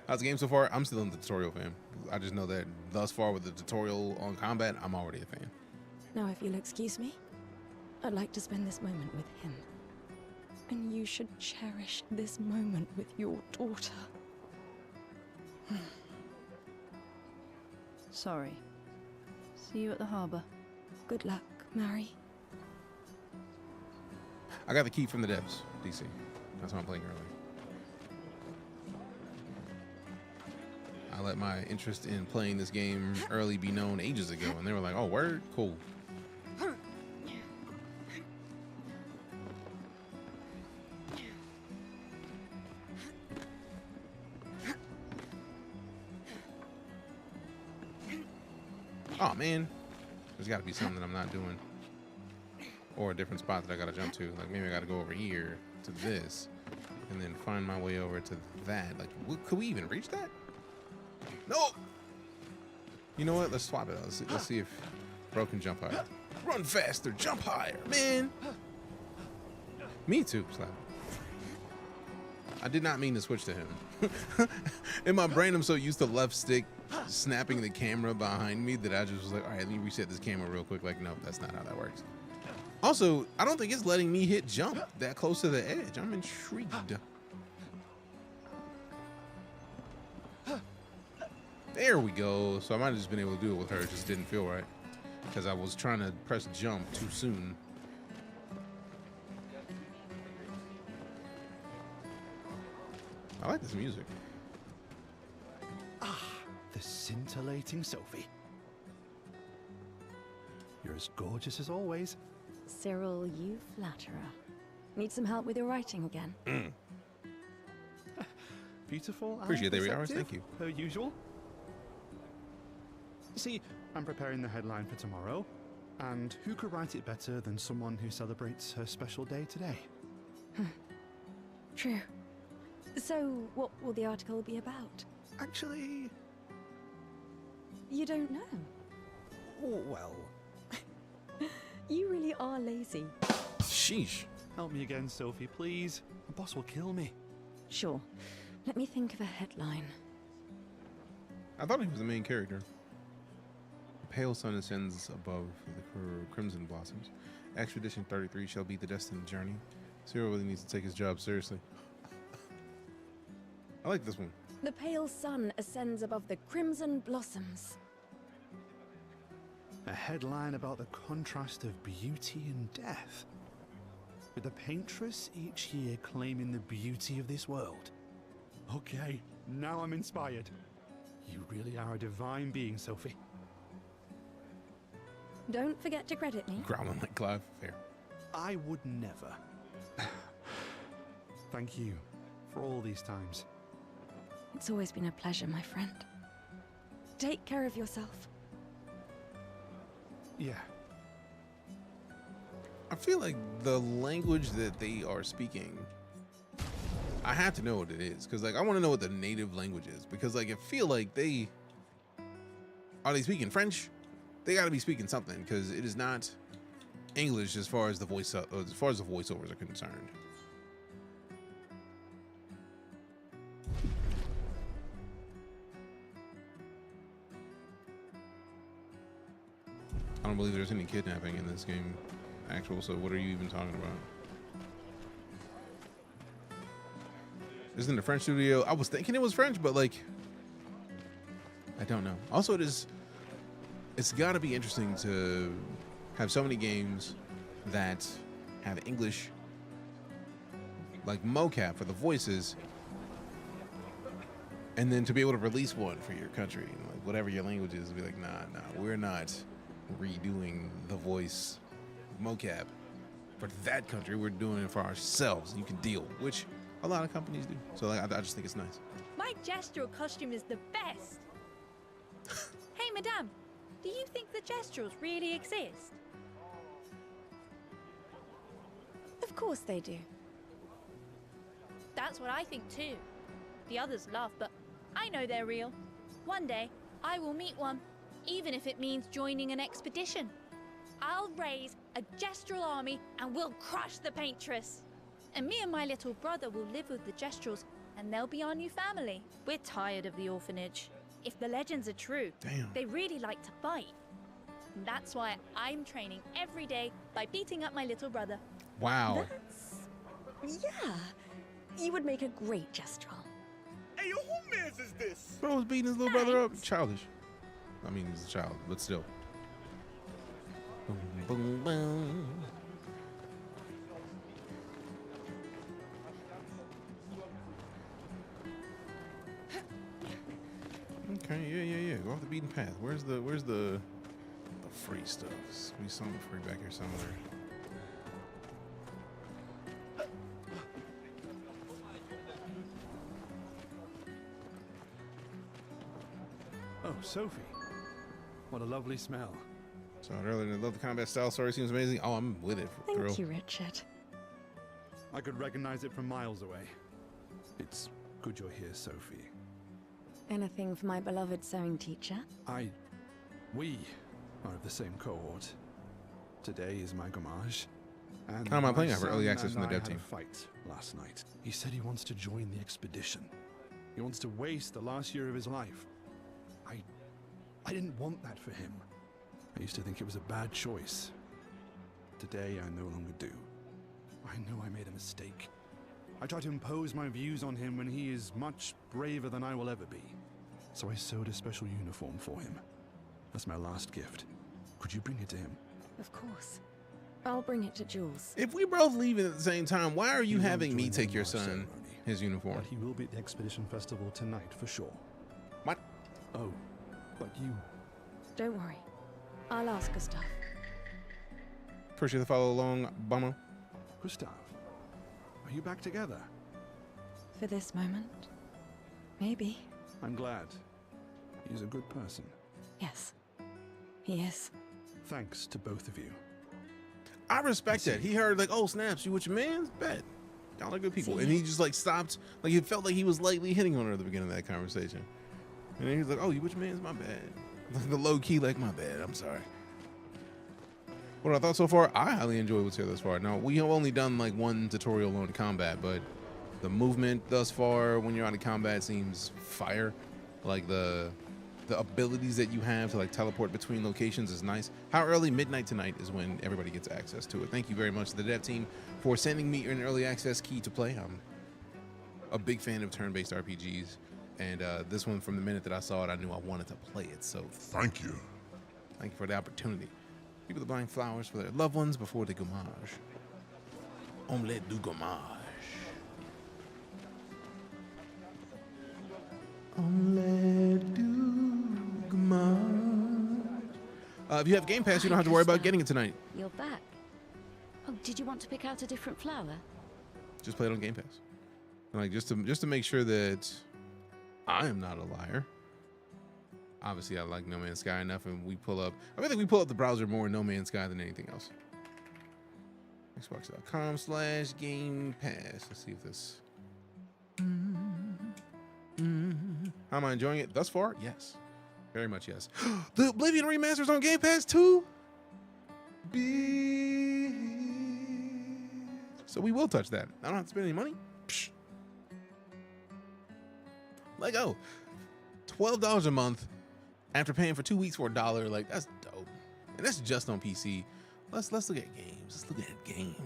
Speaker 1: How's the game so far? I'm still in the tutorial, fam. I just know that thus far with the tutorial on combat, I'm already a fan.
Speaker 5: Now, if you'll excuse me, I'd like to spend this moment with him. And you should cherish this moment with your daughter.
Speaker 22: Sorry. See you at the harbor.
Speaker 5: Good luck, Mary.
Speaker 1: I got the key from the devs, DC. That's why I'm playing early. I let my interest in playing this game early be known ages ago, and they were like, oh, word? Cool. Oh, man. There's got to be something that I'm not doing. Or a different spot that I got to jump to. Like, maybe I got to go over here to this, and then find my way over to that. Like, could we even reach that? No. You know what? Let's swap it out. Let's see if bro can jump higher. Run faster, jump higher, man. Me too, Slap. I did not mean to switch to him. In my brain, I'm so used to left stick snapping the camera behind me that I just was like, all right, let me reset this camera real quick. Like, no, that's not how that works. Also, I don't think it's letting me hit jump that close to the edge. I'm intrigued. There we go. So I might have just been able to do it with her. It just didn't feel right because I was trying to press jump too soon. I like this music.
Speaker 9: Ah, the scintillating Sophie. You're as gorgeous as always.
Speaker 5: Cyril, you flatterer. Need some help with your writing again?
Speaker 9: Beautiful.
Speaker 1: Appreciate
Speaker 9: and
Speaker 1: the hours.
Speaker 9: perceptive,
Speaker 1: Thank you.
Speaker 9: Per usual. See, I'm preparing the headline for tomorrow, and who could write it better than someone who celebrates her special day today?
Speaker 5: True. So, what will the article be about?
Speaker 9: Actually...
Speaker 5: You don't know?
Speaker 9: Oh, well...
Speaker 5: You really are lazy.
Speaker 1: Sheesh.
Speaker 9: Help me again, Sophie, please. The boss will kill me.
Speaker 5: Sure. Let me think of a headline.
Speaker 1: I thought he was the main character. The pale sun ascends above the crimson blossoms. Expedition 33 shall be the destined journey. Cyril really needs to take his job seriously. I like this one.
Speaker 5: The pale sun ascends above the crimson blossoms.
Speaker 9: A headline about the contrast of beauty and death. With the Paintress each year claiming the beauty of this world. Okay, now I'm inspired. You really are a divine being, Sophie.
Speaker 5: Don't forget to credit me.
Speaker 1: Growling like Clive. Fair.
Speaker 9: I would never. Thank you for all these times.
Speaker 5: It's always been a pleasure, my friend. Take care of yourself.
Speaker 9: Yeah.
Speaker 1: I feel like the language that they are speaking, I have to know what it is, because like I want to know what the native language is, because like I feel like are they speaking French? They got to be speaking something, because it is not English as far as the voiceovers are concerned. I don't believe there's any kidnapping in this game, so what are you even talking about? Isn't it a French studio? I was thinking it was French, but like, I don't know. Also, it's got to be interesting to have so many games that have English, like mocap for the voices, and then to be able to release one for your country, like whatever your language is, be like, nah, we're not redoing the voice mocap for that country. We're doing it for ourselves. You can deal, which a lot of companies do. So like, I just think it's nice.
Speaker 11: My gestural costume is the best. Hey, madame, do you think the gesturals really exist?
Speaker 5: Of course they do.
Speaker 11: That's what I think too. The others laugh, but I know they're real. One day, I will meet one, even if it means joining an expedition. I'll raise a gestural army and we'll crush the Paintress. And me and my little brother will live with the gestrals, and they'll be our new family. We're tired of the orphanage. If the legends are true, they really like to fight. And that's why I'm training every day by beating up my little brother.
Speaker 1: Wow.
Speaker 5: Yeah. You would make a great gestural.
Speaker 19: Hey, yo, who mans is this?
Speaker 1: Bro was beating his little brother up. Childish. I mean, he's a child, but still. Boom, boom, boom. Okay, yeah. Go off the beaten path. Where's the free stuff? We saw the free back here somewhere.
Speaker 9: Oh, Sophie. What a lovely smell.
Speaker 1: Saw it earlier. I love the combat style. Story seems amazing. Oh, I'm with it.
Speaker 5: Thank you, Richard.
Speaker 9: I could recognize it from miles away. It's good you're here, Sophie.
Speaker 5: Anything for my beloved sewing teacher?
Speaker 9: We are of the same cohort. Today is my homage. And
Speaker 1: how am I playing
Speaker 9: my
Speaker 1: out for early
Speaker 9: son
Speaker 1: access from the
Speaker 9: and I
Speaker 1: dev
Speaker 9: had a
Speaker 1: team?
Speaker 9: Fight last night. He said he wants to join the expedition. He wants to waste the last year of his life. I didn't want that for him. I used to think it was a bad choice. Today, I no longer do. I know I made a mistake. I tried to impose my views on him when he is much braver than I will ever be. So I sewed a special uniform for him. That's my last gift. Could you bring it to him?
Speaker 5: Of course. I'll bring it to Jules.
Speaker 1: If we both leaving at the same time, why are you having me take your son his uniform?
Speaker 9: But he will be at the Expedition Festival tonight for sure.
Speaker 1: What?
Speaker 9: Oh, but you...
Speaker 5: Don't worry. I'll ask Gustav.
Speaker 1: Appreciate the follow along, Bomo.
Speaker 9: Gustav, are you back together?
Speaker 5: For this moment? Maybe.
Speaker 9: I'm glad. He's a good person.
Speaker 5: Yes. He is.
Speaker 9: Thanks to both of you.
Speaker 1: I respect that. He heard like, oh snaps, you with your man's? Bet. Y'all are good people. And he just like stopped, like it felt like he was lightly hitting on her at the beginning of that conversation. And then he was like, oh, you with your man's? My bad. Like the low key, like, my bad, I'm sorry. What I thought so far, I highly enjoyed what's here thus far. Now, we have only done like one tutorial on combat, but the movement thus far when you're out of combat seems fire. Like the abilities that you have to like teleport between locations is nice. How early? Midnight tonight is when everybody gets access to it. Thank you very much to the dev team for sending me an early access key to play. I'm a big fan of turn-based RPGs, and this one, from the minute that I saw it, I knew I wanted to play it. So
Speaker 2: thank you.
Speaker 1: Thank you for the opportunity. People are buying flowers for their loved ones before the gommage. Omelette du gommage. Omelette du gommage. If you have Game Pass, you don't have to worry about getting it tonight.
Speaker 7: You're back. Oh, did you want to pick out a different flower?
Speaker 1: Just play it on Game Pass. Like just to make sure that I am not a liar. Obviously, I like No Man's Sky enough, and we pull up. I think we pull up the browser more in No Man's Sky than anything else. Xbox.com/Game Pass. Let's see if this. How am I enjoying it thus far? Yes, very much yes. The Oblivion remasters on Game Pass too. So we will touch that. I don't have to spend any money. Psh. Let go. $12 a month. After paying for 2 weeks for $1, like that's dope, and that's just on PC. Let's look at games. Let's look at games.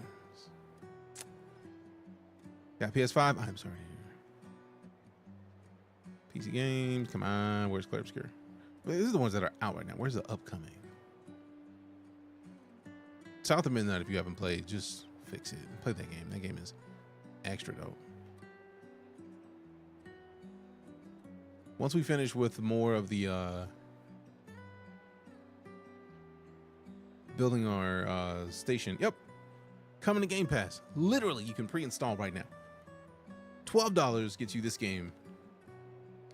Speaker 1: Got PS5. I'm sorry. PC games. Come on. Where's Clair Obscur? These are the ones that are out right now. Where's the upcoming? South of Midnight. If you haven't played, just fix it and play that game. That game is extra dope. Once we finish with more of the building our station, yep, coming to Game Pass. Literally, you can pre-install right now. $12 gets you this game,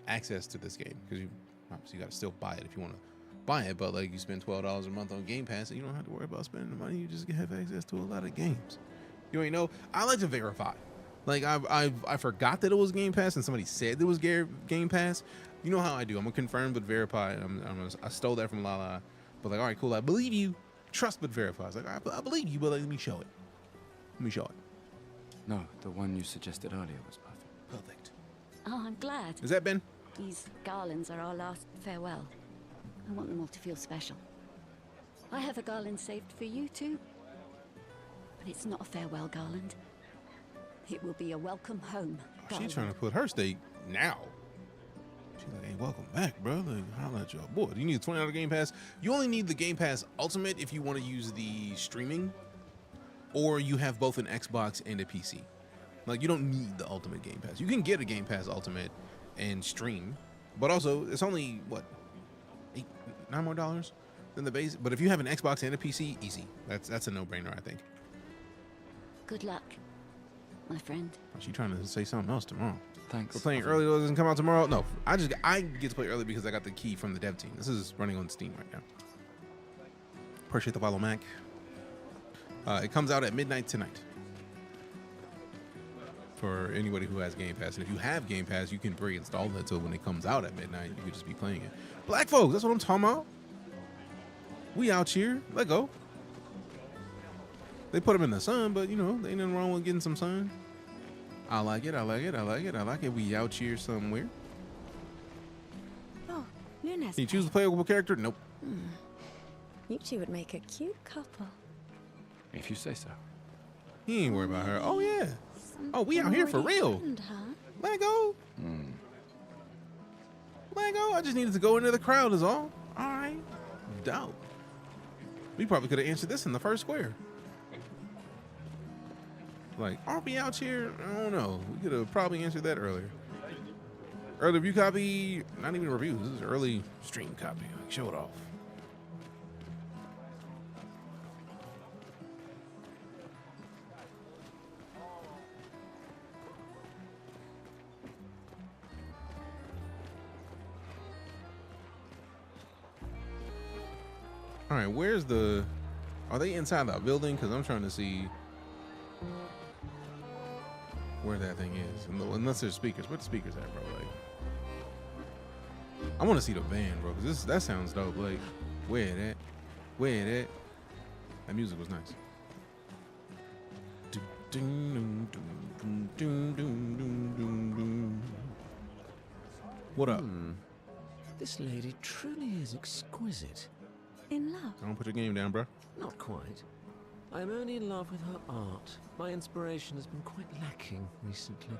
Speaker 1: access to this game, because you obviously got to still buy it if you want to buy it. But like, you spend $12 a month on Game Pass, and you don't have to worry about spending the money. You just have access to a lot of games. You already know. I like to verify. Like I forgot that it was Game Pass, and somebody said it was Game Pass. You know how I do. I'm gonna confirm but verify. I stole that from Lala, but like, all right, cool. I believe you. Trust but verify. It's like, I believe you, but like, let me show it. Let me show it.
Speaker 21: No, the one you suggested earlier was perfect.
Speaker 1: Perfect.
Speaker 7: Oh, I'm glad.
Speaker 1: Is that Ben?
Speaker 7: These garlands are our last farewell. I want them all to feel special. I have a garland saved for you too, but it's not a farewell garland. It will be a welcome home.
Speaker 1: She's trying to put her stake now. She's like, hey, welcome back, bro. Like, holla at your boy. Do you need a $20 Game Pass? You only need the Game Pass Ultimate if you want to use the streaming, or you have both an Xbox and a PC. Like, you don't need the Ultimate Game Pass. You can get a Game Pass Ultimate and stream, but also it's only what, $9 more than the base. But if you have an Xbox and a PC, easy. That's a no-brainer, I think.
Speaker 7: Good luck, my friend.
Speaker 1: She's trying to say something else tomorrow.
Speaker 21: Thanks.
Speaker 1: We're playing early. Doesn't come out tomorrow. No, I get to play early because I got the key from the dev team. This is running on Steam right now. Appreciate the follow, Mac. It comes out at midnight tonight for anybody who has Game Pass. And if you have Game Pass, you can pre-install it so when it comes out at midnight, you can just be playing it. Black folks, that's what I'm talking about. We out here. Let go. They put them in the sun, but you know, there ain't nothing wrong with getting some sun. I like it. I like it. I like it. I like it. We out here somewhere.
Speaker 5: Oh, Luna. Goodness.
Speaker 1: Can you choose a playable character? Nope.
Speaker 5: You two would make a cute couple.
Speaker 21: If you say so.
Speaker 1: He ain't worried about her. Oh, yeah. Oh, we out here for real.
Speaker 5: Happened, huh?
Speaker 1: Let go. Let go. I just needed to go into the crowd is all. All right. Dope. We probably could have answered this in the first square. Like, are we out here? I don't know. We could have probably answered that earlier. Early review copy, not even reviews. This is early stream copy. Like, show it off. All right, where's the... Are they inside the building? Because I'm trying to see where that thing is. Unless there's speakers. Where the speakers at, bro? Like, I want to see the van, bro, because that sounds dope. Like, where it at? Where it at? That music was nice. What up?
Speaker 10: This lady truly is exquisite.
Speaker 5: In love?
Speaker 1: Don't put your game down, bro.
Speaker 10: Not quite. I am only in love with her art. My inspiration has been quite lacking recently.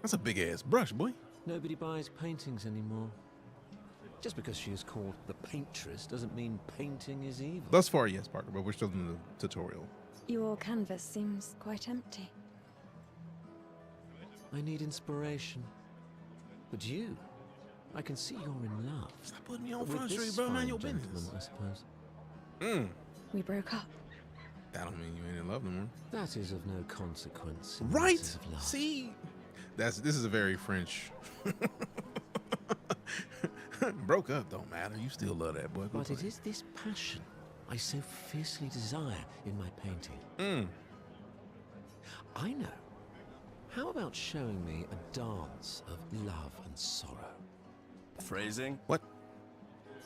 Speaker 1: That's a big ass brush, boy.
Speaker 10: Nobody buys paintings anymore. Just because she is called the Paintress doesn't mean painting is evil.
Speaker 1: Thus far, yes, Parker, but we're still in the tutorial.
Speaker 5: Your canvas seems quite empty.
Speaker 10: I need inspiration. But you, I can see you're in love.
Speaker 1: Stop putting me on
Speaker 10: With
Speaker 1: Front
Speaker 10: this
Speaker 1: Street, bro. Mind your
Speaker 10: fine
Speaker 1: business.
Speaker 10: gentleman, I suppose.
Speaker 5: We broke up.
Speaker 1: That don't mean you ain't in love no more.
Speaker 10: That is of no consequence. in
Speaker 1: Right?
Speaker 10: matters of love.
Speaker 1: See? This is a very French. Broke up don't matter. You still love that boy. Go
Speaker 10: But
Speaker 1: play.
Speaker 10: it is this passion I so fiercely desire in my painting. I know. How about showing me a dance of love and sorrow?
Speaker 21: Phrasing?
Speaker 1: What?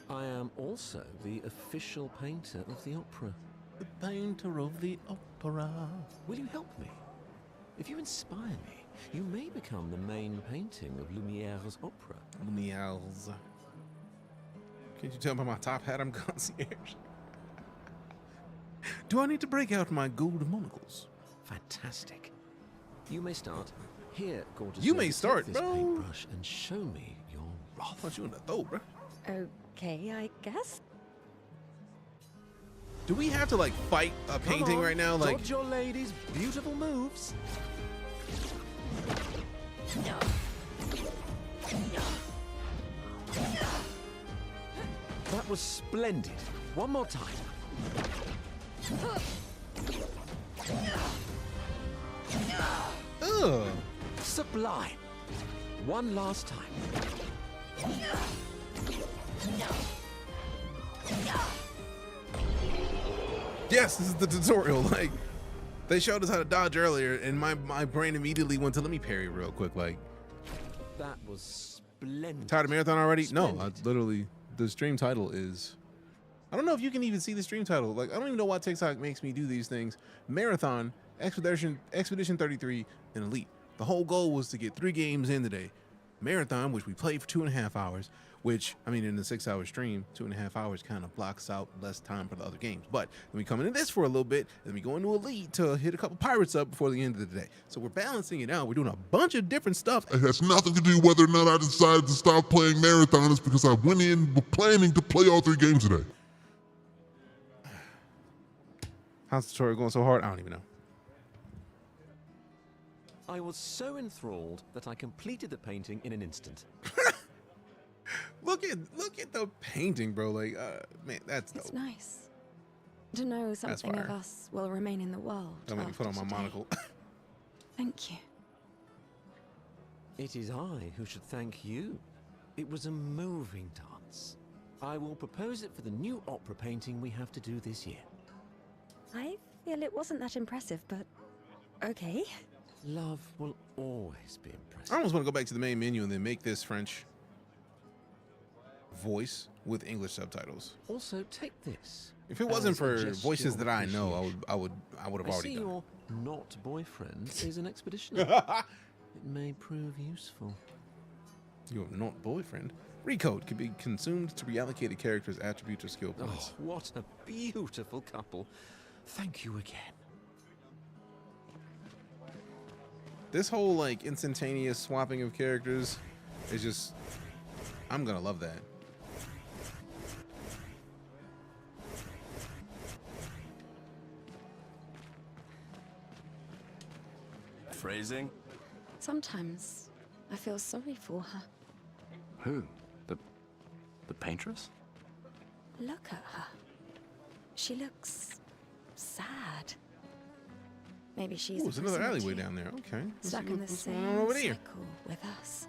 Speaker 10: I am also the official painter of the opera.
Speaker 1: The painter of the opera.
Speaker 10: Will you help me? If you inspire me, you may become the main painting of Lumiere's opera.
Speaker 1: Lumiere's. Can't you tell by my top hat I'm concierge? Do I need to break out my gold monocles?
Speaker 10: Fantastic. You may start. Here, gorgeous.
Speaker 1: You
Speaker 10: lady,
Speaker 1: may start,
Speaker 10: take this
Speaker 1: bro.
Speaker 10: paintbrush and show me your wrath.
Speaker 1: Punch you in the throat, bro.
Speaker 5: Okay, I guess.
Speaker 1: Do we have to like fight a painting
Speaker 10: on,
Speaker 1: right now? Like,
Speaker 10: dodge your lady's beautiful moves. That was splendid. One more time.
Speaker 1: ugh.
Speaker 10: Sublime. One last time.
Speaker 1: Yes, this is the tutorial. Like, they showed us how to dodge earlier, and my brain immediately went to let me parry real quick. Like,
Speaker 10: That was splendid.
Speaker 1: tired of marathon already? No, I
Speaker 10: Splendid.
Speaker 1: literally, the stream title is, I don't know if you can even see the stream title. Like, I don't even know why TikTok makes me do these things. Marathon, Expedition 33, and Elite. The whole goal was to get 3 games in today. Marathon, which we played for 2.5 hours, which, I mean, in the 6-hour stream, 2.5 hours kind of blocks out less time for the other games. But then we come into this for a little bit, and we go into Elite to hit a couple pirates up before the end of the day. So we're balancing it out. We're doing a bunch of different stuff.
Speaker 2: It has nothing to do whether or not I decided to stop playing Marathon. It's because I went in planning to play all 3 games today.
Speaker 1: How's the tutorial going so hard? I don't even know.
Speaker 10: I was so enthralled that I completed the painting in an instant.
Speaker 1: Look at the painting, bro. Like, man, that's dope.
Speaker 5: It's nice to know something of
Speaker 1: fire.
Speaker 5: us will remain in the world.
Speaker 1: Don't make me put on my
Speaker 5: after today.
Speaker 1: monocle.
Speaker 5: Thank you.
Speaker 10: It is I who should thank you. It was a moving dance. I will propose it for the new opera painting we have to do this year.
Speaker 5: I feel it wasn't that impressive, but okay.
Speaker 10: Love will always be impressive.
Speaker 1: I almost want to go back to the main menu and then make this French voice with English subtitles.
Speaker 10: Also, take this.
Speaker 1: If it wasn't
Speaker 10: as a
Speaker 1: for
Speaker 10: gesture
Speaker 1: voices
Speaker 10: of
Speaker 1: that I know, I would
Speaker 10: I
Speaker 1: have already
Speaker 10: see
Speaker 1: done.
Speaker 10: your not boyfriend is an expeditioner. It may prove useful.
Speaker 1: Your not boyfriend. Recode can be consumed to reallocate a character's attributes or skill points.
Speaker 10: Oh, what a beautiful couple. Thank you again.
Speaker 1: This whole like instantaneous swapping of characters is just, I'm gonna love that.
Speaker 21: Phrasing?
Speaker 5: Sometimes I feel sorry for her.
Speaker 21: Who? The Paintress?
Speaker 5: Look at her. She looks sad. Maybe she's
Speaker 1: There's another alleyway down there. Okay.
Speaker 5: Stuck in the
Speaker 1: what's
Speaker 5: same
Speaker 1: going on over there.
Speaker 5: cycle with us.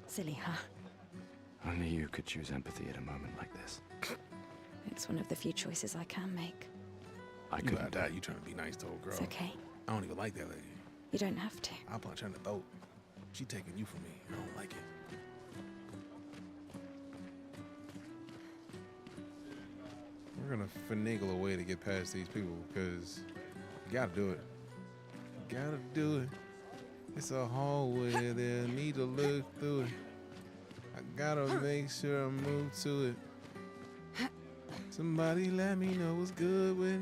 Speaker 5: Silly her.
Speaker 21: Only you could choose empathy at a moment like this.
Speaker 5: It's one of the few choices I can make.
Speaker 21: I
Speaker 1: You
Speaker 21: couldn't.
Speaker 1: got that. You trying to be nice to old girl.
Speaker 5: It's okay.
Speaker 1: I don't even like that lady.
Speaker 5: You don't have to.
Speaker 1: I'll punch her in the throat. She taking you from me. I don't like it. We're gonna finagle a way to get past these people because you gotta do it. You gotta do it. It's a hallway there. Need to look through it. I gotta make sure I move to it. Somebody let me know what's good with it.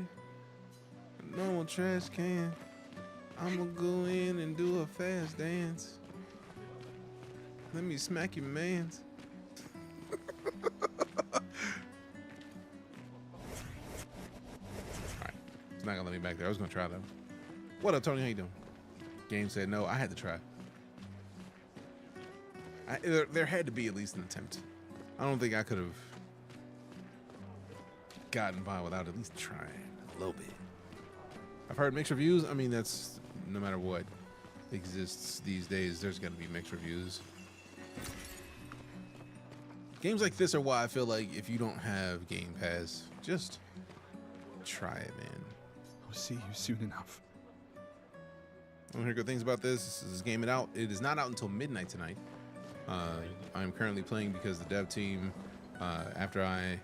Speaker 1: No one trash can. I'ma go in and do a fast dance. Let me smack your mans. Alright. It's not gonna let me back there. I was gonna try though. What up, Tony? How you doing? Game said no. I had to try. There had to be at least an attempt. I don't think I could have gotten by without at least trying a little bit. I've heard mixed reviews. I mean, that's no matter what exists these days, there's going to be mixed reviews. Games like this are why I feel like if you don't have Game Pass, just try it, man.
Speaker 9: I'll see you soon enough.
Speaker 1: I want to hear good things about this. This is Game It Out. It is not out until midnight tonight. I'm currently playing because the dev team, after I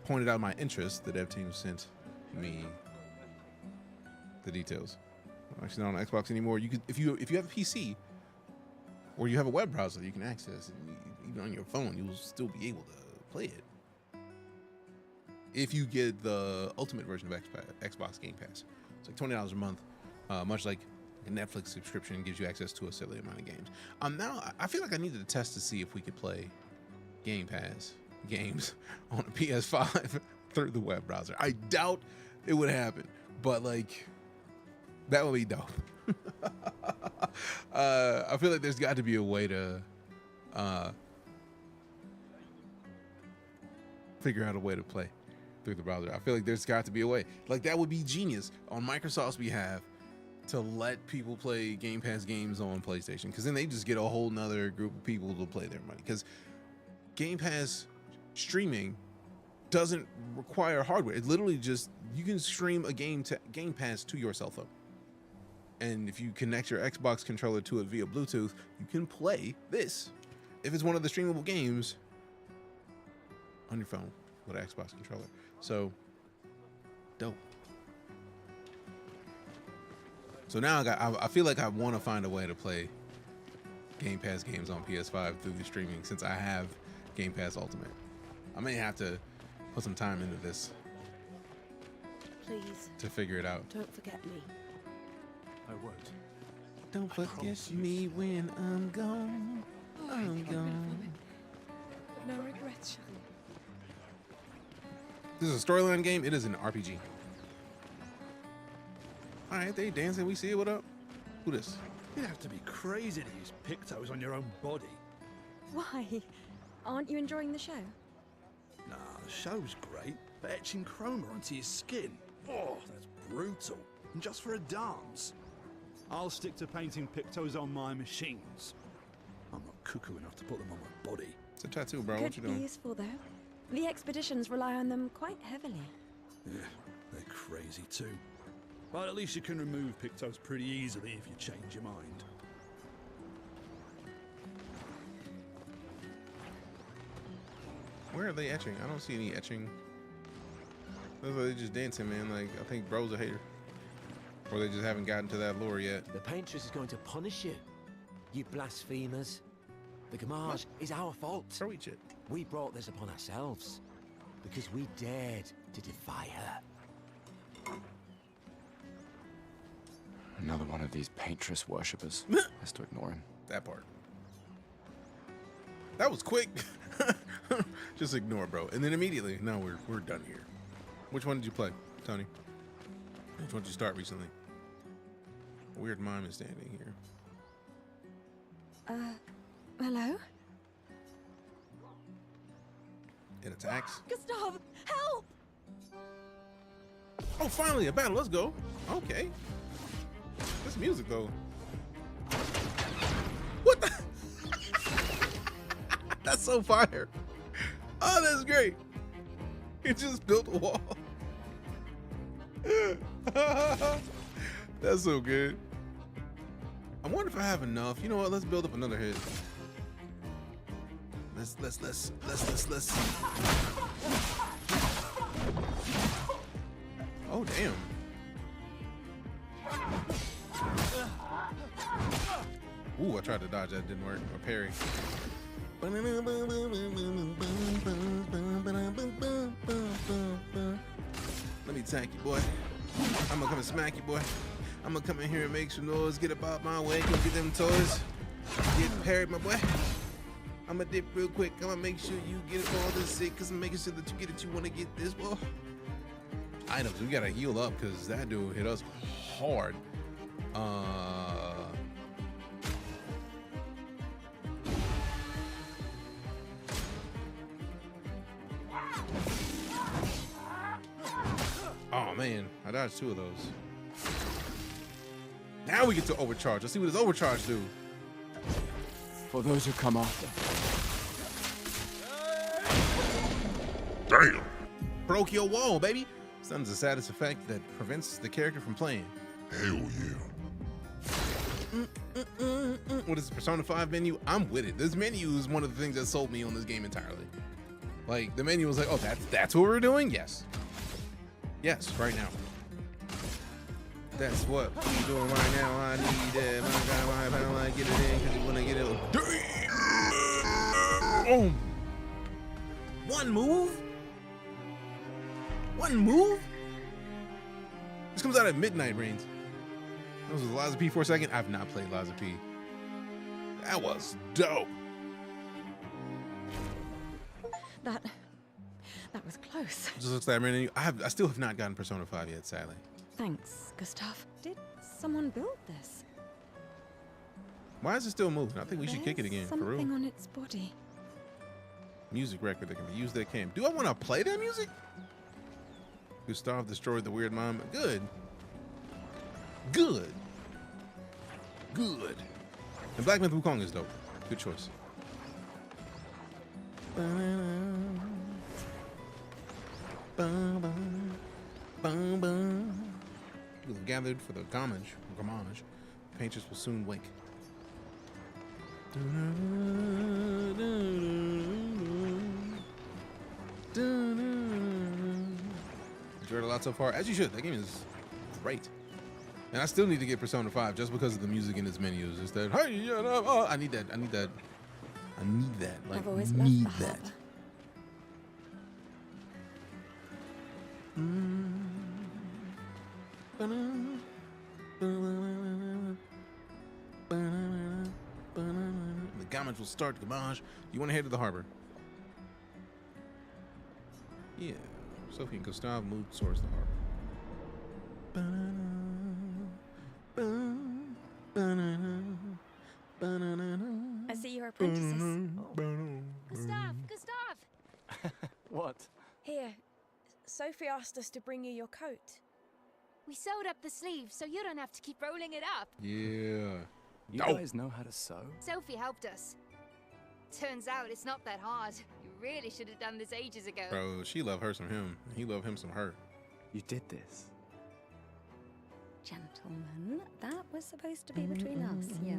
Speaker 1: pointed out my interest, the dev team sent me the details. I'm actually not on Xbox anymore. You could, if you have a PC or you have a web browser that you can access, and even on your phone, you'll still be able to play it. If you get the ultimate version of Xbox Game Pass, it's like $20 a month, much like a Netflix subscription gives you access to a silly amount of games. Now I feel like I needed to test to see if we could play Game Pass games on a PS5 through the web browser. I doubt it would happen, but like that would be dope. I feel like there's got to be a way to figure out a way to play through the browser. I feel like there's got to be a way. Like that would be genius on Microsoft's behalf to let people play Game Pass games on PlayStation, because then they just get a whole nother group of people to play their money. Because Game Pass streaming doesn't require hardware. It literally just, you can stream a game to Game Pass to your cell phone. And if you connect your Xbox controller to it via Bluetooth, you can play this. If it's one of the streamable games on your phone with an Xbox controller. So, dope. So now I feel like I want to find a way to play Game Pass games on PS5 through the streaming, since I have Game Pass Ultimate. I may have to put some time into this
Speaker 16: Please.
Speaker 1: to figure it out.
Speaker 16: Don't forget me.
Speaker 9: I won't.
Speaker 1: Don't forget me when I'm gone. I'm gone.
Speaker 8: No regrets, Shani.
Speaker 1: This is a storyline game. It is an RPG. All right, they dancing. We see it. What up? Who this?
Speaker 9: You'd have to be crazy to use pictos on your own body.
Speaker 5: Why? Aren't you enjoying the show?
Speaker 9: Nah, the show's great, but etching chroma onto your skin, oh, that's brutal. And just for a dance. I'll stick to painting pictos on my machines. I'm not cuckoo enough to put them on my body.
Speaker 1: It's a tattoo, bro.
Speaker 5: Could
Speaker 1: What you
Speaker 5: be
Speaker 1: doing?
Speaker 5: useful though. The expeditions rely on them quite heavily.
Speaker 9: Yeah, they're crazy too. But at least you can remove pictos pretty easily if you change your mind.
Speaker 1: Where are they etching? I don't see any etching. Looks like they just dancing, man. Like, I think bro's a hater. Or they just haven't gotten to that lore yet.
Speaker 10: The Paintress is going to punish you, you blasphemers. The Gamage is our fault.
Speaker 1: Throw shit.
Speaker 10: We brought this upon ourselves because we dared to defy her.
Speaker 21: Another one of these Paintress worshippers. Has to ignore him.
Speaker 1: That part. That was quick. Just ignore, bro. And then immediately, no, we're done here. Which one did you play, Tony? Which one did you start recently? A weird mime is standing here.
Speaker 5: Hello?
Speaker 1: It attacks.
Speaker 5: Gustav, help!
Speaker 1: Oh, finally a battle. Let's go. Okay. This music though. What the? That's so fire. Oh, that's great. He just built a wall. That's so good. I wonder if I have enough. You know what? Let's build up another hit. Let's. Oh, damn. Ooh, I tried to dodge that, didn't work. Or parry. Let me attack you, boy. I'm gonna come and smack you, boy. I'm gonna come in here and make some noise, get about my way, go get them toys. Get parried, my boy. I'm gonna dip real quick. I'm gonna make sure you get all this sick, cause I'm making sure that you get it. You wanna get this, boy. Items, we gotta heal up, cause that dude hit us hard. Oh man, I dodged 2 of those. Now we get to overcharge. Let's see what this overcharge do.
Speaker 21: For those who come after.
Speaker 2: Damn.
Speaker 1: Broke your wall, baby. Stun's a status effect that prevents the character from playing.
Speaker 2: Hell yeah.
Speaker 1: What is the Persona 5 menu? I'm with it. This menu is one of the things that sold me on this game entirely. Like, the menu was like, oh, that's what we're doing? Yes. Yes, right now. That's what we're doing right now. I need that. My God, I don't like get it in because you want to get it. Boom. One move? One move? This comes out at midnight, Reigns. That was Liza P for a second. I've not played Liza P. That was dope.
Speaker 5: That was close.
Speaker 1: Just looks like I'm running. I still have not gotten Persona 5 yet, sadly.
Speaker 5: Thanks, Gustav. Did someone build this?
Speaker 1: Why is it still moving? I think we should kick it again, for real.
Speaker 5: Something on its body.
Speaker 1: Music record that can be used that can. Do I want to play that music? Gustav destroyed the weird mime. Good. Good. Good. And Black Myth Wukong is dope. Good choice. We have gathered for the Gamage. Paintress will soon wake. Enjoyed a lot so far, as you should. That game is great. And I still need to get Persona 5 just because of the music in its menus. It's that, hey, yeah, oh, I need that. I need that. I need that. Like,
Speaker 5: I've always
Speaker 1: need
Speaker 5: loved the
Speaker 1: that.
Speaker 5: harbor.
Speaker 1: The Gamage will start Gamage. You want to head to the harbor? Yeah. Sophie and Gustav move towards the harbor.
Speaker 5: I see you're apprentices.
Speaker 11: Gustav!
Speaker 21: What?
Speaker 8: Here, Sophie asked us to bring you your coat.
Speaker 11: We sewed up the sleeves so you don't have to keep rolling it up.
Speaker 1: Yeah.
Speaker 21: You guys know how to sew?
Speaker 11: Sophie helped us. Turns out it's not that hard. You really should have done this ages ago.
Speaker 1: Bro, she loved her some him. He loved him some her.
Speaker 21: You did this.
Speaker 5: Gentlemen, that was supposed to be between us, yeah?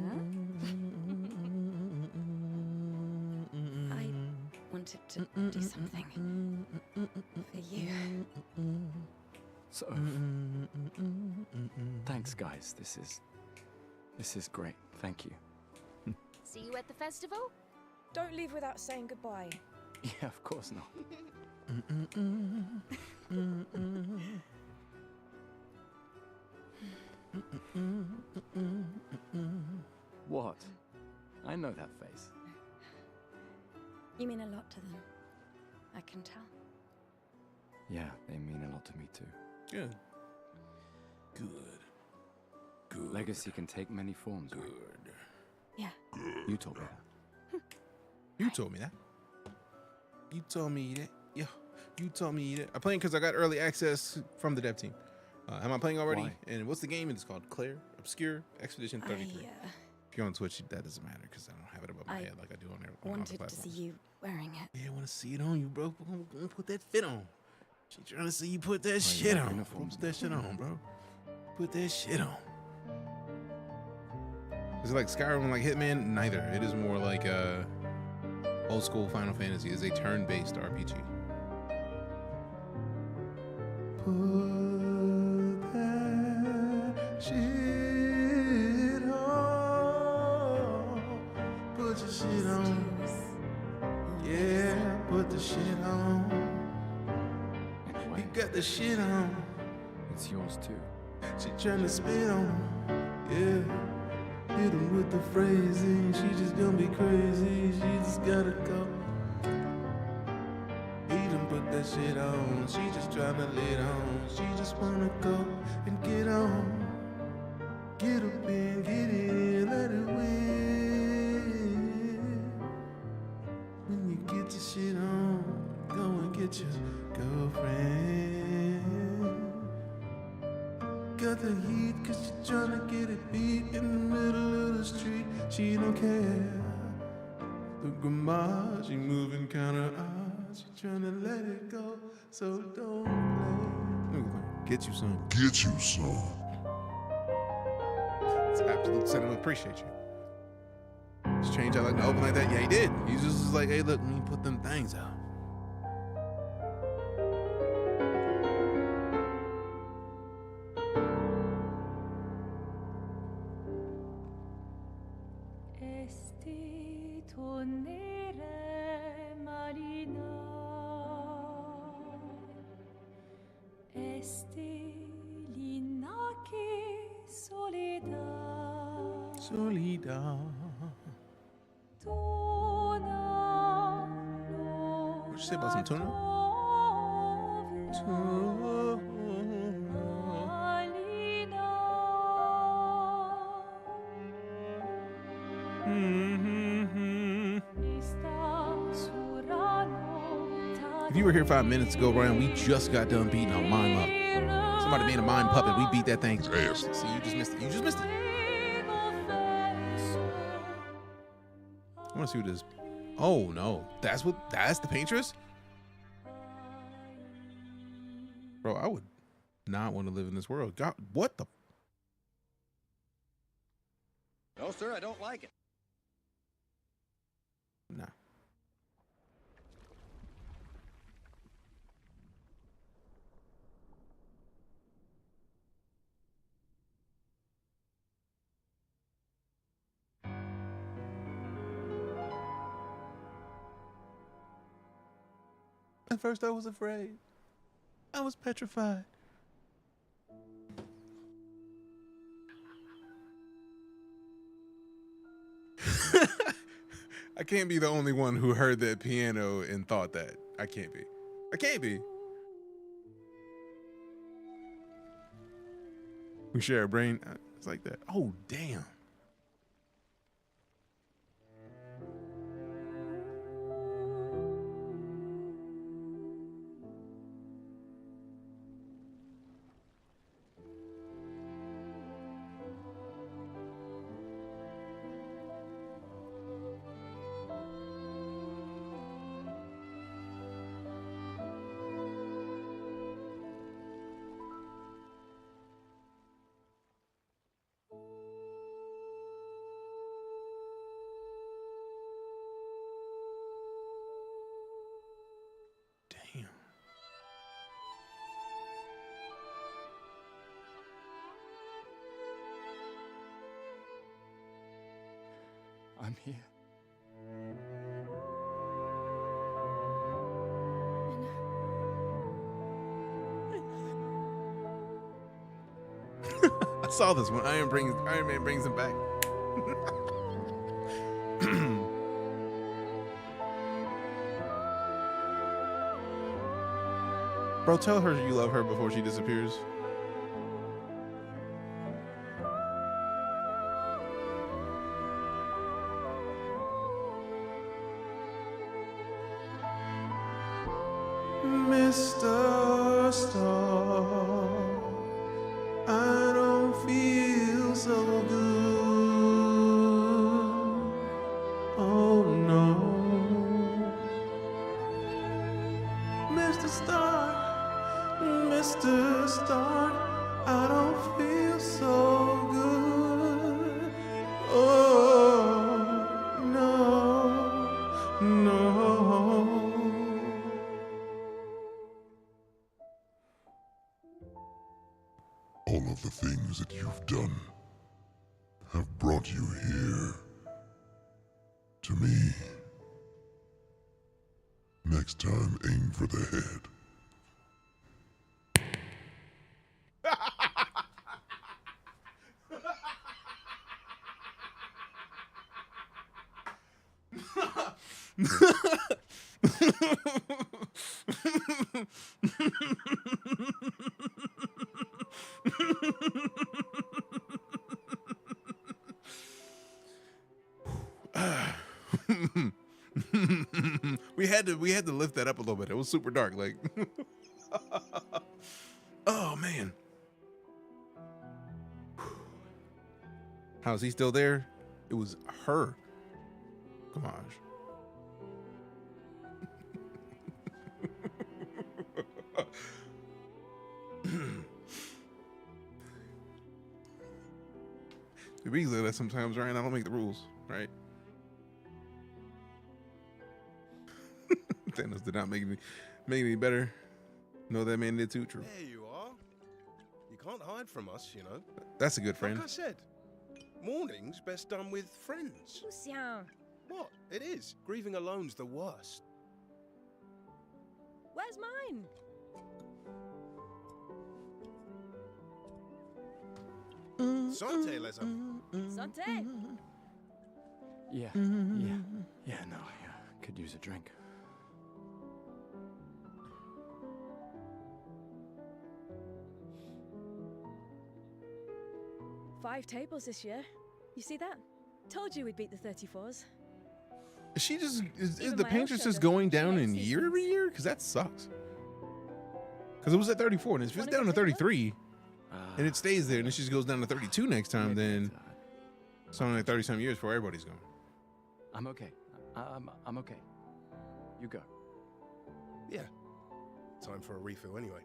Speaker 5: I wanted to do something for you.
Speaker 21: So, thanks, guys. This is great. Thank you.
Speaker 11: See you at the festival?
Speaker 8: Don't leave without saying goodbye.
Speaker 21: Yeah, of course not. What? I know that face.
Speaker 5: You mean a lot to them. I can tell.
Speaker 21: Yeah, they mean a lot to me too.
Speaker 1: Good. Good. Good.
Speaker 21: Legacy can take many forms, right?
Speaker 1: Good.
Speaker 5: Yeah.
Speaker 21: You told me that.
Speaker 1: You told me that. You told me that. Yeah. You told me that. I'm playing because I got early access from the dev team. Am I playing already?
Speaker 21: Why?
Speaker 1: And what's the game? It's called Clair, Obscur, Expedition 33. If you're on Twitch, that doesn't matter because I don't have it above my head like I do on there.
Speaker 5: I wanted to see you wearing it.
Speaker 1: Yeah, I want to see it on you, bro. I'm gonna put that fit on. She trying to see you put that shit on. Put that shit on, bro. Put that shit on. Is it like Skyrim, like Hitman? Neither. It is more like old school Final Fantasy. It's a turn-based RPG. Put that shit on. Put your shit on. Yeah, put the shit on. You got the shit on.
Speaker 21: It's yours too.
Speaker 1: She trying to spit on. Yeah. Hit him with the phrasing. She just gonna be crazy. She just gotta go. Eat him, put that shit on. She just tryna lay it on. She just wanna go and get on. Get up in, get it in, let it win. When you get your shit on, go and get your girlfriend. Got the heat cause she tryna get it beat in the middle of the street. She don't care. The grandma, she moving kinda odd. She tryna let it go, so don't play. Get you some.
Speaker 2: Get you some.
Speaker 1: It's absolute sentiment. Appreciate you. Just change out like the open like that. Yeah, he did. He just was like, hey, look, let me put them things out. What'd you say about some tuna? If you were here 5 minutes ago, Ryan, we just got done beating a mime up. Somebody made a mime puppet. We beat that thing.
Speaker 2: Ass.
Speaker 1: See, you just missed it. You just missed it. I want to see what this. Oh no, that's the Paintress. Bro, I would not want to live in this world. God, what the?
Speaker 14: No, sir, I don't like it.
Speaker 1: Nah. At first I was afraid. I was petrified. I can't be the only one who heard that piano and thought that. I can't be. I can't be. We share a brain. It's like that. Oh, damn.
Speaker 21: I'm here.
Speaker 1: saw this one. Iron Man brings him back. Bro, tell her you love her before she disappears. Mr. Star, I don't feel so good. Oh no. Mr. Star, Mr. Star, I don't feel so good. Oh no, no.
Speaker 2: All of the things that you've done have brought you here. To me. Next time, aim for the head.
Speaker 1: we had to lift that up a little bit. It was super dark, like. Oh man. How's he still there? It was her. Come on. It be like that sometimes, right? I don't make the rules, right? Thanos did not make it any better. No, that man did too. True.
Speaker 12: There you are. You can't hide from us, you know.
Speaker 1: That's a good friend.
Speaker 12: Like I said, mourning's best done with friends.
Speaker 20: Lucien,
Speaker 12: What? It is. Grieving alone's the worst.
Speaker 8: Where's mine?
Speaker 12: Santé, les amis.
Speaker 8: Santé.
Speaker 21: Yeah, no, I could use a drink.
Speaker 8: Five tables this year. You see that? Told you we'd beat the 34s.
Speaker 1: She just is
Speaker 8: Even
Speaker 1: the
Speaker 8: my
Speaker 1: Paintress
Speaker 8: Osho
Speaker 1: just
Speaker 8: doesn't
Speaker 1: going
Speaker 8: actually
Speaker 1: down
Speaker 8: like
Speaker 1: in year every
Speaker 8: seasons.
Speaker 1: year? Because that sucks. Because it was at 34, and if it's down to 33, and it stays there, and it just goes down to 32 next time, then it's only like 30-some years before everybody's going.
Speaker 21: I'm okay. I'm okay. You go.
Speaker 12: Yeah. Time for a refill anyway.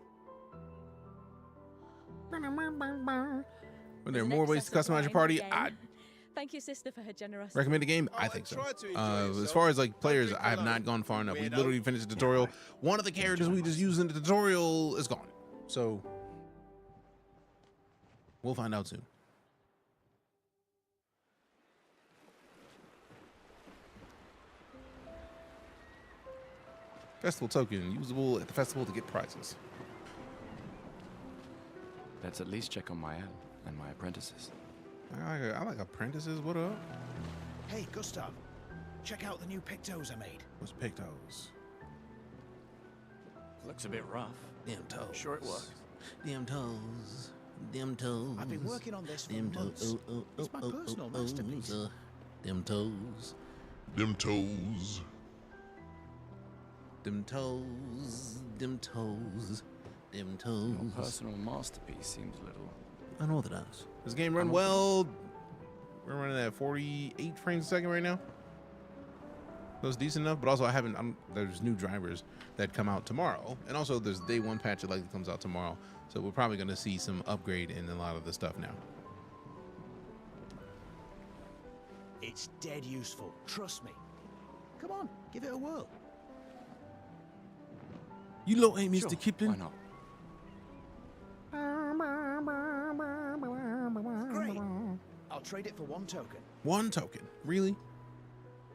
Speaker 1: When there are more ways to customize your party, I
Speaker 8: Thank you, sister, for her generosity.
Speaker 1: recommend a game. I think so. As far as like players, I have not gone far enough. We literally finished the tutorial. One of the characters we just used in the tutorial is gone. So we'll find out soon. Festival token usable at the festival to get prizes.
Speaker 21: Let's at least check on my L and my apprentices.
Speaker 1: I like apprentices. What up?
Speaker 13: Hey, Gustav. Check out the new pictos I made.
Speaker 1: What's pictos?
Speaker 21: Looks a bit rough.
Speaker 18: Damn toes.
Speaker 21: Sure it was.
Speaker 18: Damn toes. Damn toes.
Speaker 13: I've been working on this for
Speaker 18: Damn
Speaker 13: months. It's my personal masterpiece.
Speaker 18: Damn toes.
Speaker 2: Them toes.
Speaker 18: Them toes. Them toes. Them toes.
Speaker 21: Your personal masterpiece seems a little
Speaker 18: unorthodox.
Speaker 1: This game run well. We're running at 48 frames a second right now. That's decent enough, but also there's new drivers that come out tomorrow, and also there's day one patch that likely comes out tomorrow. So we're probably going to see some upgrade in a lot of the stuff now.
Speaker 13: It's dead useful. Trust me. Come on, give it a whirl.
Speaker 1: You know, hey, Mr. Kipling.
Speaker 21: Why not?
Speaker 13: Great. I'll trade it for one token.
Speaker 1: One token, really?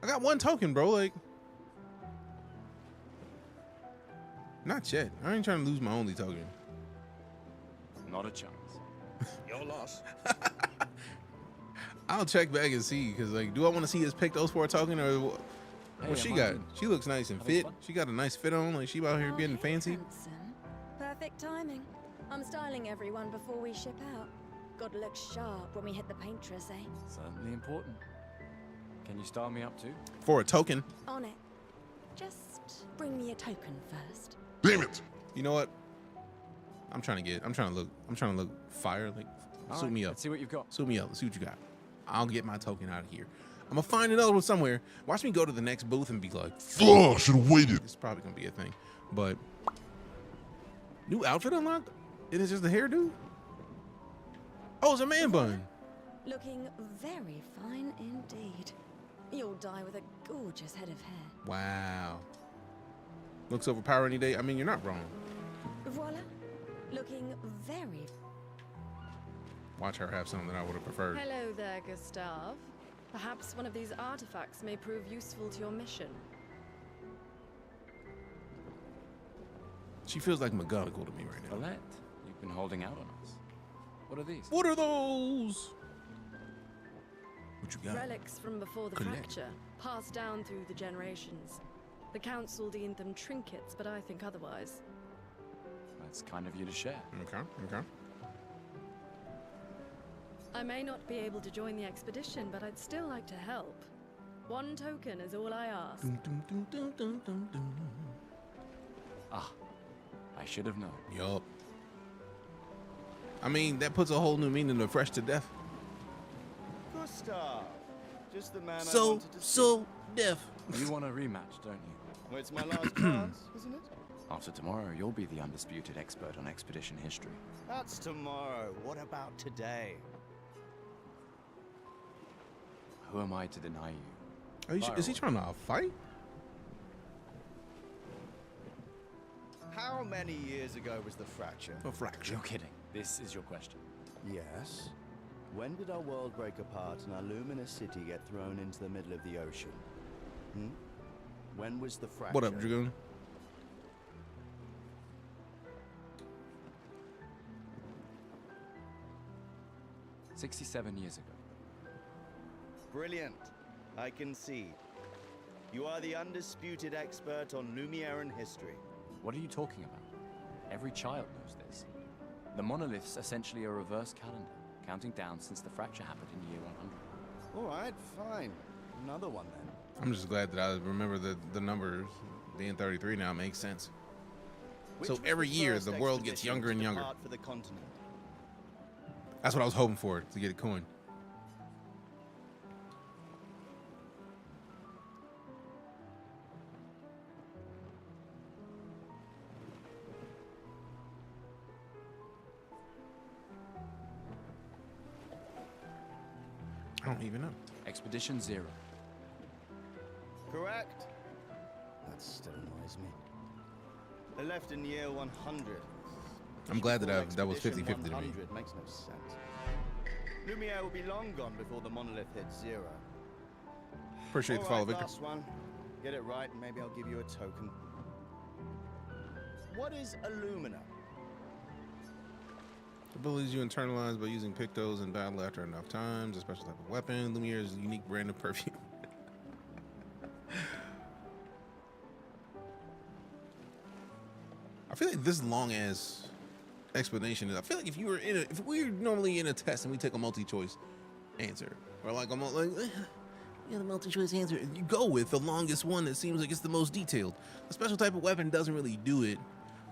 Speaker 1: I got one token, bro. Like, not yet. I ain't trying to lose my only token.
Speaker 21: Not a chance.
Speaker 13: Your loss.
Speaker 1: I'll check back and see, because like, do I want to see us pick those for a token, or what
Speaker 21: Hey,
Speaker 1: she
Speaker 21: I'm
Speaker 1: got?
Speaker 21: Martin.
Speaker 1: She looks nice and
Speaker 21: Having
Speaker 1: fit.
Speaker 21: fun?
Speaker 1: She got a nice fit on. Like, she out here getting fancy.
Speaker 5: Hanson. Perfect timing. I'm styling everyone before we ship out. Gotta look sharp when we hit the Paintress, eh?
Speaker 21: Certainly important. Can you style me up too?
Speaker 1: For a token.
Speaker 5: On it. Just bring me a token first.
Speaker 2: Damn it!
Speaker 1: You know what? I'm trying to look fire. Like,
Speaker 21: All
Speaker 1: suit
Speaker 21: right,
Speaker 1: me up.
Speaker 21: let's see what you've got.
Speaker 1: Suit me up. Let's see what you got. I'll get my token out of here. I'm gonna find another one somewhere. Watch me go to the next booth and be like,
Speaker 2: "Fuck, should have waited."
Speaker 1: It's probably gonna be a thing, but new outfit unlocked. It is just a hairdo. Oh, it's a man bun.
Speaker 5: Looking very fine indeed. You'll die with a gorgeous head of hair.
Speaker 1: Wow. Looks overpowered any day. I mean, you're not wrong.
Speaker 5: Voila. Looking very.
Speaker 1: Watch her have something that I would have preferred.
Speaker 22: Hello there, Gustav. Perhaps one of these artifacts may prove useful to your mission.
Speaker 1: She feels like McGonagall to me right now.
Speaker 21: Valette, you've been holding out on us. What are these?
Speaker 1: What are those? What you got?
Speaker 22: Relics from before the
Speaker 1: Collect.
Speaker 22: fracture, passed down through the generations. The council deemed them trinkets, but I think otherwise.
Speaker 21: That's kind of you to share.
Speaker 1: Okay, okay.
Speaker 22: I may not be able to join the expedition, but I'd still like to help. One token is all I ask.
Speaker 21: Ah, I should have known.
Speaker 1: Yup. I mean, that puts a whole new meaning to fresh to death.
Speaker 3: Gustav, just the man I
Speaker 1: So
Speaker 3: wanted to see.
Speaker 1: deaf.
Speaker 21: You want a rematch, don't you?
Speaker 3: Well, it's my last chance, isn't it?
Speaker 21: After tomorrow, you'll be the undisputed expert on expedition history.
Speaker 3: That's tomorrow. What about today?
Speaker 21: Who am I to deny you?
Speaker 1: Are you is he trying to fight?
Speaker 3: How many years ago was the fracture?
Speaker 1: A fracture.
Speaker 21: You're kidding. This is your question.
Speaker 3: Yes. When did our world break apart and our luminous city get thrown into the middle of the ocean? Hmm? When was the fracture?
Speaker 1: What up, Dragoon?
Speaker 21: "67 years ago.
Speaker 3: Brilliant. I concede. You are the undisputed expert on Lumiere history.
Speaker 21: What are you talking about? Every child knows this. The monolith's essentially a reverse calendar, counting down since the fracture happened in year 100.
Speaker 3: All right, fine. Another one then.
Speaker 1: I'm just glad that I remember the numbers. Being 33 now makes sense. So
Speaker 3: Which was
Speaker 1: every
Speaker 3: the
Speaker 1: year
Speaker 3: first
Speaker 1: the world gets
Speaker 3: expedition
Speaker 1: younger
Speaker 3: to
Speaker 1: and younger.
Speaker 3: depart for the continent?
Speaker 1: That's what I was hoping for, to get a coin. I don't even know.
Speaker 21: Expedition 0.
Speaker 3: Correct. That still annoys me. They left in year 100.
Speaker 1: I'm glad that that was
Speaker 3: Expedition
Speaker 1: 50-50 to me.
Speaker 3: 100 makes no sense. Lumiere will be long gone before the monolith hits 0.
Speaker 1: Appreciate the
Speaker 3: All
Speaker 1: follow,
Speaker 3: right,
Speaker 1: Victor.
Speaker 3: last one. Get it right, and maybe I'll give you a token. What is Illumina?
Speaker 1: Abilities you internalize by using Pictos in battle after enough times. A special type of weapon. Lumiere is a unique brand of perfume. I feel like this long ass explanation is. I feel like if we were normally in a test and we take a multi-choice answer, or like the multi-choice answer, you go with the longest one that seems like it's the most detailed. A special type of weapon doesn't really do it,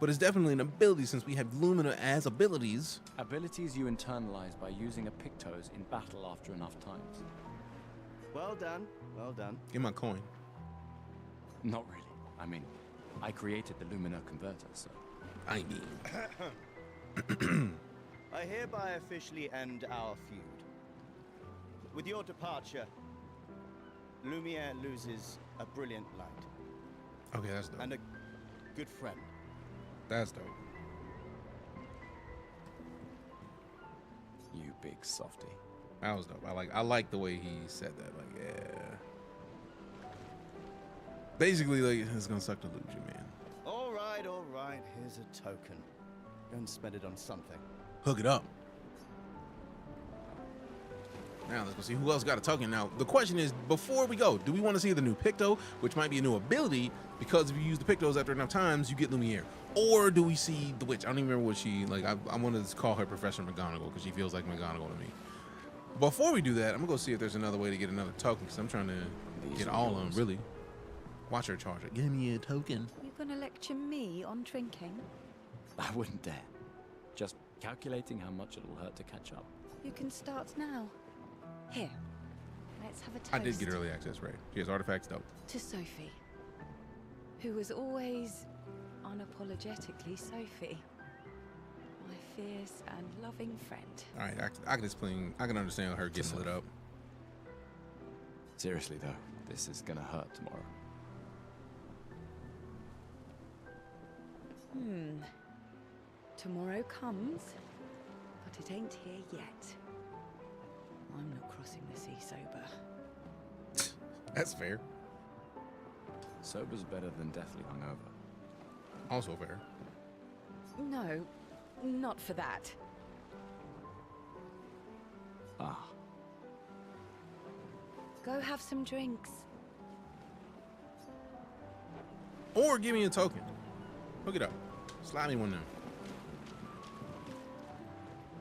Speaker 1: but it's definitely an ability since we have Lumina as abilities.
Speaker 21: Abilities you internalize by using a Pictos in battle after enough times.
Speaker 3: Well done. Well done.
Speaker 1: Get my coin.
Speaker 21: Not really. I mean, I created the Lumina converter, so.
Speaker 1: I mean.
Speaker 3: I hereby officially end our feud. With your departure, Lumiere loses a brilliant light.
Speaker 1: Okay, that's dope.
Speaker 3: And a good friend.
Speaker 1: That's dope.
Speaker 21: You big softy.
Speaker 1: That was dope. I like the way he said that. Like, yeah. Basically, like, it's gonna suck to lose you, man.
Speaker 3: All right. Here's a token. Go and spend it on something.
Speaker 1: Hook it up. Now let's go see who else got a token. Now the question is, before we go, do we want to see the new Picto, which might be a new ability, because if you use the Pictos after enough times, you get Lumiere? Or do we see the witch? I don't even remember what she, like, I want to call her Professor McGonagall because she feels like McGonagall to me. Before we do that, I'm gonna go see if there's another way to get another token, because I'm trying to get all of them, really. Watch her charge it. Give me a token.
Speaker 22: You gonna lecture me on drinking?
Speaker 21: I wouldn't dare. Just calculating how much it'll hurt to catch up.
Speaker 22: You can start now. Here, let's have a toast.
Speaker 1: I did get early access, right? She has artifacts, dope.
Speaker 22: To Sophie, who was always unapologetically Sophie. My fierce and loving friend.
Speaker 1: All right, I can explain. I can understand her getting lit up.
Speaker 21: Seriously though, this is gonna hurt tomorrow.
Speaker 22: Tomorrow comes, but it ain't here yet. I'm not crossing the sea sober.
Speaker 1: That's fair.
Speaker 21: Sober's better than deathly hungover.
Speaker 1: Also fair.
Speaker 22: No, not for that.
Speaker 21: Ah.
Speaker 22: Go have some drinks.
Speaker 1: Or give me a token. Hook it up. Slide me one now.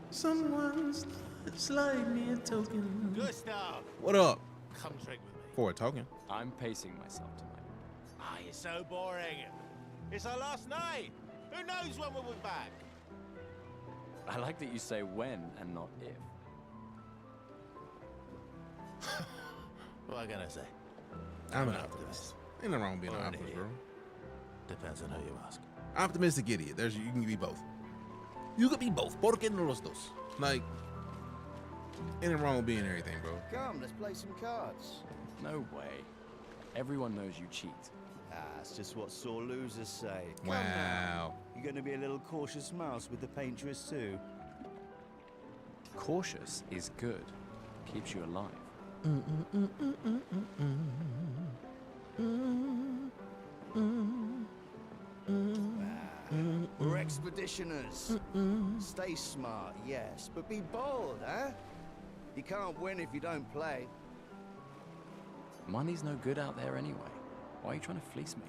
Speaker 1: Someone slide me a token.
Speaker 13: Gustav!
Speaker 1: What up?
Speaker 13: Come drink with me.
Speaker 1: For a token.
Speaker 21: I'm pacing myself tonight.
Speaker 13: Ah, you're so boring. It's our last night. Who knows when we'll be back?
Speaker 21: I like that you say when and not if.
Speaker 13: What am I gonna say?
Speaker 1: I'm an optimist. Ain't nothing wrong with being an optimist, bro.
Speaker 13: Depends on who you ask.
Speaker 1: Optimistic idiot. You can be both. You could be both. ¿Por qué no los dos? Like, ain't nothing wrong with being everything, bro.
Speaker 3: Come, let's play some cards.
Speaker 21: No way. Everyone knows you cheat.
Speaker 3: Ah, it's just what sore losers say. Come
Speaker 1: Wow.
Speaker 3: now. You're gonna be a little cautious mouse with the Paintress too.
Speaker 21: Cautious is good. Keeps you alive.
Speaker 3: We're expeditioners. Stay smart, yes, but be bold, huh? You can't win if you don't play.
Speaker 21: Money's no good out there anyway. Why are you trying to fleece me?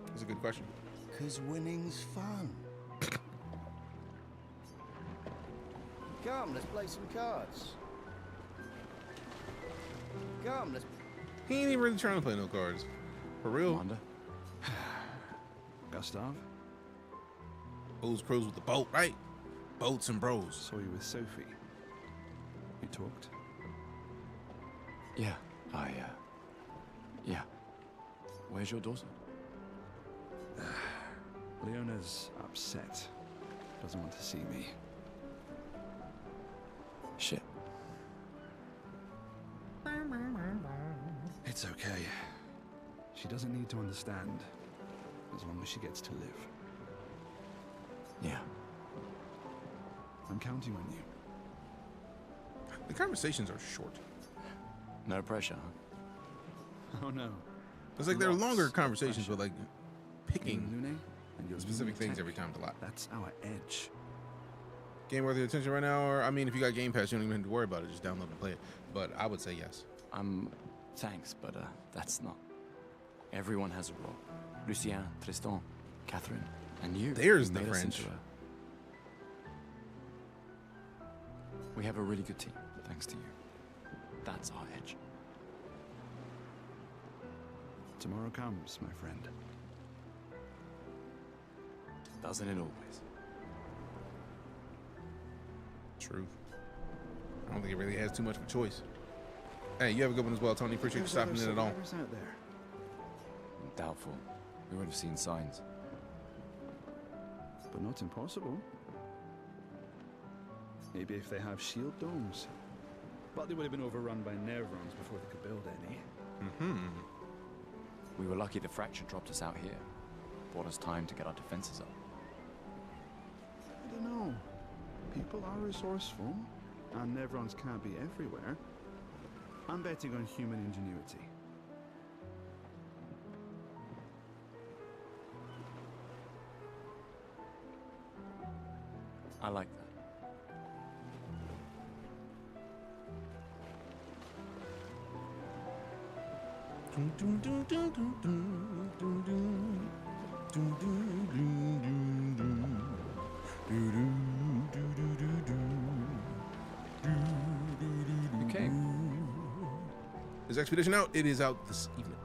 Speaker 1: That's a good question.
Speaker 3: 'Cause winning's fun. Come, let's play some cards. Come, let's...
Speaker 1: He ain't even really trying to play no cards. For real.
Speaker 21: Commander?
Speaker 9: Gustav?
Speaker 1: Booze cruise with the boat, right? Boats and bros.
Speaker 9: Saw you with Sophie. You talked?
Speaker 21: Yeah, yeah. Where's your daughter?
Speaker 9: Leona's upset. Doesn't want to see me.
Speaker 21: Shit.
Speaker 9: It's okay. She doesn't need to understand, as long as she gets to live.
Speaker 21: Yeah.
Speaker 9: I'm counting on you.
Speaker 1: The conversations are short.
Speaker 21: No pressure, huh?
Speaker 9: Oh no.
Speaker 1: It's like they're
Speaker 9: Lots
Speaker 1: longer
Speaker 9: of
Speaker 1: conversations,
Speaker 9: pressure.
Speaker 1: but like picking
Speaker 9: Lune and your
Speaker 1: specific
Speaker 9: Lune
Speaker 1: things
Speaker 9: tech.
Speaker 1: every time. A lot.
Speaker 9: That's our edge.
Speaker 1: Game worth your attention right now, or I mean, if you got Game Pass, you don't even have to worry about it. Just download and play it. But I would say yes.
Speaker 21: Thanks, but that's not. Everyone has a role. Lucien, Tristan, Catherine, and you.
Speaker 1: There's
Speaker 21: You
Speaker 1: the
Speaker 21: made us
Speaker 1: French.
Speaker 21: into We have a really good team, thanks to you. That's our edge.
Speaker 9: Tomorrow comes, my friend.
Speaker 21: Doesn't it always?
Speaker 1: Truth. I don't think it really has too much of a choice. Hey, you have a good one as well, Tony. Appreciate you stopping in at all.
Speaker 9: Out there.
Speaker 21: Doubtful. We would have seen signs.
Speaker 9: But not impossible. Maybe if they have shield domes. But they would have been overrun by Nevrons before they could build any.
Speaker 21: We were lucky the fracture dropped us out here. Bought us time to get our defenses up.
Speaker 9: I don't know. People are resourceful, and Nevrons can't be everywhere. I'm betting on human ingenuity.
Speaker 21: I like that.
Speaker 1: You came. Is Expedition out? It is out this evening.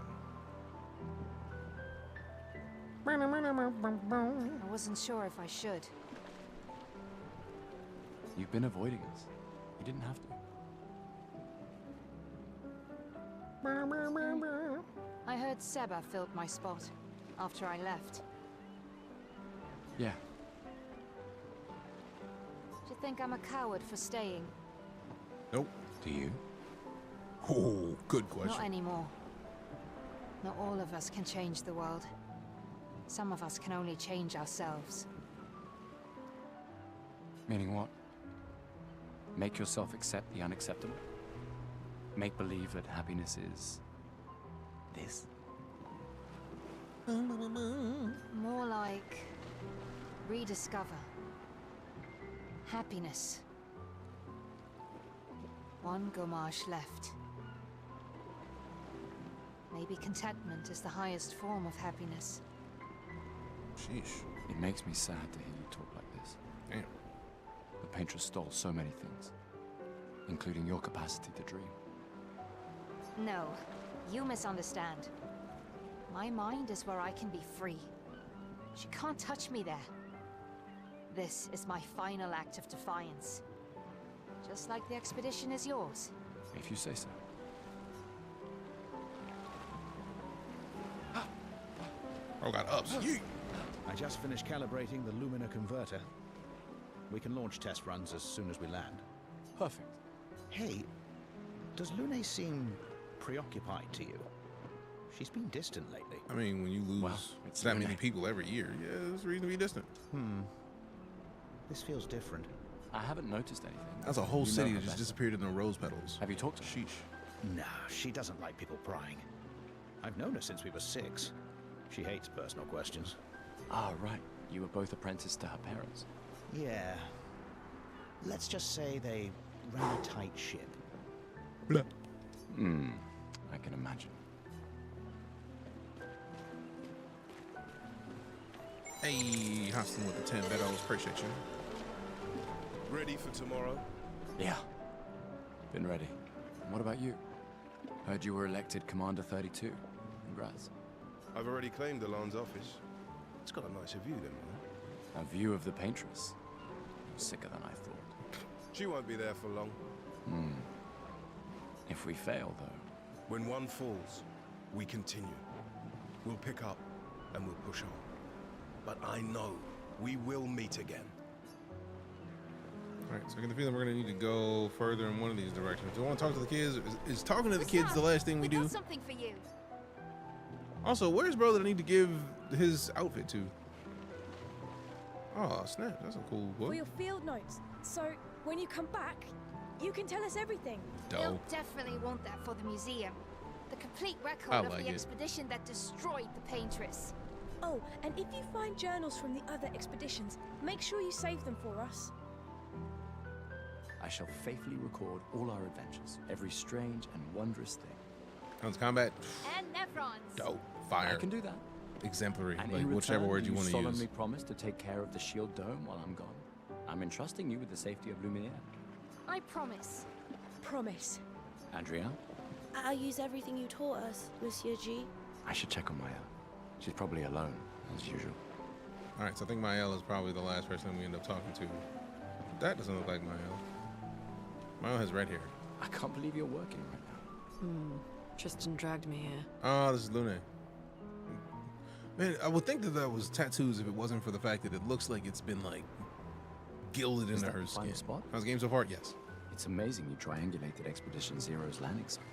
Speaker 6: I wasn't sure if I should.
Speaker 21: You've been avoiding us. You didn't have to.
Speaker 6: I heard Seba filled my spot after I left.
Speaker 21: Yeah.
Speaker 6: Do you think I'm a coward for staying?
Speaker 1: Nope.
Speaker 21: Do you?
Speaker 1: Oh, good question.
Speaker 6: Not anymore. Not all of us can change the world. Some of us can only change ourselves.
Speaker 21: Meaning what? Make yourself accept the unacceptable? Make believe that happiness is... this?
Speaker 6: More like... rediscover. Happiness. One Gomash left. Maybe contentment is the highest form of happiness.
Speaker 1: Sheesh.
Speaker 21: It makes me sad to hear you talk like this.
Speaker 1: Damn.
Speaker 21: The Paintress stole so many things, including your capacity to dream.
Speaker 6: No, you misunderstand. My mind is where I can be free. She can't touch me there. This is my final act of defiance. Just like the expedition is yours.
Speaker 21: If you say so.
Speaker 1: Oh, got ups. Yeet.
Speaker 13: I just finished calibrating the Lumina converter. We can launch test runs as soon as we land.
Speaker 21: Perfect.
Speaker 13: Hey, does Lune seem preoccupied to you? She's been distant lately.
Speaker 1: I mean, when you lose that many people every year, yeah, there's a reason to be distant.
Speaker 13: This feels different.
Speaker 21: I haven't noticed anything.
Speaker 1: That's a whole
Speaker 21: You know
Speaker 1: city
Speaker 21: her
Speaker 1: that just
Speaker 21: better.
Speaker 1: disappeared in the rose petals.
Speaker 21: Have you talked to her?
Speaker 1: Sheesh.
Speaker 13: No, she doesn't like people prying. I've known her since we were 6. She hates personal questions.
Speaker 21: Ah, right. You were both apprenticed to her parents.
Speaker 13: Yeah. Let's just say they ran a tight ship.
Speaker 1: Blah.
Speaker 21: I can imagine.
Speaker 1: Hey, Hostin with the 10 betos. Appreciate you.
Speaker 12: Ready for tomorrow?
Speaker 21: Yeah. Been ready. And what about you? Heard you were elected Commander 32. Congrats.
Speaker 12: I've already claimed Alon's office. It's got a nicer view than mine.
Speaker 21: A view of the Paintress. Sicker than I thought.
Speaker 12: She won't be there for long.
Speaker 21: If we fail, though.
Speaker 12: When one falls, we continue. We'll pick up and we'll push on. But I know we will meet again.
Speaker 1: All right, so I get the feeling we're gonna need to go further in one of these directions. Do I want to talk to the kids? Is talking to the kids the last thing we do?
Speaker 11: Got something for you.
Speaker 1: Also, where's bro that I need to give his outfit to? Oh, snap. That's a cool book.
Speaker 8: For your field notes. So, when you come back, you can tell us everything.
Speaker 11: You'll
Speaker 1: Dope.
Speaker 11: definitely want that for the museum. The complete record
Speaker 1: I
Speaker 11: of
Speaker 1: like
Speaker 11: the
Speaker 1: it.
Speaker 11: expedition that destroyed the Paintress.
Speaker 8: Oh, and if you find journals from the other expeditions, make sure you save them for us.
Speaker 21: I shall faithfully record all our adventures, every strange and wondrous thing.
Speaker 1: Sounds combat.
Speaker 11: And Nevrons.
Speaker 1: Dope. Fire.
Speaker 21: I can do that.
Speaker 1: Exemplary.
Speaker 21: And
Speaker 1: Like
Speaker 21: in
Speaker 1: whichever
Speaker 21: return,
Speaker 1: word
Speaker 21: do
Speaker 1: you want to
Speaker 21: solemnly
Speaker 1: use.
Speaker 21: promise to take care of the shield dome while I'm gone. I'm entrusting you with the safety of Lumiere.
Speaker 11: I promise.
Speaker 8: Promise.
Speaker 21: Adrienne,
Speaker 17: I'll use everything you taught us, Monsieur G.
Speaker 21: I should check on Maya. She's probably alone, as usual.
Speaker 1: All right, so I think Mael is probably the last person we end up talking to. That doesn't look like Mael. Mael has red hair.
Speaker 21: I can't believe you're working right now.
Speaker 5: Tristan dragged me here.
Speaker 1: Oh, this is Lune. Man, I would think that that was tattoos if it wasn't for the fact that it looks like it's been like gilded
Speaker 21: Is
Speaker 1: into
Speaker 21: that
Speaker 1: her
Speaker 21: the final
Speaker 1: skin.
Speaker 21: spot?
Speaker 1: How's the game so far? Yes.
Speaker 21: It's amazing you triangulated Expedition Zero's landing site.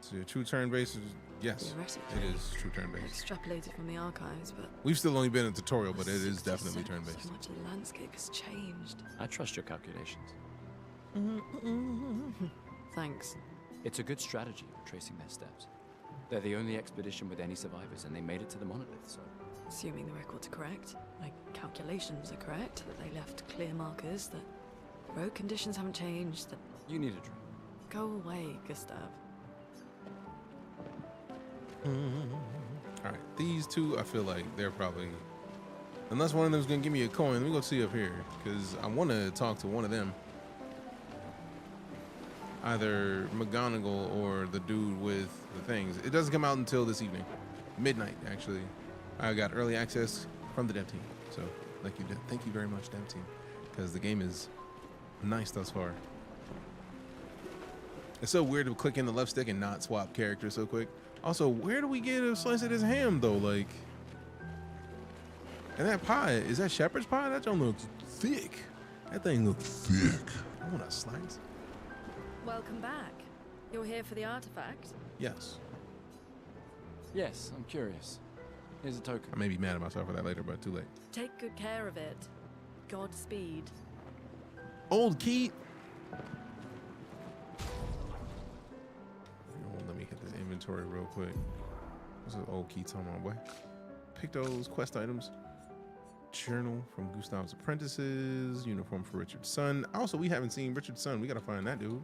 Speaker 1: So your true turn-based is, yes,
Speaker 5: Theoretically.
Speaker 1: it is true turn-based.
Speaker 5: Extrapolated from the archives, but
Speaker 1: We've still only been in tutorial, but it is definitely
Speaker 5: 67,
Speaker 1: turn-based.
Speaker 5: So much of the landscape has changed.
Speaker 21: I trust your calculations.
Speaker 5: Thanks.
Speaker 21: It's a good strategy, tracing their steps. They're the only expedition with any survivors, and they made it to the monolith, so...
Speaker 5: Assuming the records are correct, my calculations are correct, that they left clear markers, that road conditions haven't changed, that...
Speaker 21: You need a drink.
Speaker 5: Go away, Gustav.
Speaker 1: All right, these two, I feel like they're probably, unless one of them is gonna give me a coin. Let me go see up here because I want to talk to one of them, either McGonagall or the dude with the things. It doesn't come out until this evening, midnight actually. I got early access from the dev team, so thank you very much, dev team, because the game is nice thus far. It's so weird to click in the left stick and not swap characters so quick. Also, where do we get a slice of this ham though? Like, and that pie, is that shepherd's pie? That don't look thick. That thing looks thick. I want a slice.
Speaker 22: Welcome back. You're here for the artifact?
Speaker 1: Yes.
Speaker 21: Yes, I'm curious. Here's a token.
Speaker 1: I may be mad at myself for that later, but too late.
Speaker 22: Take good care of it. Godspeed.
Speaker 1: Old key. Let me hit this inventory real quick. What's this old key talking about, boy? Pick those quest items. Journal from Gustav's apprentices. Uniform for Richard's son. Also, we haven't seen Richard's son. We gotta find that dude.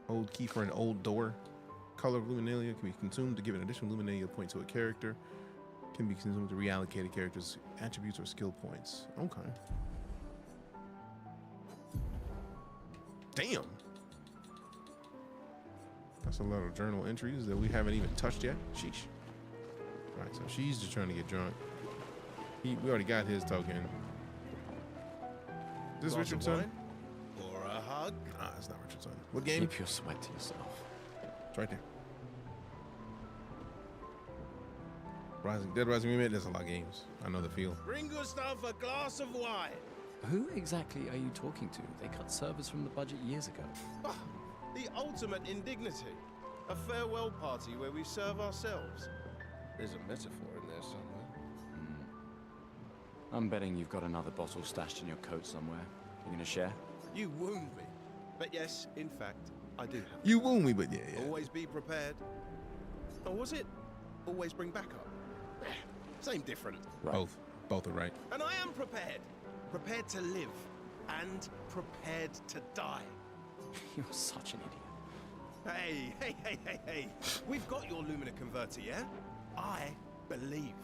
Speaker 1: Old key for an old door. Color of luminalia can be consumed to give an additional luminalia point to a character. Can be consumed to reallocate a character's attributes or skill points. Okay. Damn. That's a lot of journal entries that we haven't even touched yet. Sheesh. All right, so she's just trying to get drunk. We already got his token. Is this Richard's son?
Speaker 12: Or a hug?
Speaker 1: Ah, it's not Richard's son. What game?
Speaker 21: Keep your sweat to yourself.
Speaker 1: It's right there. Dead Rising Remake, there's a lot of games. I know the feel.
Speaker 12: Bring Gustav a glass of wine.
Speaker 21: Who exactly are you talking to? They cut servers from the budget years ago.
Speaker 12: Ah, the ultimate indignity. A farewell party where we serve ourselves. There's a metaphor in there somewhere.
Speaker 21: I'm betting you've got another bottle stashed in your coat somewhere. You gonna share?
Speaker 12: You wound me. But yes, in fact, I do have.
Speaker 1: You wound me, but yeah.
Speaker 12: Always be prepared. Or was it always bring backup? Same different.
Speaker 1: Right. Both are right.
Speaker 12: And I am prepared. Prepared to live. And prepared to die.
Speaker 21: You're such an idiot.
Speaker 12: Hey. We've got your Lumina converter, yeah? I believe.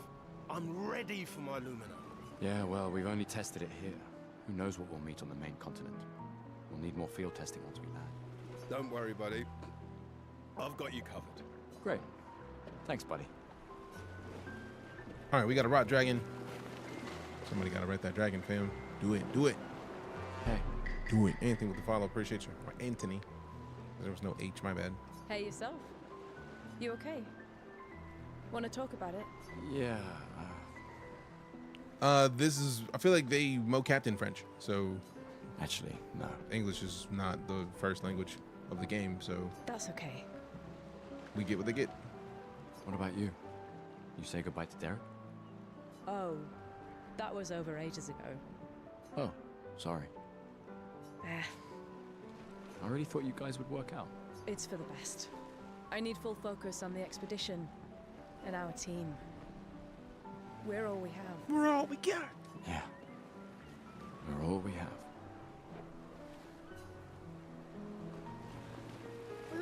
Speaker 12: I'm ready for my Lumina.
Speaker 21: Yeah, well, we've only tested it here. Who knows what we'll meet on the main continent? We'll need more field testing once we land.
Speaker 12: Don't worry, buddy. I've got you covered.
Speaker 21: Great. Thanks, buddy.
Speaker 1: All right, we got a rock dragon. Somebody got to write that dragon, fam. Do it.
Speaker 21: Hey.
Speaker 1: Do it. Anything with the follow, appreciate you. Or Anthony. There was no H, my bad.
Speaker 8: Hey, yourself. You okay? Want to talk about it?
Speaker 21: Yeah.
Speaker 1: This is, I feel like they mocapped in French, so.
Speaker 21: Actually, no.
Speaker 1: English is not the first language of the game, so.
Speaker 8: That's okay.
Speaker 1: We get what they get.
Speaker 21: What about you? You say goodbye to Derek?
Speaker 8: Oh, that was over ages ago.
Speaker 21: Oh, sorry.
Speaker 8: Eh,
Speaker 21: I really thought you guys would work out.
Speaker 8: it's for the best. I need full focus on the expedition and our team. We're all we have.
Speaker 1: We're all we got.
Speaker 21: Yeah. We're all we have.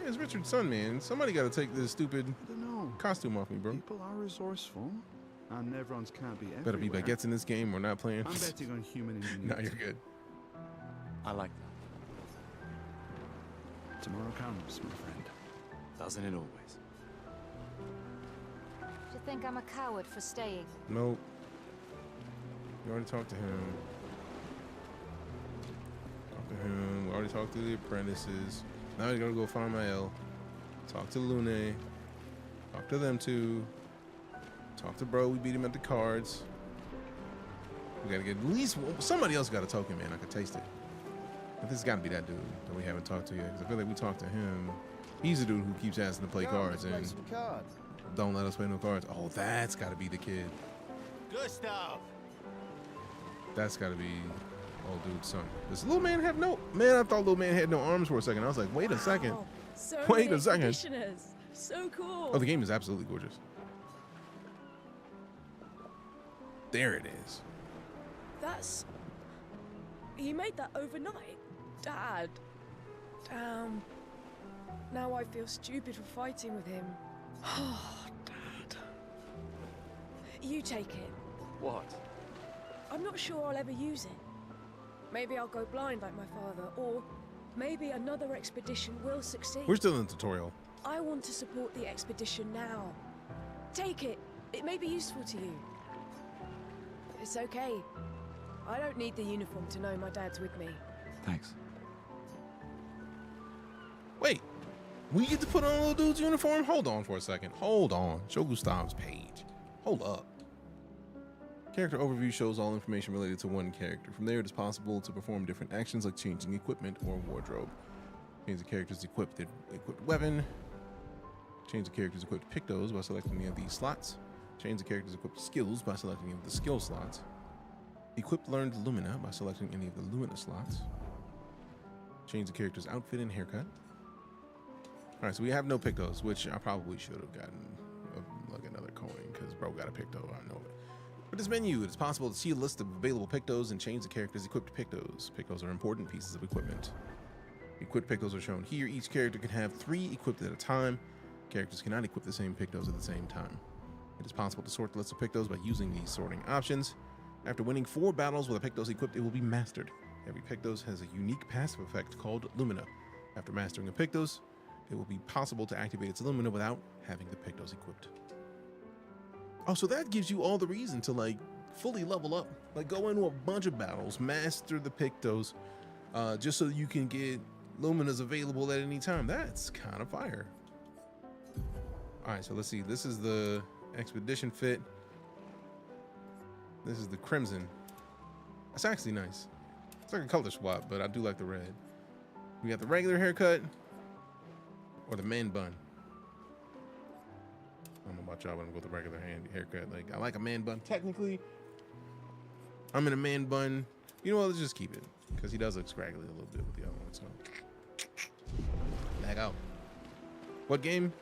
Speaker 1: It's Richard's son, man. Somebody got to take this stupid
Speaker 9: I don't know.
Speaker 1: costume off me, bro.
Speaker 9: People are resourceful, and everyone's can't be everywhere.
Speaker 1: Better be baguettes in this game or not playing.
Speaker 9: I'm betting on human ingenuity.
Speaker 1: No, you're good.
Speaker 21: I like that.
Speaker 9: Tomorrow comes, my friend.
Speaker 21: Doesn't it always?
Speaker 6: Do you think I'm a coward for staying?
Speaker 1: Nope. You already talked to him. We already talked to the apprentices. Now we gotta go find my L. Talk to Lune. Talk to them two. Talk to bro. We beat him at the cards. We gotta get at least somebody else got a token, man. I could taste it. But this has got to be that dude that we haven't talked to yet. Because I feel like we talked to him. He's the dude who keeps asking to play cards and don't let us play no cards. Oh, that's got to be the kid.
Speaker 12: Gustav!
Speaker 1: That's got to be old dude's son. Does little man have no... Man, I thought little man had no arms for a second. I was like, wait a second.
Speaker 8: So
Speaker 1: Wait
Speaker 8: many
Speaker 1: a second.
Speaker 8: expeditioners. So cool.
Speaker 1: Oh, the game is absolutely gorgeous. There it is.
Speaker 8: That's... He made that overnight? Dad. Damn. Now I feel stupid for fighting with him. You take it.
Speaker 10: What?
Speaker 8: I'm not sure I'll ever use it. Maybe I'll go blind like my father, or maybe another expedition will succeed.
Speaker 1: We're still in the tutorial.
Speaker 8: I want to support the expedition now. Take it. It may be useful to you. It's okay. I don't need the uniform to know my dad's with me.
Speaker 21: Thanks.
Speaker 1: Wait, we get to put on a little dude's uniform? Hold on for a second. Hold on. Show Gustav's page. Hold up. Character overview shows all information related to one character. From there, it is possible to perform different actions like changing equipment or wardrobe. Change the character's equipped weapon. Change the character's equipped pictos by selecting any of these slots. Change the character's equipped skills by selecting any of the skill slots. Equip learned Lumina by selecting any of the Lumina slots. Change the character's outfit and haircut. Alright, so we have no pictos, which I probably should have gotten like another coin, because bro got a picto, I know it. For this menu, it is possible to see a list of available pictos and change the character's equipped pictos. Pictos are important pieces of equipment. Equipped pictos are shown here. Each character can have 3 equipped at a time. Characters cannot equip the same pictos at the same time. It is possible to sort the list of pictos by using these sorting options. After winning 4 battles with a pictos equipped, it will be mastered. Every pictos has a unique passive effect called Lumina. After mastering a pictos, it will be possible to activate its Lumina without having the pictos equipped. Oh, so that gives you all the reason to like fully level up, like go into a bunch of battles, master the pictos, just so you can get Luminas available at any time. That's kind of fire. All right, so let's see. This is the expedition fit. This is the crimson. That's actually nice. It's like a color swap, but I do like the red. We got the regular haircut or the man bun. I don't know about y'all, but I'm gonna go with the regular haircut. Like, I like a man bun. Technically, I'm in a man bun. You know what? Let's just keep it, because he does look scraggly a little bit with the other one. So, lag out. What game?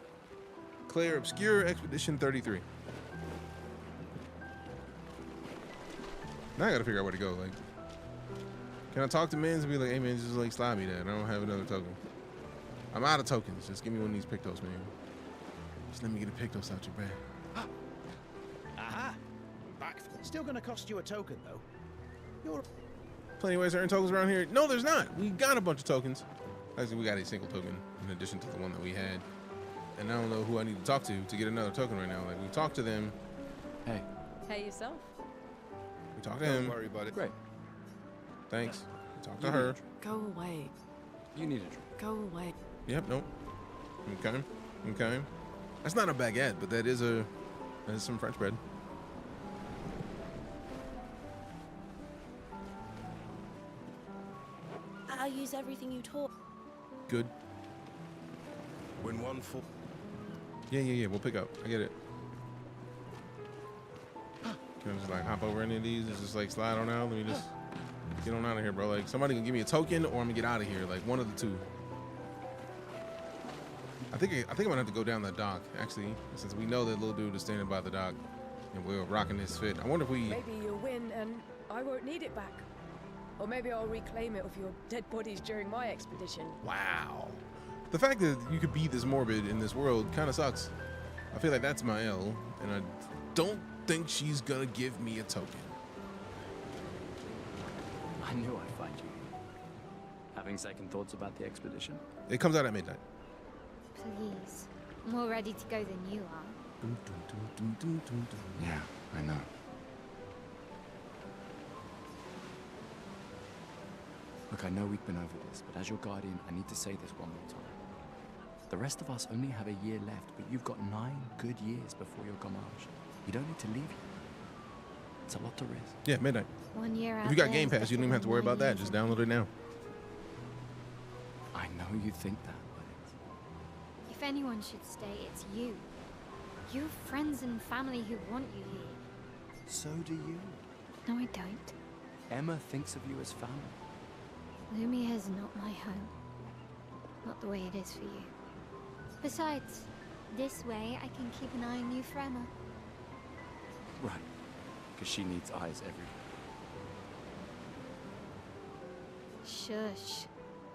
Speaker 1: Clair, Obscur, Expedition 33. Now I gotta figure out where to go. Like, can I talk to Mins and be like, hey man, just like slide me that. I don't have another token. I'm out of tokens. Just give me one of these pictos, man. Just let me get a pictos out your bag.
Speaker 13: Aha! Back. Still gonna cost you a token though. You're
Speaker 1: Plenty of ways to earn tokens around here. No, there's not. We got a bunch of tokens. Actually, we got a single token in addition to the one that we had. And I don't know who I need to talk to get another token right now. Like, we talked to them.
Speaker 21: Hey.
Speaker 8: Hey yourself.
Speaker 1: We talked to him.
Speaker 12: Don't worry about it.
Speaker 21: Great.
Speaker 1: Thanks. We talked to her.
Speaker 8: Go away.
Speaker 21: You need a drink.
Speaker 8: Go away.
Speaker 1: Yep, nope. Okay. Okay. That's not a baguette, but that is some French bread.
Speaker 17: I'll use everything you taught.
Speaker 1: Good.
Speaker 12: When one full.
Speaker 1: Yeah. We'll pick up. I get it. Can I just like hop over any of these and just like slide on out? Let me just get on out of here, bro. Like, somebody can give me a token or I'm gonna get out of here. Like, one of the two. I think I'm gonna have to go down the dock, actually, since we know that little dude is standing by the dock and we're rocking this fit. I wonder if we...
Speaker 8: Maybe you'll win and I won't need it back. Or maybe I'll reclaim it with your dead bodies during my expedition.
Speaker 1: Wow. The fact that you could be this morbid in this world kind of sucks. I feel like that's my L, and I don't think she's gonna give me a token.
Speaker 21: I knew I'd find you. Having second thoughts about the expedition?
Speaker 1: It comes out at midnight.
Speaker 20: Please. More ready to go than you are.
Speaker 21: Yeah, I know. Look, I know we've been over this, but as your guardian, I need to say this one more time. The rest of us only have a year left, but you've got 9 good years before your Gamage. You don't need to leave yet. It's a lot to risk.
Speaker 1: Yeah, midnight.
Speaker 20: 1 year out.
Speaker 1: If you got Game Pass, you don't even have to worry about that. Just download it now.
Speaker 21: I know you think that, but
Speaker 20: If anyone should stay, it's you. You have friends and family who want you here.
Speaker 21: so do you.
Speaker 20: No, I don't.
Speaker 21: Emma thinks of you as family.
Speaker 20: Lumia is not my home. Not the way it is for you. Besides, this way I can keep an eye on you for Emma.
Speaker 21: Right. Because she needs eyes everywhere.
Speaker 20: Shush.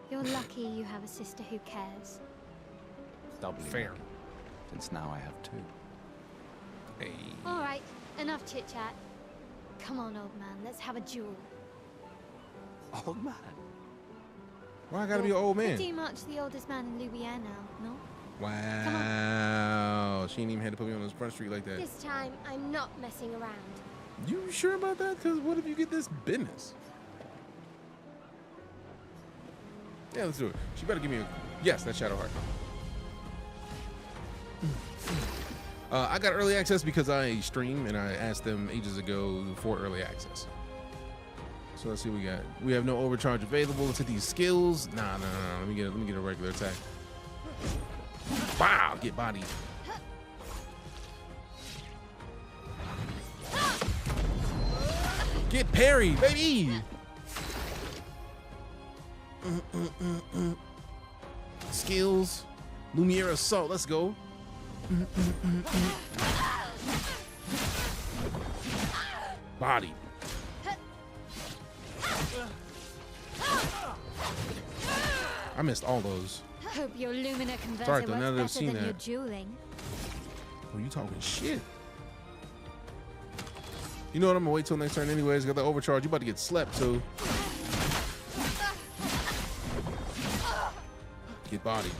Speaker 20: You're lucky you have a sister who cares.
Speaker 21: Doubly
Speaker 1: Fair.
Speaker 21: lucky, since now I have 2.
Speaker 1: Hey.
Speaker 20: All right, enough chit-chat. Come on, old man, let's have a duel.
Speaker 21: Old man?
Speaker 1: Why I gotta be an old man?
Speaker 20: Pretty much the oldest man in Louisiana now, no?
Speaker 1: Wow. She ain't even had to put me on this front street like that.
Speaker 20: This time, I'm not messing around.
Speaker 1: You sure about that? Because what if you get this business? Yeah, let's do it. She better give me a... Yes, that's Shadowheart. I got early access because I stream and I asked them ages ago for early access. So let's see what we got. We have no overcharge available to these skills. Nah. Let me get a regular attack. Wow, get bodied. Get parried, baby. Skills. Lumiere Assault. Let's go. Body. I missed all those.
Speaker 20: Hope your Lumina converter
Speaker 1: Sorry,
Speaker 20: works
Speaker 1: now that I've
Speaker 20: better
Speaker 1: seen
Speaker 20: than your
Speaker 1: that.
Speaker 20: dueling.
Speaker 1: Oh, you talking shit? You know what? I'm gonna wait till next turn anyways. Got the overcharge. You about to get slept too. Get bodied.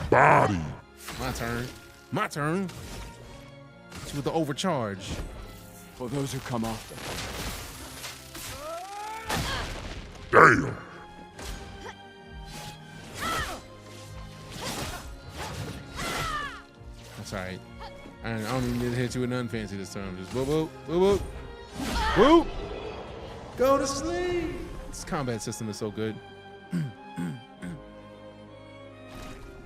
Speaker 2: Body.
Speaker 1: My turn. My turn. It's with the overcharge.
Speaker 21: For those who come after.
Speaker 2: Damn.
Speaker 1: That's alright. I don't even need to hit you with nothing fancy this time. Just whoop, whoop, whoop, whoop. Whoop. Go to sleep. This combat system is so good.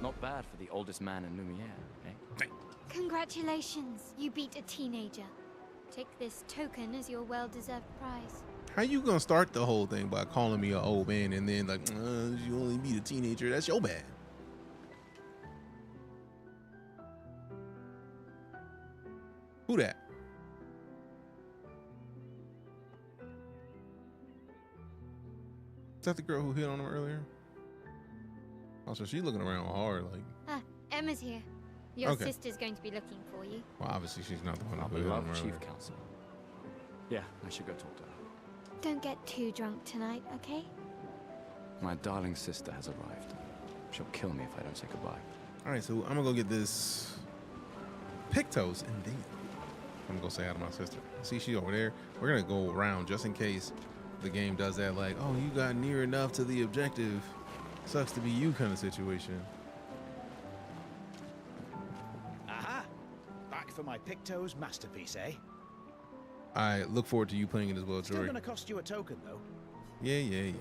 Speaker 21: Not bad for the oldest man in Lumiere, eh?
Speaker 20: Congratulations, you beat a teenager. Take this token as your well-deserved prize.
Speaker 1: How you gonna start the whole thing by calling me an old man and then like, you only beat a teenager? That's your bad. Who that? Is that the girl who hit on him earlier? Also, she's looking around hard like.
Speaker 20: Ah, Emma's here. Your
Speaker 1: Okay.
Speaker 20: sister's going to be looking for you.
Speaker 1: Well, obviously she's not the one
Speaker 21: Our
Speaker 1: who hit on him
Speaker 21: beloved
Speaker 1: earlier.
Speaker 21: chief counselor. Yeah, I should go talk to her.
Speaker 20: Don't get too drunk tonight, okay?
Speaker 21: My darling sister has arrived. She'll kill me if I don't say goodbye.
Speaker 1: All right, so I'm gonna go get this Pictos and then I'm gonna go say hi to my sister. See, she over there. We're gonna go around just in case the game does that, like, oh, you got near enough to the objective. Sucks to be you kind of situation.
Speaker 13: Aha! Back for my Pictos masterpiece, eh?
Speaker 1: I look forward to you playing it as well,
Speaker 13: Still
Speaker 1: Jory.
Speaker 13: gonna cost you a token, though.
Speaker 1: Yeah.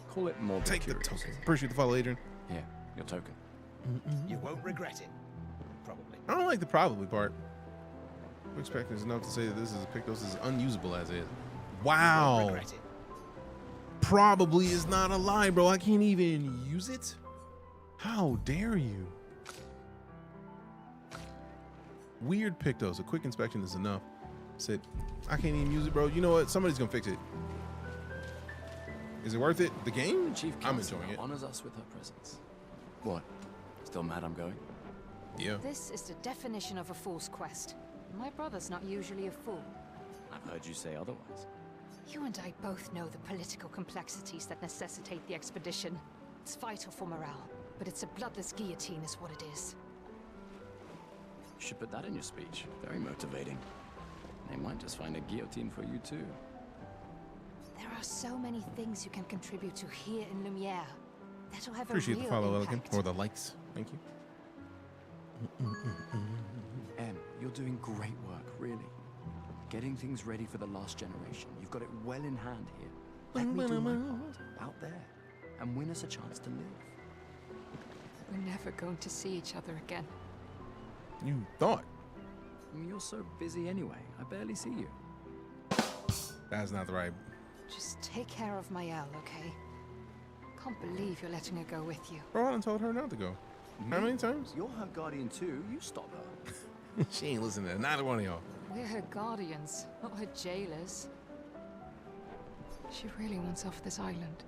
Speaker 21: Call it more.
Speaker 1: Take the token. Appreciate the follow, Adrian.
Speaker 21: Yeah, your token.
Speaker 13: You won't regret it. Probably.
Speaker 1: I don't like the probably part. I'm expecting enough to say that this is Pictos is unusable as is. Wow.
Speaker 13: Regret it.
Speaker 1: Probably is not a lie, bro. I can't even use it. How dare you? Weird Pictos. A quick inspection is enough. Said, I can't even use it, bro. You know what? Somebody's gonna fix it. Is it worth it? The game?
Speaker 21: Chief
Speaker 1: I'm
Speaker 21: Counselor
Speaker 1: enjoying it.
Speaker 21: honors us with her presence. What? Still mad I'm going?
Speaker 1: Yeah.
Speaker 6: This is the definition of a fool's quest. My brother's not usually a fool.
Speaker 21: I've heard you say otherwise.
Speaker 6: You and I both know the political complexities that necessitate the expedition. It's vital for morale, but it's a bloodless guillotine is what it is.
Speaker 21: You should put that in your speech. Very motivating. They might just find a guillotine for you too.
Speaker 6: There are so many things you can contribute to here in Lumiere. That'll have
Speaker 1: Appreciate
Speaker 6: a
Speaker 1: the
Speaker 6: real
Speaker 1: follow,
Speaker 6: impact.
Speaker 1: Elegant, or the likes. Thank you.
Speaker 21: Em, you're doing great work, really. Getting things ready for the last generation. You've got it well in hand here. Let me do my part out there and win us a chance to live.
Speaker 6: We're never going to see each other again.
Speaker 1: You thought.
Speaker 21: I mean, you're so busy anyway. I barely see you.
Speaker 1: That's not the right.
Speaker 6: Just take care of Mayel, okay? Can't believe you're letting her go with you.
Speaker 1: Bro, I done told her not to go. How many times?
Speaker 21: You're her guardian too. You stop her.
Speaker 1: She ain't listening to neither one of y'all.
Speaker 6: We're her guardians, not her jailers. She really wants off this island.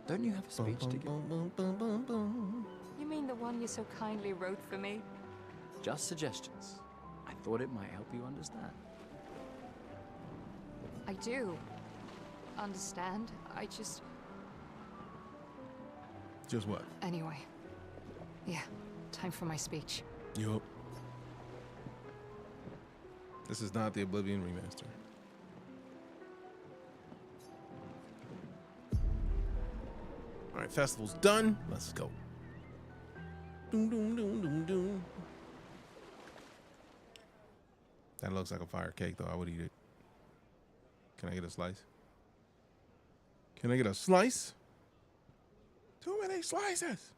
Speaker 21: Don't you have a speech to give?
Speaker 6: You mean the one you so kindly wrote for me?
Speaker 21: Just suggestions. I thought it might help you understand.
Speaker 6: I do understand. I just...
Speaker 1: Just what?
Speaker 6: Anyway. Yeah, time for my speech.
Speaker 1: Yup. This is not the Oblivion remaster. All right, festival's done. Let's go. Doom, doom, doom, doom, doom. That looks like a fire cake, though. I would eat it. Can I get a slice? Can I get a slice? Too many slices.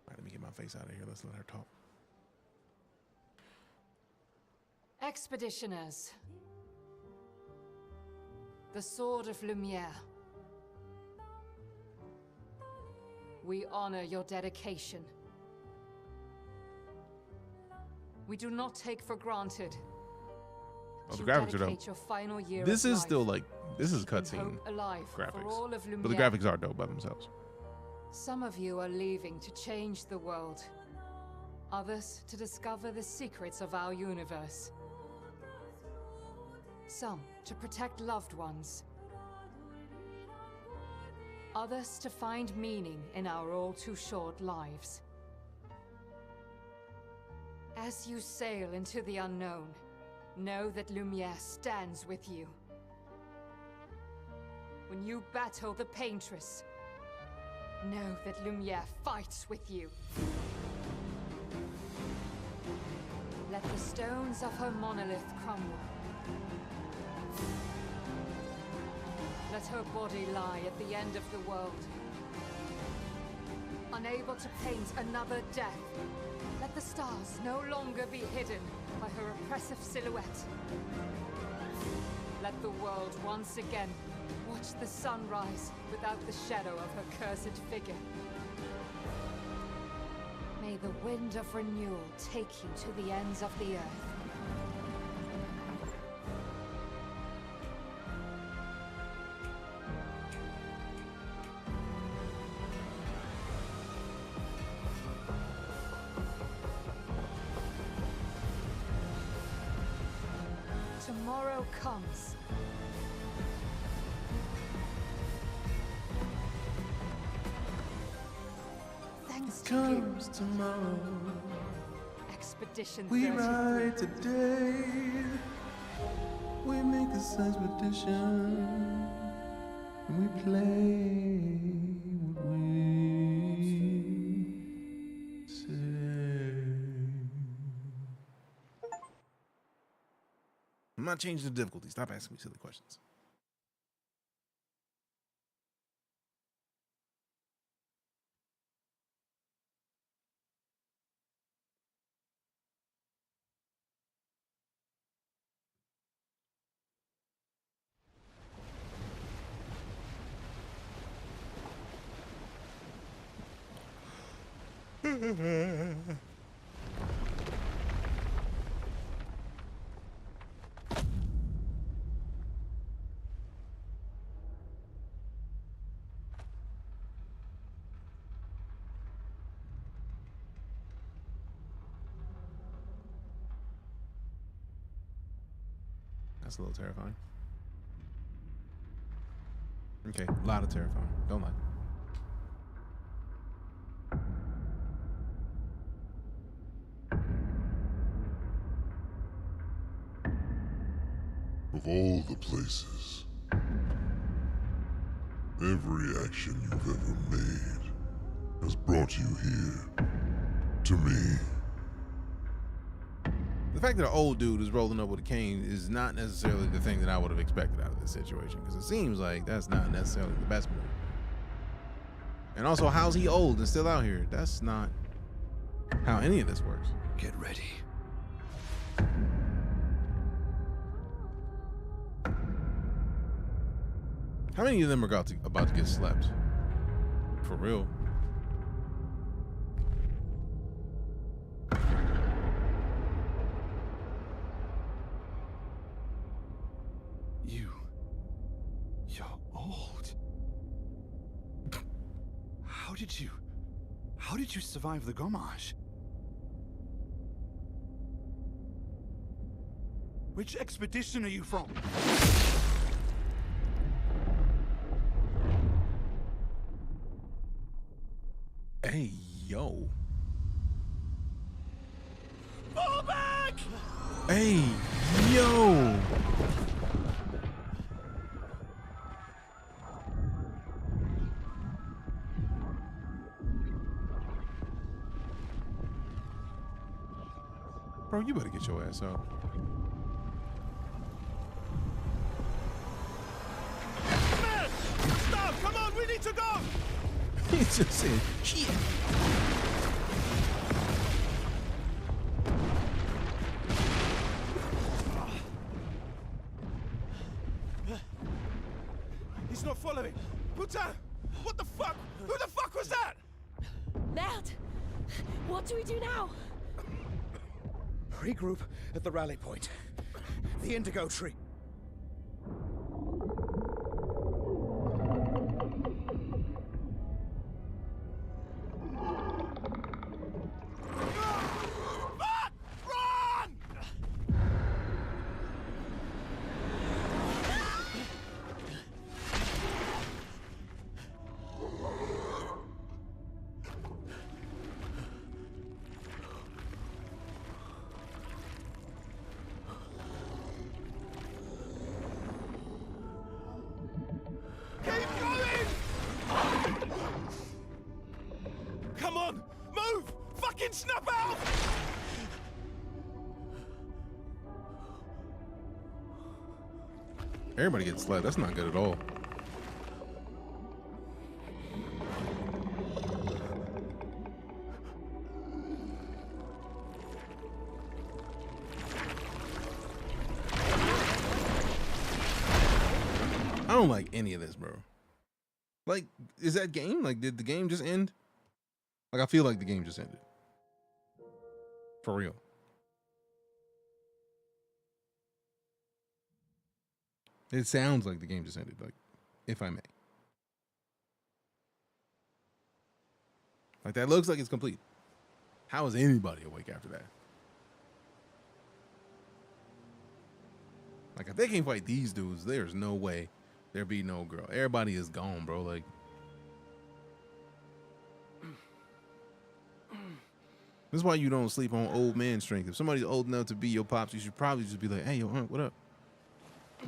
Speaker 1: All right, let me get my face out of here. Let's let her talk.
Speaker 6: Expeditioners. The Sword of Lumiere. We honor your dedication. We do not take for granted.
Speaker 1: Oh, the
Speaker 6: You
Speaker 1: graphics are
Speaker 6: dedicate
Speaker 1: dope.
Speaker 6: your final year
Speaker 1: This
Speaker 6: of
Speaker 1: is
Speaker 6: life,
Speaker 1: still like, this is
Speaker 6: keeping
Speaker 1: cutscene
Speaker 6: hope alive for
Speaker 1: graphics.
Speaker 6: all of
Speaker 1: But the
Speaker 6: Lumiere.
Speaker 1: graphics are dope by themselves.
Speaker 6: Some of you are leaving to change the world. Others to discover the secrets of our universe. Some to protect loved ones. Others to find meaning in our all too short lives. As you sail into the unknown, know that Lumiere stands with you. When you battle the Paintress, know that Lumiere fights with you. Let the stones of her monolith crumble. Let her body lie at the end of the world. Unable to paint another death, let the stars no longer be hidden by her oppressive silhouette. Let the world once again watch the sun rise without the shadow of her cursed figure. May the wind of renewal take you to the ends of the earth. Tomorrow comes. Thanks to
Speaker 1: Comes tomorrow.
Speaker 6: Expedition
Speaker 1: We
Speaker 6: 33.
Speaker 1: ride today. We make this expedition. And we play what we say. I'm not changing the difficulty. Stop asking me silly questions. That's a little terrifying. Okay, a lot of terrifying. Don't lie.
Speaker 2: Of all the places, every action you've ever made has brought you here, to me.
Speaker 1: The fact that an old dude is rolling up with a cane is not necessarily the thing that I would have expected out of this situation, because it seems like that's not necessarily the best move. And also, how's he old and still out here? That's not how any of this works.
Speaker 13: Get ready.
Speaker 1: How many of them are about to get slept? For real.
Speaker 9: You're old. How did you survive the Gommage? Which expedition are you from?
Speaker 1: Hey, yo.
Speaker 19: Fall back!
Speaker 1: Hey, yo. Bro, you better get your ass up.
Speaker 19: Man! Stop! Come on, we need to go!
Speaker 1: He just said, shit.
Speaker 19: He's not following. Putain! What the fuck? Who the fuck was that?
Speaker 8: Merde! What do we do now?
Speaker 13: Regroup at the rally point. The Indigo Tree.
Speaker 19: Come on! Move! Fucking snap out!
Speaker 1: Everybody gets slapped. That's not good at all. I don't like any of this, bro. Like, is that game? Like, did the game just end? Like, I feel like the game just ended. For real. It sounds like the game just ended, like, if I may. Like, that looks like it's complete. How is anybody awake after that? Like, if they can't fight these dudes, there's no way there be no girl. Everybody is gone, bro. Like, this is why you don't sleep on old man strength. If somebody's old enough to be your pops, you should probably just be like, hey, yo, Unc, what up?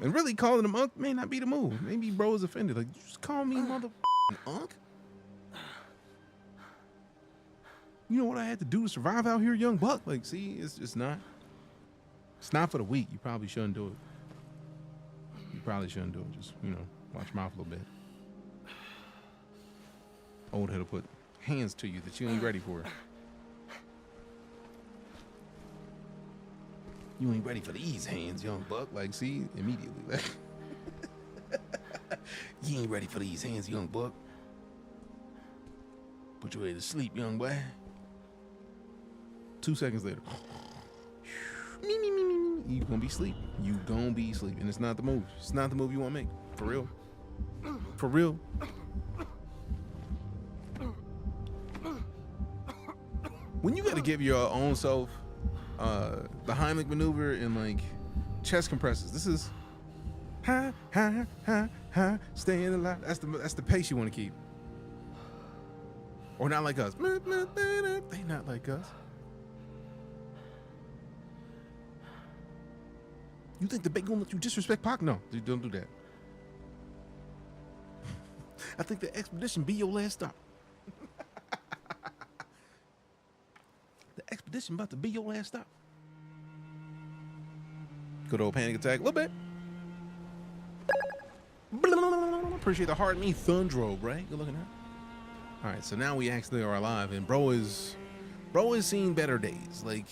Speaker 1: And really calling him Unc may not be the move. Maybe bro is offended. Like, you just call me mother Unc? You know what I had to do to survive out here, young buck? Like, see, it's not for the weak. You probably shouldn't do it. You probably shouldn't do it. Just, you know, watch your mouth a little bit. Old head will put hands to you that you ain't ready for. You ain't ready for these hands, young buck. Like, see, immediately. Like, you ain't ready for these hands, young buck. Put you ready to sleep, young boy. 2 seconds later. You gonna be asleep. You gonna be asleep. And it's not the move. It's not the move you wanna make. For real. For real. When you gotta give your own self the Heimlich maneuver and like chest compresses, this is ha ha ha ha staying alive. That's the pace you want to keep. Or not like us. They not like us. You think the bait gonna let you disrespect Pac? No, don't do that. I think the expedition be your last stop. The expedition about to be your last stop. Good old panic attack, a little bit. Appreciate the heart me Thundro, right? Good looking at. All right, so now we actually are alive, and bro is seen better days. Like,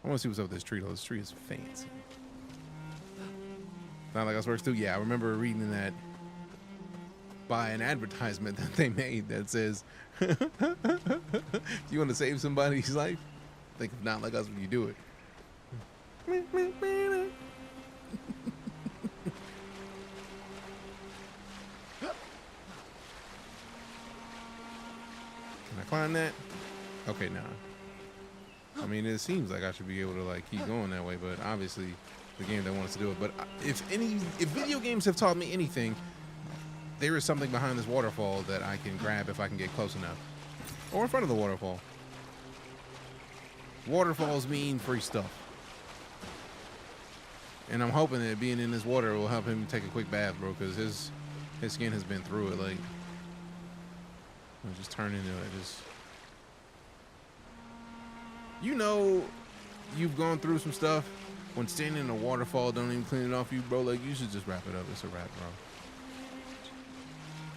Speaker 1: I want to see what's up with this tree though. This tree is fancy. Not like us works too. Yeah, I remember reading that by an advertisement that they made that says, "Do you want to save somebody's life? Think of not like us when you do it." climb that? Okay, nah. I mean, it seems like I should be able to like keep going that way, but obviously the game don't want us to do it. But if video games have taught me anything, there is something behind this waterfall that I can grab if I can get close enough. Or in front of the waterfall. Waterfalls mean free stuff. And I'm hoping that being in this water will help him take a quick bath, bro, because his skin has been through it. Like, just turn into it. Just, you know, you've gone through some stuff when standing in a waterfall don't even clean it off you, bro. Like, you should just wrap it up. It's a wrap, bro.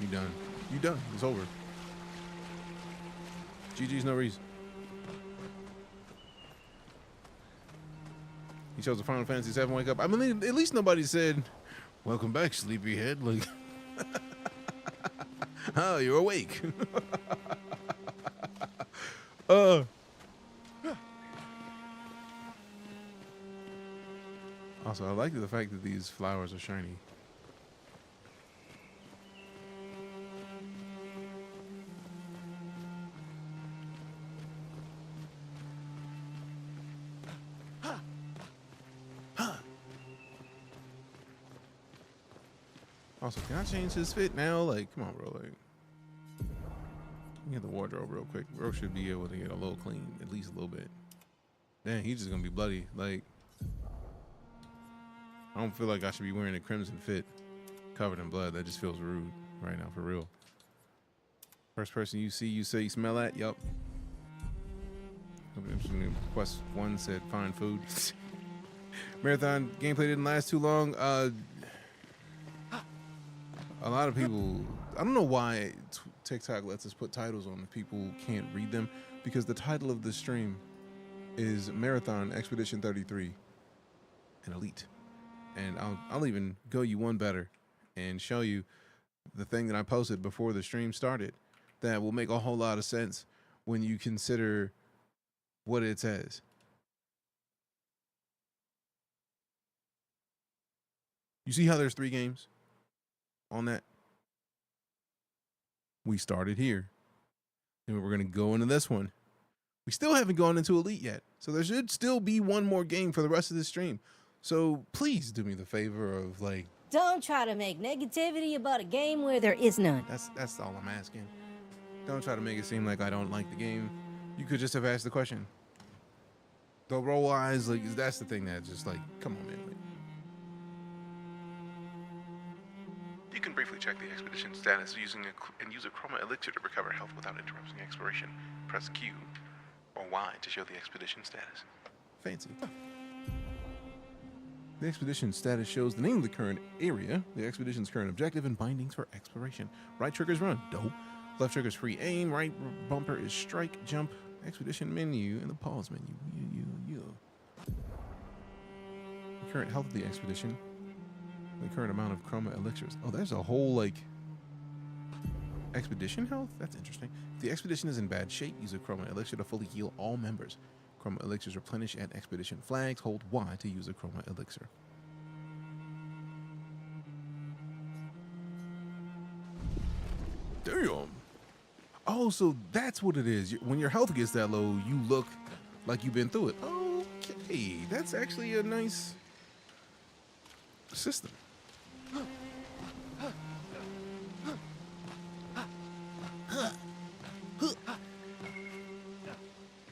Speaker 1: You done. You done. It's over. GG's no reason. He chose a Final Fantasy VII wake up. I mean, at least nobody said, "Welcome back, sleepyhead." Like, oh, you're awake. Also, I like the fact that these flowers are shiny. Also, can I change his fit now? Like, come on, bro. Like, get the wardrobe real quick. Bro should be able to get a little clean, at least a little bit. Dang, he's just gonna be bloody. Like, I don't feel like I should be wearing a crimson fit covered in blood. That just feels rude right now, for real. First person you see, you say you smell at? Yup. Quest 1 said find food. Marathon gameplay didn't last too long. A lot of people, I don't know why TikTok lets us put titles on if people can't read them, because the title of the stream is Marathon Expedition 33 and Elite. And I'll even go you one better and show you the thing that I posted before the stream started that will make a whole lot of sense when you consider what it says. You see how there's 3 games on that? We started here, and we're going to go into this one. We still haven't gone into Elite yet, so there should still be one more game for the rest of this stream. So please do me the favor of, like,
Speaker 17: Don't try to make negativity about a game where there is none.
Speaker 1: that's all I'm asking. Don't try to make it seem like I don't like the game. You could just have asked the question. The roll eyes, like, that's the thing that just, like, come on, man. Like, you can briefly check the expedition status and use a chroma elixir to recover health without interrupting exploration. Press Q or Y to show the expedition status. Fancy. The expedition status shows the name of the current area, the expedition's current objective, and bindings for exploration. Right trigger is run. Dope. Left trigger is free aim. Right bumper is strike, jump, expedition menu, and the pause menu. The current health of the expedition. The current amount of chroma elixirs. Oh, there's a whole, like, expedition health? That's interesting. If the expedition is in bad shape, use a chroma elixir to fully heal all members. Chroma elixirs replenish at expedition flags. Hold Y to use a chroma elixir. Damn. Oh, so that's what it is. When your health gets that low, you look like you've been through it. Okay, that's actually a nice system.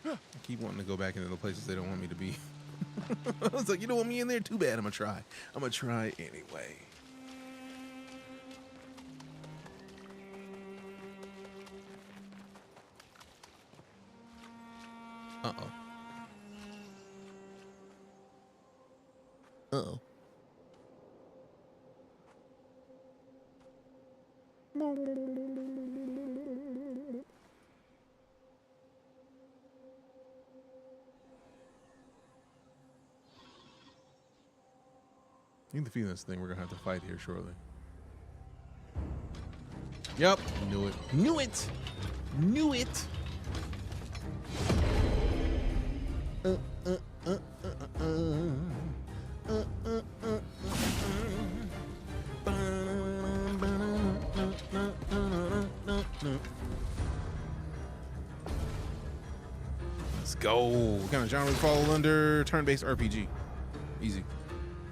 Speaker 1: I keep wanting to go back into the places they don't want me to be. I was like, you don't want me in there? Too bad. I'm gonna try. I'm gonna try anyway. Uh-oh. Uh-oh. I get the feeling this thing we're gonna have to fight here shortly. Yep, knew it. Knew it! Knew it! go. What kind of genre we fall under? Turn-based RPG. Easy.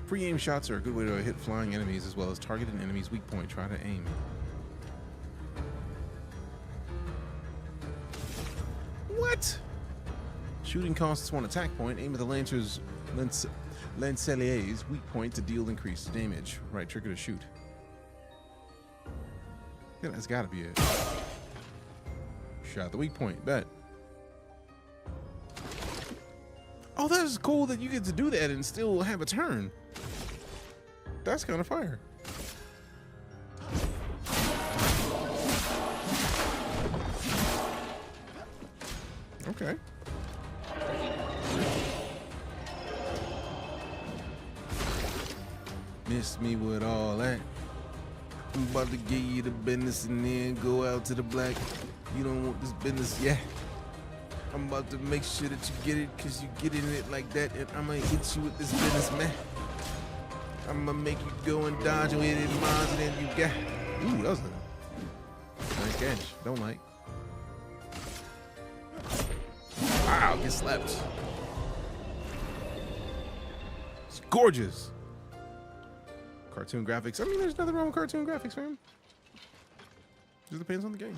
Speaker 1: Free aim shots are a good way to hit flying enemies as well as target an enemy's weak point. Try to aim. What? Shooting costs 1 attack point. Aim at the Lancelier's weak point to deal increased damage. Right trigger to shoot. Yeah, that's gotta be it. Shot the weak point. Bet. Oh, that's cool that you get to do that and still have a turn. That's kind of fire. Okay. Miss me with all that. I'm about to give you the business and then go out to the black. You don't want this business, yeah. I'm about to make sure that you get it, cause you get in it like that, and I'ma hit you with this business, man. I'ma make you go and dodge with it, miles, and then you got. Ooh, that was a nice catch. Don't like. Wow, get slapped. It's gorgeous. Cartoon graphics. I mean, there's nothing wrong with cartoon graphics, fam. Just depends on the game.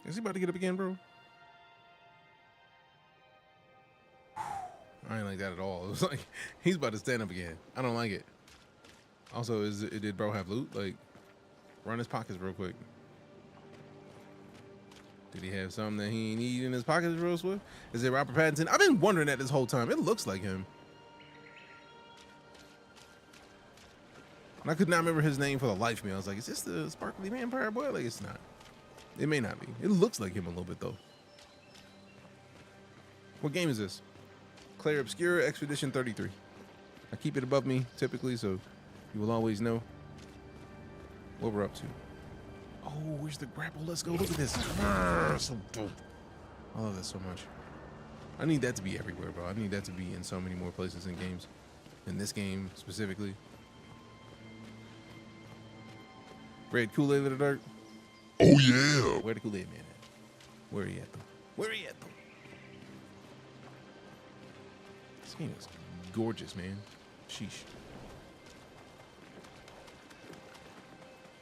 Speaker 1: Is he about to get up again, bro? I ain't like that at all. It was like he's about to stand up again. I don't like it. Also, did bro have loot? Like, run his pockets real quick. Did he have something that he need in his pockets real swift? Is it Robert Pattinson? I've been wondering that this whole time. It looks like him. And I could not remember his name for the life of me. I was like, is this the sparkly vampire boy? Like, it's not. It may not be. It looks like him a little bit, though. What game is this? Clair Obscur Expedition 33. I keep it above me, typically, so you will always know what we're up to. Oh, where's the grapple? Let's go. Look at this. So dope. I love that so much. I need that to be everywhere, bro. I need that to be in so many more places in games. In this game, specifically. Red Kool-Aid in the dark.
Speaker 2: Oh, yeah.
Speaker 1: Where the Kool-Aid man at? Where he at, though? Where he at, though? This game is gorgeous, man. Sheesh.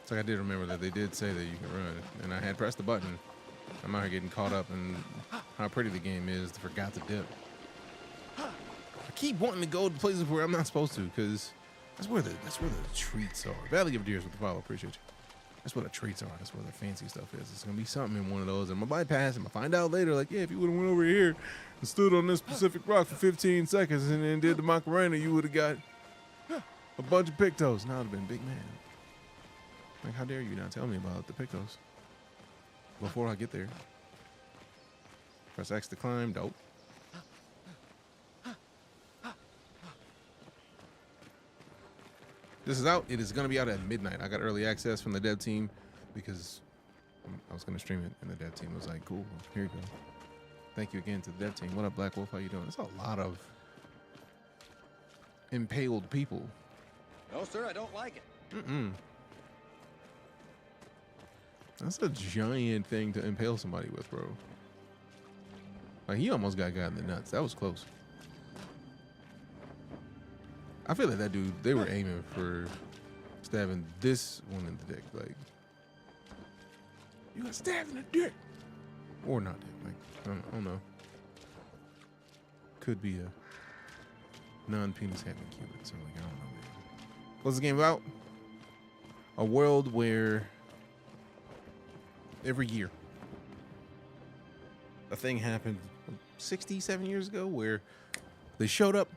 Speaker 1: It's like I did remember that they did say that you can run, and I had pressed the button. I'm out here getting caught up in how pretty the game is. Forgot to dip. I keep wanting to go to places where I'm not supposed to, because that's where the treats are. Valley of Deers with the follow. Appreciate you. That's where the treats are. That's where the fancy stuff is. It's gonna be something in one of those. I'm gonna bypass. I'm gonna find out later. Like, yeah, if you would have went over here and stood on this specific rock for 15 seconds and then did the Macarena, you would have got a bunch of pictos. Now I'd have been big man. Like, how dare you not tell me about the pictos before I get there? Press X to climb. Dope. This is out. It is going to be out at midnight. I got early access from the dev team because I was going to stream it, and the dev team was like, cool, here you go. Thank you again to the dev team. What up, Black Wolf? How you doing? It's a lot of impaled people.
Speaker 14: No, sir, I don't like it.
Speaker 1: Mm-mm. That's a giant thing to impale somebody with, bro. Like, he almost got in the nuts. That was close. I feel like that dude, they were aiming for stabbing this one in the dick. Like, you got stabbed in the dick. Or not dick. Like, I don't know. Could be a non-penis having Cupid. So, like, I don't know, man. What's the game about? A world where every year a thing happened 67 years ago where they showed up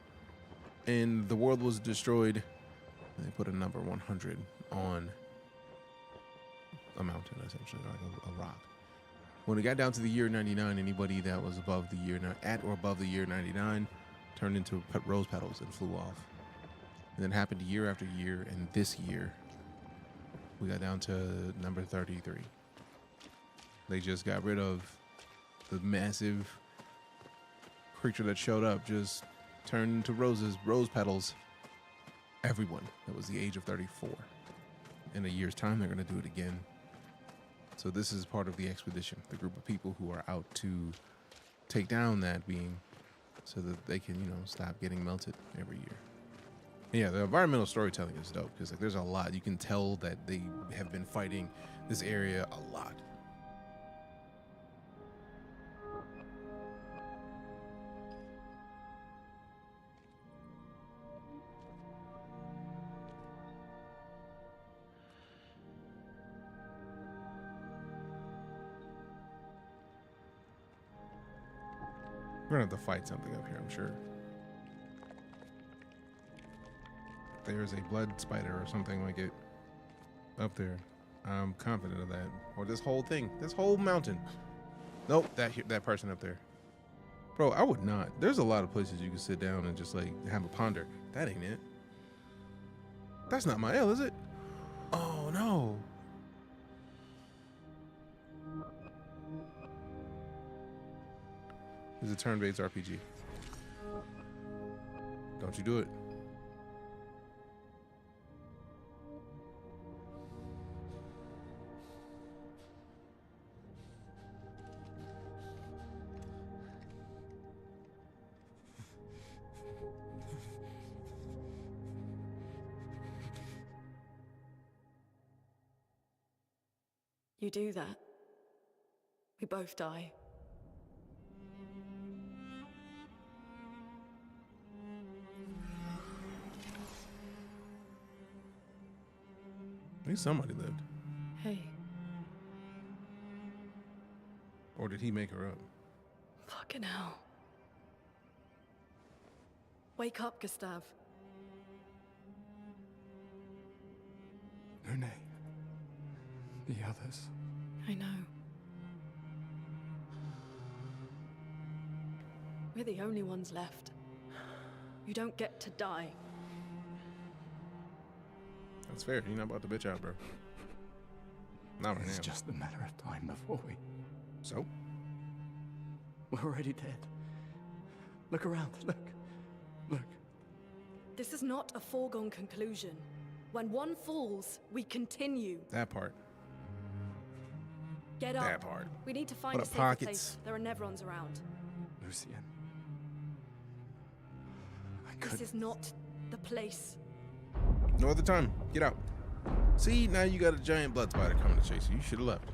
Speaker 1: and the world was destroyed. They put a number 100 on a mountain, essentially, like a rock. When it got down to the year 99, anybody that was above the year, at or above the year 99, turned into rose petals and flew off. And then it happened year after year, and this year We got down to number 33. They just got rid of the massive creature that showed up, just turned into rose petals. Everyone that was the age of 34. In a year's time, they're going to do it again. So this is part of the expedition, the group of people who are out to take down that being so that they can, stop getting melted every year. And yeah, the environmental storytelling is dope because like there's a lot. You can tell that they have been fighting this area a lot. We're gonna have to fight something up here, I'm sure. There's a blood spider or something like it up there. I'm confident of that. Or this whole thing, this whole mountain. Nope, that person up there. Bro, I would not. There's a lot of places you can sit down and just like have a ponder. That ain't it. That's not my L, is it? Oh no. It's a turn-based RPG. Don't you do it.
Speaker 5: You do that, we both die.
Speaker 1: At least somebody lived.
Speaker 5: Hey.
Speaker 1: Or did he make her up?
Speaker 5: Fucking hell. Wake up, Gustav.
Speaker 21: Lune. The others.
Speaker 5: I know. We're the only ones left. You don't get to die.
Speaker 1: That's fair. You're not about to bitch out, bro. Not right now.
Speaker 21: It's just a matter of time before we...
Speaker 1: So?
Speaker 21: We're already dead. Look around. Look.
Speaker 5: This is not a foregone conclusion. When one falls, we continue.
Speaker 1: That part.
Speaker 5: Get up.
Speaker 1: That part.
Speaker 5: We need to find
Speaker 1: What
Speaker 5: a
Speaker 1: a
Speaker 5: safer
Speaker 1: pockets.
Speaker 5: place. There are Nevrons around.
Speaker 21: Lucien.
Speaker 5: This is not the place.
Speaker 1: No other time. Get out. See, now you got a giant blood spider coming to chase you. You should have left.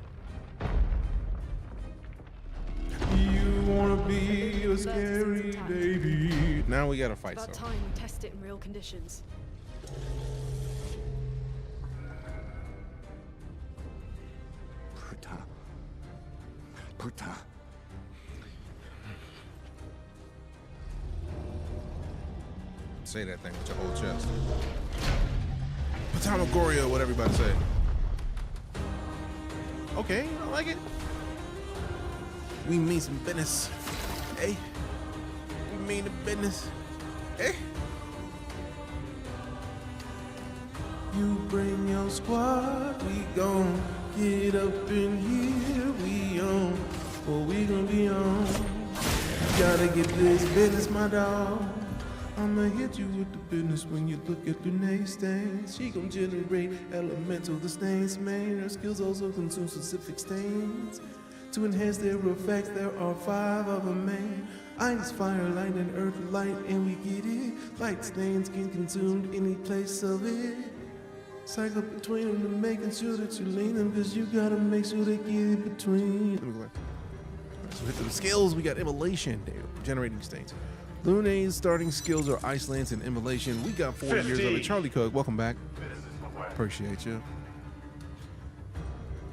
Speaker 1: You wanna be a scary baby. Now we gotta fight
Speaker 5: About
Speaker 1: something.
Speaker 5: time we test it in real conditions.
Speaker 21: Putain.
Speaker 1: Say that thing with your whole chest. Patamagoria, what everybody say. Okay, I like it. We mean some business. Hey. We mean the business. Hey. You bring your squad, we gon' get up in here, we on, what we gon' be on. Gotta get this business, my dog. I'ma hit you with the business when you look at Lune's stains. She gon' generate elemental the stains, man. Her skills also consume specific stains. To enhance their effects, there are 5 of them, man. Ice, fire, light, and earth light, and we get it. Light stains can consume any place of it. Cycle between them to making sure that you lean them, cause you gotta make sure they get in between. Let me go back. Alright, so hit the skills, we got immolation, generating stains. Lune's starting skills are Ice Lance and Immolation. We got 4 years of it. Charlie Cook, welcome back. Appreciate you.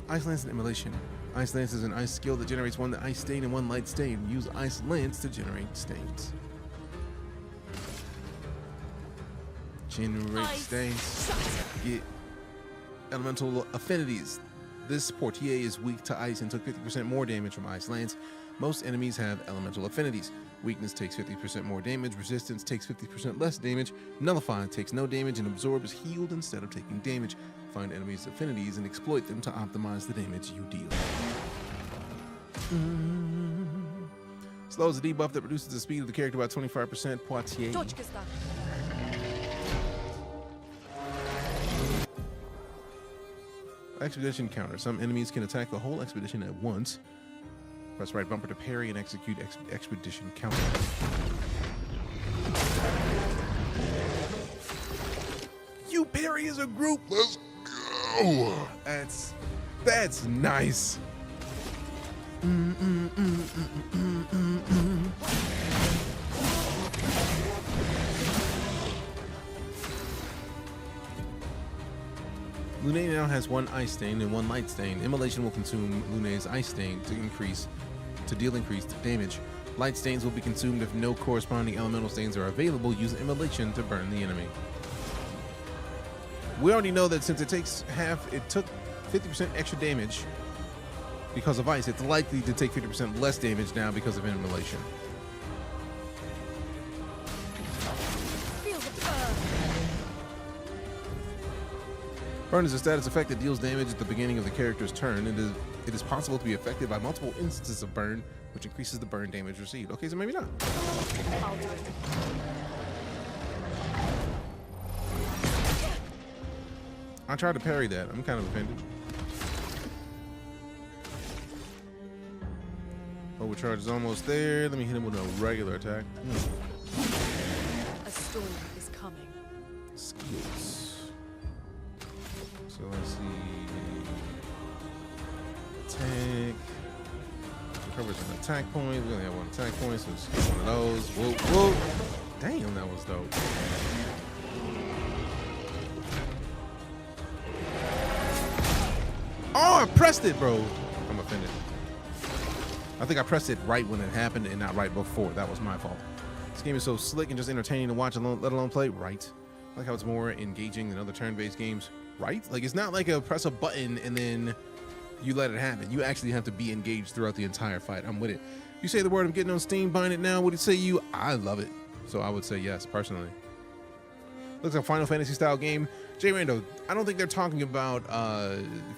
Speaker 1: Ice Lance and Immolation. Ice Lance is an ice skill that generates 1 ice stain and 1 light stain. Use Ice Lance to generate stains. Generate stains. Get elemental affinities. This Portier is weak to ice and took 50% more damage from Ice Lance. Most enemies have elemental affinities. Weakness takes 50% more damage. Resistance takes 50% less damage. Nullify takes no damage and Absorb is healed instead of taking damage. Find enemies' affinities and exploit them to optimize the damage you deal. Slows a debuff that reduces the speed of the character by 25%. Poitiers. Expedition counter. Some enemies can attack the whole expedition at once. Press right bumper to parry and execute expedition counter. You parry as a group.
Speaker 2: Let's go.
Speaker 1: That's nice. Lunay now has one ice stain and one light stain. Immolation will consume Lunay's ice stain to deal increased damage. Light stains will be consumed if no corresponding elemental stains are available. Use immolation to burn the enemy. We already know that since it took 50% extra damage because of ice, it's likely to take 50% less damage now because of immolation. Burn is a status effect that deals damage at the beginning of the character's turn. It is possible to be affected by multiple instances of burn, which increases the burn damage received. Okay, so maybe not. I tried to parry that. I'm kind of offended. Overcharge is almost there. Let me hit him with a regular attack.
Speaker 4: A storm is coming.
Speaker 1: Skills. So let's see. Attack. Recovers an attack point. We only have one attack point, so let's get one of those. Whoa, whoa. Damn, that was dope. Oh, I pressed it, bro. I'm offended. I think I pressed it right when it happened and not right before. That was my fault. This game is so slick and just entertaining to watch, let alone play. Right. I like how it's more engaging than other turn-based games. Right? Like, it's not like a press a button and then you let it happen. You actually have to be engaged throughout the entire fight. I'm with it. You say the word, I'm getting on Steam, buying it now. Would it say you? I love it. So I would say yes, personally. Looks like a Final Fantasy style game. Jay Rando, I don't think they're talking about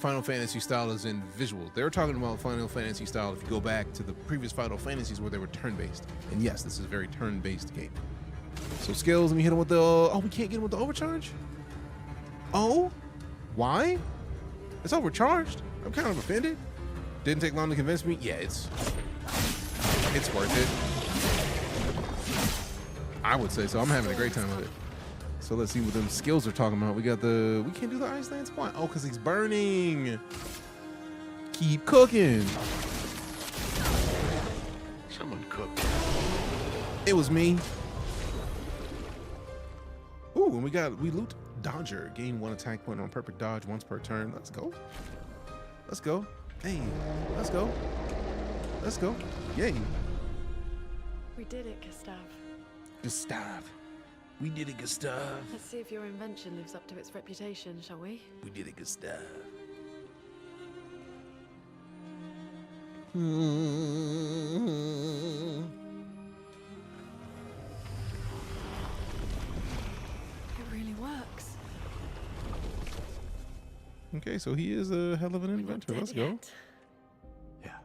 Speaker 1: Final Fantasy style as in visuals. They're talking about Final Fantasy style if you go back to the previous Final Fantasies where they were turn-based. And yes, this is a very turn-based game. So skills, let me hit him with the... Oh, we can't get him with the overcharge? Oh? Why? It's overcharged. I'm kind of offended. Didn't take long to convince me. Yeah, it's worth it. I would say so. I'm having a great time with it. So let's see what them skills are talking about. We can't do the ice lance. Why? Oh, because he's burning. Keep cooking.
Speaker 2: Someone cooked.
Speaker 1: It was me. Ooh, and we loot Dodger. Gain one attack point on perfect dodge once per turn. Let's go. Let's go. Hey, let's go. Let's go. Yay.
Speaker 4: We did it, Gustav.
Speaker 1: Gustav. We did it, Gustav.
Speaker 4: Let's see if your invention lives up to its reputation, shall we?
Speaker 1: We did it, Gustav.
Speaker 4: It really works.
Speaker 1: Okay, so he is a hell of an inventor. Let's go.
Speaker 4: Yeah.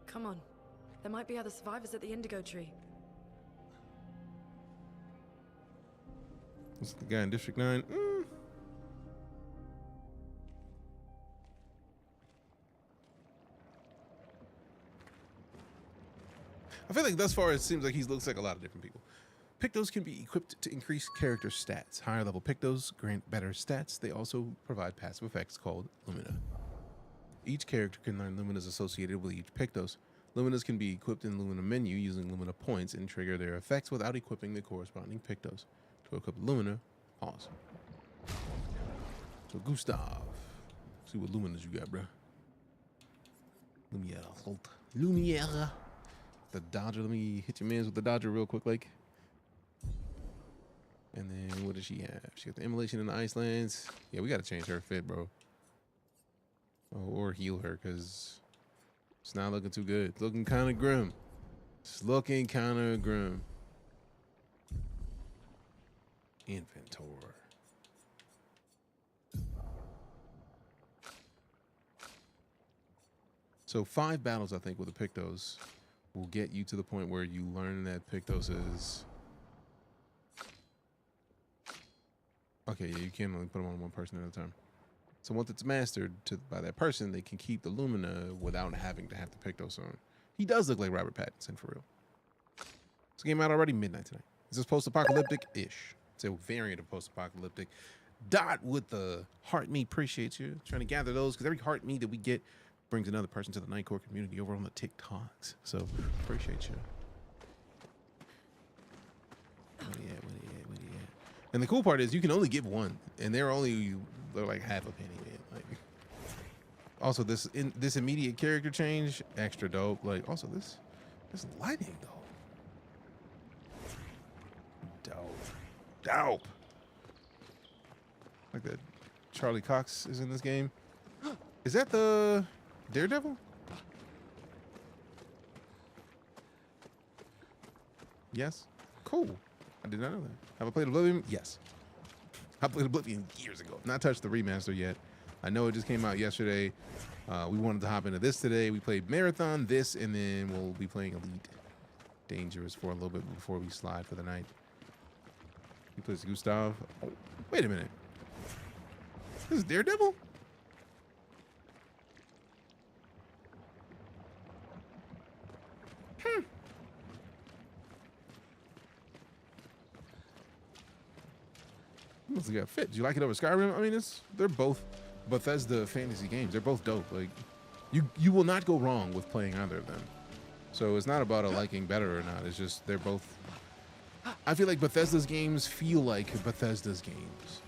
Speaker 4: Come on. There might be other survivors at the Indigo Tree.
Speaker 1: This is the guy in District 9. I feel like thus far it seems like he looks like a lot of different people. Pictos can be equipped to increase character stats. Higher level Pictos grant better stats. They also provide passive effects called Lumina. Each character can learn Luminas associated with each Pictos. Luminas can be equipped in Lumina menu using Lumina points and trigger their effects without equipping the corresponding Pictos. To equip Lumina, pause. So Gustav, see what Luminas you got, bro. Lumiere, halt. Lumiere. The Dodger, let me hit your mans with the Dodger real quick, like. And then what does she have? She got the Immolation in the Icelands. Yeah, we gotta change her fit, bro. Oh, or heal her, because it's not looking too good. It's looking kind of grim. It's looking kind of grim. Inventor. So 5 battles, I think, with the Pictos will get you to the point where you learn that Pictos is... Okay, yeah, you can only put them on one person at a time. So once it's mastered by that person, they can keep the Lumina without having to have the Pictos on. He does look like Robert Pattinson, for real. This game out already midnight tonight. Is this post-apocalyptic-ish? It's a variant of post-apocalyptic. Dot with the heart meat, appreciate you. Trying to gather those, because every heart meat that we get brings another person to the Nightcore community over on the TikToks. So appreciate you. Where he at? And the cool part is you can only give one, and they're like half a penny. Man. Like, also this immediate character change, extra dope. Like also this lighting though, dope. Like that Charlie Cox is in this game. Is that the Daredevil? Yes. Cool. I did not know that. Have I played Oblivion? Yes. I played Oblivion years ago. Not touched the remaster yet. I know it just came out yesterday. We wanted to hop into this today. We played Marathon, this, and then we'll be playing EliteDangerous for a little bit before we slide for the night. He plays Gustav. Oh, wait a minute. This is Daredevil? Must have got fit. Do you like it over Skyrim? I mean, they're both Bethesda fantasy games. They're both dope. Like, you will not go wrong with playing either of them. So it's not about a liking better or not. It's just they're both. I feel like Bethesda's games feel like Bethesda's games,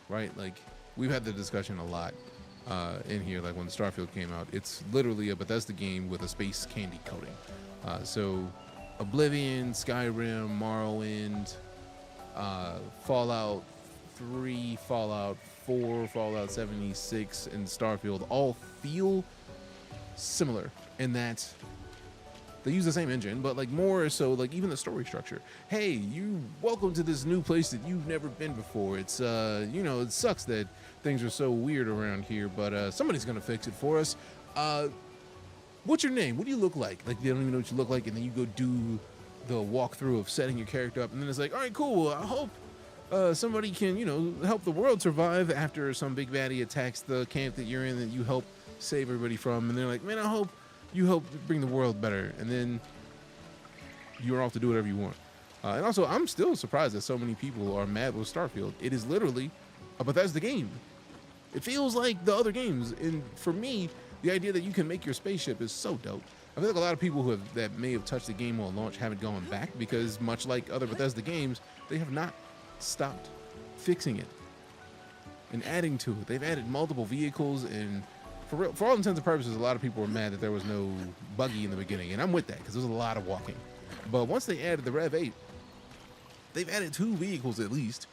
Speaker 1: right? Like we've had the discussion a lot in here. Like when Starfield came out, it's literally a Bethesda game with a space candy coating. So Oblivion, Skyrim, Morrowind. Fallout 3, Fallout 4, Fallout 76, and Starfield all feel similar in that they use the same engine, but like more so like even the story structure. Hey, welcome to this new place that you've never been before. It's it sucks that things are so weird around here, but somebody's gonna fix it for us. What's your name? What do you look like? Like they don't even know what you look like, and then you go do the walkthrough of setting your character up, and then it's like, all right, cool. I hope somebody can, help the world survive after some big baddie attacks the camp that you're in that you help save everybody from. And they're like, man, I hope you help bring the world better. And then you're off to do whatever you want. And also, I'm still surprised that so many people are mad with Starfield. It is literally a Bethesda game. It feels like the other games. And for me, the idea that you can make your spaceship is so dope. I feel like a lot of people that may have touched the game on launch haven't gone back because much like other Bethesda games, they have not stopped fixing it and adding to it. They've added multiple vehicles, and for all intents and purposes, a lot of people were mad that there was no buggy in the beginning, and I'm with that because there's a lot of walking. But once they added the Rev 8, they've added 2 vehicles at least,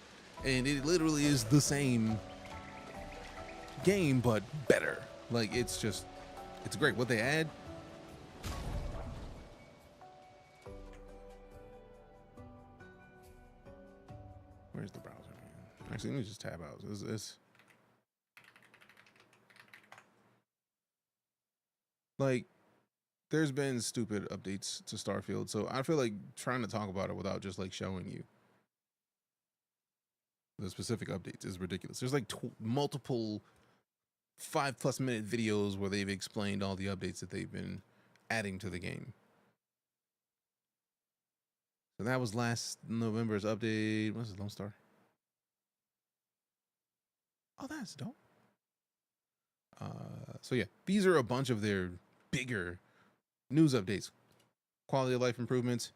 Speaker 1: and it literally is the same game but better. Like it's great what they add. Where's the browser? Actually, let me just tab out. It's like there's been stupid updates to Starfield, so I feel like trying to talk about it without just like showing you the specific updates is ridiculous. There's like multiple 5+ minute videos where they've explained all the updates that they've been adding to the game. So that was last November's update. What's it, Lone Star? Oh, that's dope. So yeah, these are a bunch of their bigger news updates. Quality of life improvements.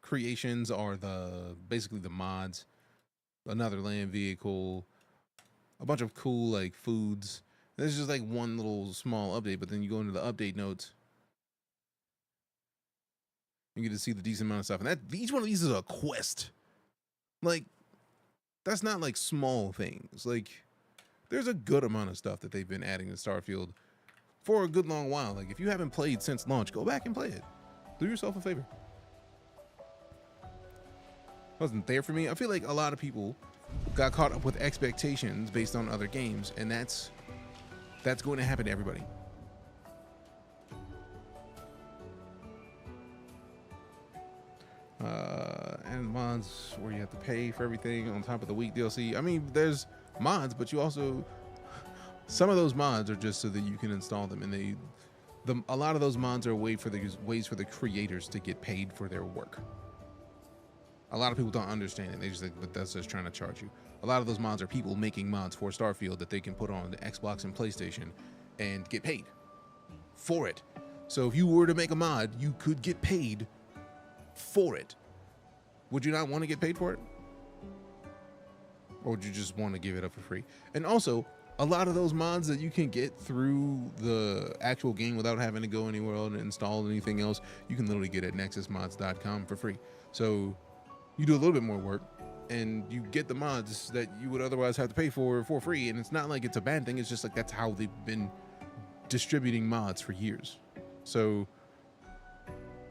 Speaker 1: Creations are basically the mods. Another land vehicle. A bunch of cool like foods. This is just like one little small update, but then you go into the update notes. You get to see the decent amount of stuff. And each one of these is a quest. Like, that's not like small things. Like, there's a good amount of stuff that they've been adding to Starfield for a good long while. Like if you haven't played since launch, go back and play it. Do yourself a favor. Wasn't there for me. I feel like a lot of people got caught up with expectations based on other games, and that's going to happen to everybody. And mods where you have to pay for everything on top of the week DLC. I mean, there's mods, but you also, some of those mods are just so that you can install them, and a lot of those mods are ways for the creators to get paid for their work. A lot of people don't understand it. They just think, but that's just trying to charge you. A lot of those mods are people making mods for Starfield that they can put on the Xbox and PlayStation and get paid for it. So if you were to make a mod, you could get paid for it. Would you not want to get paid for it? Or would you just want to give it up for free? And also, a lot of those mods that you can get through the actual game without having to go anywhere else and install anything else, you can literally get at nexusmods.com for free. So you do a little bit more work and you get the mods that you would otherwise have to pay for free. And it's not like it's a bad thing. It's just like that's how they've been distributing mods for years. So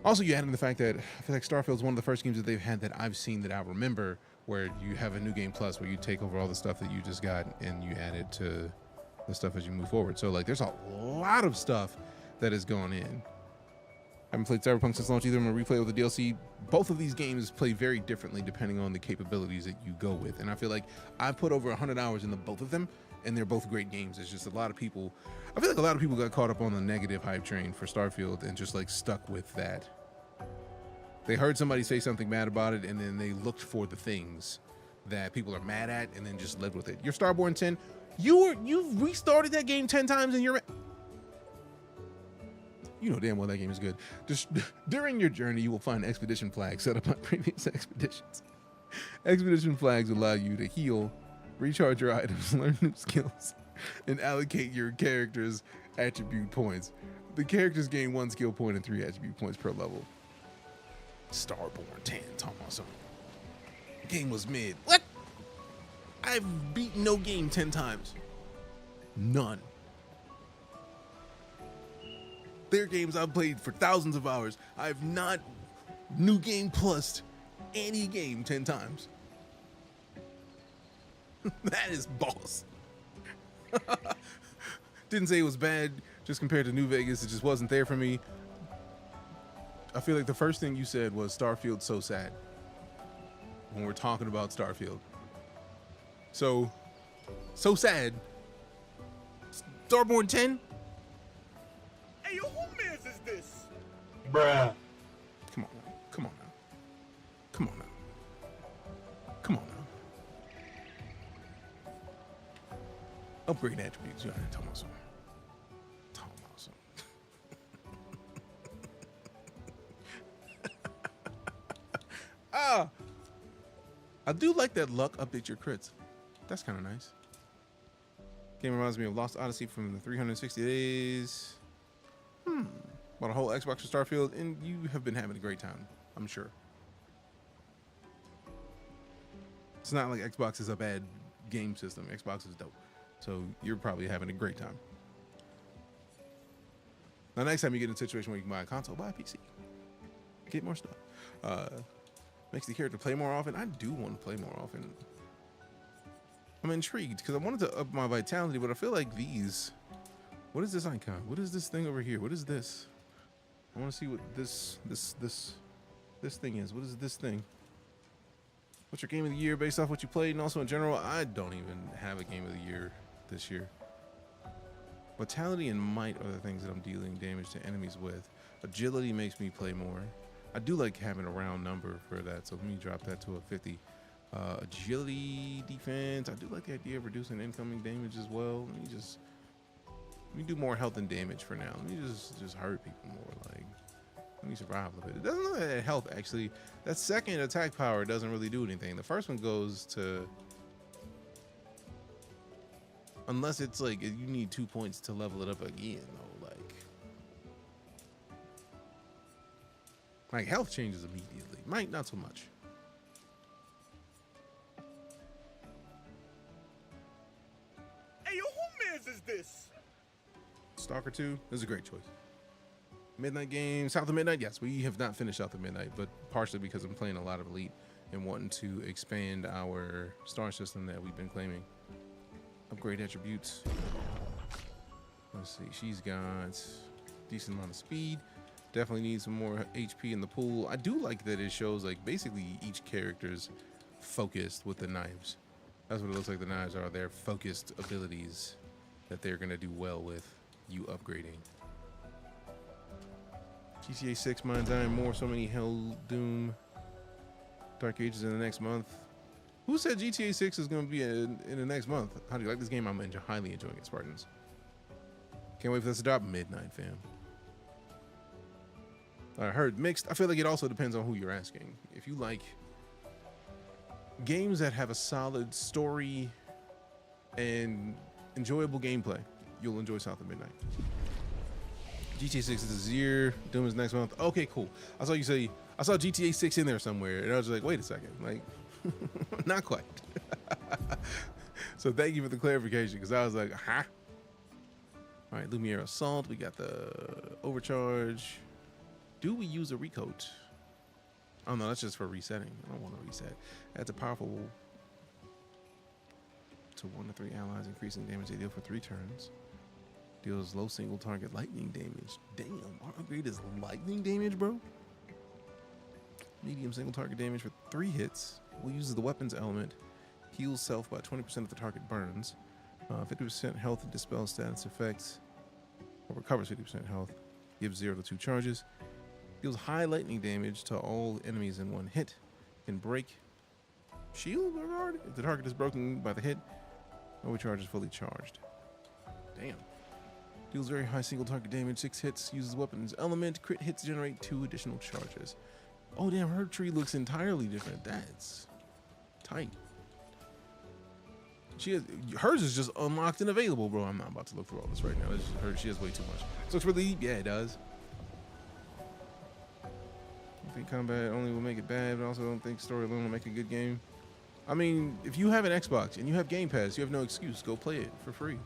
Speaker 1: also you add in the fact that I feel like Starfield's one of the first games that they've had that I've seen that I remember where you have a new game plus where you take over all the stuff that you just got and you add it to the stuff as you move forward. So like there's a lot of stuff that has gone in. I haven't played Cyberpunk since launch either. I'm gonna replay with the DLC. Both of these games play very differently depending on the capabilities that you go with. And I feel like I put over 100 hours into both of them, and they're both great games. It's just a lot of people, I feel like a lot of people got caught up on the negative hype train for Starfield and just like stuck with that. They heard somebody say something bad about it, and then they looked for the things that people are mad at and then just lived with it. Your Starborn 10, you've restarted that game 10 times and you're, you know damn well that game is good. Just during your journey, you will find expedition flags set up on previous expeditions. Expedition flags allow you to heal, recharge your items, learn new skills, and allocate your character's attribute points. The characters gain 1 skill point and 3 attribute points per level. Starborn 10, talking about something. Game was mid. What? I've beaten no game 10 times. None. Their games I've played for thousands of hours. I've not new game plus any game 10 times. That is boss. Didn't say it was bad, just compared to New Vegas, it just wasn't there for me. I feel like the first thing you said was Starfield's so sad when we're talking about Starfield. So sad. Starborn 10?
Speaker 19: Hey, yo, who mans is this?
Speaker 7: Bruh.
Speaker 1: Come on now. Come on now. Come on now. Come on now. Upgrade attributes. You know, talking about something. I do like that luck update your crits. That's kind of nice. Game reminds me of Lost Odyssey from the 360 days. Bought a whole Xbox for Starfield, and you have been having a great time, I'm sure. It's not like Xbox is a bad game system. Xbox is dope. So you're probably having a great time. Now, next time you get in a situation where you can buy a console, buy a PC. Get more stuff. Makes the character play more often. I do want to play more often. I'm intrigued because I wanted to up my vitality, but I feel like these. What is this icon? What is this thing over here? What is this? I want to see what this thing is. What is this thing? What's your game of the year based off what you played, and also in general? I don't even have a game of the year this year. Vitality and might are the things that I'm dealing damage to enemies with. Agility makes me play more. I do like having a round number for that, so let me drop that to a 50. Agility, defense. I do like the idea of reducing incoming damage as well. Let me do more health and damage for now. Let me just hurt people more. Like, let me survive a little bit. It doesn't look at health actually. That second attack power doesn't really do anything. The first one goes to, unless it's like you need 2 points to level it up again though. Like health changes immediately. Might not so much.
Speaker 19: Hey, yo, who mans is this?
Speaker 1: Stalker 2. This is a great choice. Midnight game, South of Midnight. Yes, we have not finished South of Midnight, but partially because I'm playing a lot of Elite and wanting to expand our star system that we've been claiming. Upgrade attributes. Let's see, she's got decent amount of speed. Definitely need some more HP in the pool. I do like that it shows like basically each character's focused with the knives. That's what it looks like. The knives are their focused abilities that they're gonna do well with you upgrading. GTA 6 Mind Dying more, so many Hell Doom Dark Ages in the next month. Who said GTA 6 is gonna be in the next month? How do you like this game? I'm highly enjoying it, Spartans. Can't wait for this to drop. Midnight, fam. I heard mixed. I feel like it also depends on who you're asking. If you like games that have a solid story and enjoyable gameplay, you'll enjoy South of Midnight. GTA 6 is this year. Doom is next month. Okay, cool. I saw you say, I saw GTA 6 in there somewhere, and I was like, wait a second. Like, not quite. So thank you for the clarification, because I was like, huh? All right, Lumiere Assault. We got the Overcharge. Do we use a recoat? Oh no, that's just for resetting. I don't want to reset. That's a powerful to 1 to 3 allies, increasing damage they deal for 3 turns. Deals low single target lightning damage. Damn, our upgrade is lightning damage, bro. Medium single target damage for 3 hits. Will use the weapons element. Heals self by 20% of the target burns. 50% health and dispel status effects. Or recovers 50% health. Gives 0 to 2 charges. Deals high lightning damage to all enemies in 1 hit. Can break shield or guard if the target is broken by the hit. Overcharge is fully charged. Damn. Deals very high single target damage, 6 hits. Uses weapons element. Crit hits generate 2 additional charges. Oh damn, her tree looks entirely different. That's tight. Hers is just unlocked and available, bro. I'm not about to look for all this right now. It's just her, she has way too much. So it's really, yeah, it does. I think combat only will make it bad, but also don't think story alone will make a good game. I mean, if you have an Xbox and you have Game Pass, you have no excuse. Go play it for free.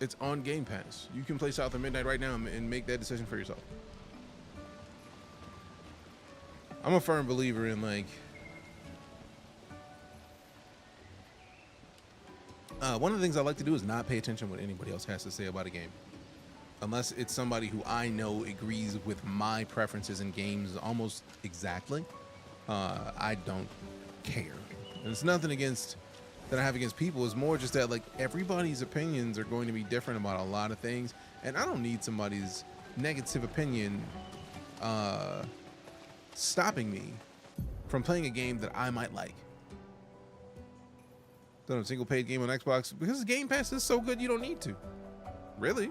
Speaker 1: It's on Game Pass. You can play South of Midnight right now and make that decision for yourself. I'm a firm believer in like one of the things I like to do is not pay attention to what anybody else has to say about a game. Unless it's somebody who I know agrees with my preferences in games almost exactly. I don't care. And it's nothing against that I have against people. It's more just that like everybody's opinions are going to be different about a lot of things. And I don't need somebody's negative opinion stopping me from playing a game that I might like. Done a single paid game on Xbox because Game Pass is so good you don't need to. Really?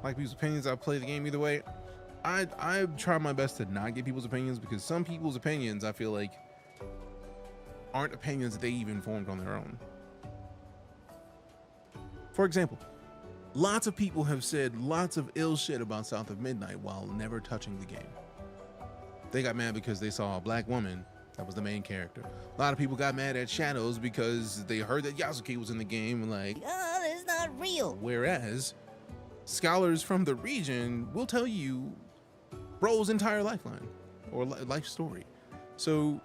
Speaker 1: Like people's opinions, I'll play the game either way. I try my best to not get people's opinions because some people's opinions I feel like aren't opinions that they even formed on their own. For example, lots of people have said lots of ill shit about South of Midnight while never touching the game. They got mad because they saw a black woman that was the main character. A lot of people got mad at Shadows because they heard that Yasuke was in the game and like,
Speaker 17: oh, that's not real.
Speaker 1: Whereas scholars from the region will tell you bro's entire lifeline or life story. So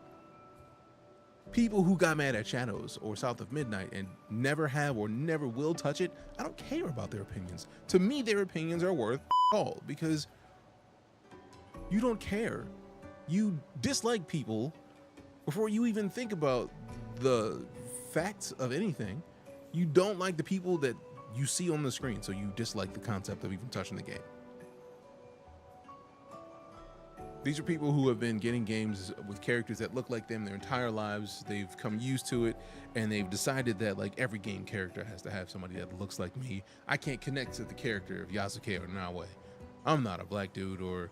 Speaker 1: people who got mad at Shadows or South of Midnight and never have or never will touch it, I don't care about their opinions. To me, their opinions are worth all because you don't care. You dislike people before you even think about the facts of anything. You don't like the people that you see on the screen, so you dislike the concept of even touching the game. These are people who have been getting games with characters that look like them their entire lives. They've come used to it, and they've decided that like every game character has to have somebody that looks like me. I can't connect to the character of Yasuke or Naoe. I'm not a black dude or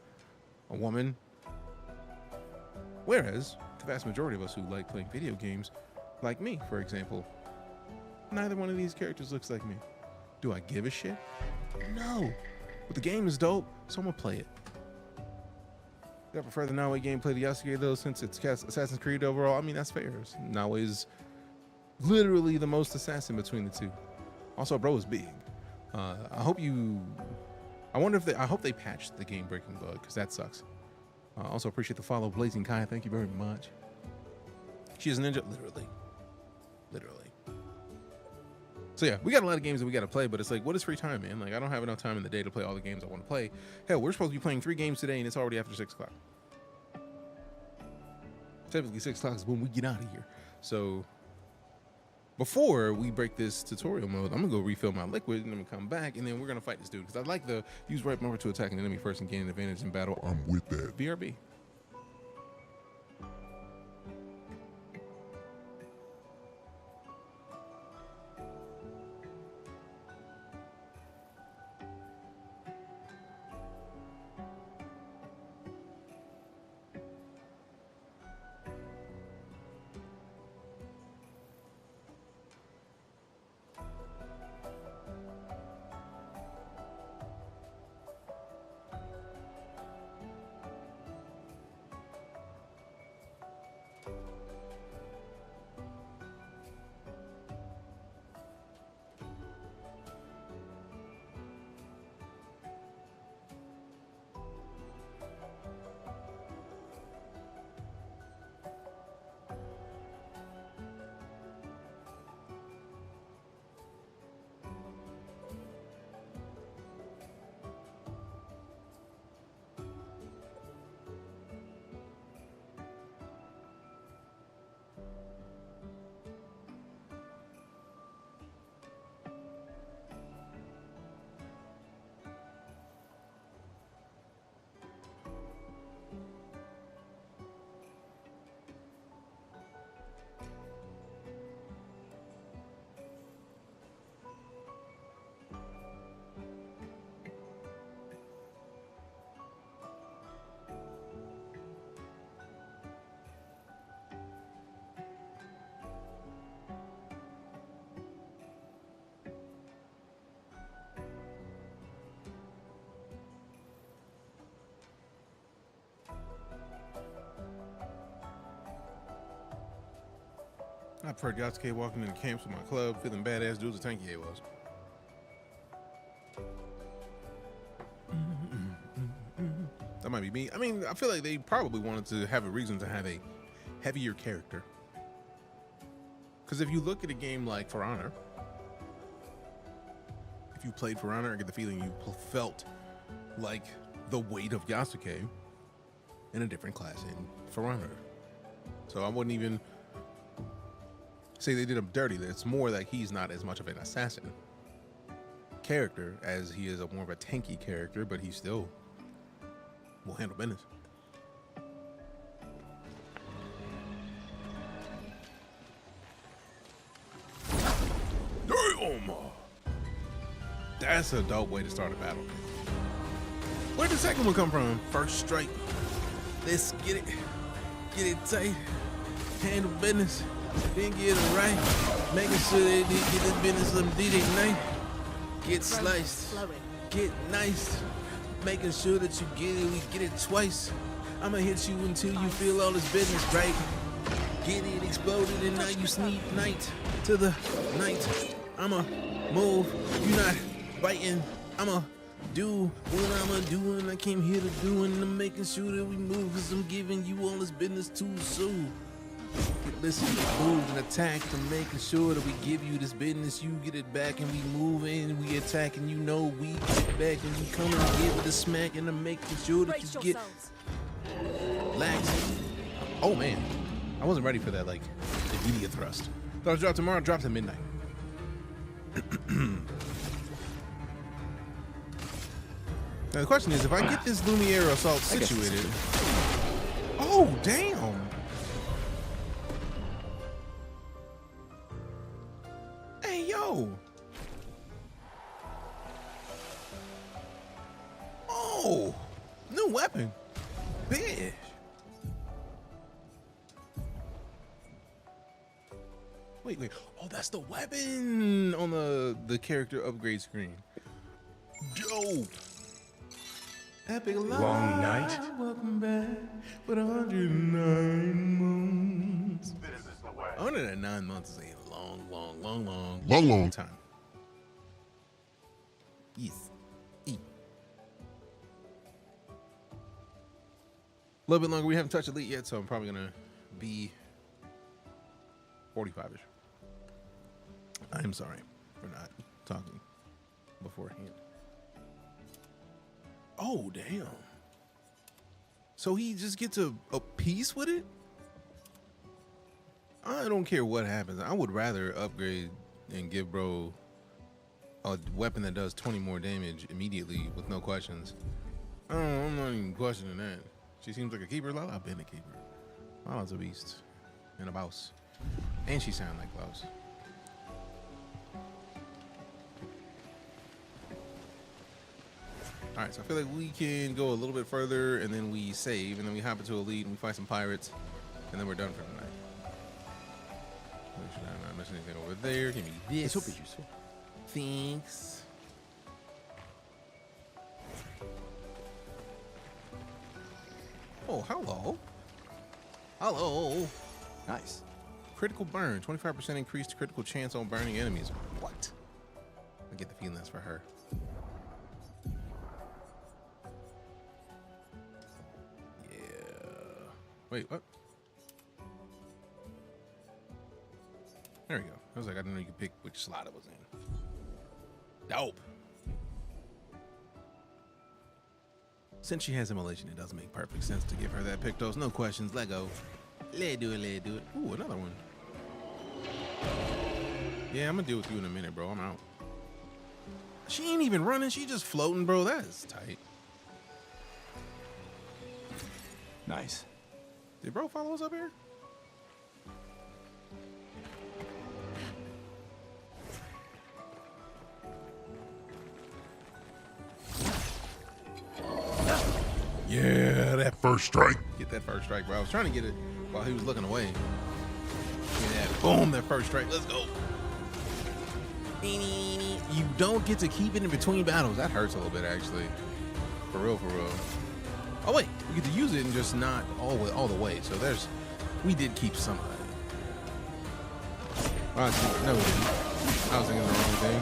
Speaker 1: a woman. Whereas the vast majority of us who like playing video games, like me, for example, neither one of these characters looks like me. Do I give a shit? No. But the game is dope, so I'm gonna play it. I prefer the Naoe gameplay to Yasuke though, since it's Assassin's Creed overall. I mean, that's fair. Naoe's literally the most assassin between the two. Also, bro is big. I hope you. I wonder if they. I hope they patched the game-breaking bug because that sucks. Also appreciate the follow, Blazing Kai. Thank you very much. She is a ninja, literally. So yeah, we got a lot of games that we got to play, but it's like, what is free time, man? Like, I don't have enough time in the day to play all the games I want to play. Hell, we're supposed to be playing 3 games today, and it's already after 6 o'clock. Typically 6 o'clock is when we get out of here. So before we break this tutorial mode, I'm gonna go refill my liquid, and then we come back, and then we're gonna fight this dude because I like the use right mover to attack an enemy first and gain an advantage in battle.
Speaker 2: I'm with that.
Speaker 1: BRB. I preferred Yasuke walking in the camps with my club, feeling badass dudes as Tanky was. That might be me. I mean, I feel like they probably wanted to have a reason to have a heavier character. Because if you look at a game like For Honor, if you played For Honor, I get the feeling you felt like the weight of Yasuke in a different class in For Honor. So I wouldn't even say they did him dirty. It's more like he's not as much of an assassin character as he is more of a tanky character, but he still will handle business. Damn! That's a dope way to start a battle. Where did the second one come from? First strike. Let's get it. Get it tight. Handle business. Then get it right. Making sure they get this business on DeejayKnight. Get sliced. Get nice. Making sure that you get it. We get it twice. I'ma hit you until you feel all this business right. Get it exploded and now you sneak night to the night. I'ma move. You not biting. I'ma do what I'ma do, and I came here to do, and I'm making sure that we move, cause I'm giving you all this business too. So listen, move and attack. I'm making sure that we give you this business. You get it back, and we move in, we attack, and you know we get it back, and you come and give it a smack, and I'm making sure that you get lax. Oh man, I wasn't ready for that like immediate thrust. Thought it was drop tomorrow. Drops at midnight. Now the question is, if I get this Lumiere assault situated, oh damn! Hey yo! Oh, new weapon, bitch! Wait, oh, that's the weapon on the character upgrade screen. Dope. Epic
Speaker 7: Long night.
Speaker 1: Welcome back with 109 moons.
Speaker 7: This is the way.
Speaker 1: Owning it at 9 months is a long time. Yes. A little bit longer. We haven't touched Elite yet, so I'm probably gonna be 45-ish. I'm sorry for not talking beforehand. Oh, damn. So he just gets a piece with it? I don't care what happens. I would rather upgrade and give bro a weapon that does 20 more damage immediately with no questions. I'm not even questioning that. She seems like a keeper. I've been a keeper. Lala's a beast and a boss. And she sounds like Klaus. All right, so I feel like we can go a little bit further, and then we save, and then we hop into Elite, and we fight some pirates, and then we're done for the night. Make sure I'm not missing anything over there. Give me this.
Speaker 21: This will be useful.
Speaker 1: Thanks. Oh, hello. Hello.
Speaker 21: Nice.
Speaker 1: Critical burn. 25% increased critical chance on burning enemies. What? I get the feeling that's for her. Wait, what? There we go. I was like, I didn't know you could pick which slot it was in. Dope. Since she has immolation, it does make perfect sense to give her that Pictos. No questions. Let go. Let do it. Let do it. Ooh, another one. Yeah, I'm gonna deal with you in a minute, bro. I'm out. She ain't even running. She just floating, bro. That is tight.
Speaker 21: Nice.
Speaker 1: Did bro follow us up here? Yeah, that
Speaker 2: first strike.
Speaker 1: Get that first strike, bro. I was trying to get it while he was looking away. Get that. Boom, that first strike. Let's go. You don't get to keep it in between battles. That hurts a little bit, actually. For real, for real. Oh wait, we get to use it and just not all the way. So we did keep some of that. Oh, no, we didn't. I was thinking the wrong thing.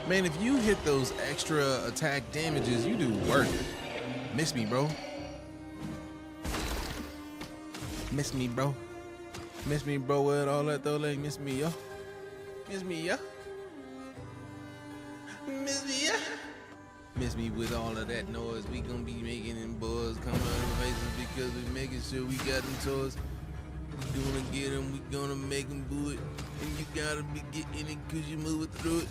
Speaker 1: Man, if you hit those extra attack damages, you do work. Miss me, bro. Miss me, bro. Miss me, bro, with all that though, like, miss me, yo. Miss me, yo. Miss me, yo. Miss me with all of that noise. We gonna be making them boys come out of faces because we making sure we got them toys. We gonna get them, we gonna make them do it. And you gotta be getting it cause you moving through it.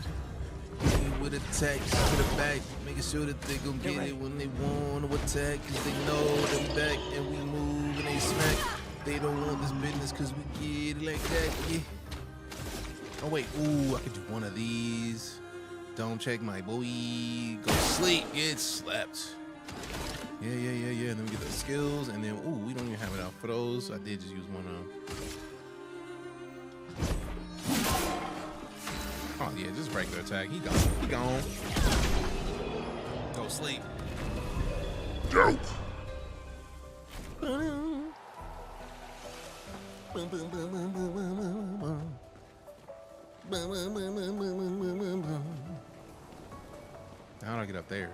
Speaker 1: With attacks to the back, making sure that they gon' get it when they want to attack. Cause they know them back and we move and they smack. They don't want this business cause we get it like that, yeah. Oh wait, ooh, I could do one of these. Don't check my boy. Go sleep, get slapped. Yeah. And then we get the skills and then, ooh, we don't even have it out for those. I did just use one of them. Oh yeah, just regular attack. He gone. Go sleep.
Speaker 2: Dope.
Speaker 1: How do I get up there?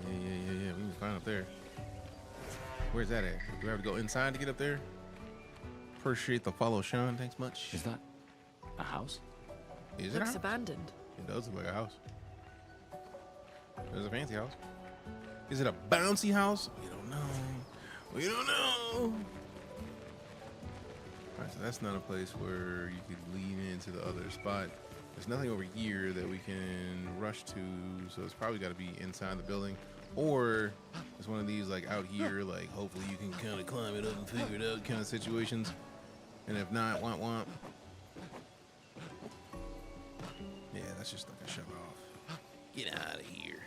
Speaker 1: Yeah. We can find up there. Where's that at? Do I have to go inside to get up there? Appreciate the follow, Sean. Thanks much.
Speaker 21: Is that a house?
Speaker 1: Is it?
Speaker 4: Looks abandoned.
Speaker 1: It does look like a house. There's a fancy house. Is it a bouncy house? We don't know. We don't know. Alright, so that's not a place where you could lean into the other spot. There's nothing over here that we can rush to, so it's probably got to be inside the building. Or it's one of these like out here, like hopefully you can kind of climb it up and figure it out kind of situations. And if not, womp. Yeah, that's just like a shove off. Get out of here.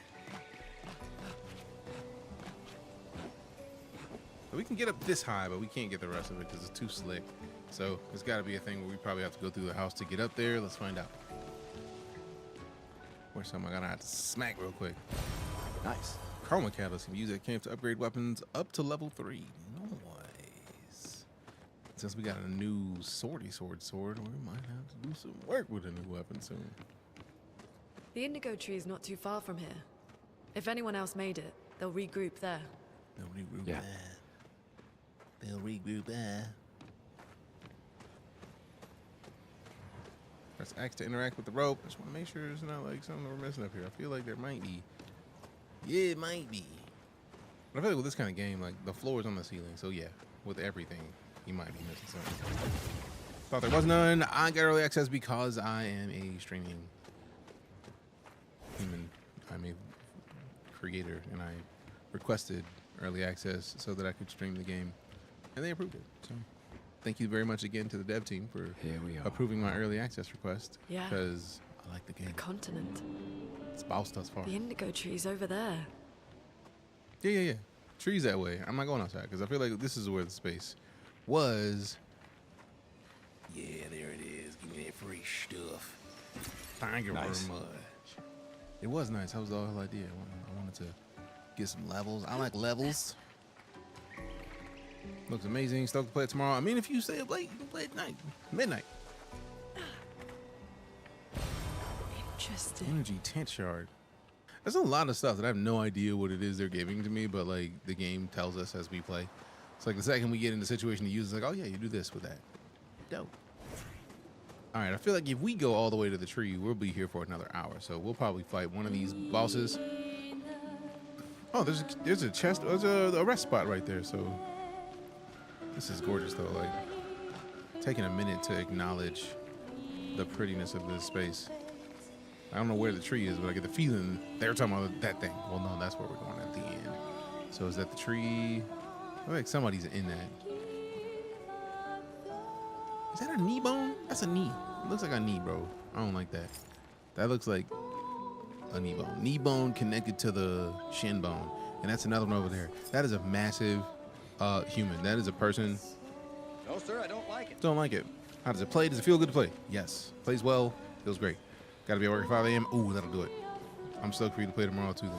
Speaker 1: We can get up this high, but we can't get the rest of it because it's too slick. So there's got to be a thing where we probably have to go through the house to get up there. Let's find out. Or something I gotta have to smack real quick.
Speaker 21: Nice.
Speaker 1: Chroma catalyst can be used at camp to upgrade weapons up to level 3. Nice. Since we got a new sword, we might have to do some work with a new weapon soon.
Speaker 4: The indigo tree is not too far from here. If anyone else made it, they'll regroup there.
Speaker 1: They'll regroup
Speaker 21: Yeah.
Speaker 1: there. They'll regroup there. Press X to interact with the rope. I just want to make sure it's not like something we're missing up here. I feel like there might be. Yeah, it might be. But I feel like with this kind of game, like the floor is on the ceiling. So yeah, with everything, you might be missing something. Thought there was none. I got early access because I am a streaming human. I'm a creator, and I requested early access so that I could stream the game, and they approved it. So thank you very much again to the dev team for approving my early access request.
Speaker 4: Yeah.
Speaker 1: Because I like the game.
Speaker 4: The continent.
Speaker 1: It's boused thus far.
Speaker 4: The indigo tree's over there.
Speaker 1: Yeah. Trees that way. I'm not going outside because I feel like this is where the space was. Yeah, there it is. Give me that free stuff. Thank you very much. It was nice. That was the whole idea. I wanted to get some levels. I like levels. Looks amazing. Stoked to play it tomorrow. I mean, if you stay up late, you can play at night. Midnight.
Speaker 4: Interesting.
Speaker 1: Energy tent shard. There's a lot of stuff that I have no idea what it is they're giving to me, but like the game tells us as we play. It's like the second we get in the situation to use, it's like, oh yeah, you do this with that. Dope. All right, I feel like if we go all the way to the tree, we'll be here for another hour. So we'll probably fight one of these bosses. Oh, there's a chest, there's a rest spot right there. So this is gorgeous though. Like taking a minute to acknowledge the prettiness of this space. I don't know where the tree is, but I get the feeling they're talking about that thing. Well, no, that's where we're going at the end. So is that the tree? I feel like somebody's in that. Is that a knee bone? That's a knee. It looks like a knee, bro. I don't like that. That looks like a knee bone. Knee bone connected to the shin bone. And that's another one over there. That is a massive human. That is a person.
Speaker 14: No, sir, I don't like it.
Speaker 1: Don't like it. How does it play? Does it feel good to play? Yes. Plays well. Feels great. Gotta be at work at 5 a.m. Ooh, that'll do it. I'm stoked for you to play tomorrow too then.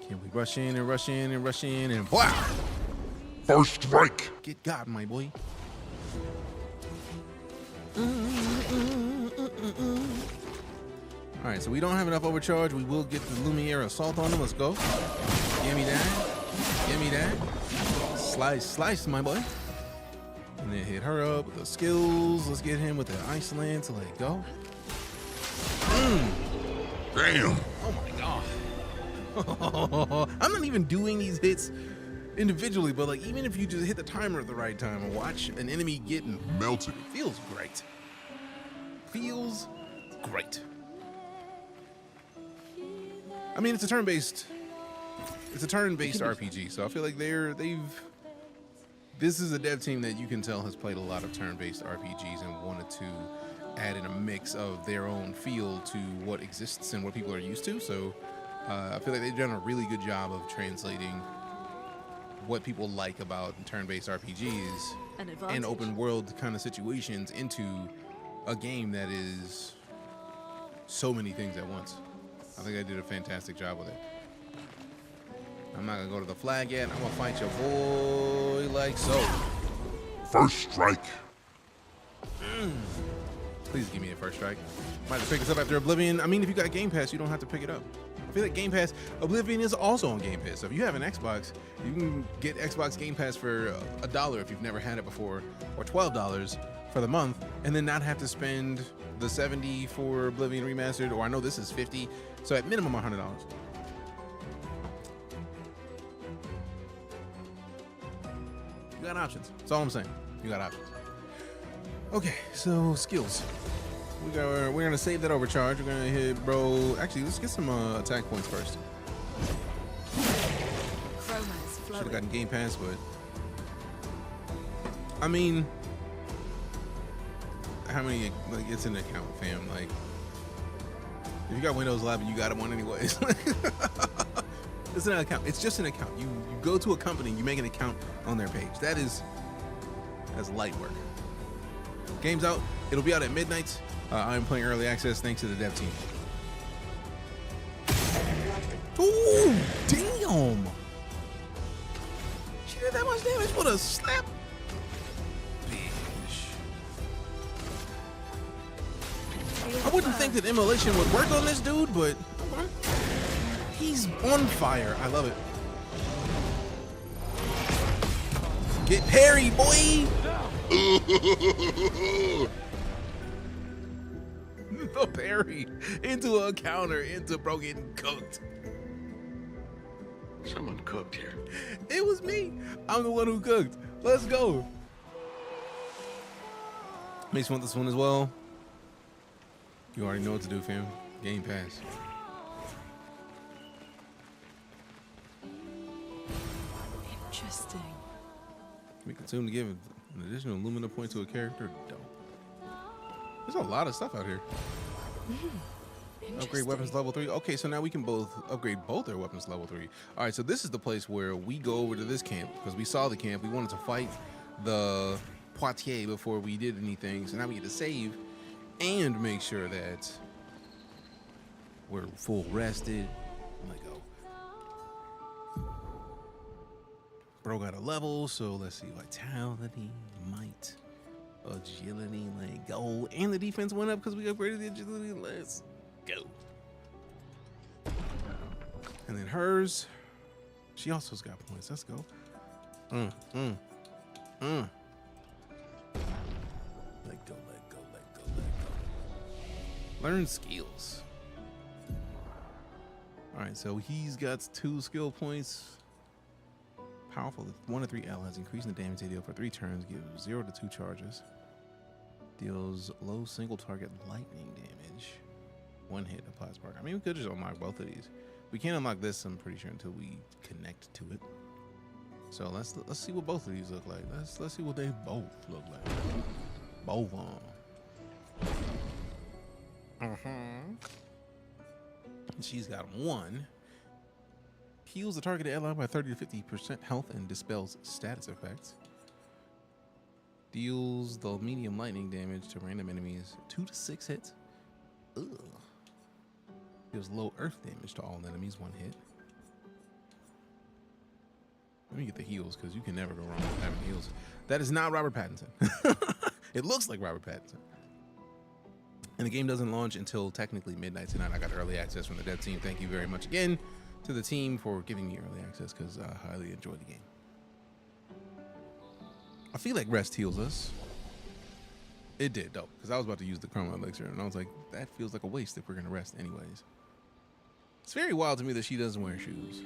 Speaker 1: Can we rush in and rush in and rush in and wow!
Speaker 2: First strike.
Speaker 1: Get God, my boy. All right, so we don't have enough overcharge. We will get the Lumiere assault on him. Let's go. Give me that. Give me that. Slice, my boy. And then hit her up with the skills. Let's get him with the Iceland to let go.
Speaker 2: Damn.
Speaker 1: Oh my God. I'm not even doing these hits individually, but like even if you just hit the timer at the right time and watch an enemy getting
Speaker 2: melted,
Speaker 1: it feels great. Feels great. I mean, it's a turn-based RPG, so I feel like this is a dev team that you can tell has played a lot of turn-based RPGs and wanted to add in a mix of their own feel to what exists and what people are used to. So I feel like they've done a really good job of translating what people like about turn-based RPGs and open world kind of situations into a game that is so many things at once. I think they did a fantastic job with it. I'm not gonna go to the flag yet. I'm gonna fight your boy like so.
Speaker 2: First strike.
Speaker 1: Please give me a first strike. Might have to pick this up after Oblivion. I mean, if you got Game Pass, you don't have to pick it up. I feel like Game Pass, Oblivion is also on Game Pass. So if you have an Xbox, you can get Xbox Game Pass for $1 if you've never had it before, or $12 for the month, and then not have to spend the $70 for Oblivion Remastered, or I know this is $50, so at minimum $100. You got options. That's all I'm saying. You got options. Okay, so skills. We're gonna save that overcharge. We're gonna hit bro. Actually, let's get some attack points first. Should have gotten Game Pass, but I mean, how many? Like, it's an account, fam. Like, if you got Windows 11, you got one anyways. It's an account. It's just an account. You go to a company, you make an account on their page. That's light work. Game's out. It'll be out at midnight. I'm playing early access thanks to the dev team. Ooh, damn! She did that much damage with a slap. Bitch. I wouldn't think that immolation would work on this dude, but he's on fire. I love it. Get parry, boy! The parry into a counter into bro getting cooked.
Speaker 7: Someone cooked here.
Speaker 1: It was me. I'm the one who cooked. Let's go. Makes you want this one as well. You already know what to do, fam. Game Pass.
Speaker 4: Interesting.
Speaker 1: Can be consumed to give an additional Lumina point to a character. Dope. There's a lot of stuff out here. Upgrade weapons level 3. Okay, so now we can both upgrade both our weapons level 3. All right, so this is the place where we go over to this camp because we saw the camp. We wanted to fight the Poitiers before we did anything. So now we get to save and make sure that we're full rested. Let go. Bro got a level, so let's see. Vitality, might, agility, let go. And the defense went up because we upgraded the agility. Let's go. And then hers, she also's got points. Let's go. Let go, let go, let go, let go. Learn skills. All right, so he's got 2 skill points. Powerful 1 to 3 allies, increasing the damage they deal for 3 turns, gives 0 to 2 charges. Deals low single target lightning damage. 1 hit applies spark. I mean, we could just unlock both of these. We can't unlock this, I'm pretty sure, until we connect to it. So let's see what both of these look like. Let's see what they both look like. Both of them. She's got 1. Heals the targeted ally by 30 to 50% health and dispels status effects. Deals the medium lightning damage to random enemies. 2 to 6 hits. Ugh. Deals low earth damage to all enemies. 1 hit. Let me get the heals because you can never go wrong with having heals. That is not Robert Pattinson. It looks like Robert Pattinson. And the game doesn't launch until technically midnight tonight. I got early access from the dev team. Thank you very much again to the team for giving me early access because I highly enjoyed the game. I feel like rest heals us. It did, though, because I was about to use the Chroma Elixir, and I was like, that feels like a waste if we're going to rest anyways. It's very wild to me that she doesn't wear shoes.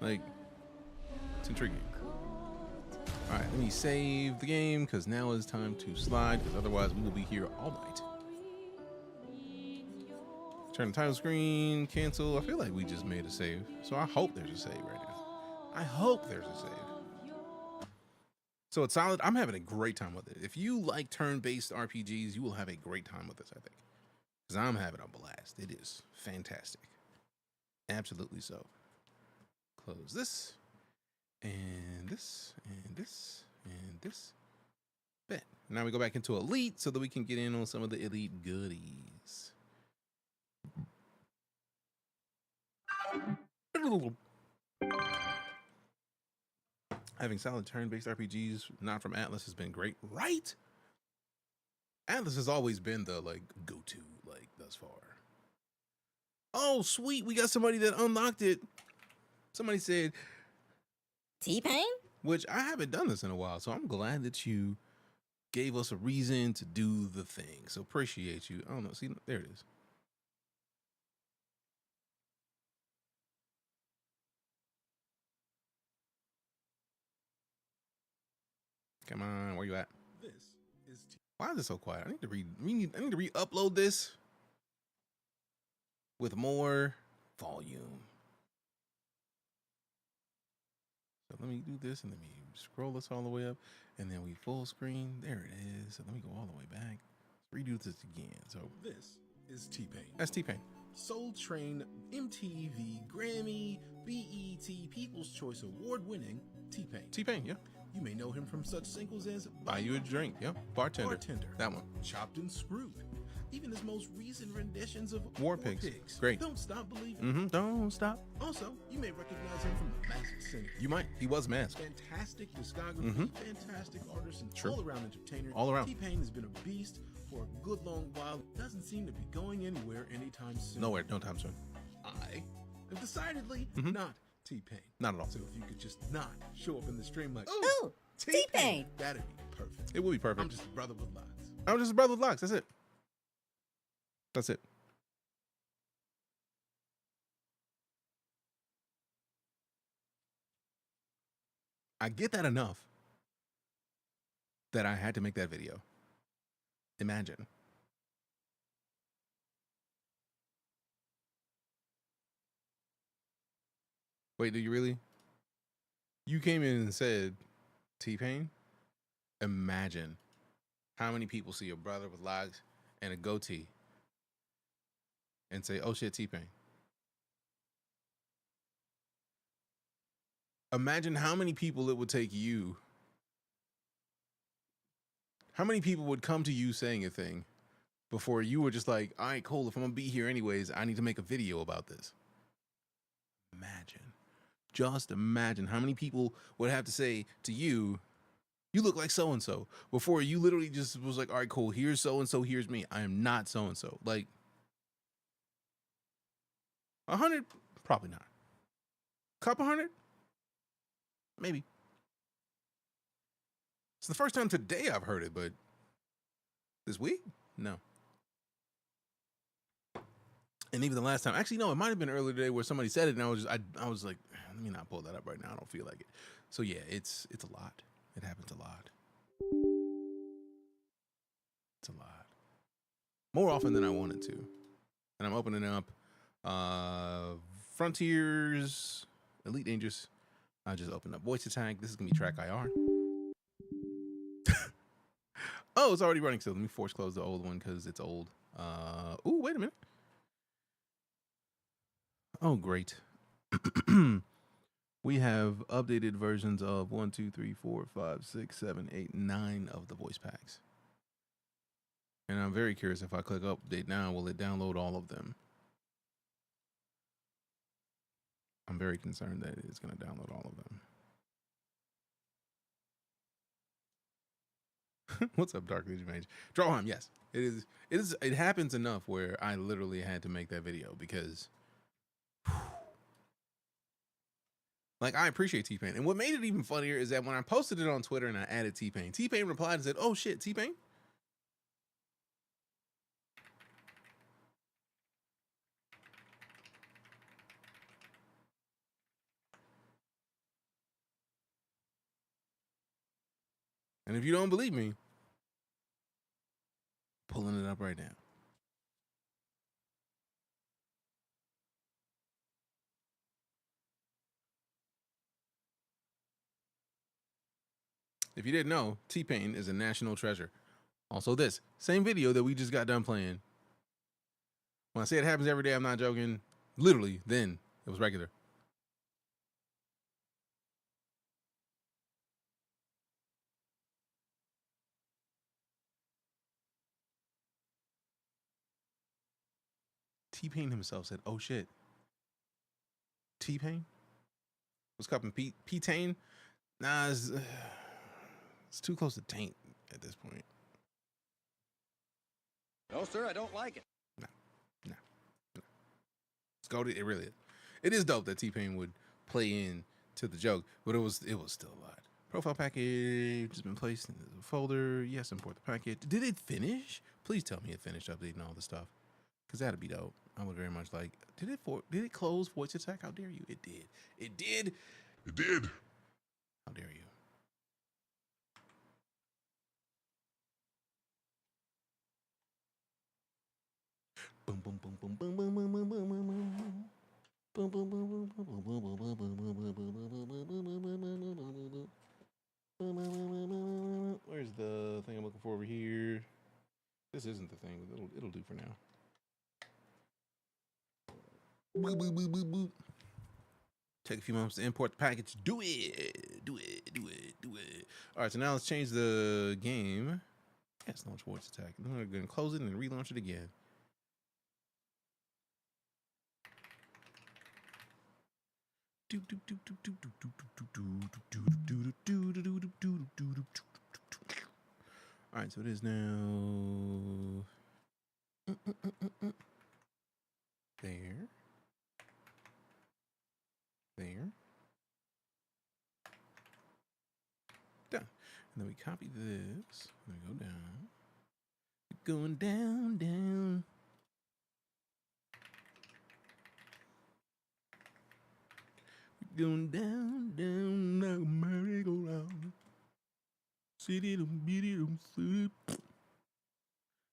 Speaker 1: Like, it's intriguing. All right, let me save the game because now is time to slide because otherwise we will be here all night. Turn the title screen, cancel. I feel like we just made a save. So I hope there's a save right now. I hope there's a save. So it's solid. I'm having a great time with it. If you like turn-based RPGs, you will have a great time with this, I think. Because I'm having a blast. It is fantastic. Absolutely so. Close this. And this. And this. And this. Bet. Now we go back into Elite so that we can get in on some of the Elite goodies. Having solid turn-based RPGs not from Atlas has been great, right? Atlas has always been the go-to thus far. Oh sweet, we got somebody that unlocked it. Somebody said
Speaker 17: T-Pain,
Speaker 1: which I haven't done this in a while, so I'm glad that you gave us a reason to do the thing. So appreciate you. I don't know. See, there it is. Come on, where you at?
Speaker 19: This is
Speaker 1: Why is it so quiet? I need to I need to re-upload this with more volume. So let me do this and let me scroll this all the way up and then we full screen. There it is. So let me go all the way back. Let's redo this again. So
Speaker 19: this is T-Pain.
Speaker 1: That's T-Pain.
Speaker 19: Soul Train, MTV, Grammy, BET, People's Choice Award winning T-Pain.
Speaker 1: T-Pain, yeah.
Speaker 19: You may know him from such singles as
Speaker 1: Buy You a Drink, yeah. Bartender. That one.
Speaker 19: Chopped and Screwed. even his most recent renditions of
Speaker 1: War Pigs. Great.
Speaker 19: Don't stop believing.
Speaker 1: Don't stop.
Speaker 19: Also, you may recognize him from The Masked Singer.
Speaker 1: You might. He was masked.
Speaker 19: Fantastic discography, fantastic artist, and
Speaker 1: True.
Speaker 19: all-around entertainer.
Speaker 1: All around.
Speaker 19: T-Pain has been a beast for a good long while. Doesn't seem to be going anywhere anytime soon.
Speaker 1: Nowhere. No time soon.
Speaker 19: I am decidedly not T-Pain.
Speaker 1: Not at all.
Speaker 19: So if you could just not show up in the stream like,
Speaker 17: Ooh, T-Pain.
Speaker 19: That'd be perfect.
Speaker 1: It would be perfect.
Speaker 19: I'm just a brother with locks.
Speaker 1: I'm just a brother with locks. That's it. That's it. I get that enough that I had to make that video. Imagine. Wait, do you really? You came in and said, T-Pain? Imagine how many people see a brother with locks and a goatee and say, oh shit, T-Pain. Imagine how many people it would take you. How many people would come to you saying a thing before you were just like, all right, cool, if I'm gonna be here anyways, I need to make a video about this. Imagine. Just imagine how many people would have to say to you, you look like so-and-so, before you literally just was like, all right, cool, here's so-and-so, here's me. I am not so-and-so. Like, 100? Probably not. Couple hundred? Maybe. It's the first time today I've heard it, but this week? No. And even the last time, actually, no, it might have been earlier today where somebody said it, and I was like, let me not pull that up right now. I don't feel like it. So yeah, it's a lot. It happens a lot. It's a lot. More often than I wanted to. And I'm opening up Frontiers, EliteDangerous. I just opened up Voice Attack. This is gonna be track IR. Oh, it's already running. So let me force close the old one because it's old. Ooh, wait a minute. Oh, great. We have updated versions of 1, 2, 3, 4, 5, 6, 7, 8, 9 of the voice packs. And I'm very curious, if I click update now, will it download all of them? I'm very concerned that it's going to download all of them. What's up, Dark Legion Mage? Drawheim, yes. It happens enough where I literally had to make that video because like, I appreciate T-Pain. And what made it even funnier is that when I posted it on Twitter and I added T-Pain, T-Pain replied and said, oh shit, T-Pain? And if you don't believe me, pulling it up right now. If you didn't know, T-Pain is a national treasure. Also this, same video that we just got done playing. When I say it happens every day, I'm not joking. Literally, then it was regular. T-Pain himself said, oh shit. T-Pain? What's cupping? P-Tain? Nah, it's too close to taint at this point.
Speaker 14: No, sir, I don't like it.
Speaker 1: No. It's goated. It really is. It is dope that T-Pain would play in to the joke, but it was still a lot. Profile package has been placed in the folder. Yes, import the package. Did it finish? Please tell me it finished updating all the stuff, because that'd be dope. I would very much like. Did it close Voice Attack? How dare you? It did. It did.
Speaker 2: It did.
Speaker 1: How dare you? Boom boom boom boom boom boom boom boom boom boom boom boom boom boom boom boom boom. Where's the thing I'm looking for over here? This isn't the thing. It'll do for now. Boop, boop, boop, boop, boop. Take a few moments to import the package. Do it. Do it. Do it. Do it. All right, so now let's change the game. Yes, launch voice attack. Then we're going to close it and relaunch it again. All right, so it is now there. Done. And then we copy this. And we go down. Going down. Going down like a merry-go-round.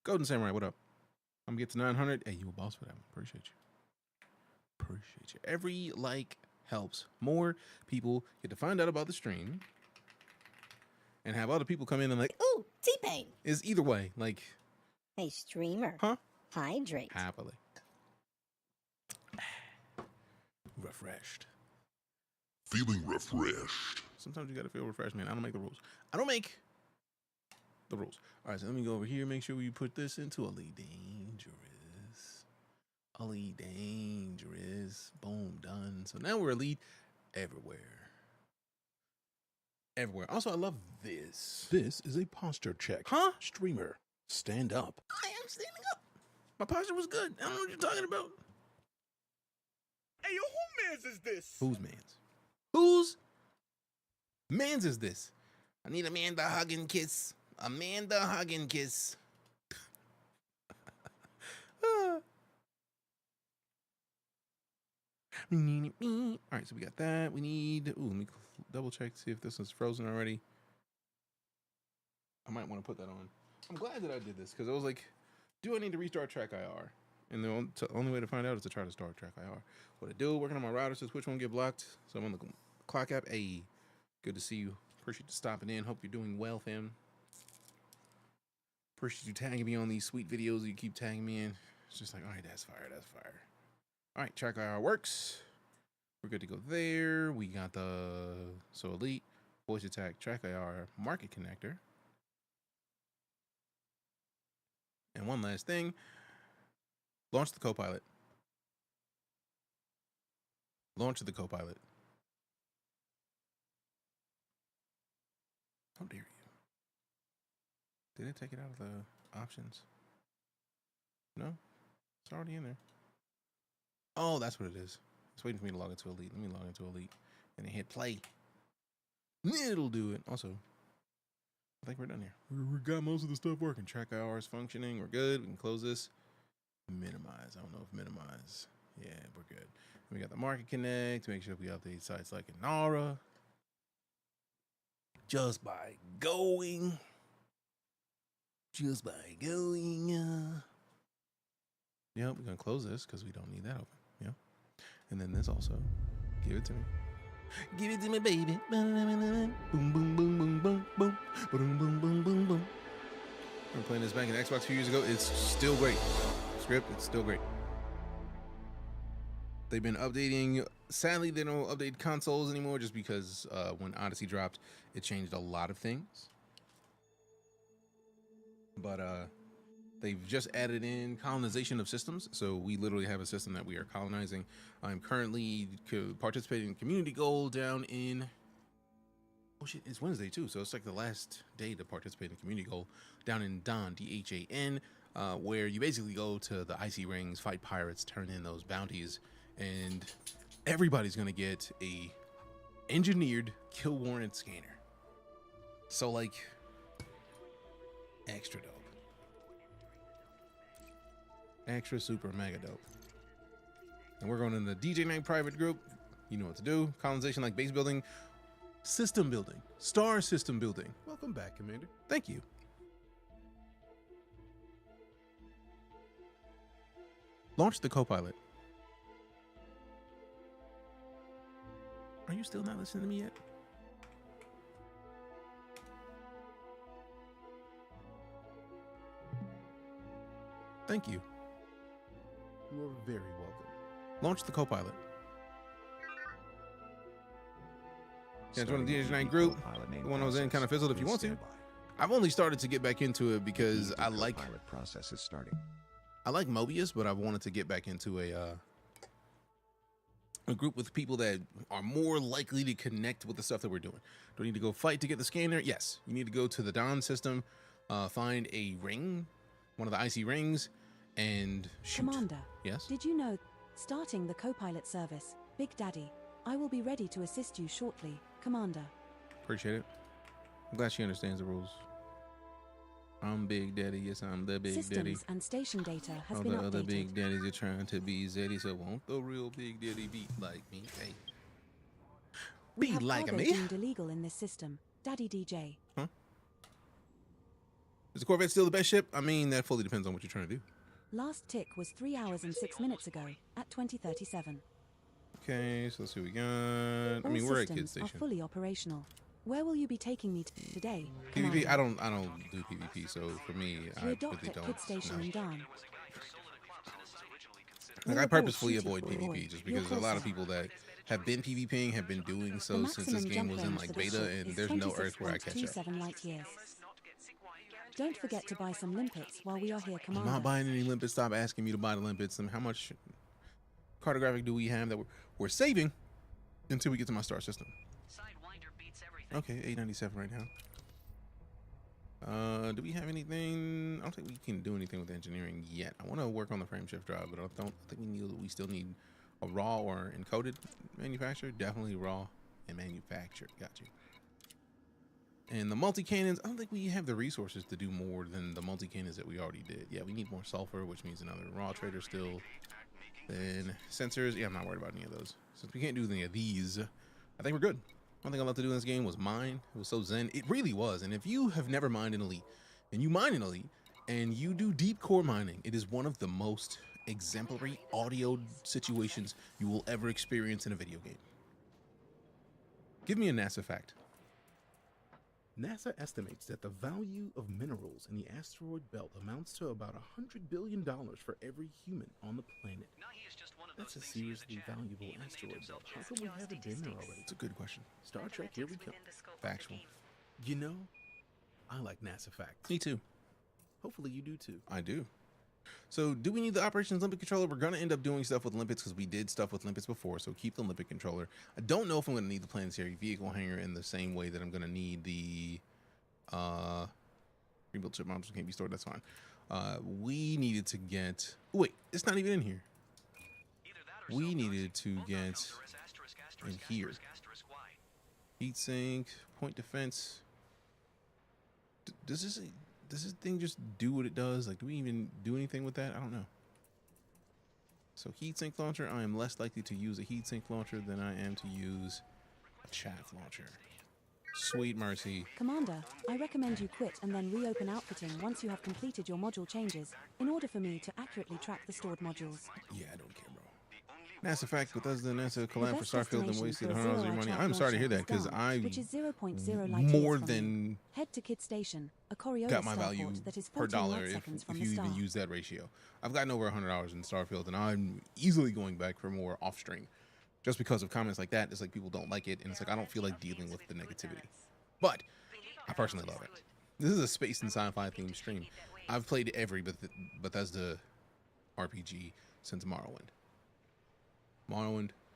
Speaker 1: Golden Samurai, what up? I'm gonna get to 900. Hey, you a boss for that one. Appreciate you. Every like helps. More people get to find out about the stream and have other people come in and like,
Speaker 17: Ooh, T-Pain.
Speaker 1: Is either way. Like,
Speaker 17: Hey, streamer.
Speaker 1: Huh?
Speaker 17: Hydrate.
Speaker 1: Happily. Refreshed.
Speaker 2: Feeling refreshed.
Speaker 1: Sometimes you gotta feel refreshed, man. I don't make the rules. I don't make the rules. All right, so let me go over here. Make sure we put this into EliteDangerous. EliteDangerous. Boom, done. So now we're elite everywhere. Also, I love this.
Speaker 7: This is a posture check.
Speaker 1: Huh?
Speaker 7: Streamer, stand up.
Speaker 1: I am standing up. My posture was good. I don't know what you're talking about.
Speaker 15: Hey, yo, who mans is this?
Speaker 1: Whose mans? Whose mans is this? I need Amanda hug and kiss. Amanda hug and kiss. All right, so we got that. We need. Ooh, let me double check to see if this is frozen already. I might want to put that on. I'm glad that I did this because I was like, do I need to restart track IR? And the only way to find out is to try to start track IR. What I do, working on my router says which one get blocked. So I'm on the clock app. Hey, good to see you. Appreciate you stopping in. Hope you're doing well, fam. Appreciate you tagging me on these sweet videos that you keep tagging me in. It's just like, all right, that's fire. All right, track IR works. We're good to go there. We got so elite, voice attack, track IR, market connector. And one last thing, launch the Copilot. How dare you? Did it take it out of the options? No, it's already in there. Oh, that's what it is. It's waiting for me to log into Elite. Let me log into Elite and then hit play. It'll do it. Also, I think we're done here. We got most of the stuff working. Track IR is functioning. We're good. We can close this. Minimize. I don't know if minimize. Yeah, we're good. We got the Market Connect to make sure we update sites like Inara. Just by going. Yep, we're going to close this because we don't need that open. Yeah. And then this also. Give it to me. Give it to me, baby. Boom, boom, boom, boom, boom, boom. Boom, boom, boom, boom, boom, boom. I remember playing this back in Xbox a few years ago. It's still great. Script, it's still great. They've been updating. Sadly, they don't update consoles anymore just because when Odyssey dropped, it changed a lot of things. But they've just added in colonization of systems. So we literally have a system that we are colonizing. I'm currently participating in community goal down in... Oh shit, it's Wednesday too. So it's like the last day to participate in community goal down in Don, DeejayKnight, where you basically go to the icy rings, fight pirates, turn in those bounties, and everybody's gonna get a engineered kill warrant scanner. So like, extra dope. Extra super mega dope. And we're going in the DeejayKnight private group. You know what to do. Colonization like base building, system building, star system building.
Speaker 19: Welcome back, Commander.
Speaker 1: Thank you. Launch the Copilot. Are you still not listening to me yet? Thank you.
Speaker 19: You are very welcome.
Speaker 1: Launch the Copilot. Yeah, join the DeejayKnight group. The one I was in kind of fizzled if you want to. I've only started to get back into it because I like
Speaker 15: pilot process is starting.
Speaker 1: I like Mobius, but I wanted to get back into a group with people that are more likely to connect with the stuff that we're doing. Do I need to go fight to get the scanner? Yes. You need to go to the Dawn system, find a ring, one of the icy rings, and shoot.
Speaker 16: Commander.
Speaker 1: Yes?
Speaker 16: Did you know, starting the co-pilot service, Big Daddy, I will be ready to assist you shortly, Commander.
Speaker 1: Appreciate it. I'm glad she understands the rules. I'm Big Daddy. Yes, I'm the Big
Speaker 16: Systems
Speaker 1: Daddy.
Speaker 16: and station data has
Speaker 1: All
Speaker 16: been
Speaker 1: the
Speaker 16: updated.
Speaker 1: other Big Daddies are trying to be Zeddy, so won't the real Big Daddy be like me? Hey.
Speaker 16: We
Speaker 1: Be
Speaker 16: have
Speaker 1: like
Speaker 16: cargo
Speaker 1: me?
Speaker 16: deemed illegal in this system. Daddy DJ.
Speaker 1: Huh? Is the Corvette still the best ship? I mean, that fully depends on what you're trying to do.
Speaker 16: Last tick was 3 hours and 6 minutes ago at 2037.
Speaker 1: Okay, so let's see what we got. I
Speaker 16: All
Speaker 1: mean, we're at Kid
Speaker 16: systems are
Speaker 1: Station.
Speaker 16: fully operational. Where will you be taking me today,
Speaker 1: PvP?
Speaker 16: Commander?
Speaker 1: I don't do PvP, so for me, I
Speaker 16: We're docked
Speaker 1: really
Speaker 16: at
Speaker 1: don't.
Speaker 16: Kid Station
Speaker 1: know.
Speaker 16: in Dawn.
Speaker 1: Like, I purposefully avoid PvP just
Speaker 16: You're
Speaker 1: because a lot of
Speaker 16: closer.
Speaker 1: people that have been PvPing have been doing so
Speaker 16: The
Speaker 1: since this
Speaker 16: maximum
Speaker 1: game
Speaker 16: jump
Speaker 1: was in
Speaker 16: range
Speaker 1: like
Speaker 16: for this
Speaker 1: beta,
Speaker 16: ship
Speaker 1: and
Speaker 16: is
Speaker 1: there's no Earth where I catch up.
Speaker 16: 26.27 light years. Don't forget to buy some limpets while we are here,
Speaker 1: I'm
Speaker 16: Commander.
Speaker 1: not buying any limpets. Stop asking me to buy the limpets. And how much cartographic do we have that we're saving until we get to my star system? Okay, 897 right now. Do we have anything? I don't think we can do anything with engineering yet. I want to work on the frame shift drive, but I think we still need a raw or encoded manufacturer. Definitely raw and manufactured. Got you. And the multi-cannons, I don't think we have the resources to do more than the multi-cannons that we already did. Yeah, we need more sulfur, which means another raw trader still. Then sensors, yeah, I'm not worried about any of those. Since we can't do any of these, I think we're good. One thing I love to do in this game was mine. It was so zen. It really was. And if you have never mined an Elite, and you mine an Elite, and you do deep core mining, it is one of the most exemplary audio situations you will ever experience in a video game. Give me a NASA fact.
Speaker 19: NASA estimates that the value of minerals in the asteroid belt amounts to about $100 billion for every human on the planet. That's a seriously valuable asteroid belt. How come we haven't been there already?
Speaker 1: It's a good question.
Speaker 19: Star Trek, here we come.
Speaker 1: Factual.
Speaker 19: You know, I like NASA facts.
Speaker 1: Me too.
Speaker 19: Hopefully you do too.
Speaker 1: I do. So do we need the Operations Limpet controller? We're going to end up doing stuff with limpets because we did stuff with limpets before, so keep the limpet controller. I don't know if I'm going to need the planetary vehicle hanger in the same way that I'm going to need the rebuilt chip modules can't be stored. That's fine. We needed to get... Oh, wait, it's not even in here. We needed to get in here. Heatsink, point defense. Does this thing just do what it does? Like, do we even do anything with that? I don't know. So heatsink launcher, I am less likely to use a heatsink launcher than I am to use a chaff launcher. Sweet mercy.
Speaker 16: Commander, I recommend you quit and then reopen outfitting once you have completed your module changes, in order for me to accurately track the stored modules.
Speaker 1: Yeah, I don't care, bro. NASA fact, Bethesda and NASA collab for
Speaker 16: best
Speaker 1: Starfield and
Speaker 16: destination
Speaker 1: wasted
Speaker 16: for a
Speaker 1: hundreds of your money.
Speaker 16: zero-hour
Speaker 1: I'm
Speaker 16: track
Speaker 1: sorry to hear
Speaker 16: launcher
Speaker 1: that because
Speaker 16: is
Speaker 1: I
Speaker 16: which is 0.0 light
Speaker 1: more
Speaker 16: years from
Speaker 1: than
Speaker 16: you. Head to Kid Station, a Coriolis
Speaker 1: got my value
Speaker 16: starport that is
Speaker 1: per
Speaker 16: 14
Speaker 1: dollar
Speaker 16: light
Speaker 1: if
Speaker 16: seconds from
Speaker 1: you
Speaker 16: the
Speaker 1: even
Speaker 16: star.
Speaker 1: use that ratio. I've gotten over $100 in Starfield, and I'm easily going back for more off stream, just because of comments like that. It's like people don't like it, and it's like I don't feel like dealing with the negativity. But I personally love it. This is a space and sci-fi themed stream. I've played every Bethesda RPG since Morrowind.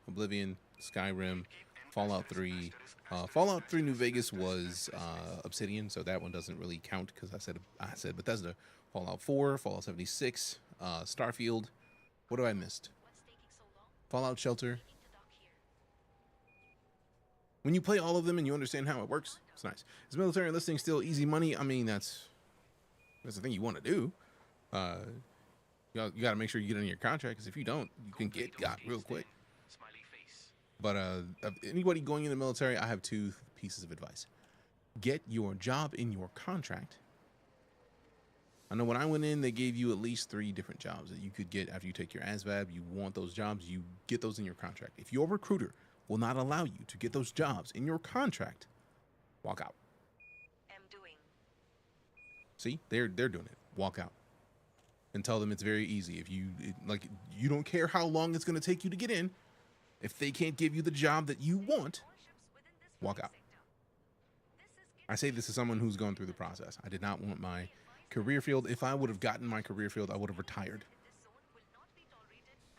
Speaker 1: Oblivion, Skyrim, Fallout 3. Fallout 3 New Vegas was Obsidian, so that one doesn't really count because I said Bethesda. Fallout 4, Fallout 76, Starfield. What have I missed? Fallout Shelter. When you play all of them and you understand how it works, it's nice. Is military enlisting still easy money? I mean, that's the thing you want to do. You got to make sure you get in your contract, because if you don't, you can get got real quick. But anybody going in the military, I have two pieces of advice. Get your job in your contract. I know when I went in, they gave you at least 3 different jobs that you could get after you take your ASVAB. You want those jobs, you get those in your contract. If your recruiter will not allow you to get those jobs in your contract, walk out. See, they're doing it. Walk out. And tell them it's very easy. If you you don't care how long it's going to take you to get in. If they can't give you the job that you want, walk out. I say this as someone who's gone through the process. I did not want my career field. If I would have gotten my career field, I would have retired.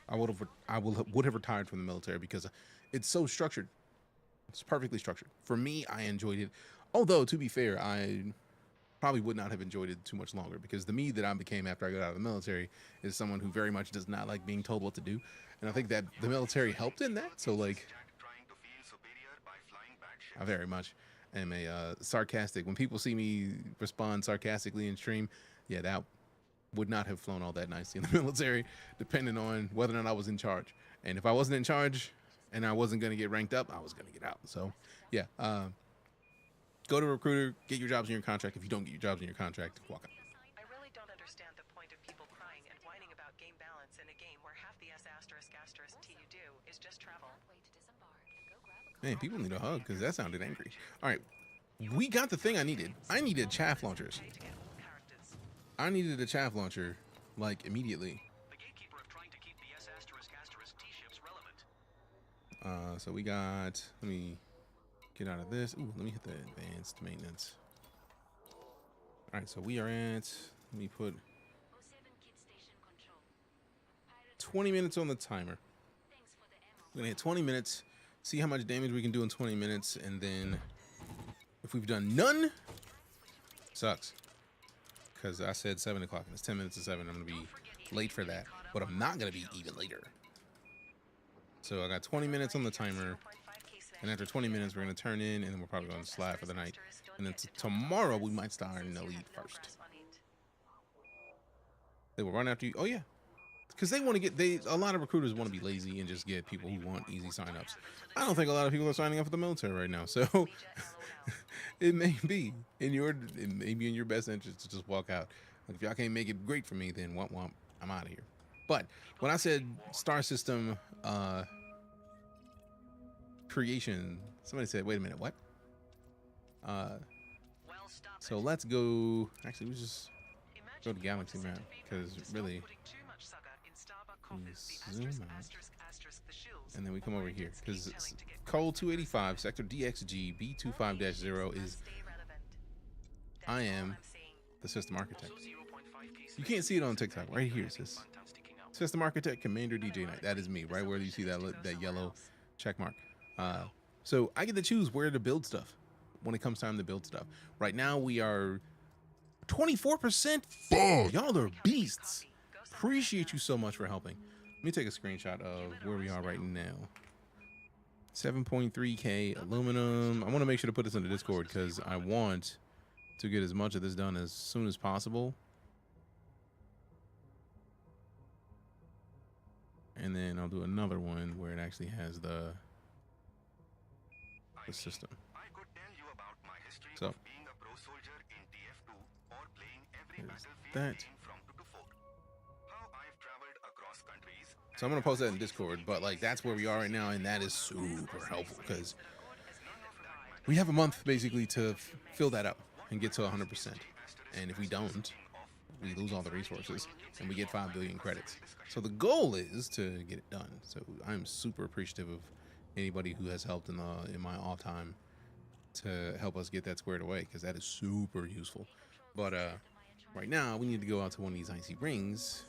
Speaker 1: I would have retired from the military because it's so structured. It's perfectly structured. For me, I enjoyed it. Although, to be fair, I probably would not have enjoyed it too much longer, because the me that I became after I got out of the military is someone who very much does not like being told what to do. And I think that the military helped in that. So, like, I very much am a sarcastic. When people see me respond sarcastically in stream, yeah, that would not have flown all that nicely in the military, depending on whether or not I was in charge. And if I wasn't in charge and I wasn't going to get ranked up, I was going to get out. So, yeah, go to a recruiter, get your jobs in your contract. If you don't get your jobs in your contract, walk out.
Speaker 15: I really don't understand the point of people crying and whining about game balance in a game where half the S***T you do is just travel.
Speaker 1: Man, people need a hug because that sounded angry. All right, we got the thing I needed. I needed chaff launchers. I needed a chaff launcher, like, immediately. So we got, let me get out of this. Ooh, let me hit the advanced maintenance. All right, so we are at, let me put 20 minutes on the timer. We're gonna hit 20 minutes, see how much damage we can do in 20 minutes, and then if we've done none, sucks. Because I said 7 o'clock and it's 10 minutes to 7. I'm gonna be late for that, but I'm not gonna be even later. So I got 20 minutes on the timer, and after 20 minutes we're gonna turn in, and then we're probably gonna slide for the night. And then tomorrow we might start in Elite first. They will run after you. Oh yeah, because they want to get, a lot of recruiters want to be lazy and just get people who want easy signups. I don't think a lot of people are signing up for the military right now, so it may be in your best interest to just walk out. Like, if y'all can't make it great for me, then womp womp, I'm out of here. But when I said star system creation, somebody said, wait a minute, what? So let's go, actually we just go to galaxy map, because really zoom out, and then we come over here, because code 285 sector DXG B25-0 is I am the system architect. You can't see it on TikTok. Right here it says system architect Commander DeejayKnight. That is me, right where you see that yellow check mark. So I get to choose where to build stuff when it comes time to build stuff. Right now we are 24%. Y'all are beasts. Appreciate you so much for helping. Let me take a screenshot of where we are right now. 7.3K aluminum. I want to make sure to put this in the Discord because I want to get as much of this done as soon as possible. And then I'll do another one where it actually has the system. So that. So I'm gonna post that in Discord, but like that's where we are right now, and that is super helpful because we have a month basically to fill that up and get to 100%. And if we don't, we lose all the resources and we get 5 billion credits. So the goal is to get it done. So I'm super appreciative of anybody who has helped in my off time to help us get that squared away, because that is super useful. But right now we need to go out to one of these icy rings.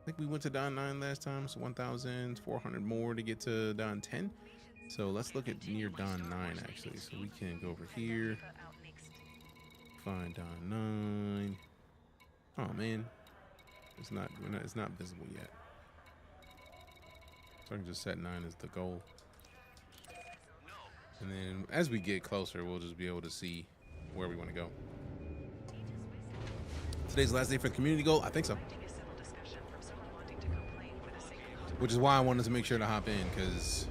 Speaker 1: I think we went to Don 9 last time, so 1,400 more to get to Don 10. So let's look at near Don 9 actually. So we can go over here, find Don 9. Oh man, it's not visible yet. So I can just set 9 as the goal. And then as we get closer, we'll just be able to see where we want to go. Today's the last day for the community goal? I think so. Which is why I wanted to make sure to hop in, because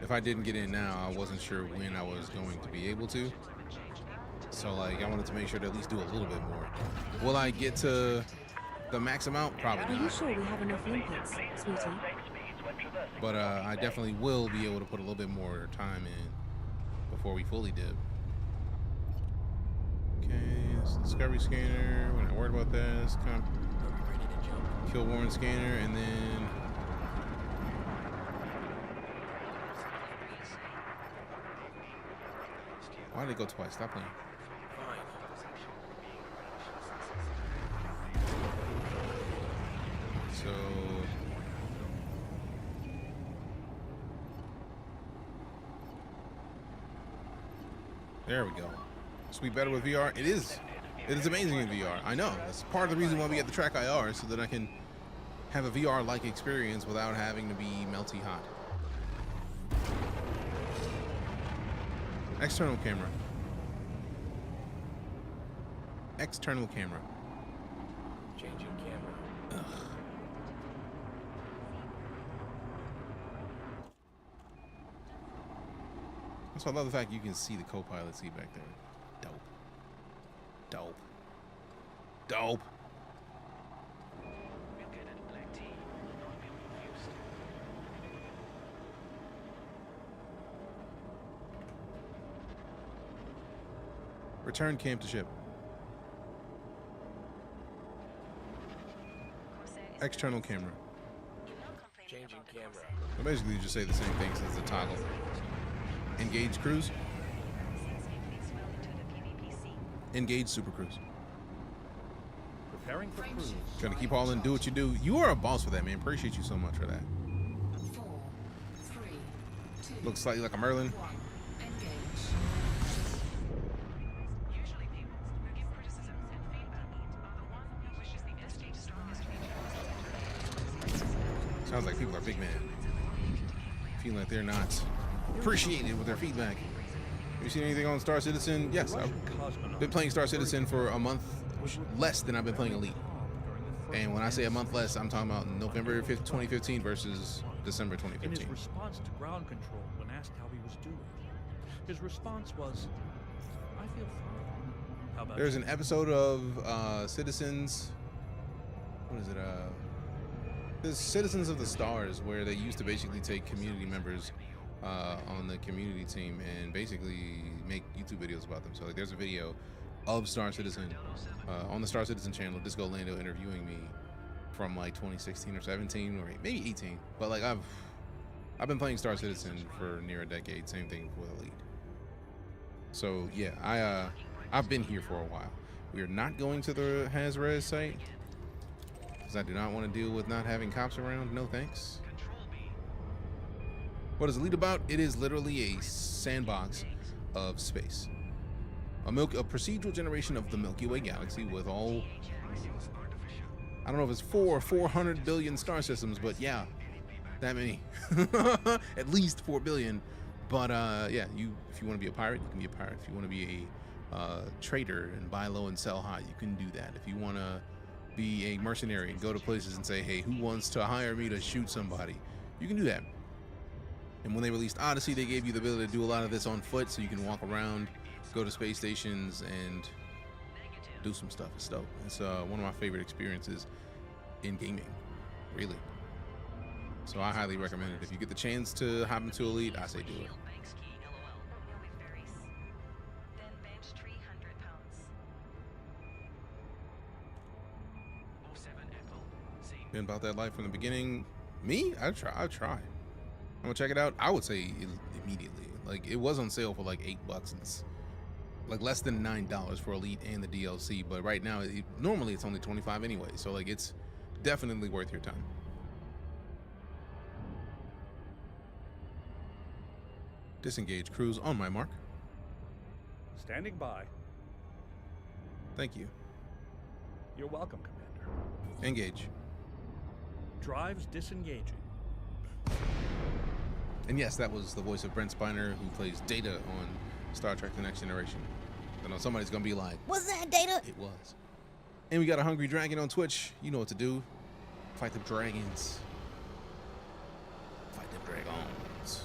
Speaker 1: if I didn't get in now, I wasn't sure when I was going to be able to. So like I wanted to make sure to at least do a little bit more. Will I get to the max amount? Probably not.
Speaker 16: Are you sure we have enough limpets, sweetie?
Speaker 1: But I definitely will be able to put a little bit more time in before we fully dip. Okay, it's the discovery scanner. We're not worried about that. It's kind of kill warrant scanner, and then Why did it go twice? Stop playing. So there we go. This will be better with VR. It is. It is amazing in VR. I know. That's part of the reason why we get the track IR, so that I can have a VR-like experience without having to be melty hot. External camera. External camera.
Speaker 3: Changing camera.
Speaker 1: Ugh. So I love the fact you can see the co-pilot seat back there. Dope. Dope. Dope. Return camp to ship. External camera.
Speaker 3: Changing camera.
Speaker 1: So basically you just say the same things as the toggle. Engage cruise. Engage super cruise.
Speaker 3: Preparing for cruise.
Speaker 1: Gonna keep all in, do what you do. You are a boss for that, man. Appreciate you so much for that.
Speaker 18: 4, 3, 2,
Speaker 1: Looks slightly like a Merlin.
Speaker 18: 1. Engage.
Speaker 15: Usually people who give criticisms and feedback are the one who wishes the estate's strongest features.
Speaker 1: Sounds like people are big man. Feeling like they're not appreciated with their feedback. Have you seen anything on Star Citizen? Yes, I've been playing Star Citizen for a month less than I've been playing Elite. And when I say a month less, I'm talking about November 5th, 2015 versus December 2015.
Speaker 23: In his response to ground control when asked how he was doing, his response was, I feel fine. How about
Speaker 1: There's
Speaker 23: you?
Speaker 1: an episode of Citizens, what is it? There's Citizens of the Stars, where they used to basically take community members on the community team and basically make YouTube videos about them. So like, there's a video of Star Citizen on the Star Citizen channel, Disco Lando interviewing me from like 2016 or 17 or maybe 18. But like I've been playing Star Citizen for near a decade. Same thing with Elite. So yeah, I've been here for a while. We are not going to the Hazres site because I do not want to deal with not having cops around. No thanks. What is Elite about? It is literally a sandbox of space. A procedural generation of the Milky Way galaxy with all, I don't know if it's 400 billion star systems, but yeah, that many. At least 4 billion. But yeah, if you want to be a pirate, you can be a pirate. If you want to be a trader and buy low and sell high, you can do that. If you want to be a mercenary and go to places and say, hey, who wants to hire me to shoot somebody? You can do that. And when they released Odyssey, they gave you the ability to do a lot of this on foot, so you can walk around, go to space stations, and do some stuff. It's dope. It's one of my favorite experiences in gaming, really. So I highly recommend it. If you get the chance to hop into Elite, I say do it. Been about that life from the beginning. Me? I'd try. I'm gonna check it out. I would say immediately. Like, it was on sale for like $8 and it's like less than $9 for Elite and the DLC, but right now normally it's only $25 anyway, so like it's definitely worth your time. Disengage cruise on my mark.
Speaker 23: Standing by.
Speaker 1: Thank you.
Speaker 23: You're welcome, Commander.
Speaker 1: Engage.
Speaker 23: Drives disengaging.
Speaker 1: And yes, that was the voice of Brent Spiner, who plays Data on Star Trek The Next Generation. I know somebody's gonna be like,
Speaker 17: was that Data?
Speaker 1: It was. And we got a Hungry Dragon on Twitch. You know what to do. Fight the dragons. Fight the dragons.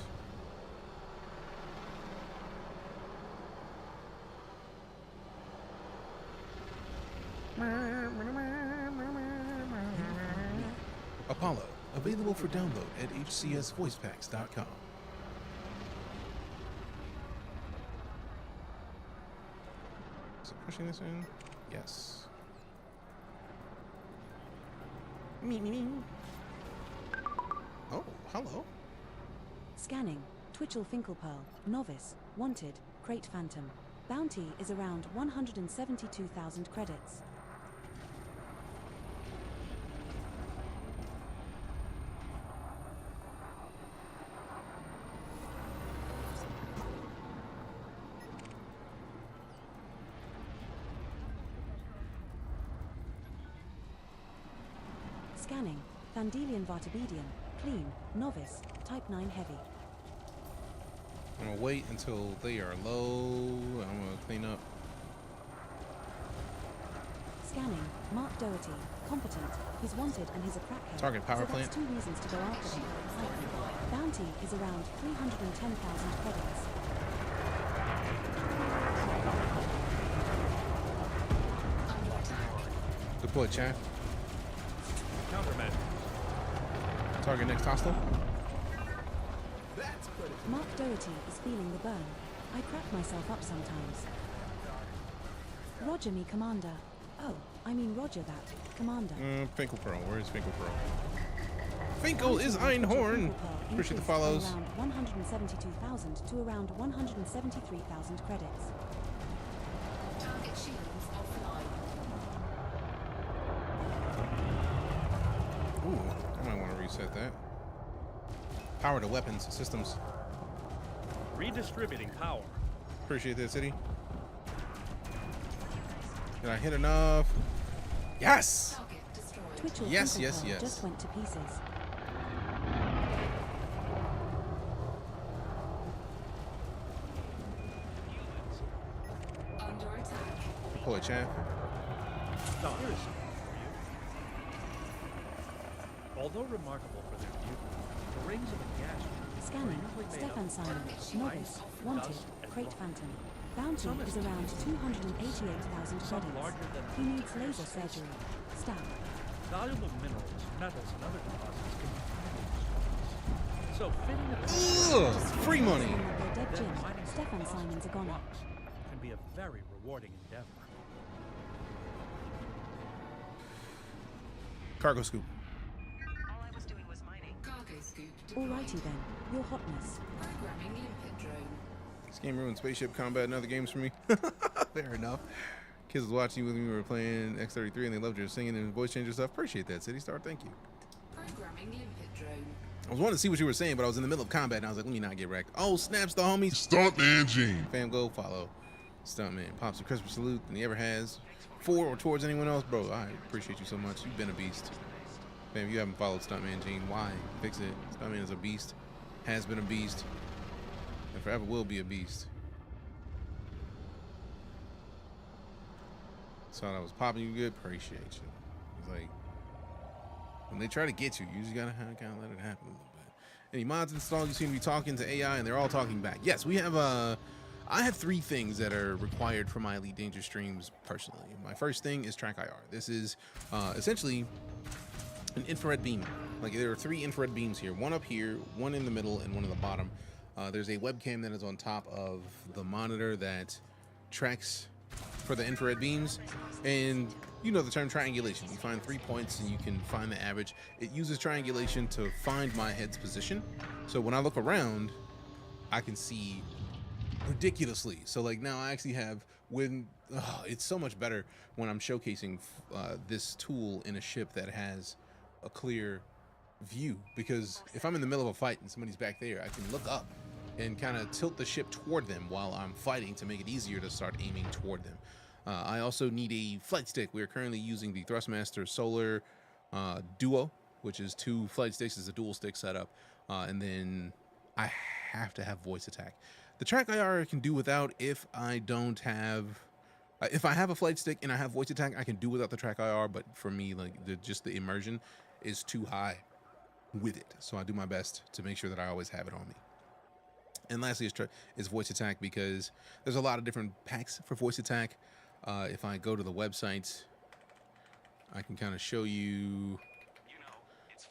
Speaker 1: Apollo, available for download at hcsvoicepacks.com. Is it pushing this in? Yes. Oh, hello.
Speaker 16: Scanning. Twitchell Finkelpearl. Novice. Wanted. Crate Phantom. Bounty is around 172,000 credits. Scanning. Thandelian Vartabedian. Clean. Novice. Type 9 Heavy.
Speaker 1: I'm gonna wait until they are low. I'm gonna clean up.
Speaker 16: Scanning. Mark Doherty. Competent. He's wanted and he's a crackhead.
Speaker 1: Target power
Speaker 16: so
Speaker 1: plant.
Speaker 16: that's 2 reasons to go after him. Bounty is around 310,000 credits.
Speaker 1: Deploy chaff.
Speaker 23: Countermeasures.
Speaker 1: Target next hostile.
Speaker 16: Mark Doherty is feeling the burn. I crack myself up sometimes. Roger me, Commander. Oh, I mean Roger that, Commander.
Speaker 1: Finkel Pearl. Where is Finkel Pearl? Finkel is Einhorn. Appreciate the follows.
Speaker 16: Around 172,000 to around 173,000 credits.
Speaker 18: Target shields offline.
Speaker 1: Ooh, I might want to reset that. Power to weapons systems.
Speaker 23: Redistributing power.
Speaker 1: Appreciate that, City. Did I hit enough? Yes! Yes, yes, yes.
Speaker 16: Just went to pieces.
Speaker 18: Under attack.
Speaker 1: Deploy champ.
Speaker 23: Now, here is something for you. Although remarkable for their beauty, the rings of a gas
Speaker 16: Scanning. Stefan Simon. Novice. Wanted. Crate Phantom. Bounty is around 288,000 credits. He needs laser surgery. Stab.
Speaker 23: valuable minerals, metals, and other deposits can be found in so fitting a
Speaker 1: free money.
Speaker 16: Dead Jim. Stefan Simon's a goner.
Speaker 23: Can be a very rewarding endeavor.
Speaker 1: Cargo scoop.
Speaker 18: Cargo scoop.
Speaker 16: Alrighty then, your hotness.
Speaker 18: Programming limpet drone.
Speaker 1: This game ruined spaceship combat and other games for me. Fair enough. Kids was watching with me. We were playing X33 and they loved your singing and voice changer stuff. Appreciate that, City Star. Thank you.
Speaker 18: Programming limpet drone.
Speaker 1: I was wanting to see what you were saying, but I was in the middle of combat and I was like, let me not get wrecked. Oh, snaps the homies.
Speaker 2: Stuntman Gene.
Speaker 1: Fam, go follow. Stuntman. Pops a Christmas salute than he ever has. For or towards anyone else, bro. I appreciate you so much. You've been a beast. Fam, if you haven't followed Stuntman Gene, why? Fix it. Stuntman is a beast. Has been a beast. And forever will be a beast. Saw I was popping you good. Appreciate you. It's like, when they try to get you, you just gotta kind of let it happen a little bit. Any mods installed? You seem to be talking to AI and they're all talking back. Yes, we have I have 3 things that are required for my Elite Dangerous streams personally. My first thing is track IR. This is essentially an infrared beam. Like there are 3 infrared beams here. One up here, one in the middle, and one in the bottom. There's a webcam that is on top of the monitor that tracks for the infrared beams. And you know the term triangulation. You find 3 points and you can find the average. It uses triangulation to find my head's position. So when I look around, I can see ridiculously. So like now I actually have, it's so much better when I'm showcasing this tool in a ship that has a clear view, because if I'm in the middle of a fight and somebody's back there, I can look up and kind of tilt the ship toward them while I'm fighting to make it easier to start aiming toward them. I also need a flight stick. We are currently using the Thrustmaster Solar Duo, which is 2 flight sticks. It's a dual stick setup. And then I have to have voice attack. The track IR I can do without if I don't have... if I have a flight stick and I have voice attack, I can do without the track IR. But for me, like just the immersion is too high with it. So I do my best to make sure that I always have it on me. And lastly is voice attack, because there's a lot of different packs for voice attack. If I go to the website, I can kind of show you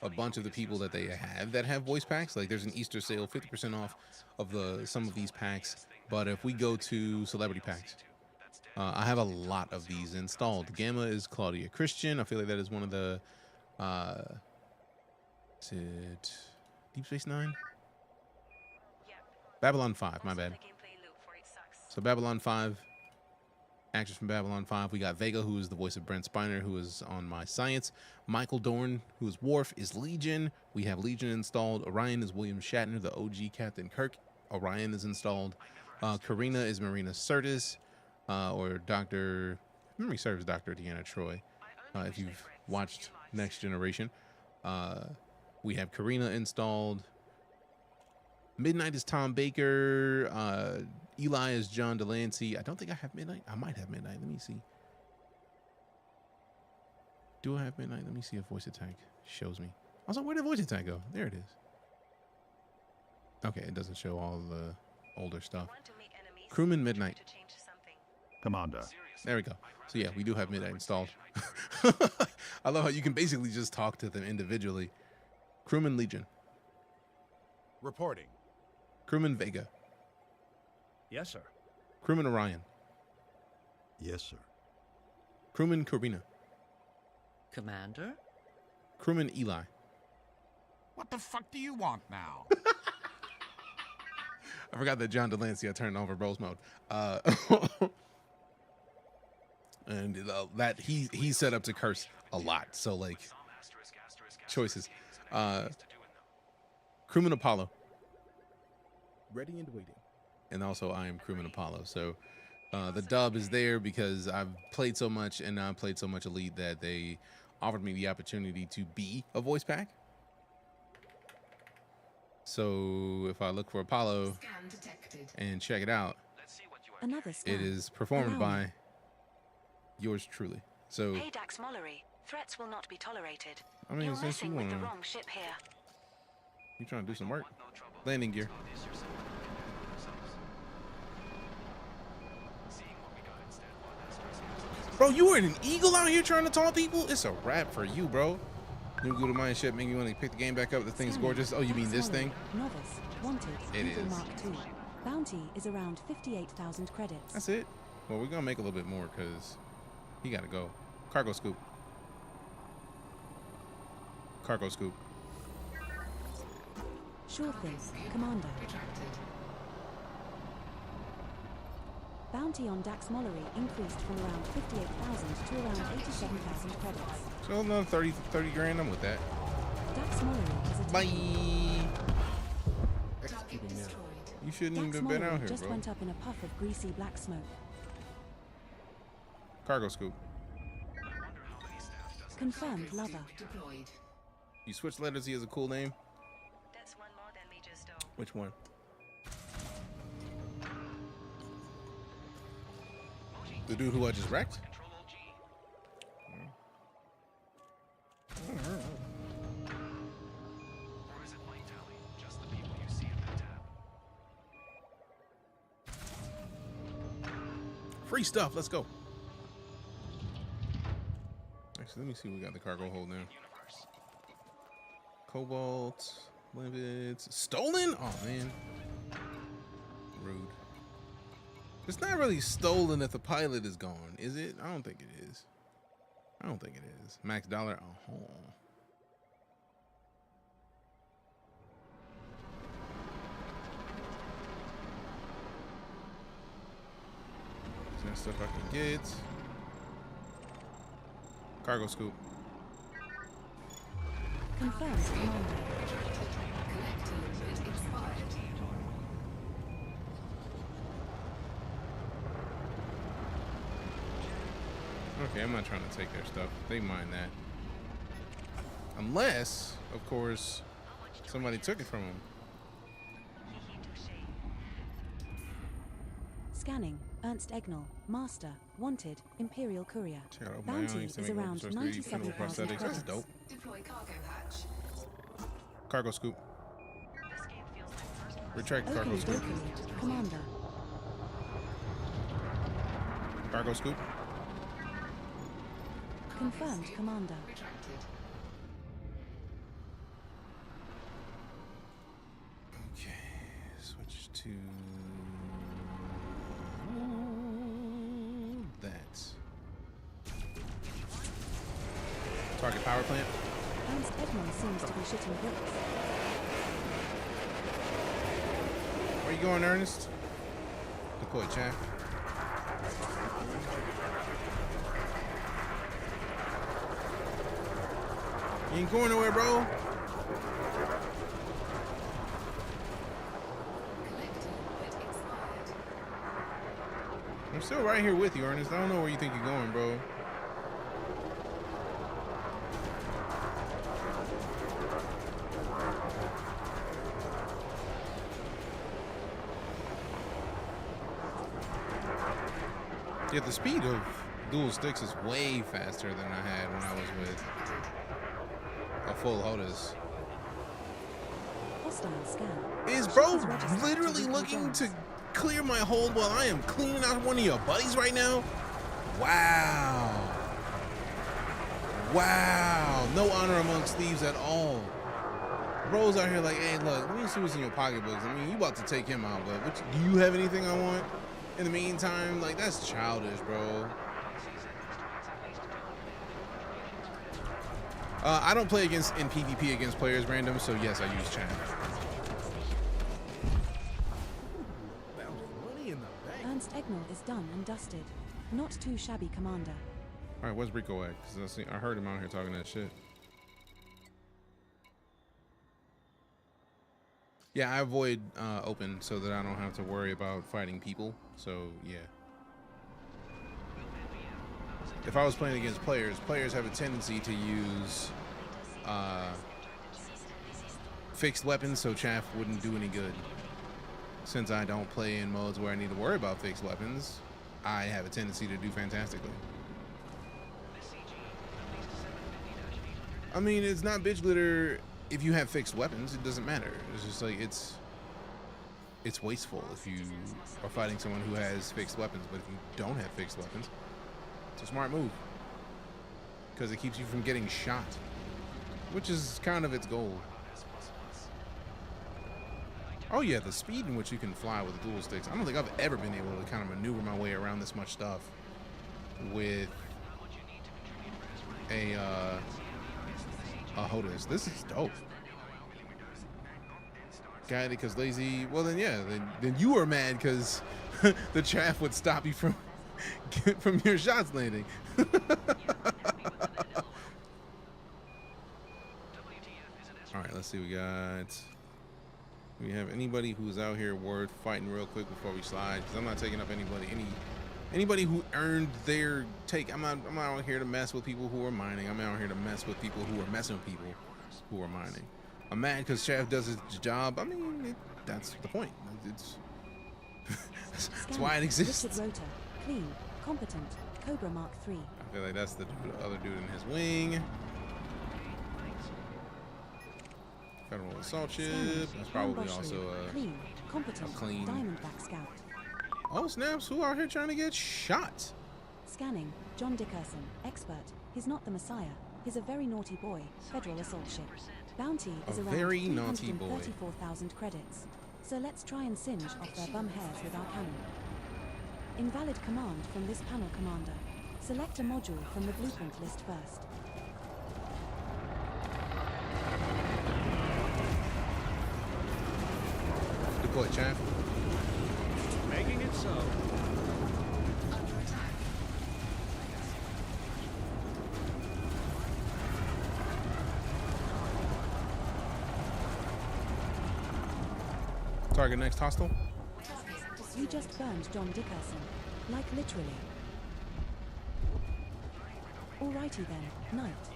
Speaker 1: a bunch of the people that they have voice packs. Like there's an Easter sale, 50% off of some of these packs. But if we go to celebrity packs, I have a lot of these installed. Gamma is Claudia Christian. I feel like that is one of the is it Deep Space Nine? Babylon 5, my bad. So Babylon 5, actors from Babylon 5. We got Vega, who is the voice of Brent Spiner, who is on My Science. Michael Dorn, who is Worf, is Legion. We have Legion installed. Orion is William Shatner, the OG Captain Kirk. Orion is installed. Karina is Marina Sirtis, or Dr. Memory serves Dr. Deanna Troy. If you've watched Next Generation, we have Karina installed. Midnight is Tom Baker. Eli is John Delancey. I don't think I have Midnight. I might have Midnight. Let me see. Do I have Midnight? Let me see if voice attack shows me. Also, where did voice attack go? There it is. Okay, it doesn't show all the older stuff. Crewman Midnight.
Speaker 10: Commander.
Speaker 1: There we go. So yeah, we do have Midnight installed. I love how you can basically just talk to them individually. Crewman Legion.
Speaker 10: Reporting.
Speaker 1: Crewman Vega.
Speaker 23: Yes, sir.
Speaker 1: Crewman Orion.
Speaker 10: Yes, sir.
Speaker 1: Crewman Karina.
Speaker 11: Commander?
Speaker 1: Crewman Eli.
Speaker 10: What the fuck do you want now?
Speaker 1: I forgot that John Delancey, I turned on for bros mode. And that he's set up to curse a lot. So like choices. Crewman Apollo.
Speaker 19: Ready and waiting.
Speaker 1: And also I am Crewman Apollo. So the dub is there because I've played so much and I've played so much Elite that they offered me the opportunity to be a voice pack. So if I look for Apollo and check it out,
Speaker 16: Another scan.
Speaker 1: it is performed by yours truly. So
Speaker 22: Hey Dax Mollery, threats will not be tolerated.
Speaker 1: I mean,
Speaker 22: You're
Speaker 1: since you
Speaker 22: messing with the
Speaker 1: wanna,
Speaker 22: wrong ship here.
Speaker 1: you trying to do some work, landing gear. Bro, you were an eagle out here trying to taunt people? It's a wrap for you, bro. You go to my ship, make you want to pick the game back up. The thing's gorgeous. Oh, you mean this thing?
Speaker 16: Novice. Wanted.
Speaker 1: It
Speaker 16: Eagle
Speaker 1: is.
Speaker 16: Mark II. Bounty is around 58,000 credits.
Speaker 1: That's it. Well, we're gonna make a little bit more because he gotta go. Cargo scoop. Cargo scoop.
Speaker 16: Sure thing, Commander. Bounty on Dax Mollery increased from around 58,000 to around 87,000 credits.
Speaker 1: So another 30 grand. I'm with that.
Speaker 16: Dax Mollery is a
Speaker 1: Bye. You shouldn't
Speaker 16: Dax
Speaker 1: even been out
Speaker 16: Mollery
Speaker 1: here,
Speaker 16: just
Speaker 1: bro.
Speaker 16: went up in a puff of greasy black smoke.
Speaker 1: Cargo scoop.
Speaker 16: Confirmed lover.
Speaker 1: You switch letters. He has a cool name. Which one? The dude who I just wrecked? Free stuff. Let's go. Actually, let me see what we got the cargo hold now. Cobalt, lipids, stolen? Oh man, rude. It's not really stolen if the pilot is gone, is it? I don't think it is. I don't think it is. Max dollar. Oh. Is there stuff I can get? Cargo scoop.
Speaker 16: Confirmed, Commander.
Speaker 1: Okay, I'm not trying to take their stuff. They mind that. Unless, of course, somebody took it from them.
Speaker 16: Scanning. Ernst Egnal. Master. Wanted. Imperial Courier.
Speaker 1: Check out my
Speaker 16: Bounty
Speaker 1: own
Speaker 16: is around 97,000
Speaker 1: prosthetics. That's
Speaker 16: credits.
Speaker 1: dope.
Speaker 18: Deploy cargo hatch.
Speaker 1: Cargo scoop. Retract cargo
Speaker 16: Oakley
Speaker 1: scoop.
Speaker 16: Dokley. Commander.
Speaker 1: Cargo scoop.
Speaker 16: Confirmed, Commander.
Speaker 1: Okay, switch to that. Target power plant.
Speaker 16: Ernst Egnal seems to be shitting bricks.
Speaker 1: Where you going, Ernest? The Deploy, chat. You ain't going nowhere, bro. I'm still right here with you, Ernest. I don't know where you think you're going, bro. Yeah, the speed of dual sticks is way faster than I had when I was with a full HOTAS. Is bro literally looking to clear my hold while I am cleaning out one of your buddies right now? Wow. Wow. No honor amongst thieves at all. Bro's out here like, hey, look, let me see what's in your pocketbooks. I mean, you about to take him out, but do you have anything I want? In the meantime, like, that's childish, bro. I don't play in PvP against players random, so yes, I use chat.
Speaker 16: Ernst Egnor is done and dusted. Not too shabby, Commander.
Speaker 1: All right, where's Rico at? Because I heard him out here talking that shit. Yeah, I avoid open so that I don't have to worry about fighting people. So, yeah. If I was playing against players have a tendency to use fixed weapons, so chaff wouldn't do any good. Since I don't play in modes where I need to worry about fixed weapons, I have a tendency to do fantastically. I mean, it's not bitch glitter if you have fixed weapons. It doesn't matter. It's just like it's wasteful if you are fighting someone who has fixed weapons. But if you don't have fixed weapons, it's a smart move because it keeps you from getting shot, which is kind of its goal. Oh yeah, the speed in which you can fly with dual sticks. I don't think I've ever been able to kind of maneuver my way around this much stuff with a HOTAS. This is dope. Got it because lazy. Well then, yeah. Then you are mad because the chaff would stop you from your shots landing. All right, let's see. We have anybody who's out here word fighting real quick before we slide, because I'm not taking up anybody who earned their take. I'm not out here to mess with people who are mining. I'm out here to mess with people who are messing with people who are mining. I'm mad because Chaff does his job. I mean, that's the point. That's why it exists.
Speaker 16: Richard Rota, clean, competent, Cobra Mark III.
Speaker 1: I feel like that's the other dude in his wing. Federal assault ship. That's probably also a
Speaker 16: clean, competent,
Speaker 1: clean
Speaker 16: Diamondback scout.
Speaker 1: Oh snaps! Who out here trying to get shot?
Speaker 16: Scanning. John Dickerson, expert. He's not the Messiah. He's a very naughty boy. Federal assault ship. Bounty is around 334,000 credits. So let's try and singe off their bum hairs with our cannon. Invalid command from this panel, Commander. Select a module from the blueprint list first.
Speaker 1: Deploy, chaff.
Speaker 23: Making it so.
Speaker 1: Target next hostile.
Speaker 16: You just burned John Dickerson. Like literally. Alrighty then, Knight.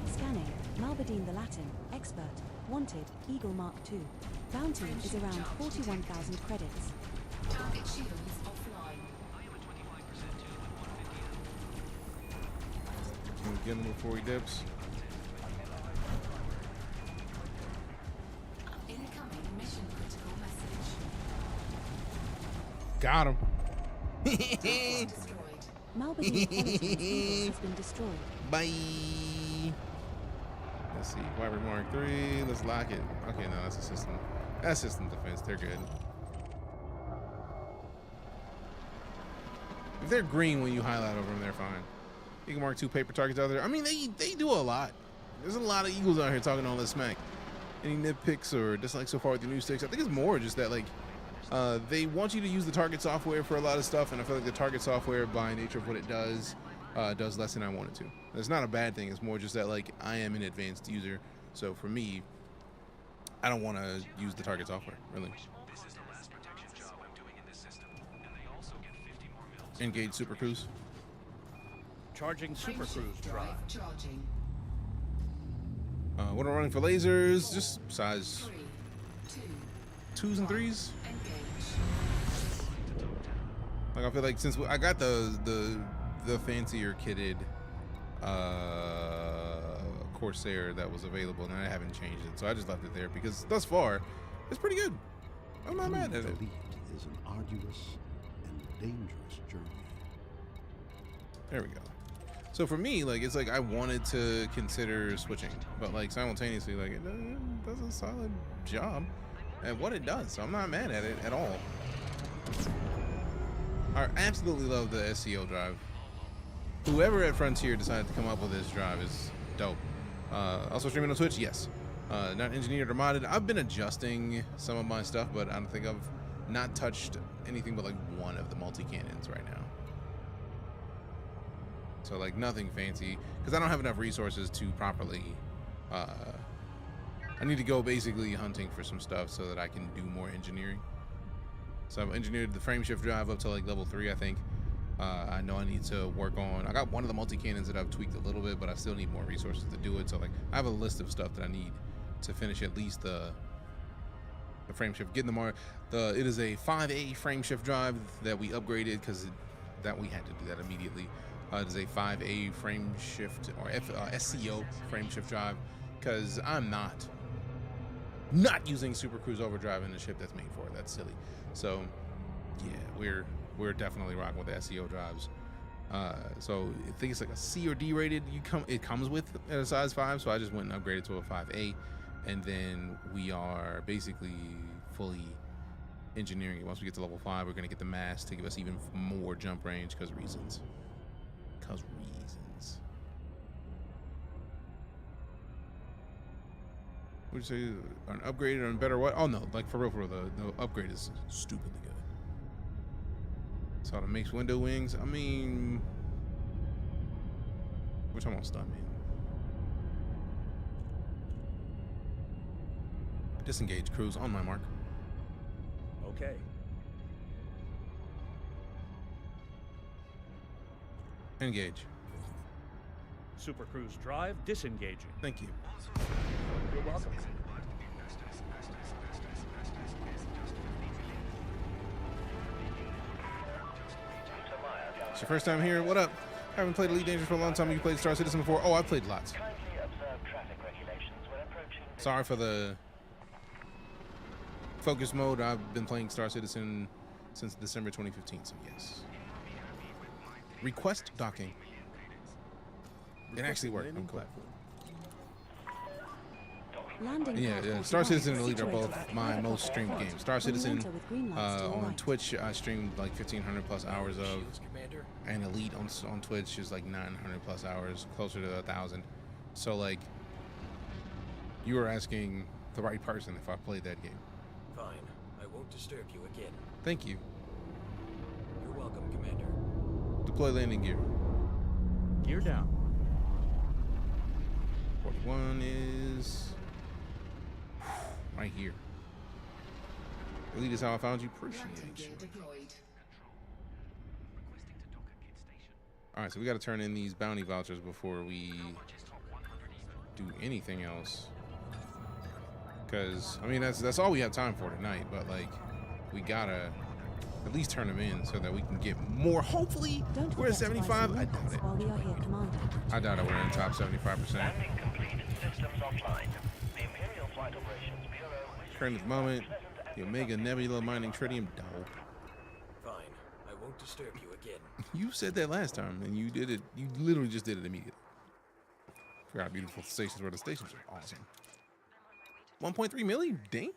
Speaker 16: Scanning. Malbadine the Latin, expert. Wanted, Eagle Mark II. Bounty is around 41,000 credits.
Speaker 18: Target shields offline.
Speaker 1: Can we get him before he dips?
Speaker 18: Incoming mission critical message.
Speaker 1: Got him.
Speaker 16: Malbadine Eagle has been destroyed.
Speaker 1: Bye. Let's see. Wyvern Mark III. Let's lock it. Okay, no, that's a system. That's system defense. They're good. If they're green when you highlight over them, they're fine. Eagle Mark II paper targets out there. I mean, they do a lot. There's a lot of Eagles out here talking all this smack. Any nitpicks or dislikes so far with the new sticks? I think it's more just that, like, they want you to use the target software for a lot of stuff, and I feel like the target software, by nature of what it does less than I want it to. It's not a bad thing. It's more just that, like, I am an advanced user, so for me, I don't want to use the target software, really. Engage Super Cruise.
Speaker 23: Charging Super Cruise drive.
Speaker 18: Charging.
Speaker 1: What am I running for lasers? Just size 2s and 3s. Like, I feel like since I got the fancier kitted Corsair that was available, and I haven't changed it, so I just left it there because thus far it's pretty good. I'm not mad at it.
Speaker 10: Elite is an arduous and dangerous journey.
Speaker 1: There we go. So for me, like, it's like I wanted to consider switching, but like simultaneously, like, it does a solid job at what it does, so I'm not mad at it at all. I absolutely love the SCO drive. Whoever at Frontier decided to come up with this drive is dope. Also streaming on Twitch, yes. Not engineered or modded. I've been adjusting some of my stuff, but I don't think I've not touched anything but like one of the multi-cannons right now. So like nothing fancy, because I don't have enough resources to properly, I need to go basically hunting for some stuff so that I can do more engineering. So I've engineered the frame shift drive up to like level 3, I think. I know I need to work on, I got one of the multi-cannons that I've tweaked a little bit, but I still need more resources to do it. So like I have a list of stuff that I need to finish at least the frame shift. Getting it is a 5A frame shift drive that we upgraded because we had to do that immediately. It is a 5A frame shift or SCO frame shift drive because I'm not using Super Cruise Overdrive in the ship that's made for it. That's silly. So yeah, we're definitely rocking with the SCO drives. So I think it's like a C or D rated. It comes with at a size 5, so I just went and upgraded to a 5A, and then we are basically fully engineering it. Once we get to level 5, we're gonna get the mass to give us even more jump range because reasons. Would you say an upgrade or better what? Oh no, like for real, the upgrade is stupidly good. So to makes window wings. I mean, we're talking about stun, man. Disengage cruise on my mark.
Speaker 23: Okay.
Speaker 1: Engage.
Speaker 23: Super Cruise drive disengaging.
Speaker 1: Thank you.
Speaker 23: You're welcome.
Speaker 1: It's your first time here. What up? Haven't played EliteDangerous for a long time. You played Star Citizen before? Oh, I played lots. Sorry for the focus mode. I've been playing Star Citizen since December 2015, so yes. Request docking. It actually worked. I'm cool. Yeah, Star Citizen and Elite are both my most streamed games. Star Citizen on Twitch, I streamed like 1,500 plus hours of, and Elite on Twitch is like 900 plus hours, closer to 1,000. So like, you were asking the right person if I played that game.
Speaker 3: Fine, I won't disturb you again.
Speaker 1: Thank you.
Speaker 3: You're welcome, Commander.
Speaker 1: Deploy landing gear.
Speaker 23: Gear down.
Speaker 1: 41 is right here. Elite is how I found you. Appreciate you. All right, so we got to turn in these bounty vouchers before we do anything else. Because I mean that's all we have time for tonight. But like, we gotta at least turn them in so that we can get more. Hopefully, we're at 75. I doubt it. I doubt it. We're in the top 75%. Current at the moment, the Omega Nebula mining tritium. Dope.
Speaker 3: Fine, I won't disturb you again.
Speaker 1: You said that last time, and you did it. You literally just did it immediately. Forgot how beautiful the stations were. The stations are awesome. 1.3 million? Damn.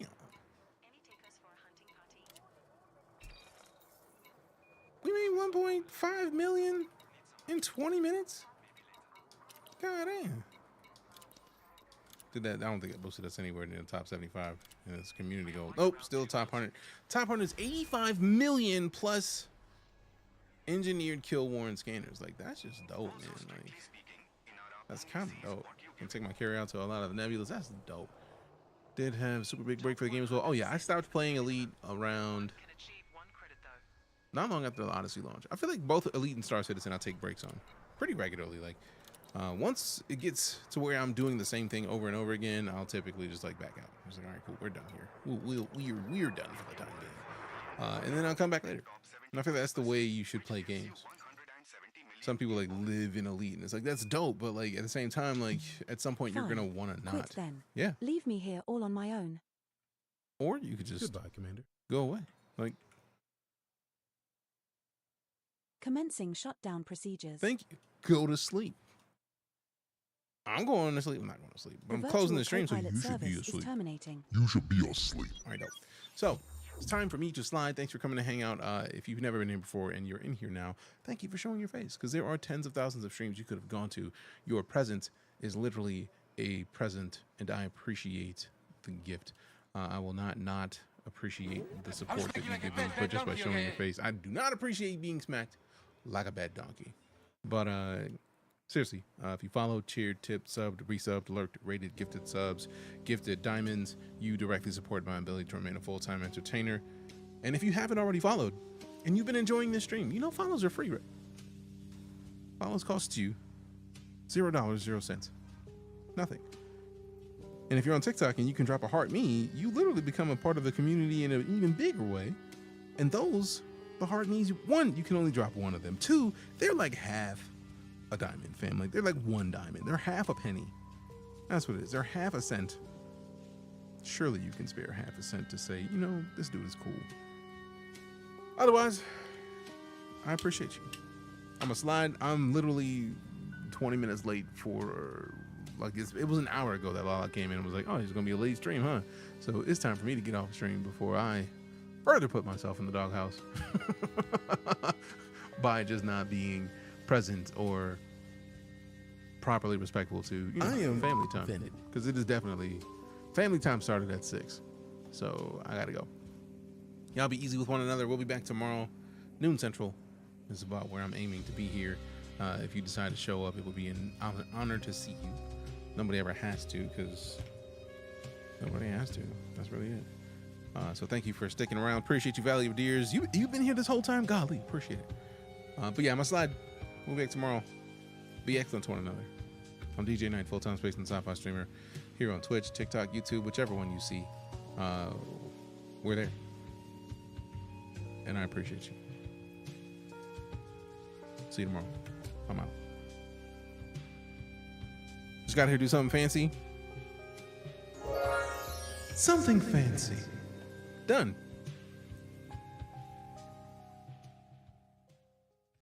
Speaker 1: We made 1.5 million in 20 minutes? God damn. Did that? I don't think it boosted us anywhere near the top 75 in this community goal. Nope, still top 100. Top 100 is 85 million plus engineered kill warrant scanners. Like, that's just dope, man. Like, that's kind of dope. Can take my carry out to a lot of nebulas. That's dope. Did have a super big break for the game as well. Oh yeah, I stopped playing Elite around not long after the Odyssey launch. I feel like both Elite and Star Citizen I take breaks on pretty regularly. Like once it gets to where I'm doing the same thing over and over again, I'll typically just like back out. I'm just like, all right, cool, we're done here. We're done for the time being. And then I'll come back later. And I feel like that's the way you should play games. Some people like live in Elite, and it's like that's dope, but like at the same time, like at some point you're gonna want to not.
Speaker 16: Quit then.
Speaker 1: Yeah.
Speaker 16: Leave me here all on my own.
Speaker 1: Or you could just
Speaker 19: goodbye, Commander.
Speaker 1: Go away. Like.
Speaker 16: Commencing shutdown procedures.
Speaker 1: Thank you. Go to sleep. I'm going to sleep. I'm not going to sleep. But I'm closing the stream, so you should be asleep.
Speaker 16: Terminating.
Speaker 2: You should be asleep.
Speaker 1: All right, dope. So it's time for me to slide. Thanks for coming to hang out. If you've never been here before and you're in here now, thank you for showing your face, because there are tens of thousands of streams you could have gone to. Your presence is literally a present, and I appreciate the gift. I will not appreciate the support that you give me, but just by showing your face. I do not appreciate being smacked like a bad donkey. But seriously, if you follow, cheered, tipped, subbed, resubbed, lurked, rated, gifted subs, gifted diamonds, you directly support my ability to remain a full-time entertainer. And if you haven't already followed and you've been enjoying this stream, you know follows are free, right? Follows cost you $0, 0 cents. Nothing. And if you're on TikTok and you can drop a heart me, you literally become a part of the community in an even bigger way. And those, the heart me's, one, you can only drop one of them. Two, they're like half a diamond, family. They're like one diamond. They're half a penny. That's what it is. They're half a cent. Surely you can spare half a cent to say, you know, this dude is cool. Otherwise, I appreciate you. I'm a slide. I'm literally 20 minutes late for, like, it was an hour ago that Lala came in and was like, oh, it's going to be a late stream, huh? So it's time for me to get off the stream before I further put myself in the doghouse by just not being present or properly respectful to, you know,
Speaker 19: I am
Speaker 1: family time,
Speaker 19: offended.
Speaker 1: because it is definitely family time started at 6, so I gotta go. Y'all be easy with one another. We'll be back tomorrow, noon central. This is about where I'm aiming to be here. If you decide to show up, it will be an honor to see you. Nobody ever has to, because nobody has to. That's really it. So thank you for sticking around. Appreciate you, Valley of Deers. You've been here this whole time. Golly, appreciate it. But yeah, my slide. We'll be back tomorrow. Be excellent to one another. I'm DeejayKnight, full-time space and sci-fi streamer here on Twitch, TikTok, YouTube, whichever one you see. We're there. And I appreciate you. See you tomorrow. I'm out. Just got here to do something fancy. Something fancy. Done.